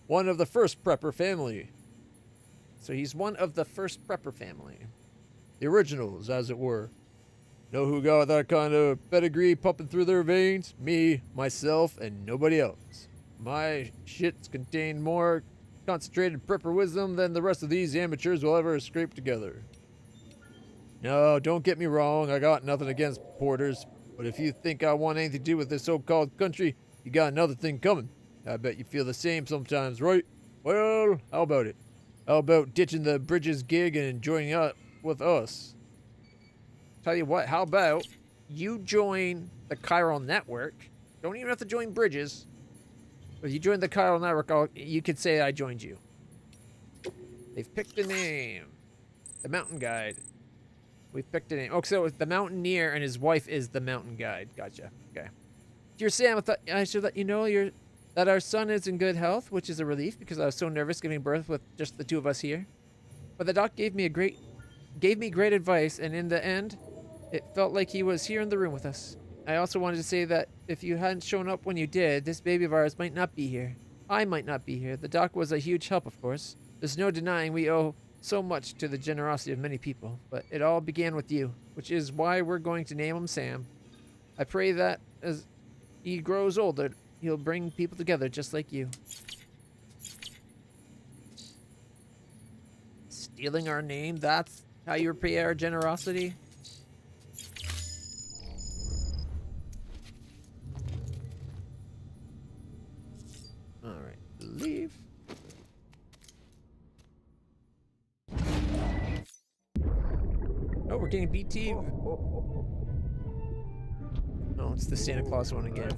One of the first prepper family. So he's one of the first prepper family. The originals, as it were. Know who got that kind of pedigree pumping through their veins? Me, myself, and nobody else. My shits contain more concentrated prepper wisdom than the rest of these amateurs will ever scrape together. No, don't get me wrong, I got nothing against porters, but if you think I want anything to do with this so-called country, you got another thing coming. I bet you feel the same sometimes, right? Well, how about it? How about ditching the Bridges gig and joining up with us? Tell you what, how about you join the chiral network? Don't even have to join Bridges. If you join the chiral network, you could say I joined you. They've picked a name. The Mountain Guide. We've picked a name. Oh, so the Mountaineer and his wife is the Mountain Guide. Gotcha. Okay. Dear Sam, I thought I should let you know that our son is in good health, which is a relief because I was so nervous giving birth with just the two of us here. But the doc gave me great advice, and in the end, it felt like he was here in the room with us. I also wanted to say that if you hadn't shown up when you did, this baby of ours might not be here. I might not be here. The doc was a huge help, of course. There's no denying we owe so much to the generosity of many people, but it all began with you, which is why we're going to name him Sam. I pray that as he grows older, he'll bring people together just like you. Stealing our name, that's how you repay our generosity? Alright, leave. Oh, we're getting BT. Oh, it's the Santa Claus one again.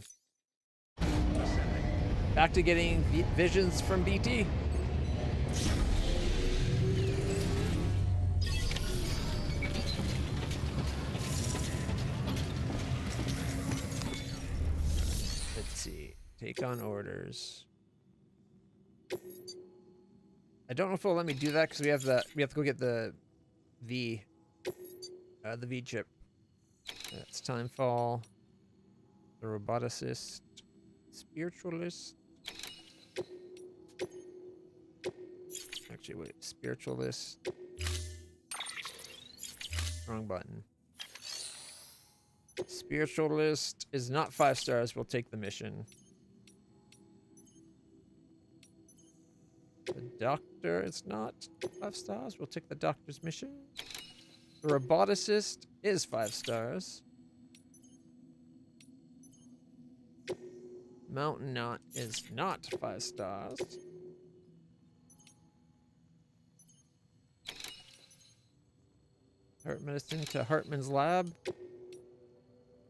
Back to getting visions from BT. Let's see. Take on orders. I don't know if it'll let me do that because we have to go get the V chip. That's Timefall. The roboticist. Spiritualist. Actually, wait. Spiritualist. Wrong button. Spiritualist is not 5 stars. We'll take the mission. The doctor is not 5 stars. We'll take the doctor's mission. The roboticist is 5 stars. Mountain Knot is not 5 stars. Heart medicine to Hartman's lab.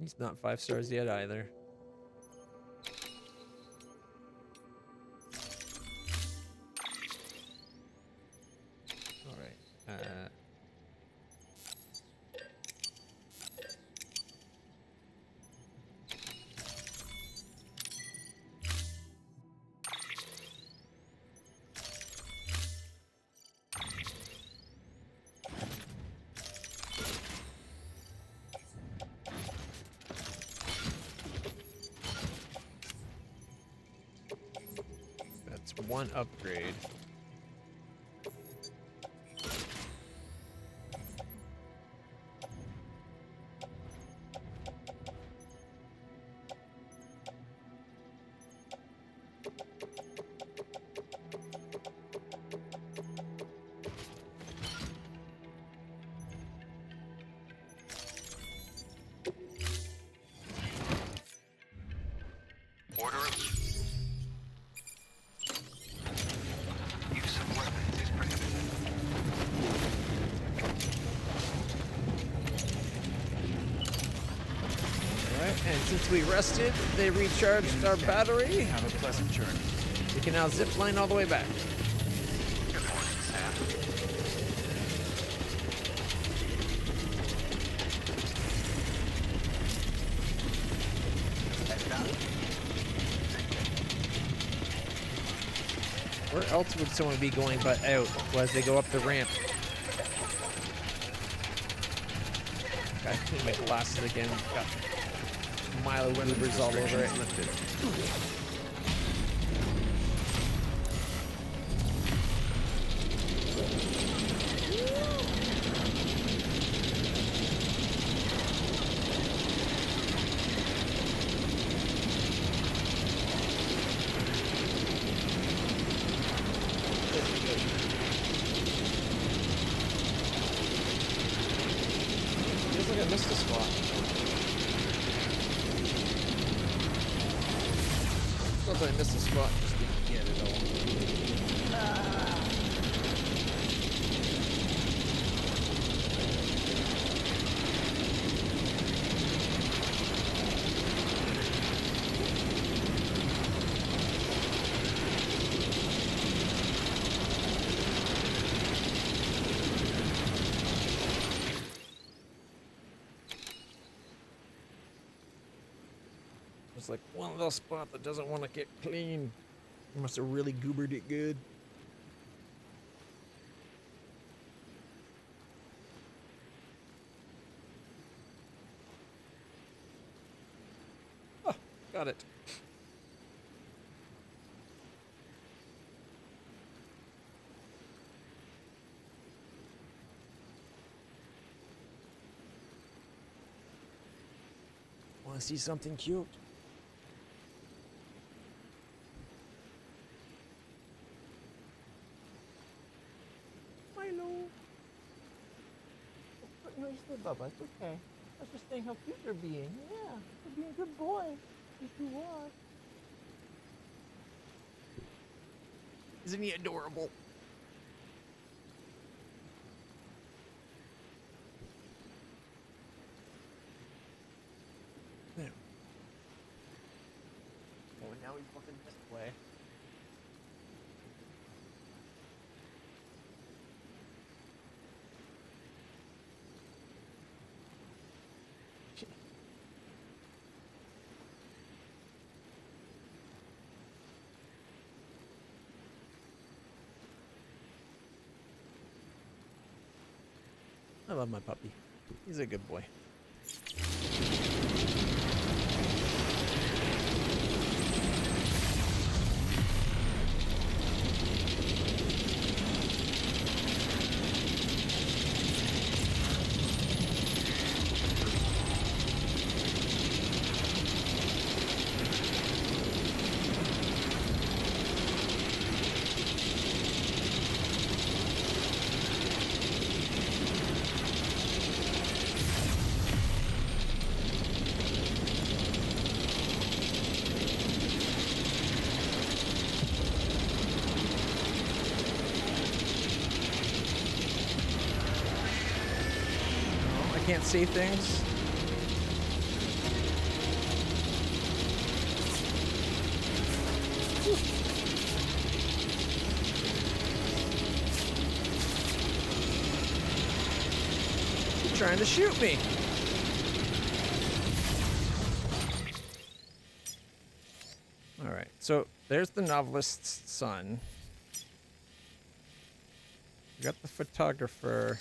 He's not 5 stars yet either. That's one upgrade. And since we rested, they recharged Begin our scan. battery. Have a pleasant journey. We can now zip line all the way back. Good morning, Sam. Where else would someone be going but out as they go up the ramp? I clean my glasses again. Got Milo Winners all over it. Feels like I missed a spot. Feels like I missed a spot, just didn't get it all. It's like one little spot that doesn't want to get clean. You must have really goobered it good. Oh, got it. Want to see something cute? Milo. No, you still Bubba. It's okay. I was just saying how cute you're being. Yeah, you're being a good boy. Yes, you are. Isn't he adorable? There. Oh, now he's looking this way. I love my puppy. He's a good boy. Can't see things. You're trying to shoot me. All right, so there's the novelist's son. We got the photographer.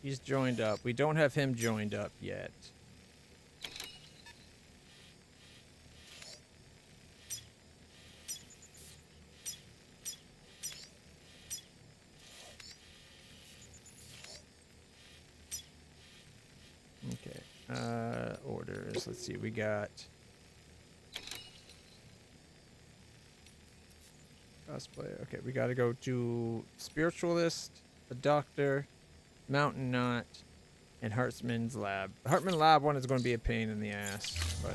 He's joined up. We don't have him joined up yet. Okay. Orders. Let's see. We got cosplay. Okay, we got to go to spiritualist, a doctor, Mountain Knot, and Hartman's Lab. The Hartman Lab one is going to be a pain in the ass, but...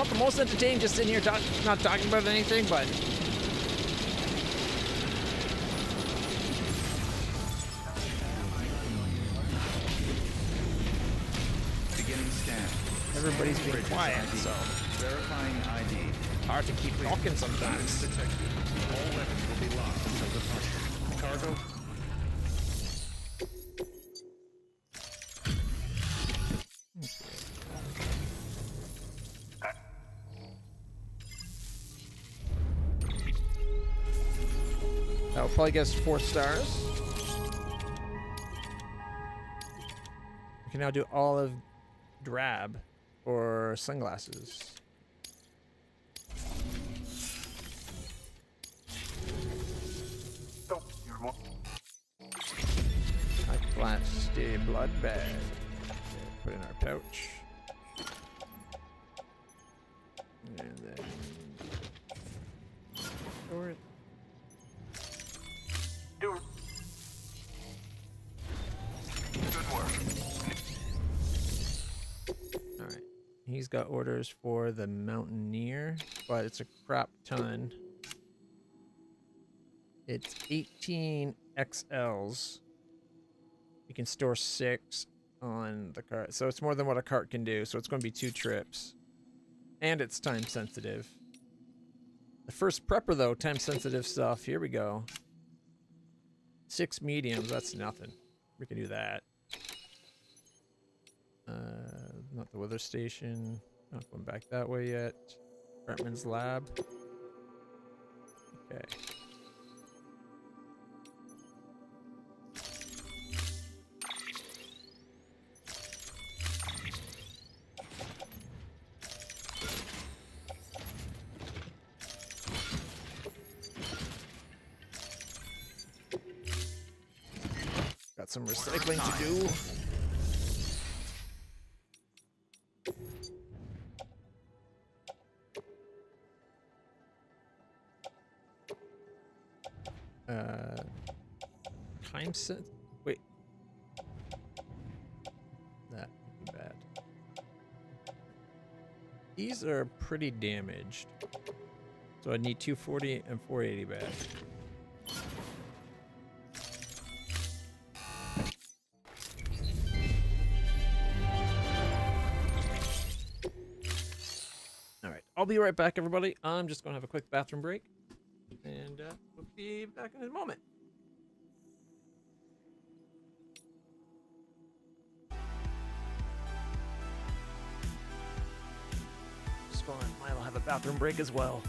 not the most entertaining just sitting here not talking about anything, but Beginning scan. everybody's being Bridges quiet, ID. so Verifying ID. hard to keep talking sometimes. Detected. All weapons will be locked until departure. Cargo. That'll probably get us 4 stars. We can now do olive drab or sunglasses. Oh, you're more. I clutched a blood bag. Okay, put in our pouch. And then store it. Good work. Alright. He's got orders for the Mountaineer, but it's a crap ton. It's 18 XLs. You can store 6 on the cart. So it's more than what a cart can do. So it's going to be 2 trips. And it's time sensitive. The first prepper though, time sensitive stuff. Here we go. 6 mediums, that's nothing. We can do that. Not the weather station. Not going back that way yet. Brentman's lab. Okay. Got some recycling to do. Time set. Wait. That would be bad. These are pretty damaged. So I need 240 and 480 back. Alright, I'll be right back, everybody. I'm just going to have a quick bathroom break. And we'll be back in a moment. Just going to let Milo have a bathroom break as well.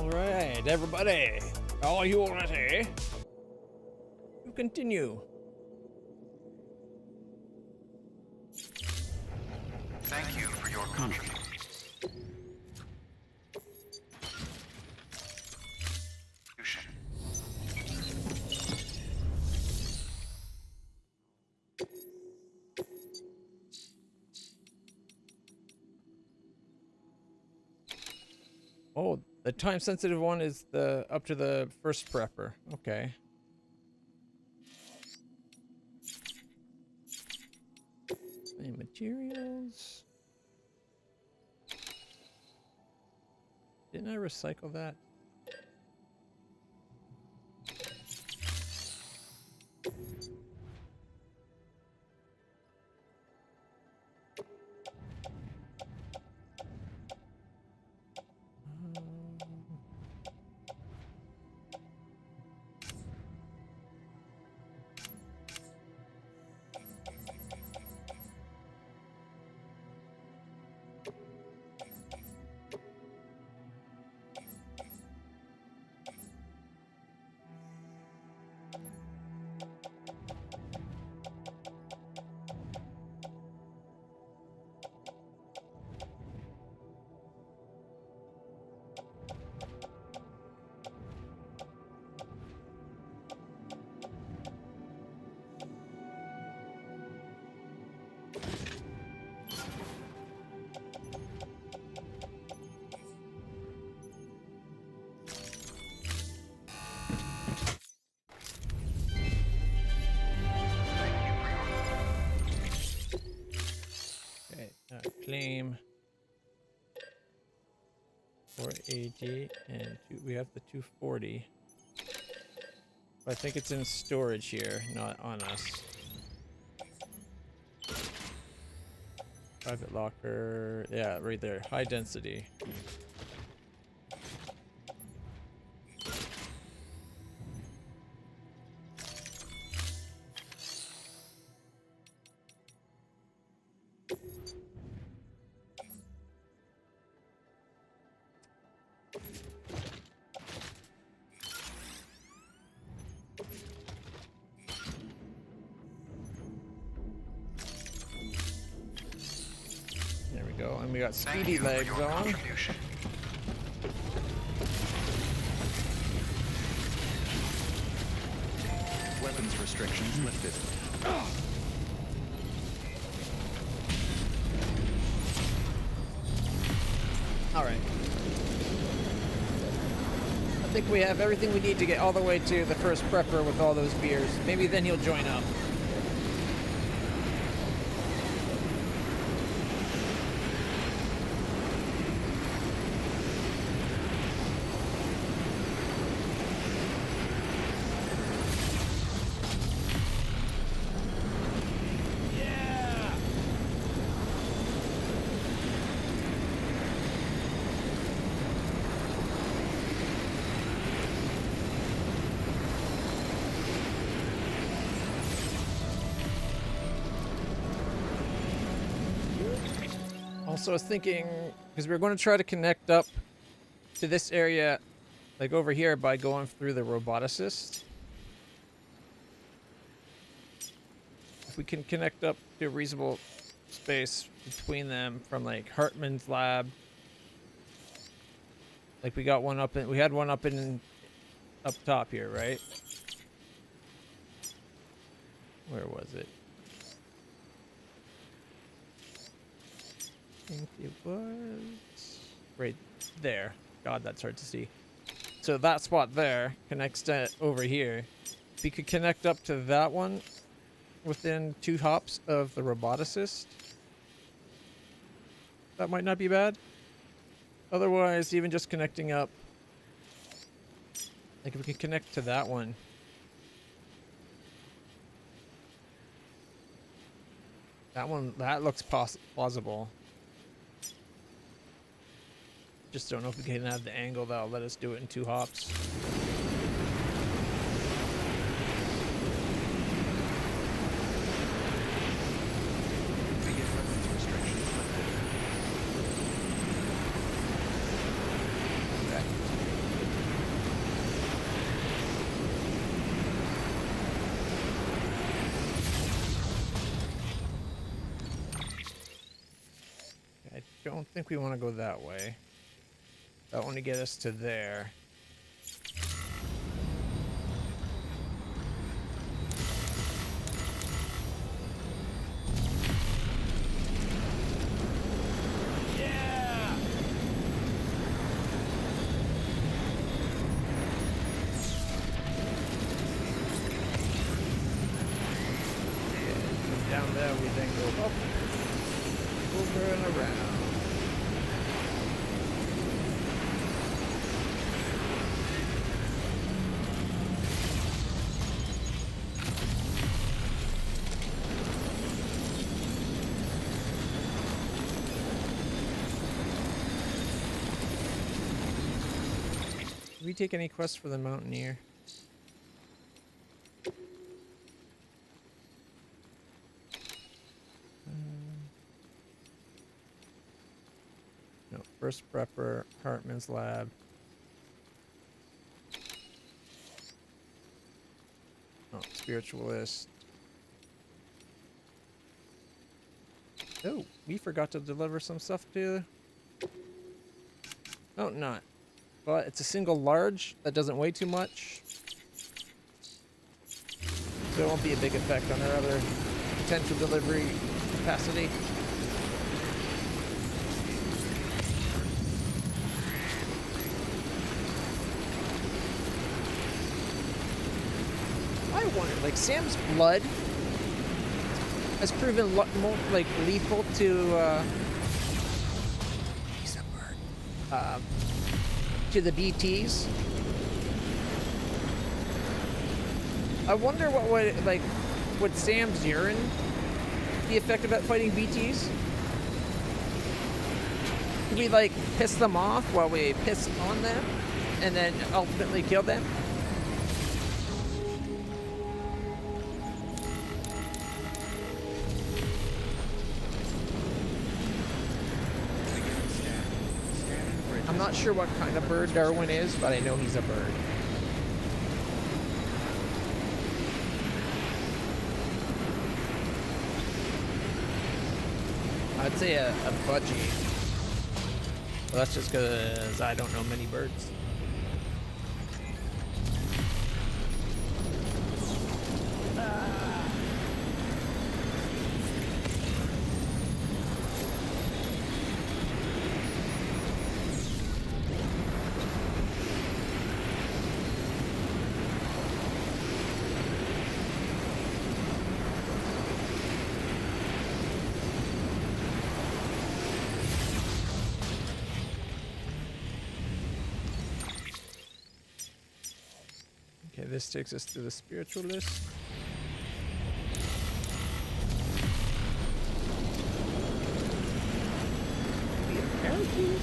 Alright, everybody. Are you ready? To continue. Thank you for your contribution. Oh, the time sensitive one is the up to the first prepper. Okay. Any materials? Didn't I recycle that? Claim 480 and we have the 240. I think it's in storage here, not on us. Private locker, yeah, right there. High density. And we got speedy legs on. Weapons restrictions lifted. All right. I think we have everything we need to get all the way to the first prepper with all those beers. Maybe then he'll join up. Also, I was thinking, because we're going to try to connect up to this area, like over here, by going through the roboticist. If we can connect up to a reasonable space between them from like Hartman's lab. Like we got one up in, we had one up top here, right? Where was it? I think it was right there. God, that's hard to see. So that spot there connects to over here. If we could connect up to that one within 2 hops of the roboticist, that might not be bad. Otherwise, even just connecting up, like if we could connect to that one. That one, that looks plausible. Just don't know if we can have the angle that'll let us do it in 2 hops. Okay. don't think we want to go that way. That will only get us to there. Yeah! And down there we then go up, over and around. Did we take any quests for the Mountaineer? No, first prepper, Hartman's lab. Oh, spiritualist. Oh, we forgot to deliver some stuff to... Oh, not. Well, it's a single large that doesn't weigh too much. So it won't be a big effect on our other potential delivery capacity. I wonder, like, Sam's blood has proven more, like, lethal to, he's a bird. To the BTs. I wonder what would Sam's urine be effective at fighting BTs? Could we like piss them off while we piss on them and then ultimately kill them? I'm not sure what kind of bird Darwin is, but I know he's a bird. I'd say a budgie. Well, that's just because I don't know many birds. Okay, this takes us to the spiritualist. Maybe a parakeet?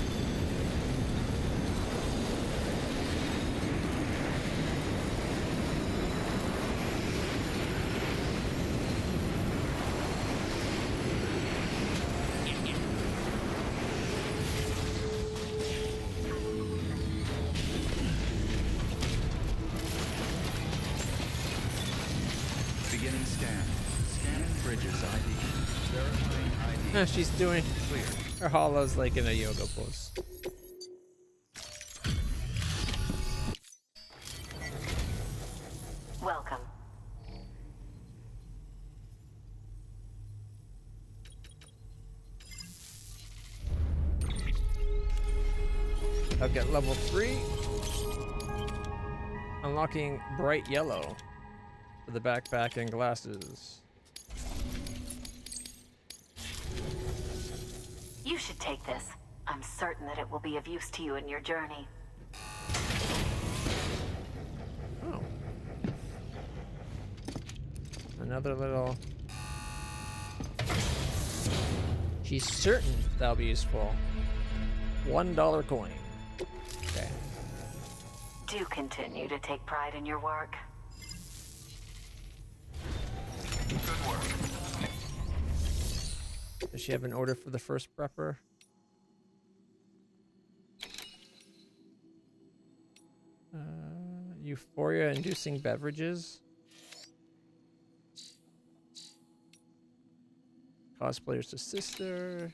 Beginning scan. Scanning bridges ID. Verifying ID. She's doing Clear. her hollows like in a yoga pose. Welcome. I'll get level 3. Unlocking bright yellow for the backpack and glasses. You should take this. I'm certain that it will be of use to you in your journey. Oh. Another little... She's certain that'll be useful. $1 coin. Okay. Do continue to take pride in your work. Good work. Does she have an order for the first prepper? Euphoria-inducing beverages. Cosplayers to sister.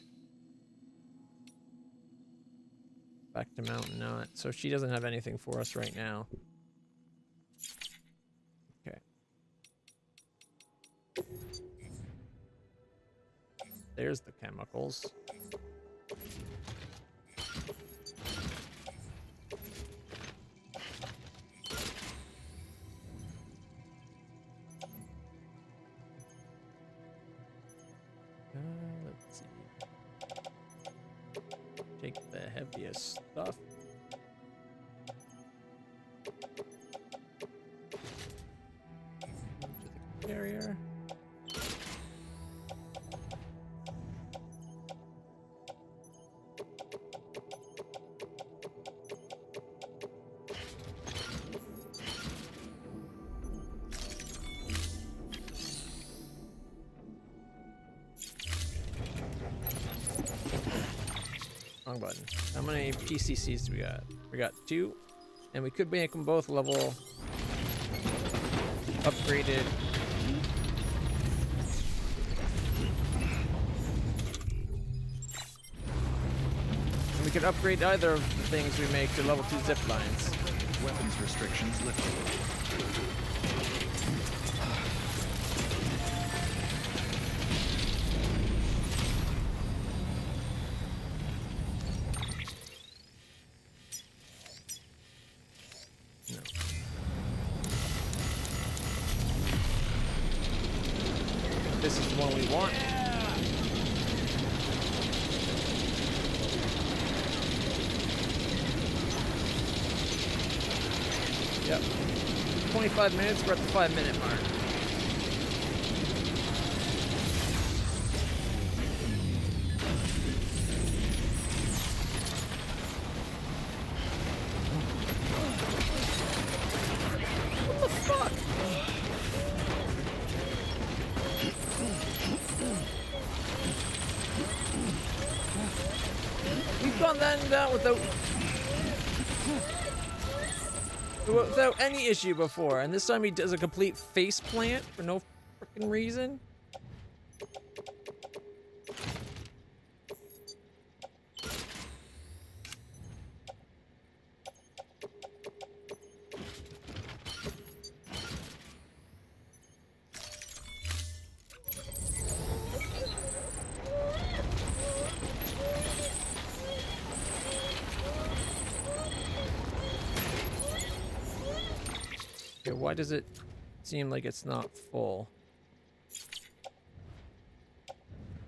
Back to Mountain Knot. So she doesn't have anything for us right now. Okay. There's the chemicals. Let's see. Take the heaviest stuff. To the carrier. Wrong button. How many PCCs do we got? We got 2, and we could make them both level upgraded. And we could upgrade either of the things we make to level 2 zip lines. Weapons restrictions lifted. This is the one we want. Yep. 25 minutes, we're at the 5-minute mark. What the fuck? We've gone that and that without any issue before, and this time he does a complete face plant for no freaking reason. Okay, why does it seem like it's not full?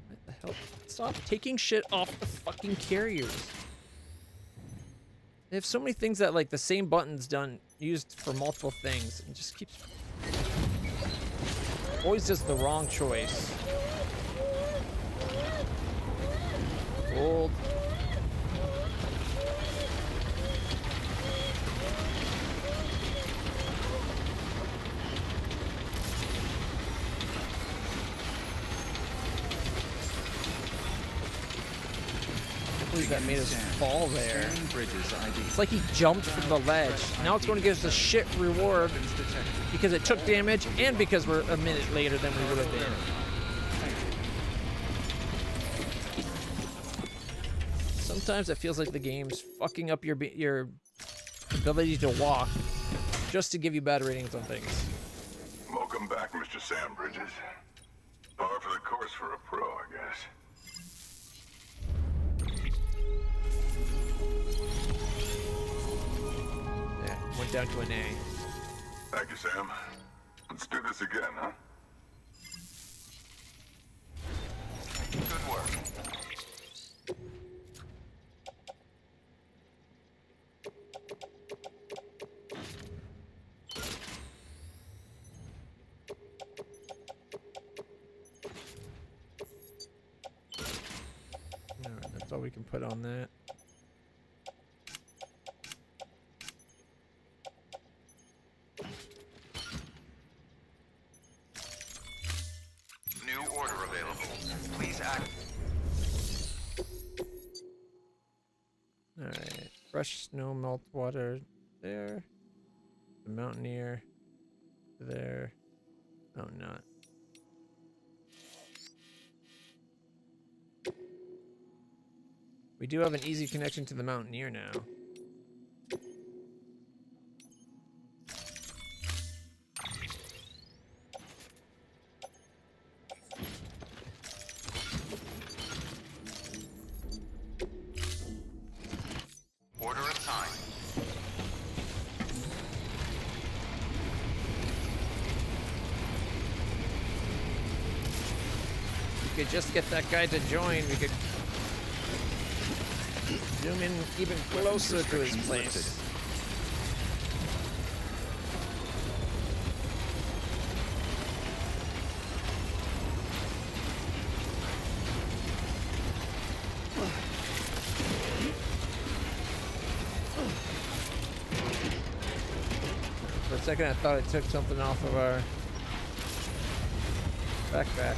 What the hell? Stop taking shit off the fucking carriers. They have so many things that like the same button's used for multiple things and just keeps always just the wrong choice. Gold. That made us fall there. It's like he jumped from the ledge. Now it's going to give us a shit reward because it took damage and because we're a minute later than we would have been. Sometimes it feels like the game's fucking up your ability to walk just to give you bad ratings on things. Welcome back, Mr. Sam Bridges. Par for the course for a pro, I guess. Went down to an A. Thank you, Sam. Let's do this again, huh? Good work. Alright, that's all we can put on that. New order available. Please act. Alright, fresh snow melt water there. The Mountaineer there. Oh, not. We do have an easy connection to the Mountaineer now. Order assigned. We could just get that guy to join. We could zoom in even closer to his place. For a second, I thought it took something off of our backpack.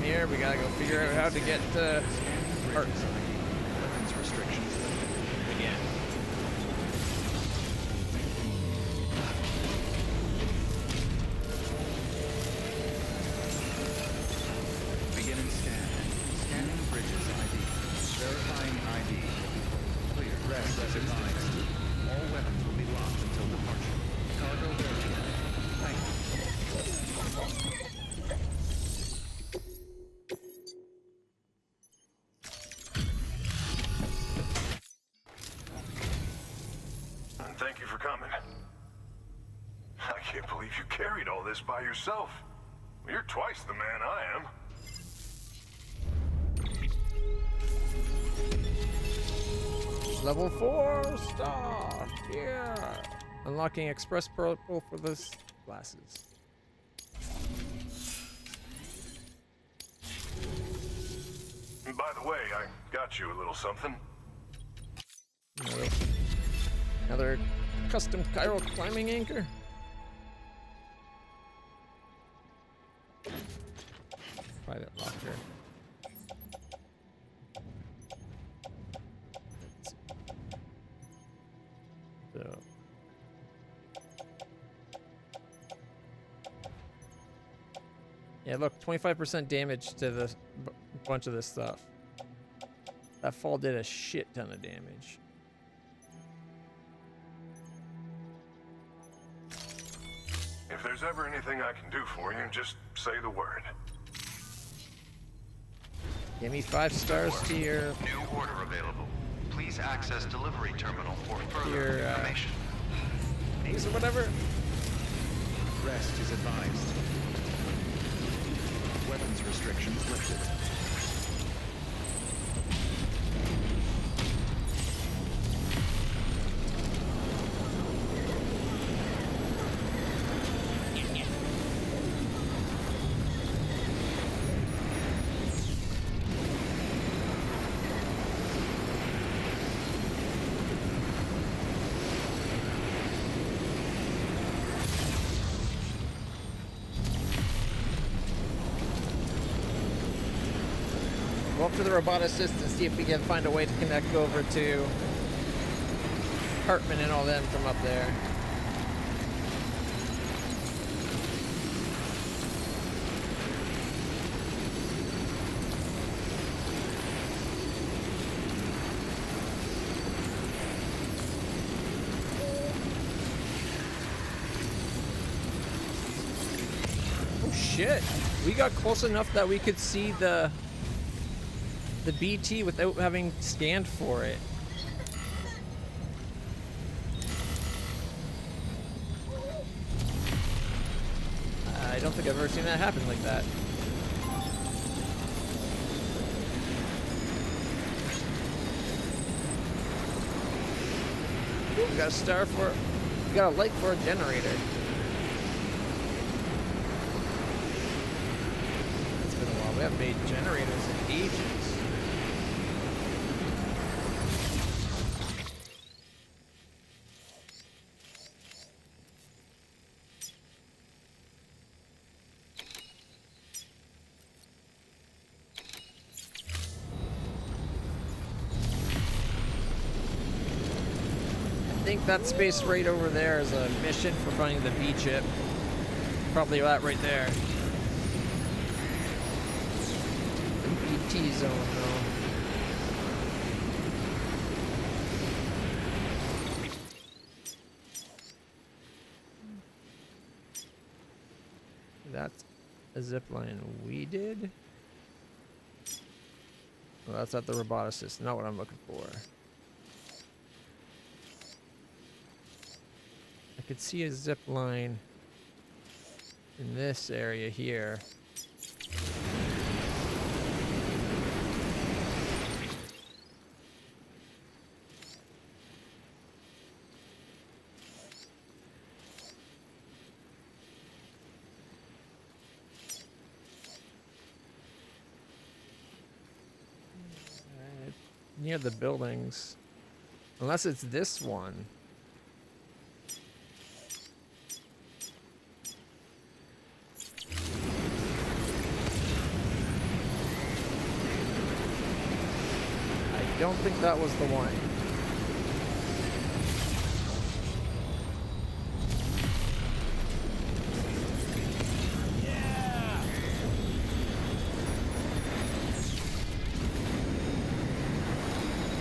Here, we gotta go figure out how to get parts. Weapons restrictions lifted. Again. Beginning scan. Scanning bridges ID. Verifying ID. Clear. Rest as advised. All weapons will be locked until departure. Cargo verified. Thank you. Thank you for coming. I can't believe you carried all this by yourself. You're twice the man I am. Level 4 star. Yeah. Unlocking express purple for the glasses. And by the way, I got you a little something. Another custom chiral climbing anchor. Private locker. So. Yeah, look, 25% damage to the bunch of this stuff. That fall did a shit ton of damage. If there's ever anything I can do for you, just say the word. Give me 5 stars to your... New order available. Please access delivery terminal for further your, information. Base or whatever. Rest is advised. Weapons restrictions lifted. Go up to the roboticist and see if we can find a way to connect over to Hartman and all them from up there. Oh shit! We got close enough that we could see the BT without having scanned for it. I don't think I've ever seen that happen like that. Ooh, we got a star for, we got a light for a generator. It's been a while. We haven't made generators in ages. I think that space right over there is a mission for finding the V chip. Probably that right there. The BT zone, though. That's a zip line we did. Well, that's at the roboticist, not what I'm looking for. I could see a zip line in this area here. Near the buildings. Unless it's this one. I don't think that was the one.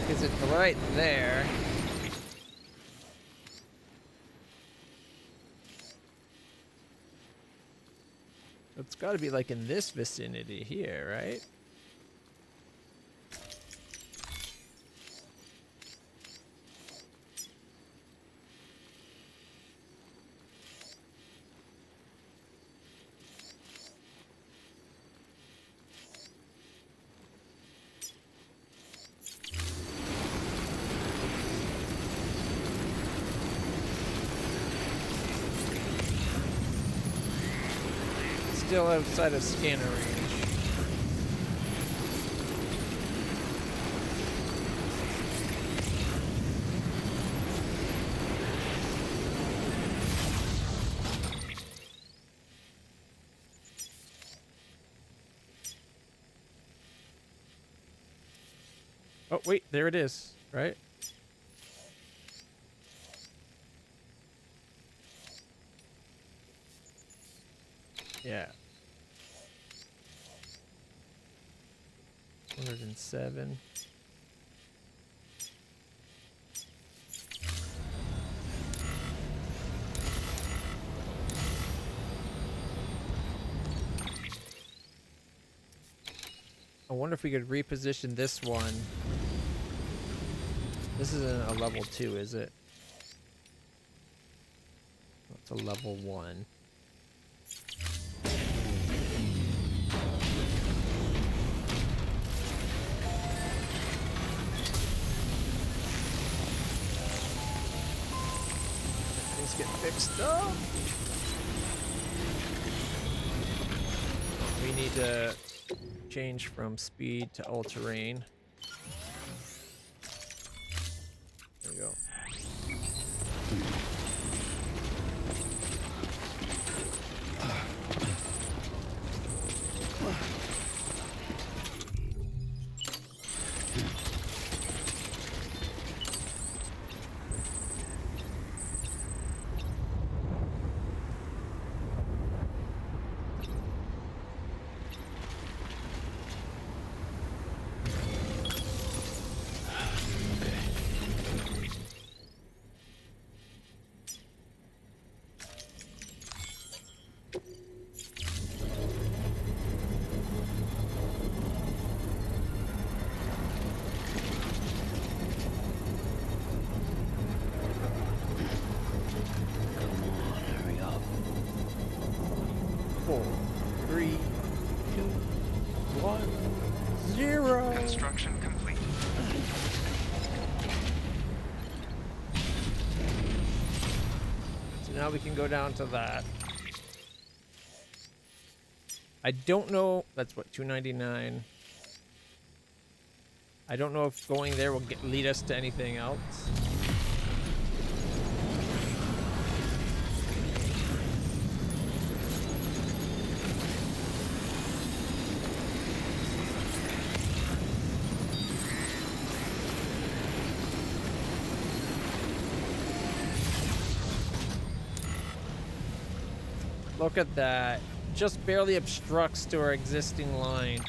Is it right there? It's got to be like in this vicinity here, right? Still outside of scanner range. Oh, wait, there it is, right? Yeah. 107. I wonder if we could reposition this one. This isn't a level 2, is it? It's a level 1. Get fixed up. We need to change from speed to all-terrain. There we go. now we can go down to that. I don't know. That's what, 299. I don't know if going there will lead us to anything else. Look at that. Just barely obstructs to our existing line.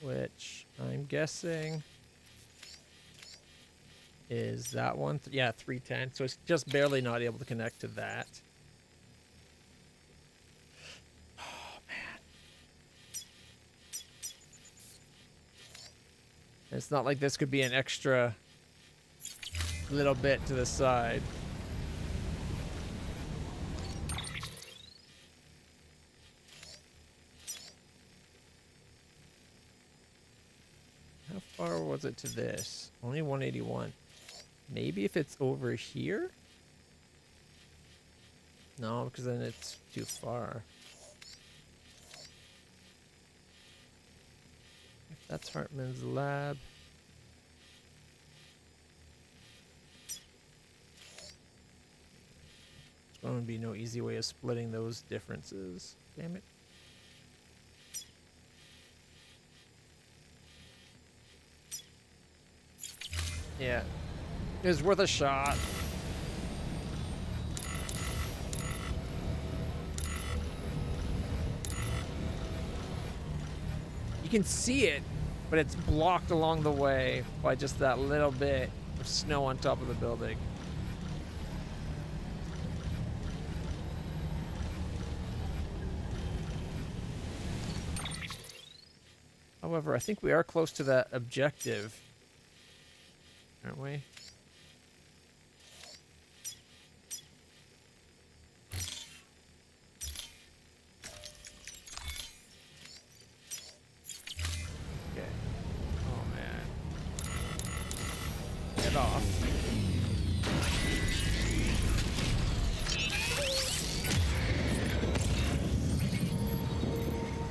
Which I'm guessing is that one. Yeah, 310. So it's just barely not able to connect to that. It's not like this could be an extra little bit to the side. How far was it to this? Only 181. Maybe if it's over here? No, because then it's too far. That's Hartman's lab. There's going to be no easy way of splitting those differences. Damn it. Yeah. It was worth a shot. You can see it, but it's blocked along the way by just that little bit of snow on top of the building. However, I think we are close to that objective, aren't we? Off.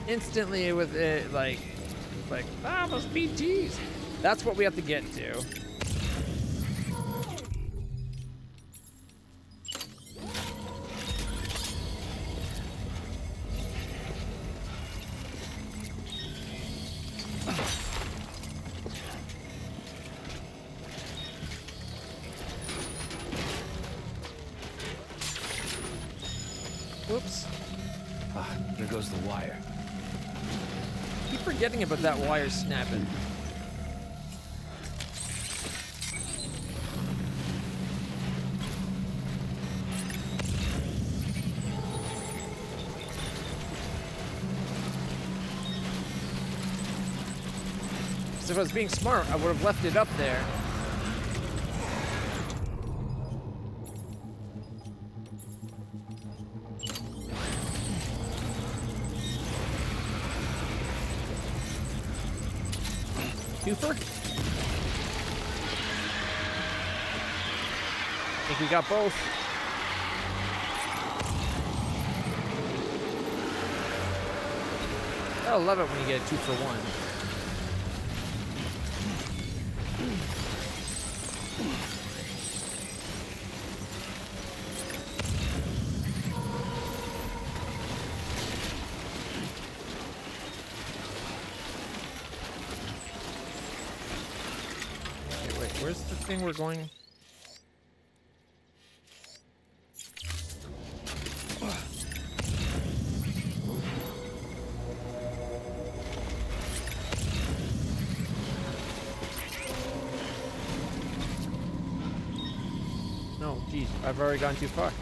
Instantly with it like those BTs. That's what we have to get to. Whoops. Ah, there goes the wire. Keep forgetting about that wire snapping. So if I was being smart, I would have left it up there. Twofer? I think we got both. I love it when you get a 2-for-1. Where's the thing we're going? No, geez, I've already gone too far.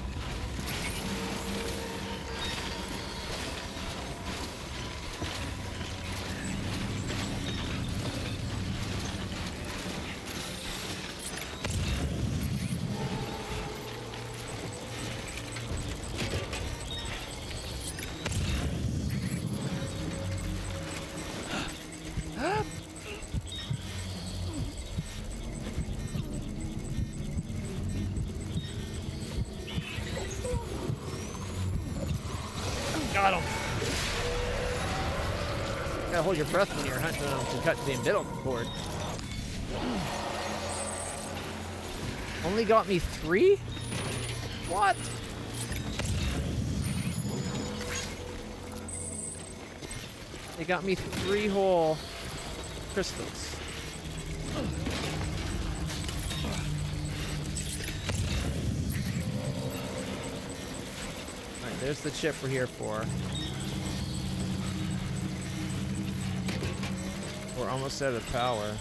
Got him. Gotta hold your breath when you're hunting them to cut the umbilical cord. Only got me 3? What? They got me 3 whole crystals. Alright, there's the chip we're here for. We're almost out of power.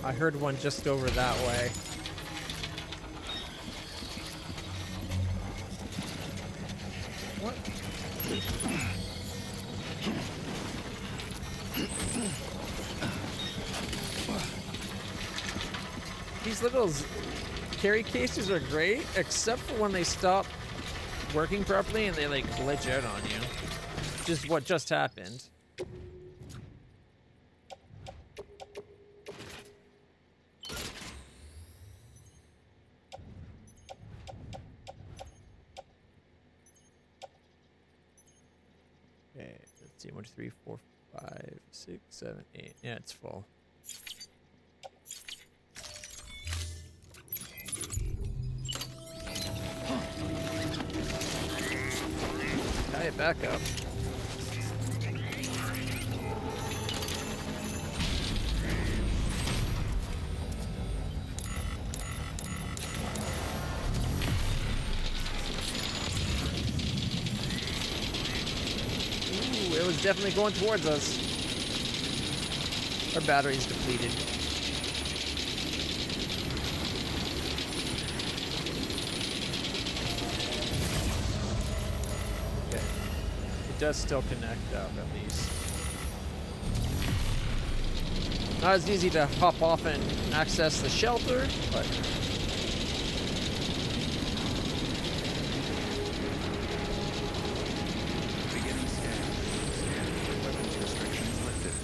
I heard one just over that way. What? These little carry cases are great, except for when they stop working properly and they like glitch out on you. Which is what just happened. Okay, let's see, 1, 2, 3, 4, 5, 6, 7, 8. Yeah, it's full. Tie it back up. Ooh, it was definitely going towards us. Our battery's depleted. Does still connect up at least. Not as easy to hop off and access the shelter, but Beginning scan. Scan. Weapons restrictions lifted.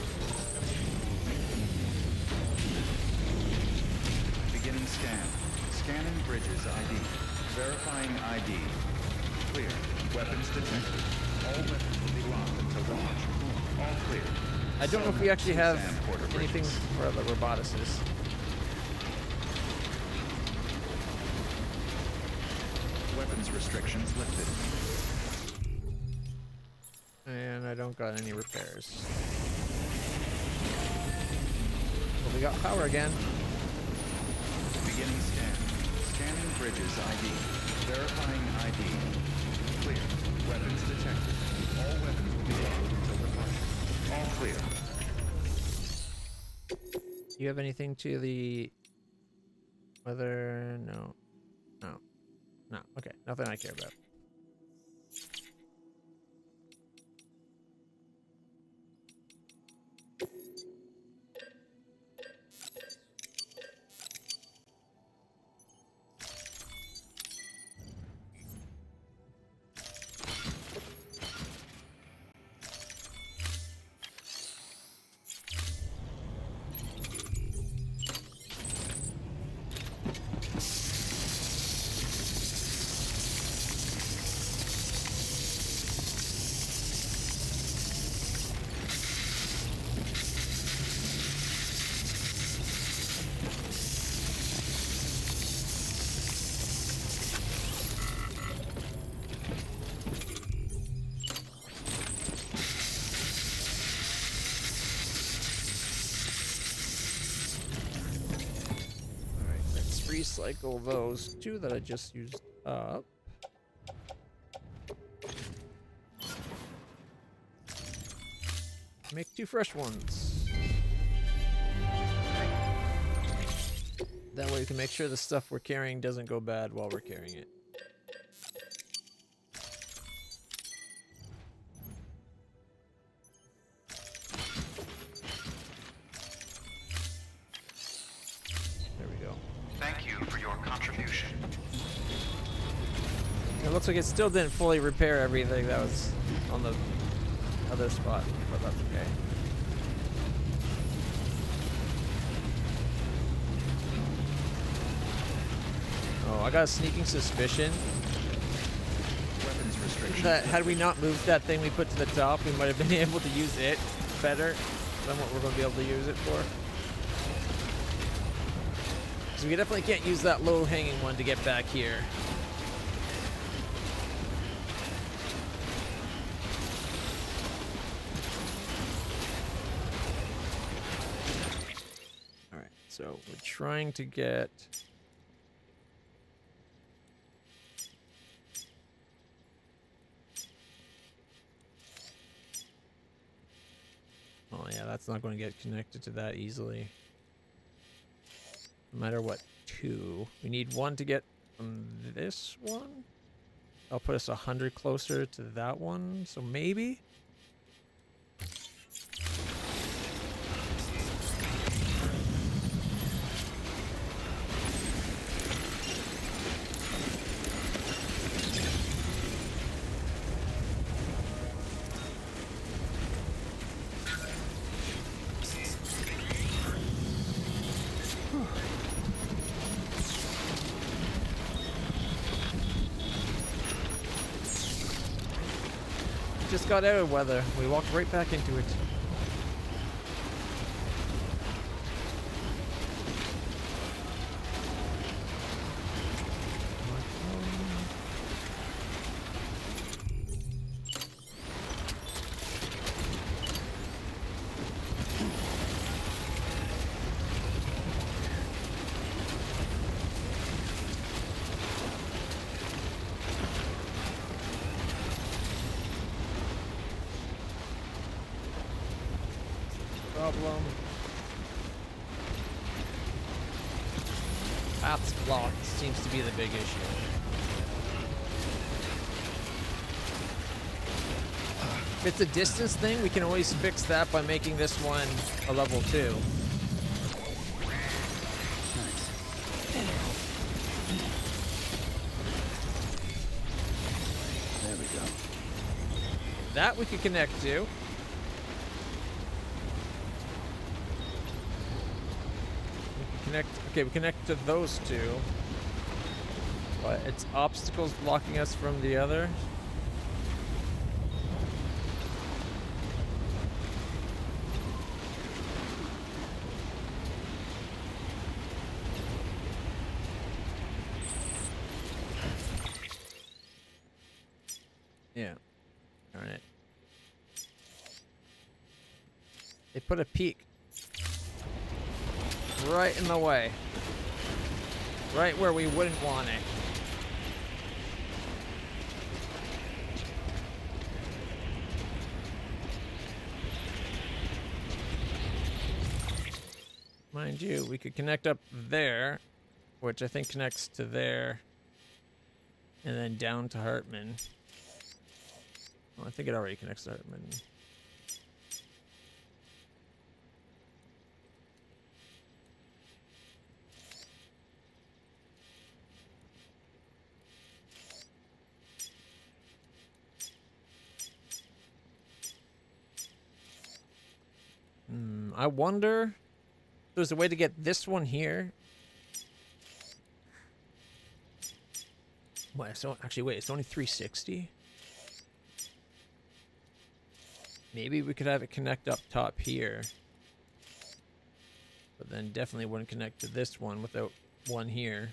Beginning scan. Scanning bridges ID. Verifying ID. Clear. Weapons detected. All weapons will be locked until launch. All clear. I don't know if we actually have anything for the roboticists. Weapons restrictions lifted. And I don't got any repairs. Well, we got power again. Beginning scan. Scanning bridges ID. Verifying ID. Clear. Weapons detected. All weapons will be locked until departure. All clear. Do you have anything to the weather? No. No. No. Okay. Nothing I care about. recycle those 2 that I just used up. Make 2 fresh ones. That way we can make sure the stuff we're carrying doesn't go bad while we're carrying it. There we go. Thank you for your contribution. It looks like it still didn't fully repair everything that was on the other spot, but that's okay. Oh, I got a sneaking suspicion Weapons restrictions. that had we not moved that thing we put to the top, we might have been able to use it better than what we're going to be able to use it for. So we definitely can't use that low-hanging one to get back here. Alright, so we're trying to get... Oh yeah, that's not going to get connected to that easily. No matter what, 2. We need 1 to get from this one. That'll put us 100 closer to that one, so maybe? Just got out of weather. We walked right back into it. Problem. Paths blocked seems to be the big issue. If it's a distance thing, we can always fix that by making this one a level 2. There we go. That we could connect to. Okay, we connect to those 2. But it's obstacles blocking us from the other. Yeah. Alright. They put a peak right in the way. Right where we wouldn't want it. Mind you, we could connect up there, which I think connects to there, and then down to Hartman. Oh, I think it already connects to Hartman. I wonder if there's a way to get this one here. What? So actually, wait. It's only 360. Maybe we could have it connect up top here, but then definitely wouldn't connect to this one without one here.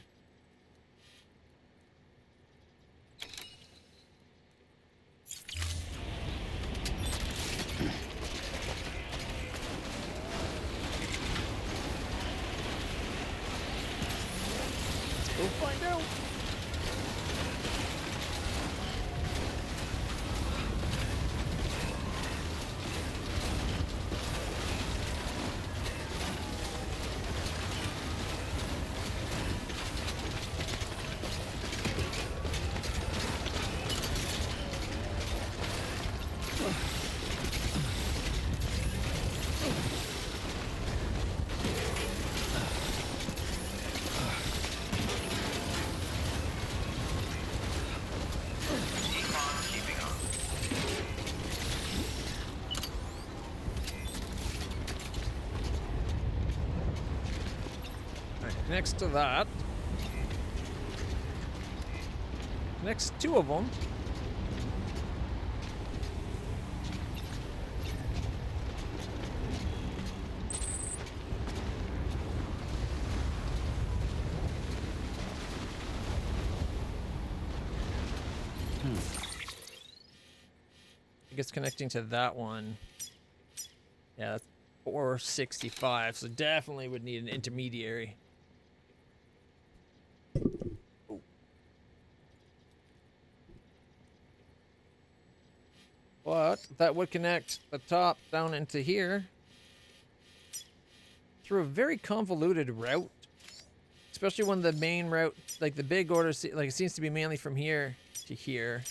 Next to that. Next, 2 of them. I guess connecting to that one. Yeah, that's 465, so definitely would need an intermediary. But that would connect the top down into here through a very convoluted route, especially when the main route, like the big order, like it seems to be mainly from here to here.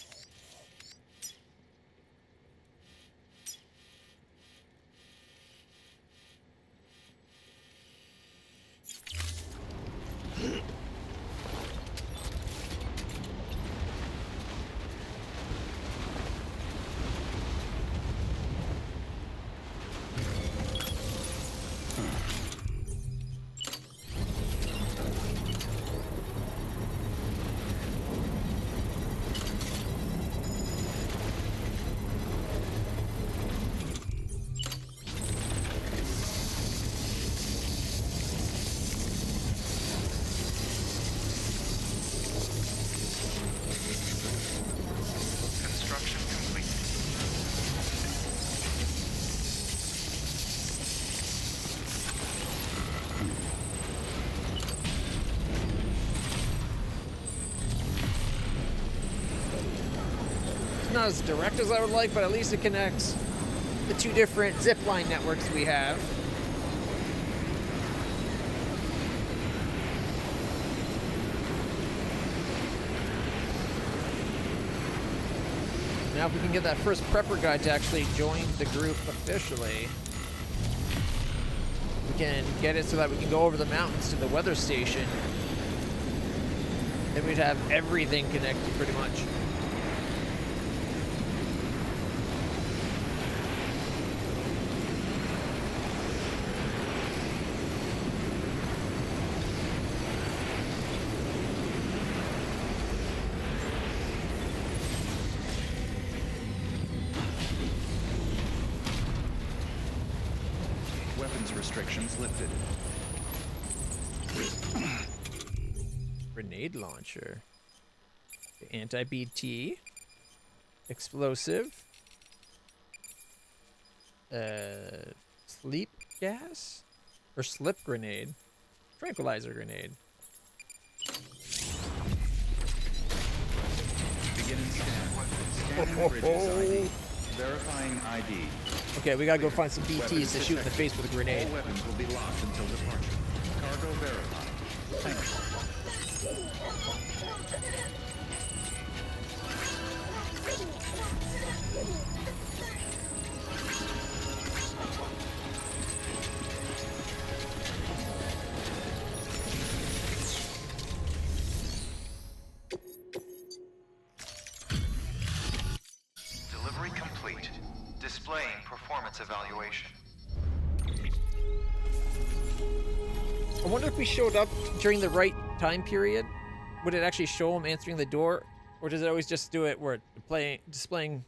Construction complete. It's not as direct as I would like, but at least it connects the 2 different zipline networks we have. Now if we can get that first prepper guy to actually join the group officially, we can get it so that we can go over the mountains to the weather station. Then we'd have everything connected pretty much. Weapons restrictions lifted. Grenade launcher. Anti-BT. Explosive. Sleep gas? Or slip grenade. Tranquilizer grenade. Beginning scan. Scanning bridges ID. Verifying ID. Okay, we gotta go find some BTs Weapons to shoot in the detected. face with a grenade. All weapons will be locked until departure. Cargo verified. Thanks. Delivery complete. Displaying performance evaluation. I wonder if we showed up during the right time period, would it actually show him answering the door? Or does it always just do it where it's displaying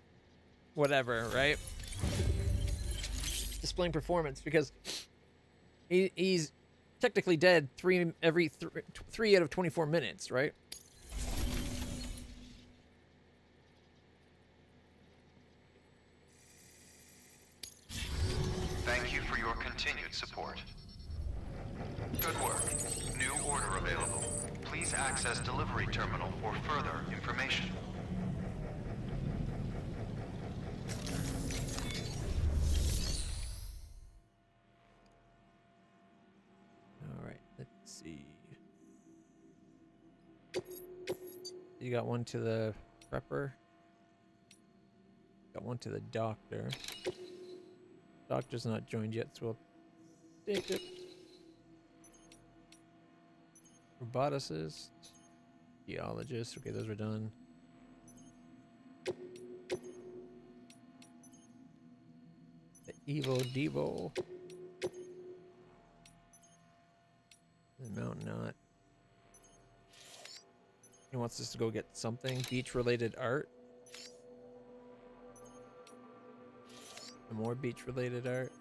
whatever, right? Displaying performance, because he's technically dead three out of 24 minutes, right? Thank you for your continued support. Good work. New order available. Please access delivery terminal for further information. All right, let's see. You got one to the prepper. Got one to the doctor. Doctor's not joined yet, so we'll take it. Roboticist. Geologist. Okay, those are done. The Evo Devo. And Mountain not. He wants us to go get something. Beach-related art. And more beach-related art.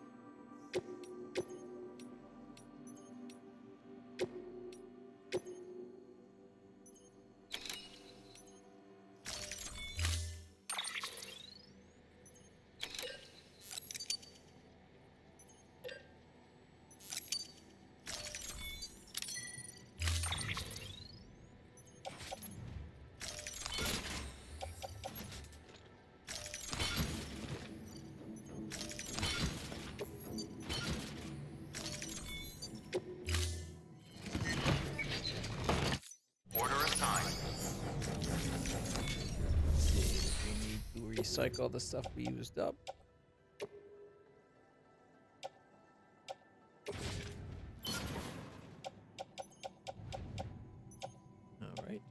Recycle the stuff we used up. All right.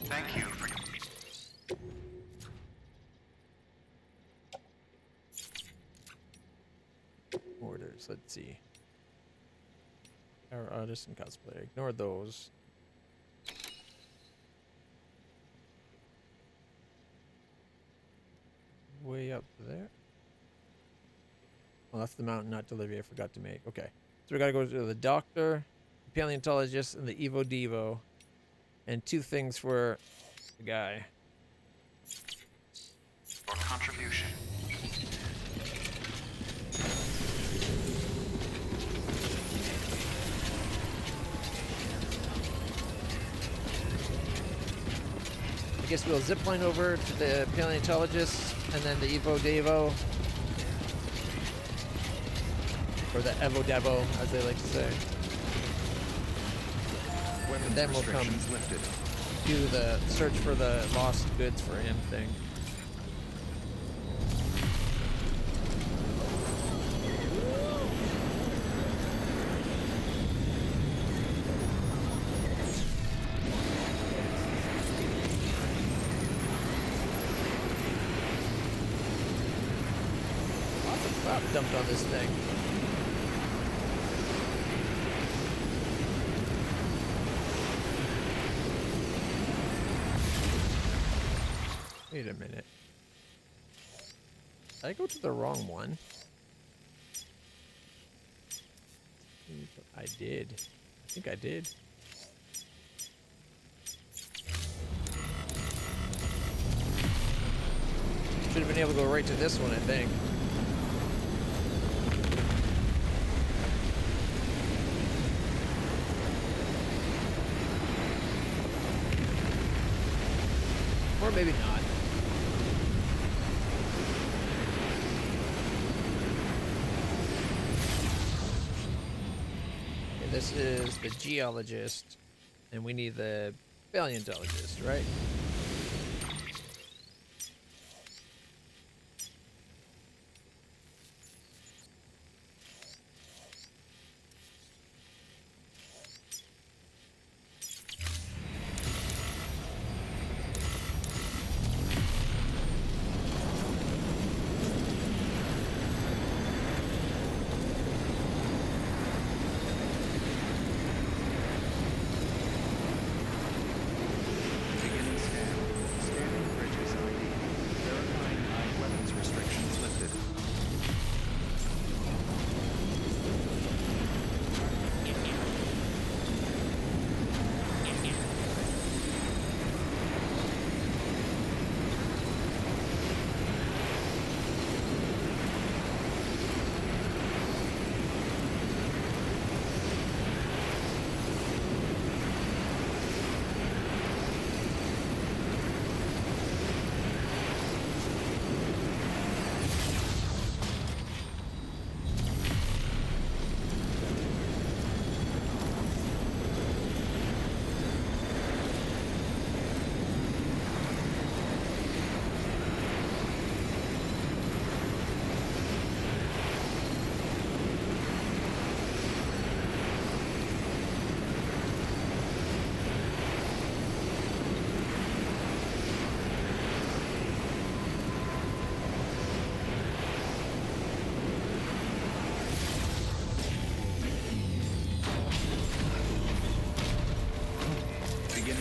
Thank you for Orders. Let's see. Our artist and cosplayer. Ignore those. Way up there. Oh, that's the mountain not delivery I forgot to make. Okay. So we gotta go to the doctor, the paleontologist, and the Evo Devo. And 2 things for the guy. your contribution. I guess we'll zipline over to the paleontologist and then the Evo Devo. Or the Evo Devo, as they like to say. And then we'll come do the search for the lost goods for him thing. Lots of crap dumped on this thing. Wait a minute. Did I go to the wrong one? I did. I think I did. Should have been able to go right to this one, I think. Or maybe not. Okay, this is the geologist, and we need the paleontologist, right? Beginning scan.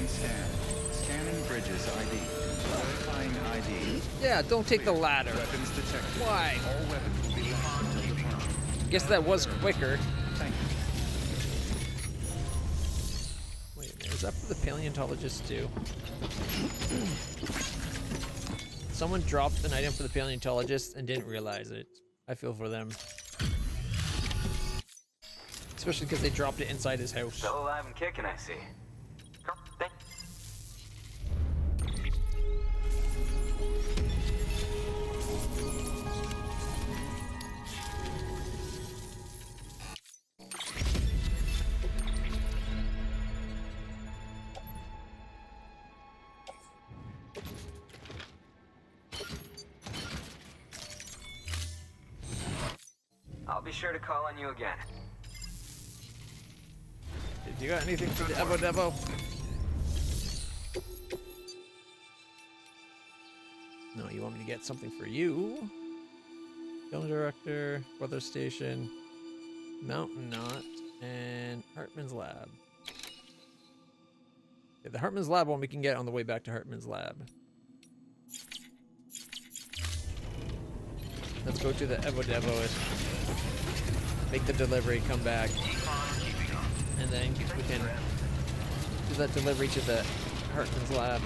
Beginning scan. Scanning bridges ID. Verifying ID. Yeah, don't take the ladder. Weapons detected. Why? All weapons will be locked until departure. Guess that was quicker. Thank you. Wait a minute, is that for the paleontologist too? Someone dropped an item for the paleontologist and didn't realize it. I feel for them. Especially because they dropped it inside his house. Still alive and kicking, I see. I'll be sure to call on you again. You got anything for the Evo Devo? No, you want me to get something for you? Film director, weather station, mountain knot, and Hartman's lab. Okay, the Hartman's lab one we can get on the way back to Hartman's lab. Let's go to the Evo Devo, make the delivery, come back. And then we can do that delivery to the Hartman's lab.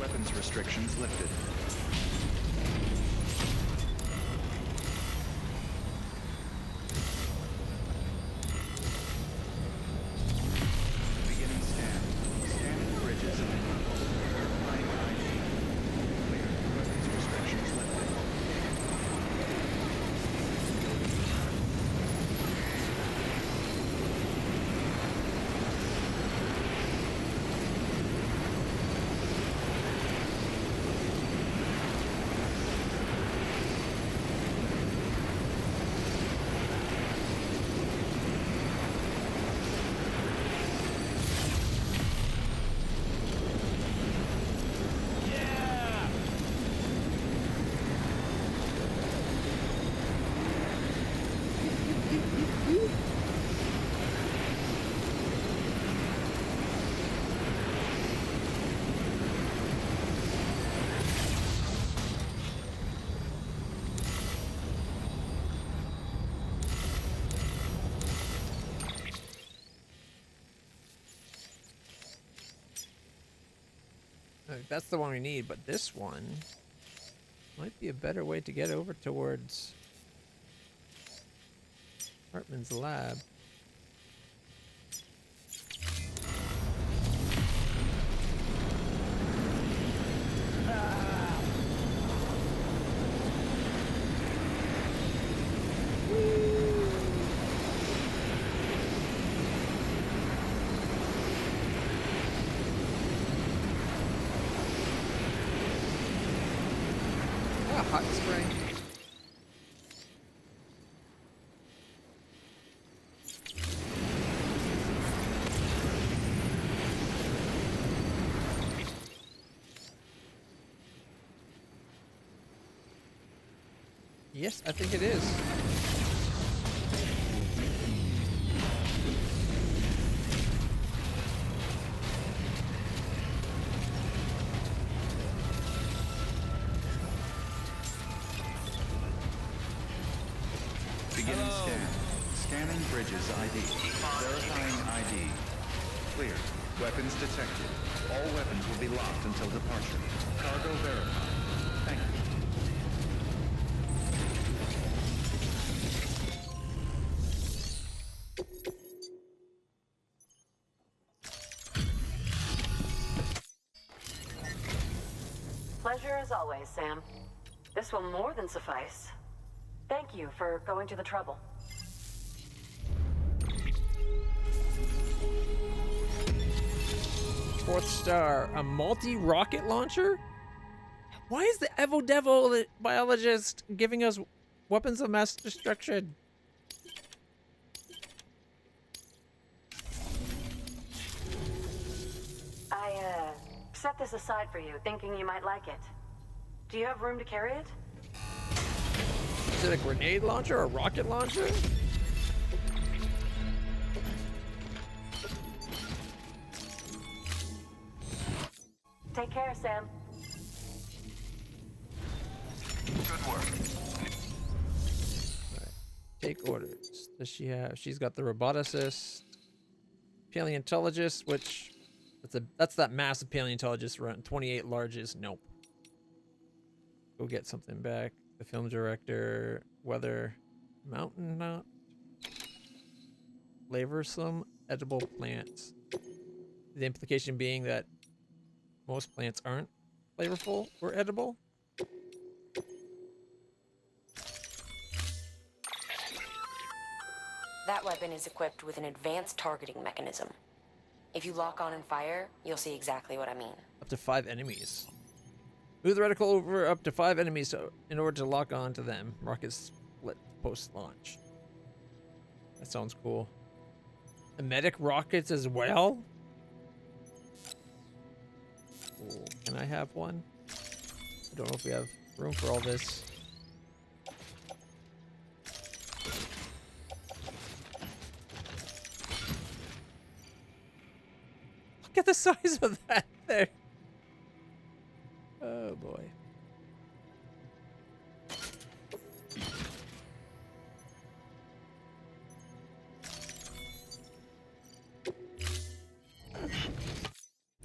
Weapons restrictions lifted. Beginning scan. Scanning bridges and verifying ID. Clear. Weapons restrictions lifted. That's the one we need, but this one might be a better way to get over towards Hartman's lab. Hot spring. Yes, I think it is. Beginning scan. Scanning bridges ID. Verifying ID. Clear. Weapons detected. All weapons will be locked until departure. Cargo verified. Thank you. Pleasure as always, Sam. This will more than suffice. Thank you for going to the trouble. Fourth star, a multi-rocket launcher? Why is the Evo Devo biologist giving us weapons of mass destruction? I set this aside for you, thinking you might like it. Do you have room to carry it? Is it a grenade launcher or a rocket launcher? Take care, Sam. Good work. Take orders. Does she have? She's got the roboticist, paleontologist, which that's that massive paleontologist run. 28 largest. Nope. Go get something back. The film director, weather, mountain nut, flavorsome edible plants. The implication being that most plants aren't flavorful or edible. That weapon is equipped with an advanced targeting mechanism. If you lock on and fire, you'll see exactly what I mean. Up to 5 enemies. Move the reticle over up to 5 enemies in order to lock on to them. Rocket split post-launch. That sounds cool. Emetic rockets as well? Cool. Can I have one? I don't know if we have room for all this. Look at the size of that there. Oh boy.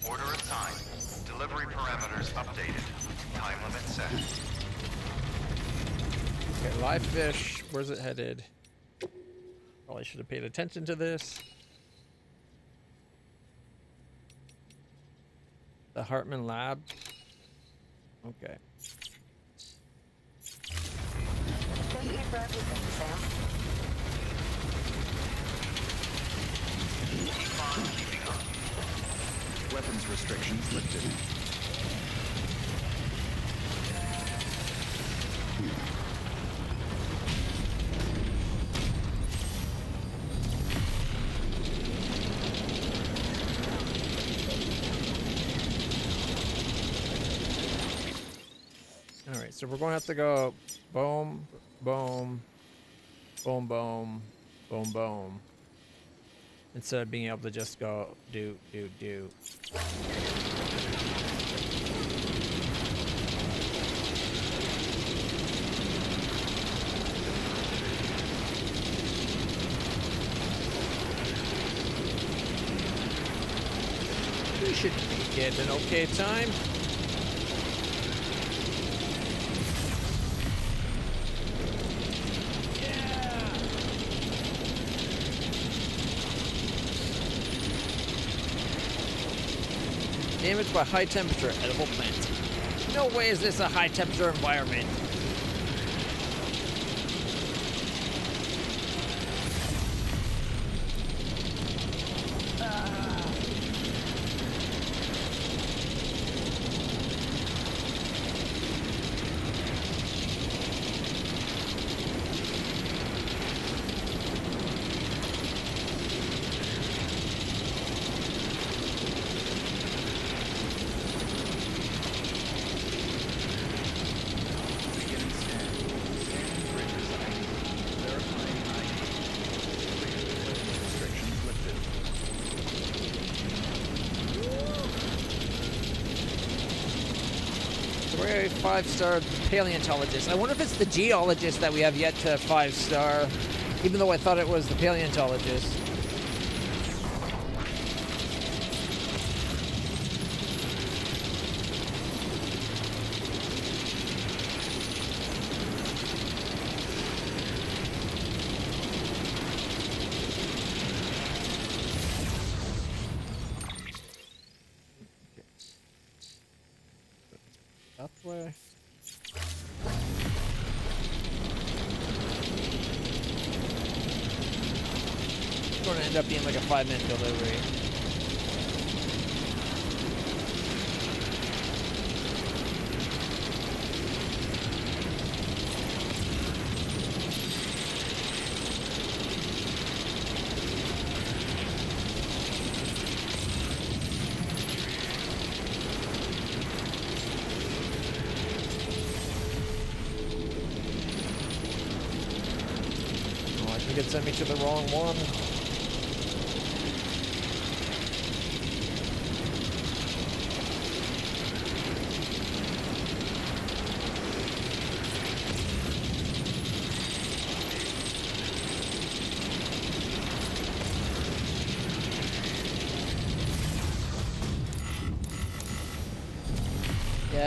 Order assigned. Delivery parameters updated. Time limit set. Okay, live fish. Where's it headed? Probably should have paid attention to this. The Hartman lab. Okay. Thank you for everything, Sam. Keep on keeping up. Weapons restrictions lifted. Alright, so we're going to have to go boom, boom, boom, boom, boom, boom. Instead of being able to just go do. We should get an okay time. Damaged by high temperature edible plant. No way is this a high temperature environment. We're a 5-star paleontologist. I wonder if it's the geologist that we have yet to 5-star, even though I thought it was the paleontologist. That way. It's going to end up being like a 5-minute delivery. It sent me to the wrong one.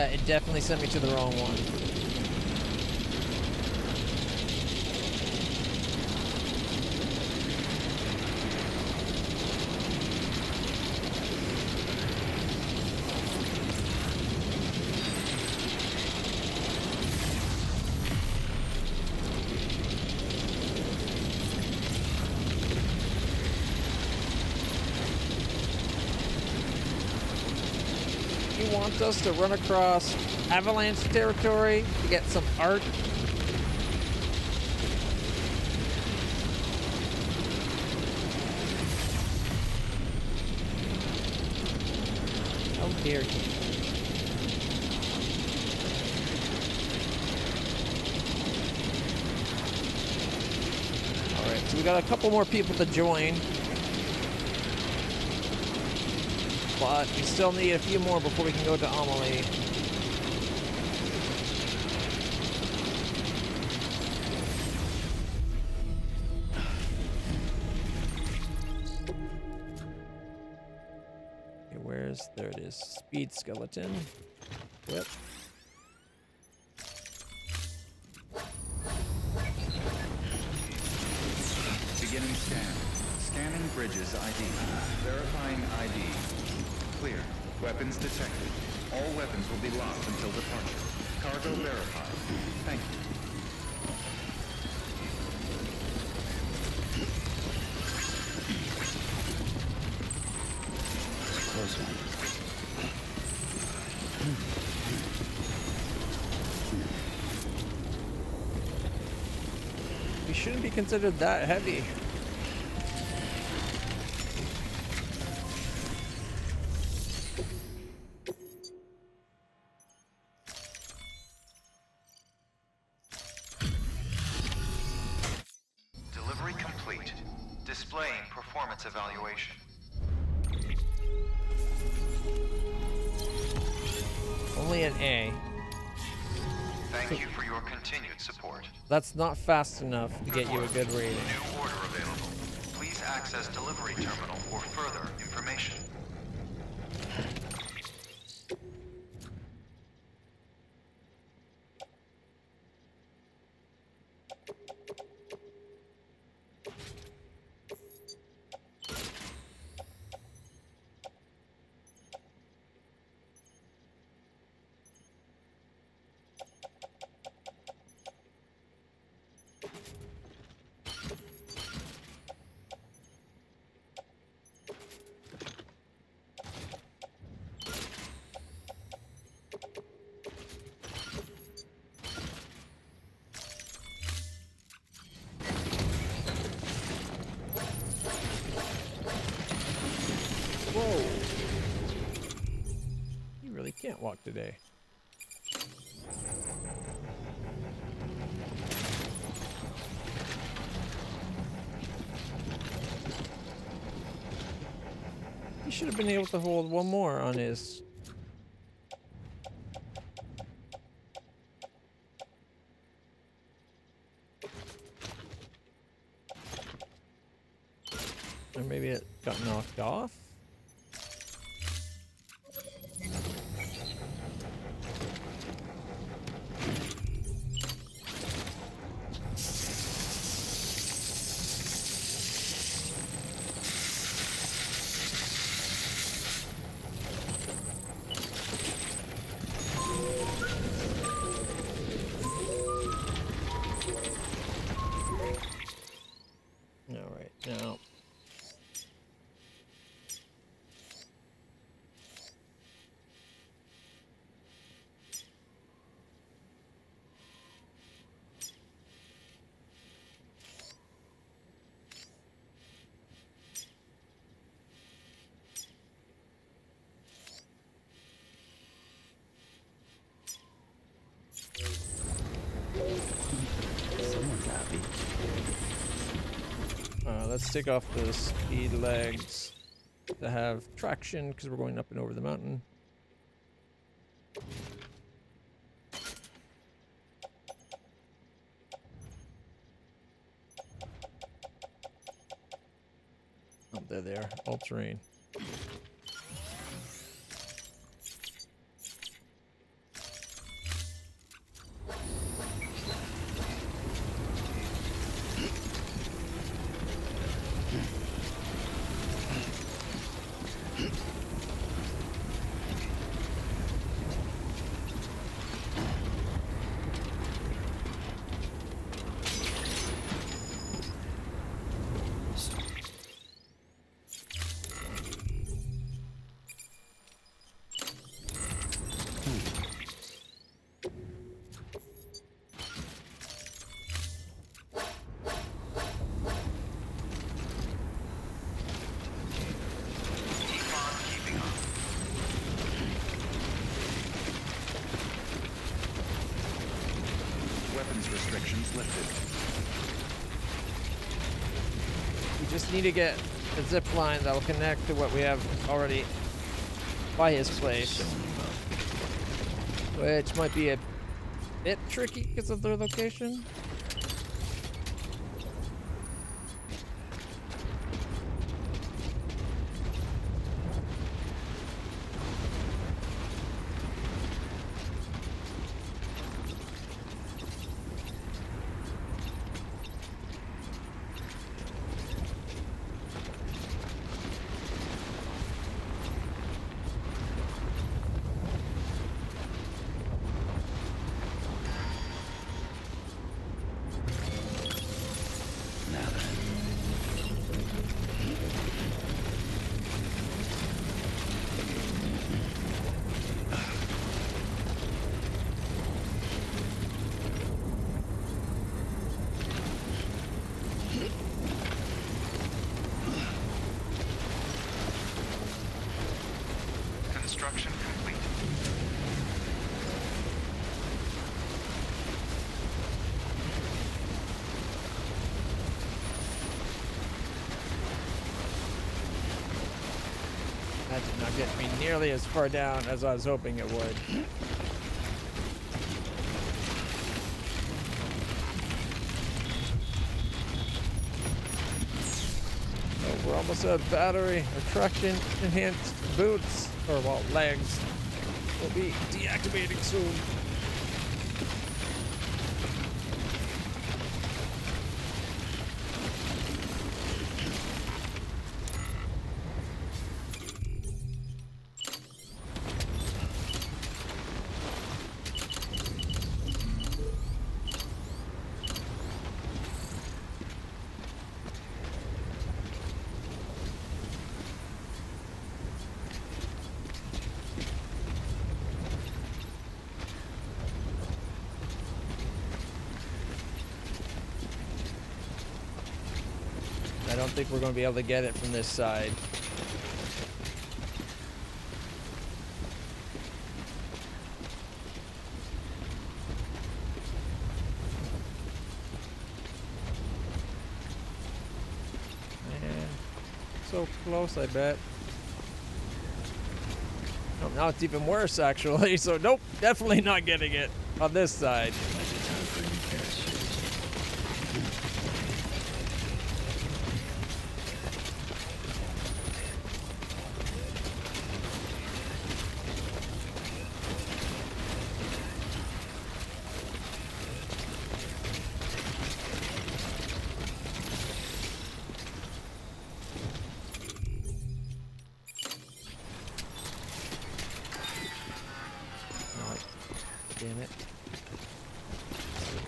Yeah, it definitely sent me to the wrong one. He wants us to run across avalanche territory to get some art. How dare he? Alright, so we got a couple more people to join. But we still need a few more before we can go to Amalie. Okay, there it is. Speed skeleton. Yep. Beginning scan. Scanning bridges ID. Verifying ID. Clear. Weapons detected. All weapons will be locked until departure. Cargo verified. Thank you. Close one. We shouldn't be considered that heavy. Delivery complete. Displaying performance evaluation. Only an A. Thank you for your continued support. That's not fast enough to get you a good rating. New order available. Please access delivery terminal for further information. Whoa. You really can't walk today. He should have been able to hold one more on his. Or maybe it got knocked off? All right, now. Someone's happy. Let's take off the speed legs to have traction because we're going up and over the mountain. Oh, they're there. All terrain. lifted. We just need to get a zip line that will connect to what we have already by his place. Which might be a bit tricky because of their location. Construction complete. That did not get me nearly as far down as I was hoping it would. Oh, we're almost out of battery or traction enhanced boots, or well, legs. Will be deactivating soon. I don't think we're going to be able to get it from this side. Man, so close, I bet. Oh, now it's even worse, actually. So, nope, definitely not getting it on this side. Damn it.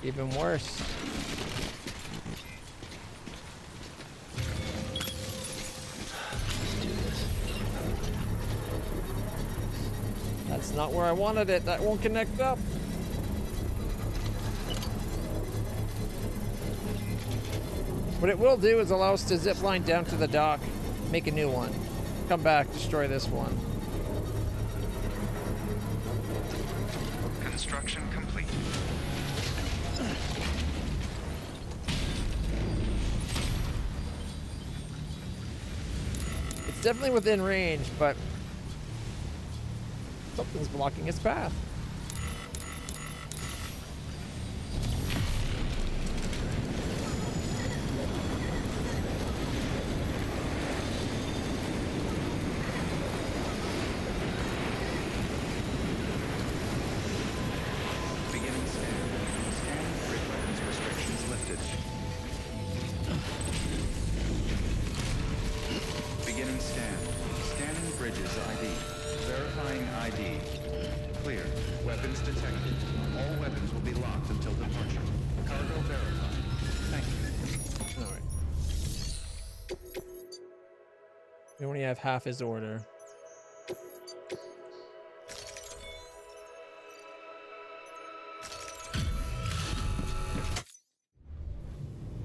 Even worse. That's not where I wanted it. That won't connect up. What it will do is allow us to zip line down to the dock, make a new one, come back, destroy this one. Construction complete. It's definitely within range, but something's blocking its path. Beginning scan. Scanning grid weapons restrictions lifted. Beginning scan. Scanning bridges ID. Verifying ID. Clear. Weapons detected. All weapons will be locked until departure. Cargo verified. Thank you. All right. We only have half his order.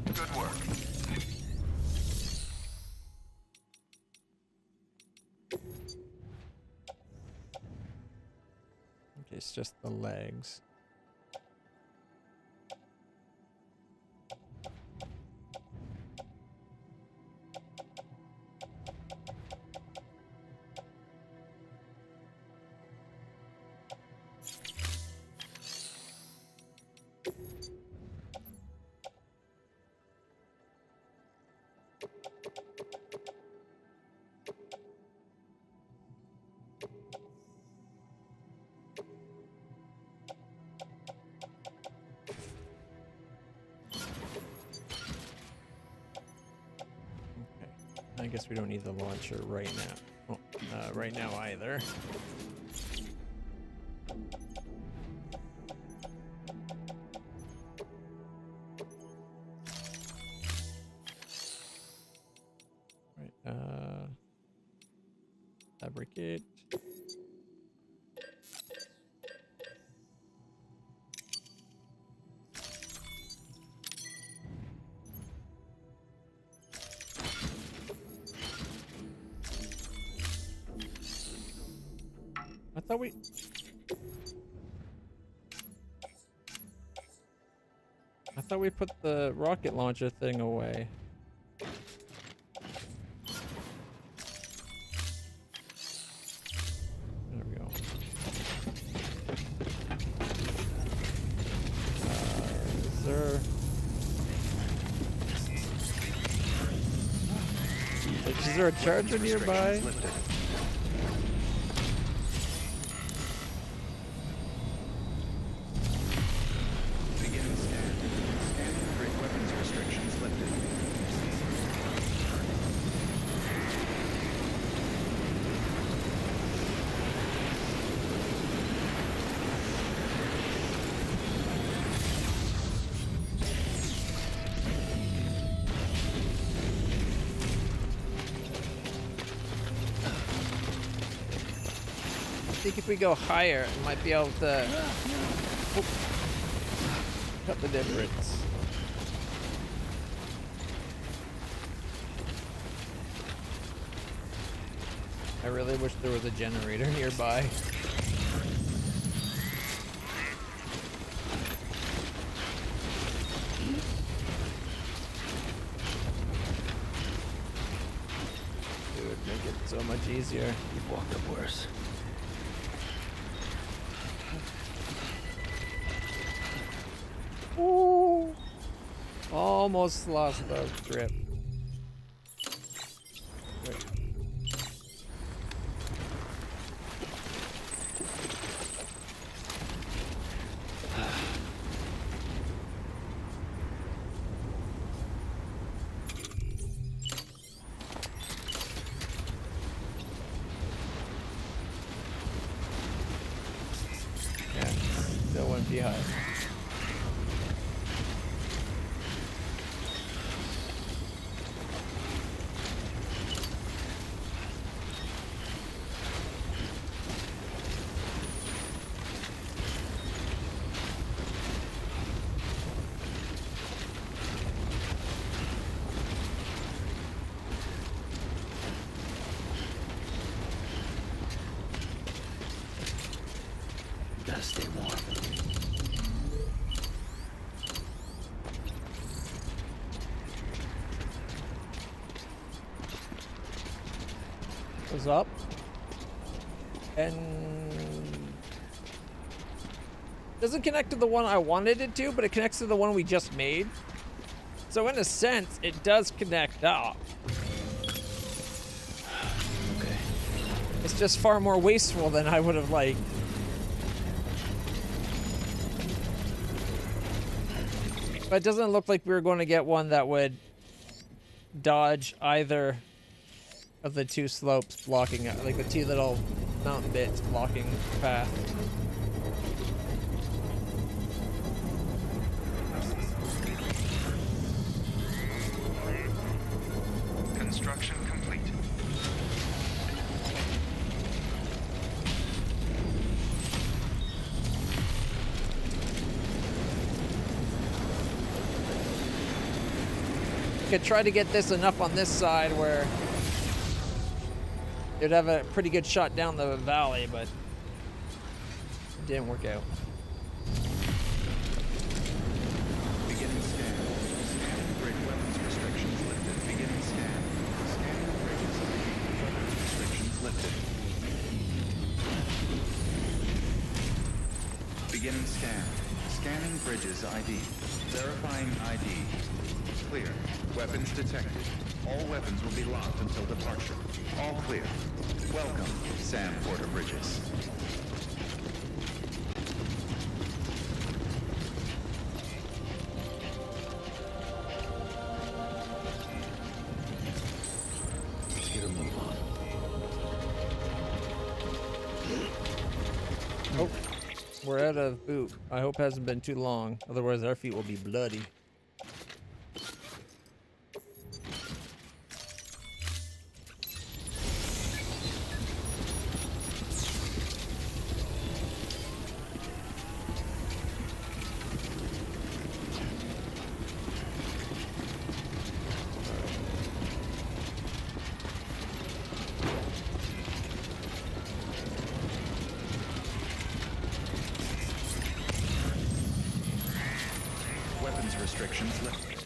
Good work. Okay, it's just the legs. I guess we don't need the launcher right now. Oh, right now either. Right, fabricate. I thought we put the rocket launcher thing away. There we go. Is there... Is there a charger nearby? I think if we go higher, we might be able to cut the difference. I really wish there was a generator nearby. Dude, make it so much easier. You've walked up worse. Ooh. Almost lost the grip. Wait. Yeah, still went behind. Gotta stay warm. Goes up. And doesn't connect to the one I wanted it to, but it connects to the one we just made. So in a sense, it does connect up. Okay. It's just far more wasteful than I would have liked. But it doesn't look like we were going to get one that would dodge either of the two slopes blocking, like the two little mountain bits blocking the path. Construction complete. Could try to get this enough on this side where you'd have a pretty good shot down the valley, but it didn't work out. Beginning scan. Scan bridge weapons restrictions lifted. Beginning scan. Scanning bridges. Weapons restrictions lifted. Beginning scan. Scanning bridges ID. Verifying ID. Clear. Weapons detected. All weapons will be locked until departure. All clear. Welcome, Sam Porter Bridges. We're out of boot. I hope it hasn't been too long. Otherwise, our feet will be bloody. Weapons restrictions lifted.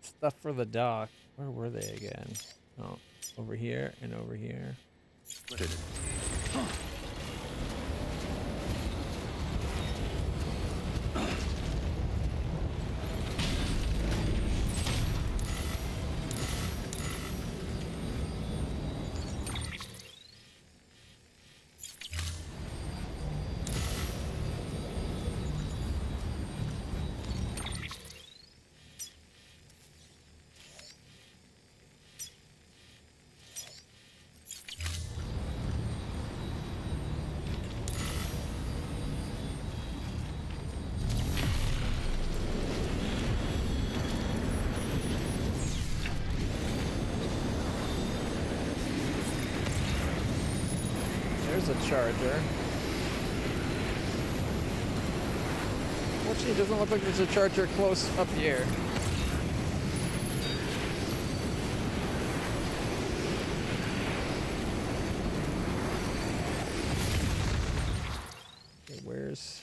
Stuff for the dock. Where were they again? Oh, over here and over here. Lifted. There's a charger. Fortunately, it doesn't look like there's a charger close up here. Okay, where's...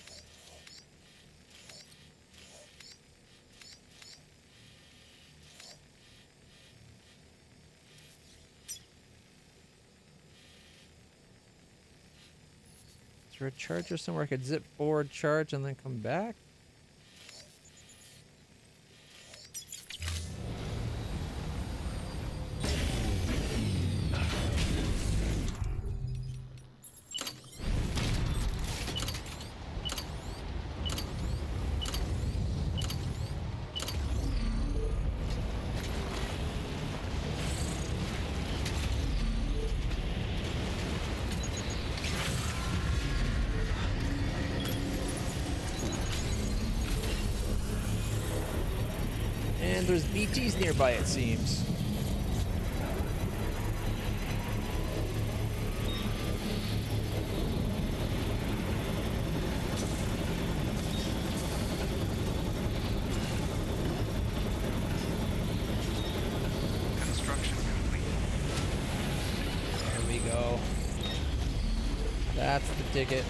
Is there a charger somewhere I could zip forward, charge, and then come back? And there's BTs nearby, it seems. Construction complete. There we go. That's the ticket.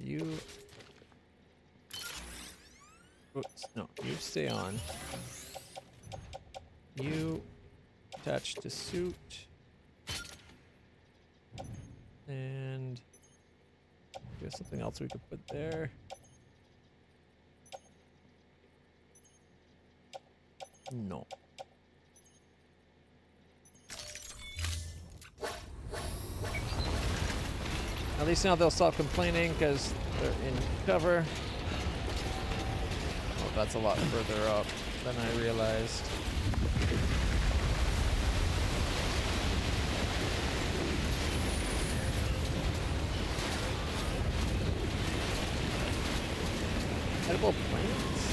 You... Oops, no, you stay on. You attach to suit. And... there's something else we could put there. No. At least now they'll stop complaining because they're in cover. Oh, that's a lot further up than I realized. Edible plants?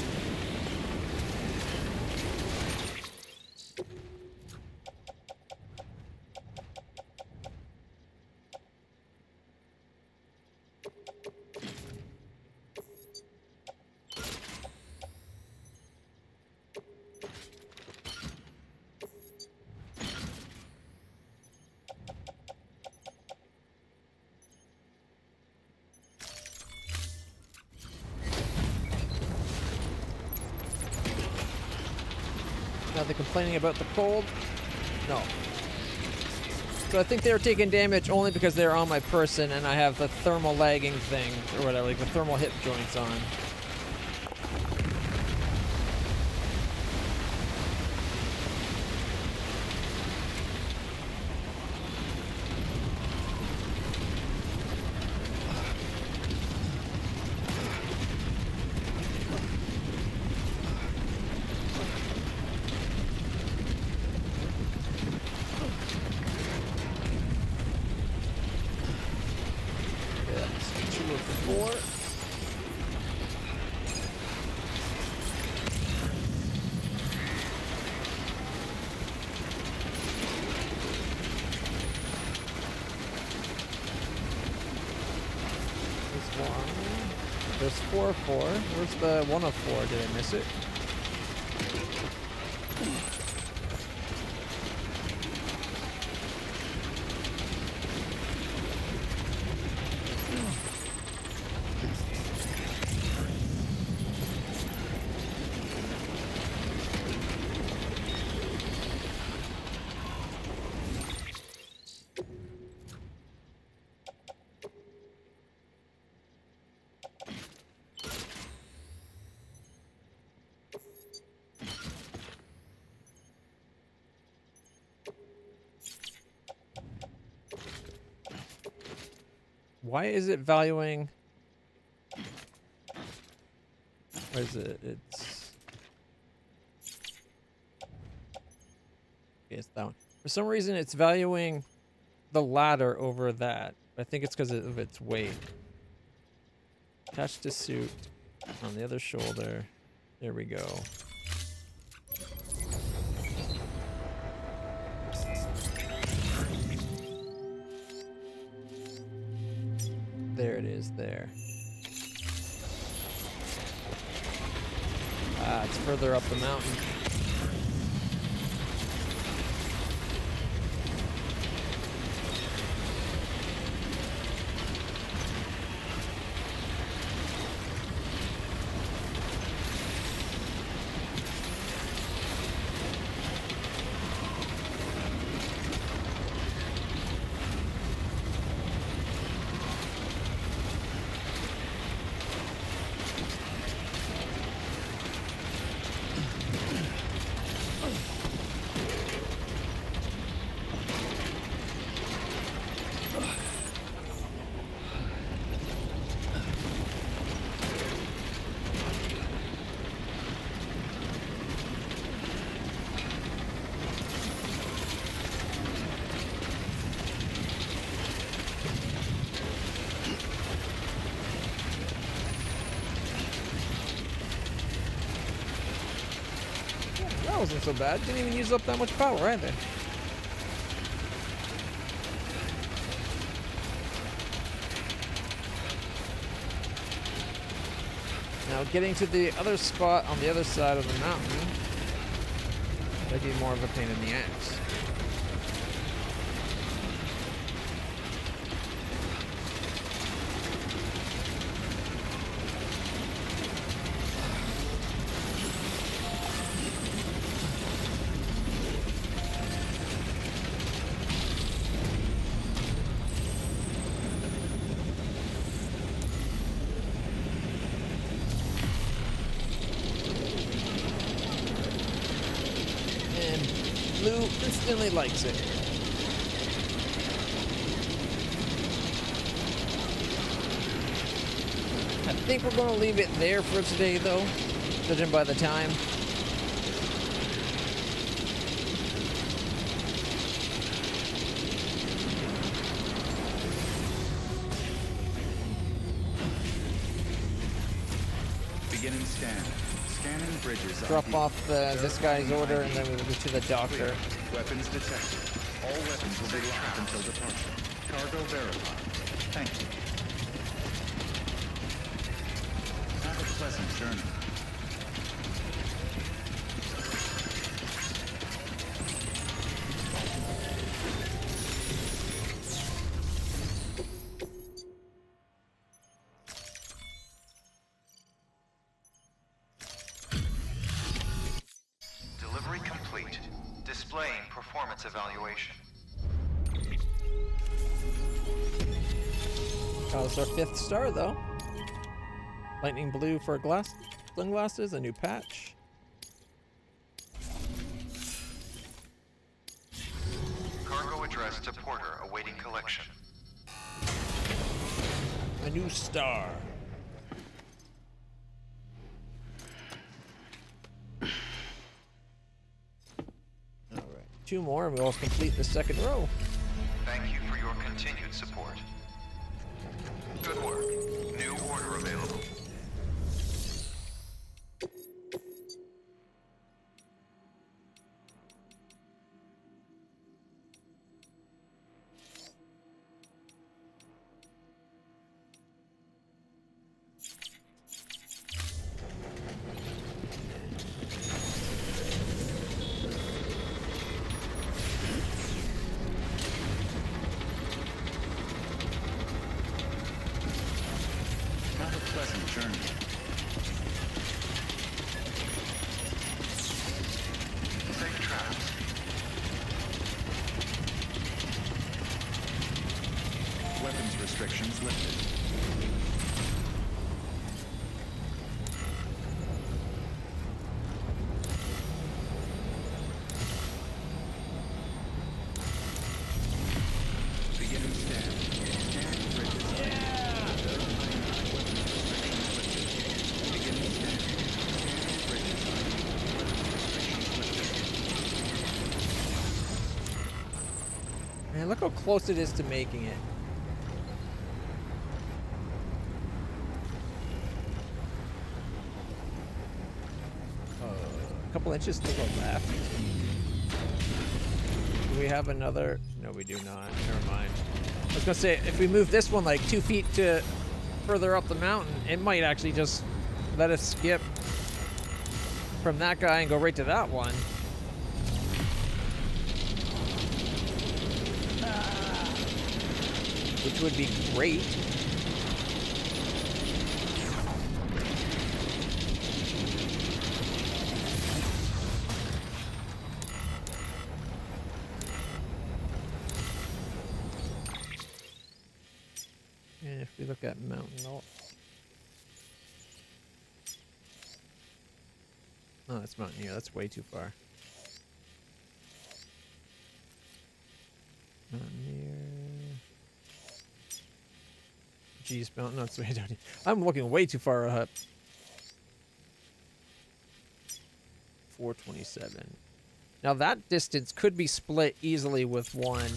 Now they're complaining about the cold? No. So I think they were taking damage only because they're on my person and I have the thermal lagging thing, or whatever, like the thermal hip joints on. 4. There's 4 of 4. Where's the 1 of 4? Did I miss it? Why is it valuing? What is it? It's that one. For some reason, it's valuing the ladder over that. I think it's because of its weight. Attached to suit on the other shoulder. There we go. There it is, there. Ah, it's further up the mountain. That wasn't so bad. Didn't even use up that much power either. Now getting to the other spot on the other side of the mountain might be more of a pain in the ass. Blue instantly likes it. I think we're going to leave it there for today, though, judging by the time. Begin scan. Scanning bridges. Drop off this guy's order, and then we will go to the doctor. Weapons detected. All weapons will be locked until departure. Cargo verified. Thank you. Have a pleasant journey. Delivery complete. Displaying performance evaluation. Oh, it's our 5th star, though. Lightning blue for sunglasses, a new patch. Cargo addressed to Porter awaiting collection. A new star. Alright, 2 more and we'll complete the 2nd row. Thank you for your continued support. Good work. New order available. Have a pleasant journey. Safe travels. Weapons restrictions lifted. Beginning scan. Scanning bridges. Beginning scan. Scanning bridges. Restrictions lifted. Man, look how close it is to making it. A couple inches to the left. Do we have another? No, we do not. Never mind. I was gonna say, if we move this one like 2 feet to further up the mountain, it might actually just let us skip from that guy and go right to that one. Which would be great. And if we look at mountain alt. Oh, that's Mountaineer. That's way too far. Mountaineer. Geez, Mountain. No, it's way down here. I'm looking way too far up. 427. Now that distance could be split easily with one.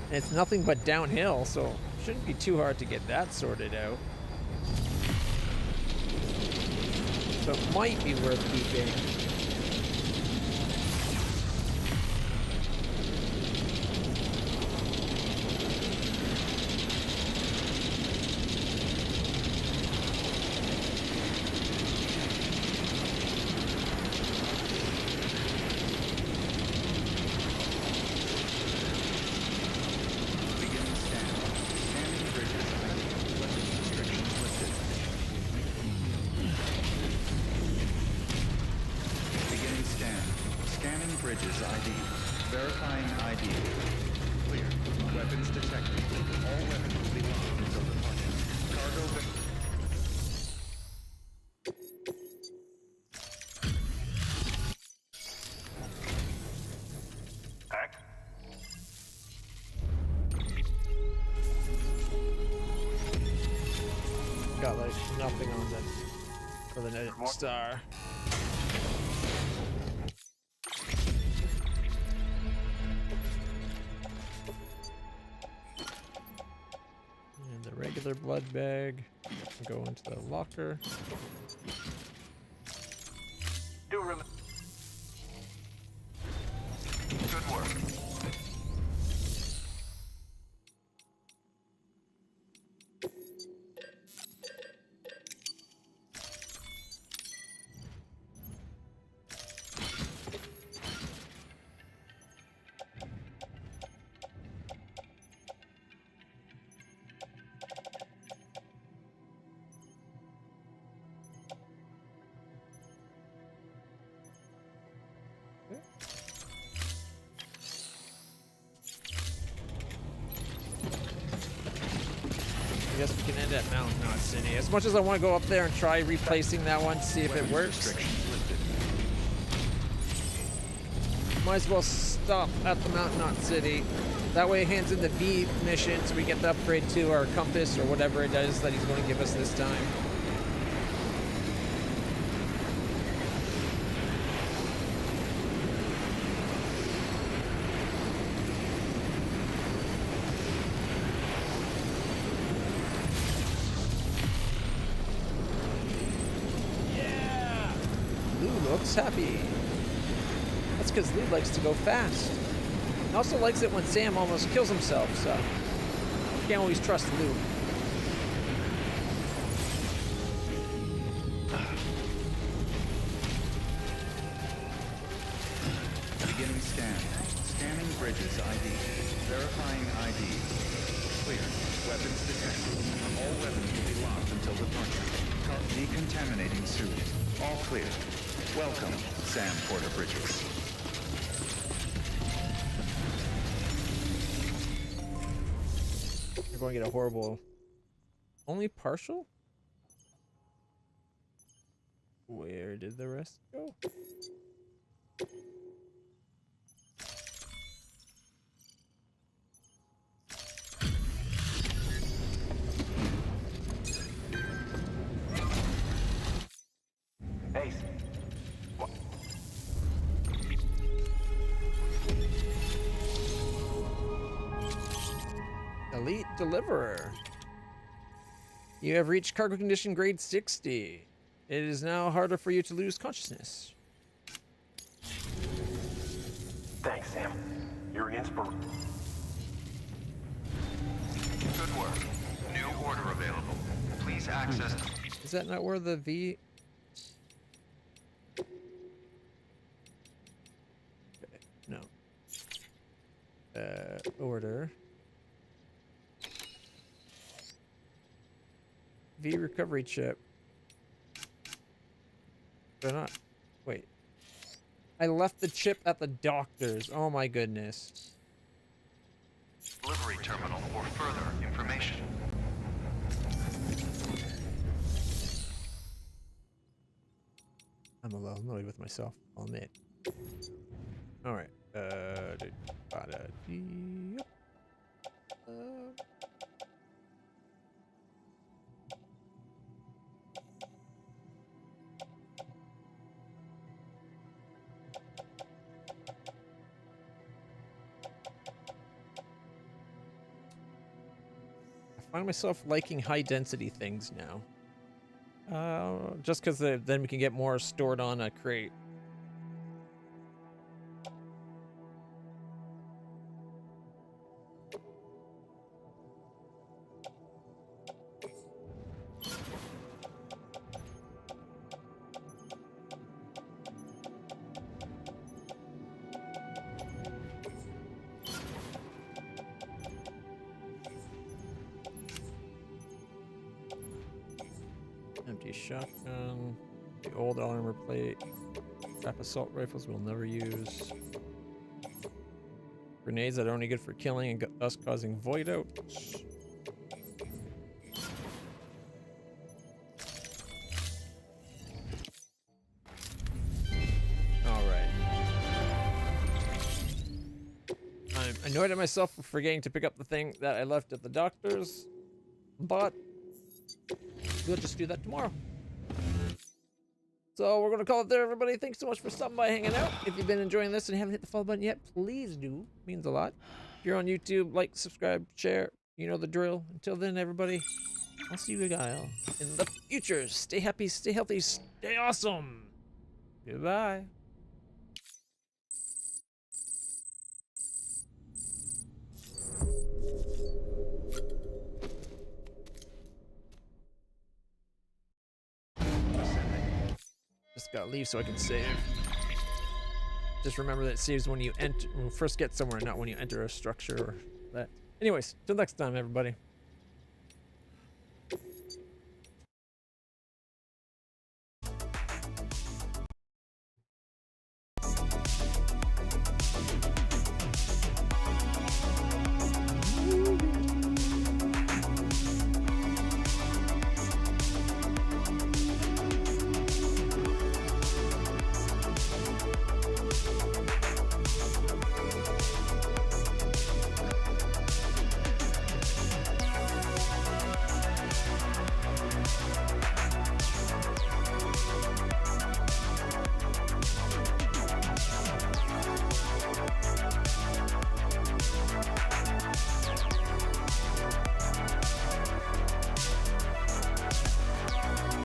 And it's nothing but downhill, so shouldn't be too hard to get that sorted out. So it might be worth keeping. Bridges ID. Verifying ID. Clear. Weapons detected. All weapons will be locked until departure. Cargo Act. Got like nothing on them for the next star. And the regular blood bag. Go into the locker. Good work. I guess we can end at Mountain Knot City. As much as I want to go up there and try replacing that one to see if it works, might as well stop at the Mountain Knot City. That way it hands in the B mission so we get the upgrade to our compass or whatever it is that he's going to give us this time. looks happy. That's because Lee likes to go fast. He also likes it when Sam almost kills himself, so can't always trust Lou. Beginning scan. Scanning bridges ID. Verifying ID. Clear. Weapons detected. All weapons will be locked until departure. Decontaminating suit. All clear. Welcome, Sam Porter Bridges. You're going to get a horrible... Only partial? Where did the rest go? Ace. Elite Deliverer. You have reached cargo condition grade 60. It is now harder for you to lose consciousness. Thanks, Sam. You're an inspiration. Good work. New order available. Please access... Is that not where the V... Okay, no. Order. V recovery chip. They're not... Wait. I left the chip at the doctor's. Oh my goodness. Delivery terminal for further information. I'm annoyed with myself, I'll admit. Alright. I find myself liking high density things now. Just because then we can get more stored on a crate. Empty shotgun. The old armor plate. Trap assault rifles we'll never use. Grenades that are only good for killing and thus causing void outs. Alright. I'm annoyed at myself for forgetting to pick up the thing that I left at the doctor's, but we'll just do that tomorrow. So we're going to call it there, everybody. Thanks so much for stopping by, hanging out. If you've been enjoying this and haven't hit the follow button yet, please do. It means a lot. If you're on YouTube, like, subscribe, share. You know the drill. Until then, everybody, I'll see you guys in the future. Stay happy, stay healthy, stay awesome. Goodbye. Just gotta leave so I can save. Just remember that it saves when you enter, when you first get somewhere, not when you enter a structure or that. Anyways, till next time, everybody.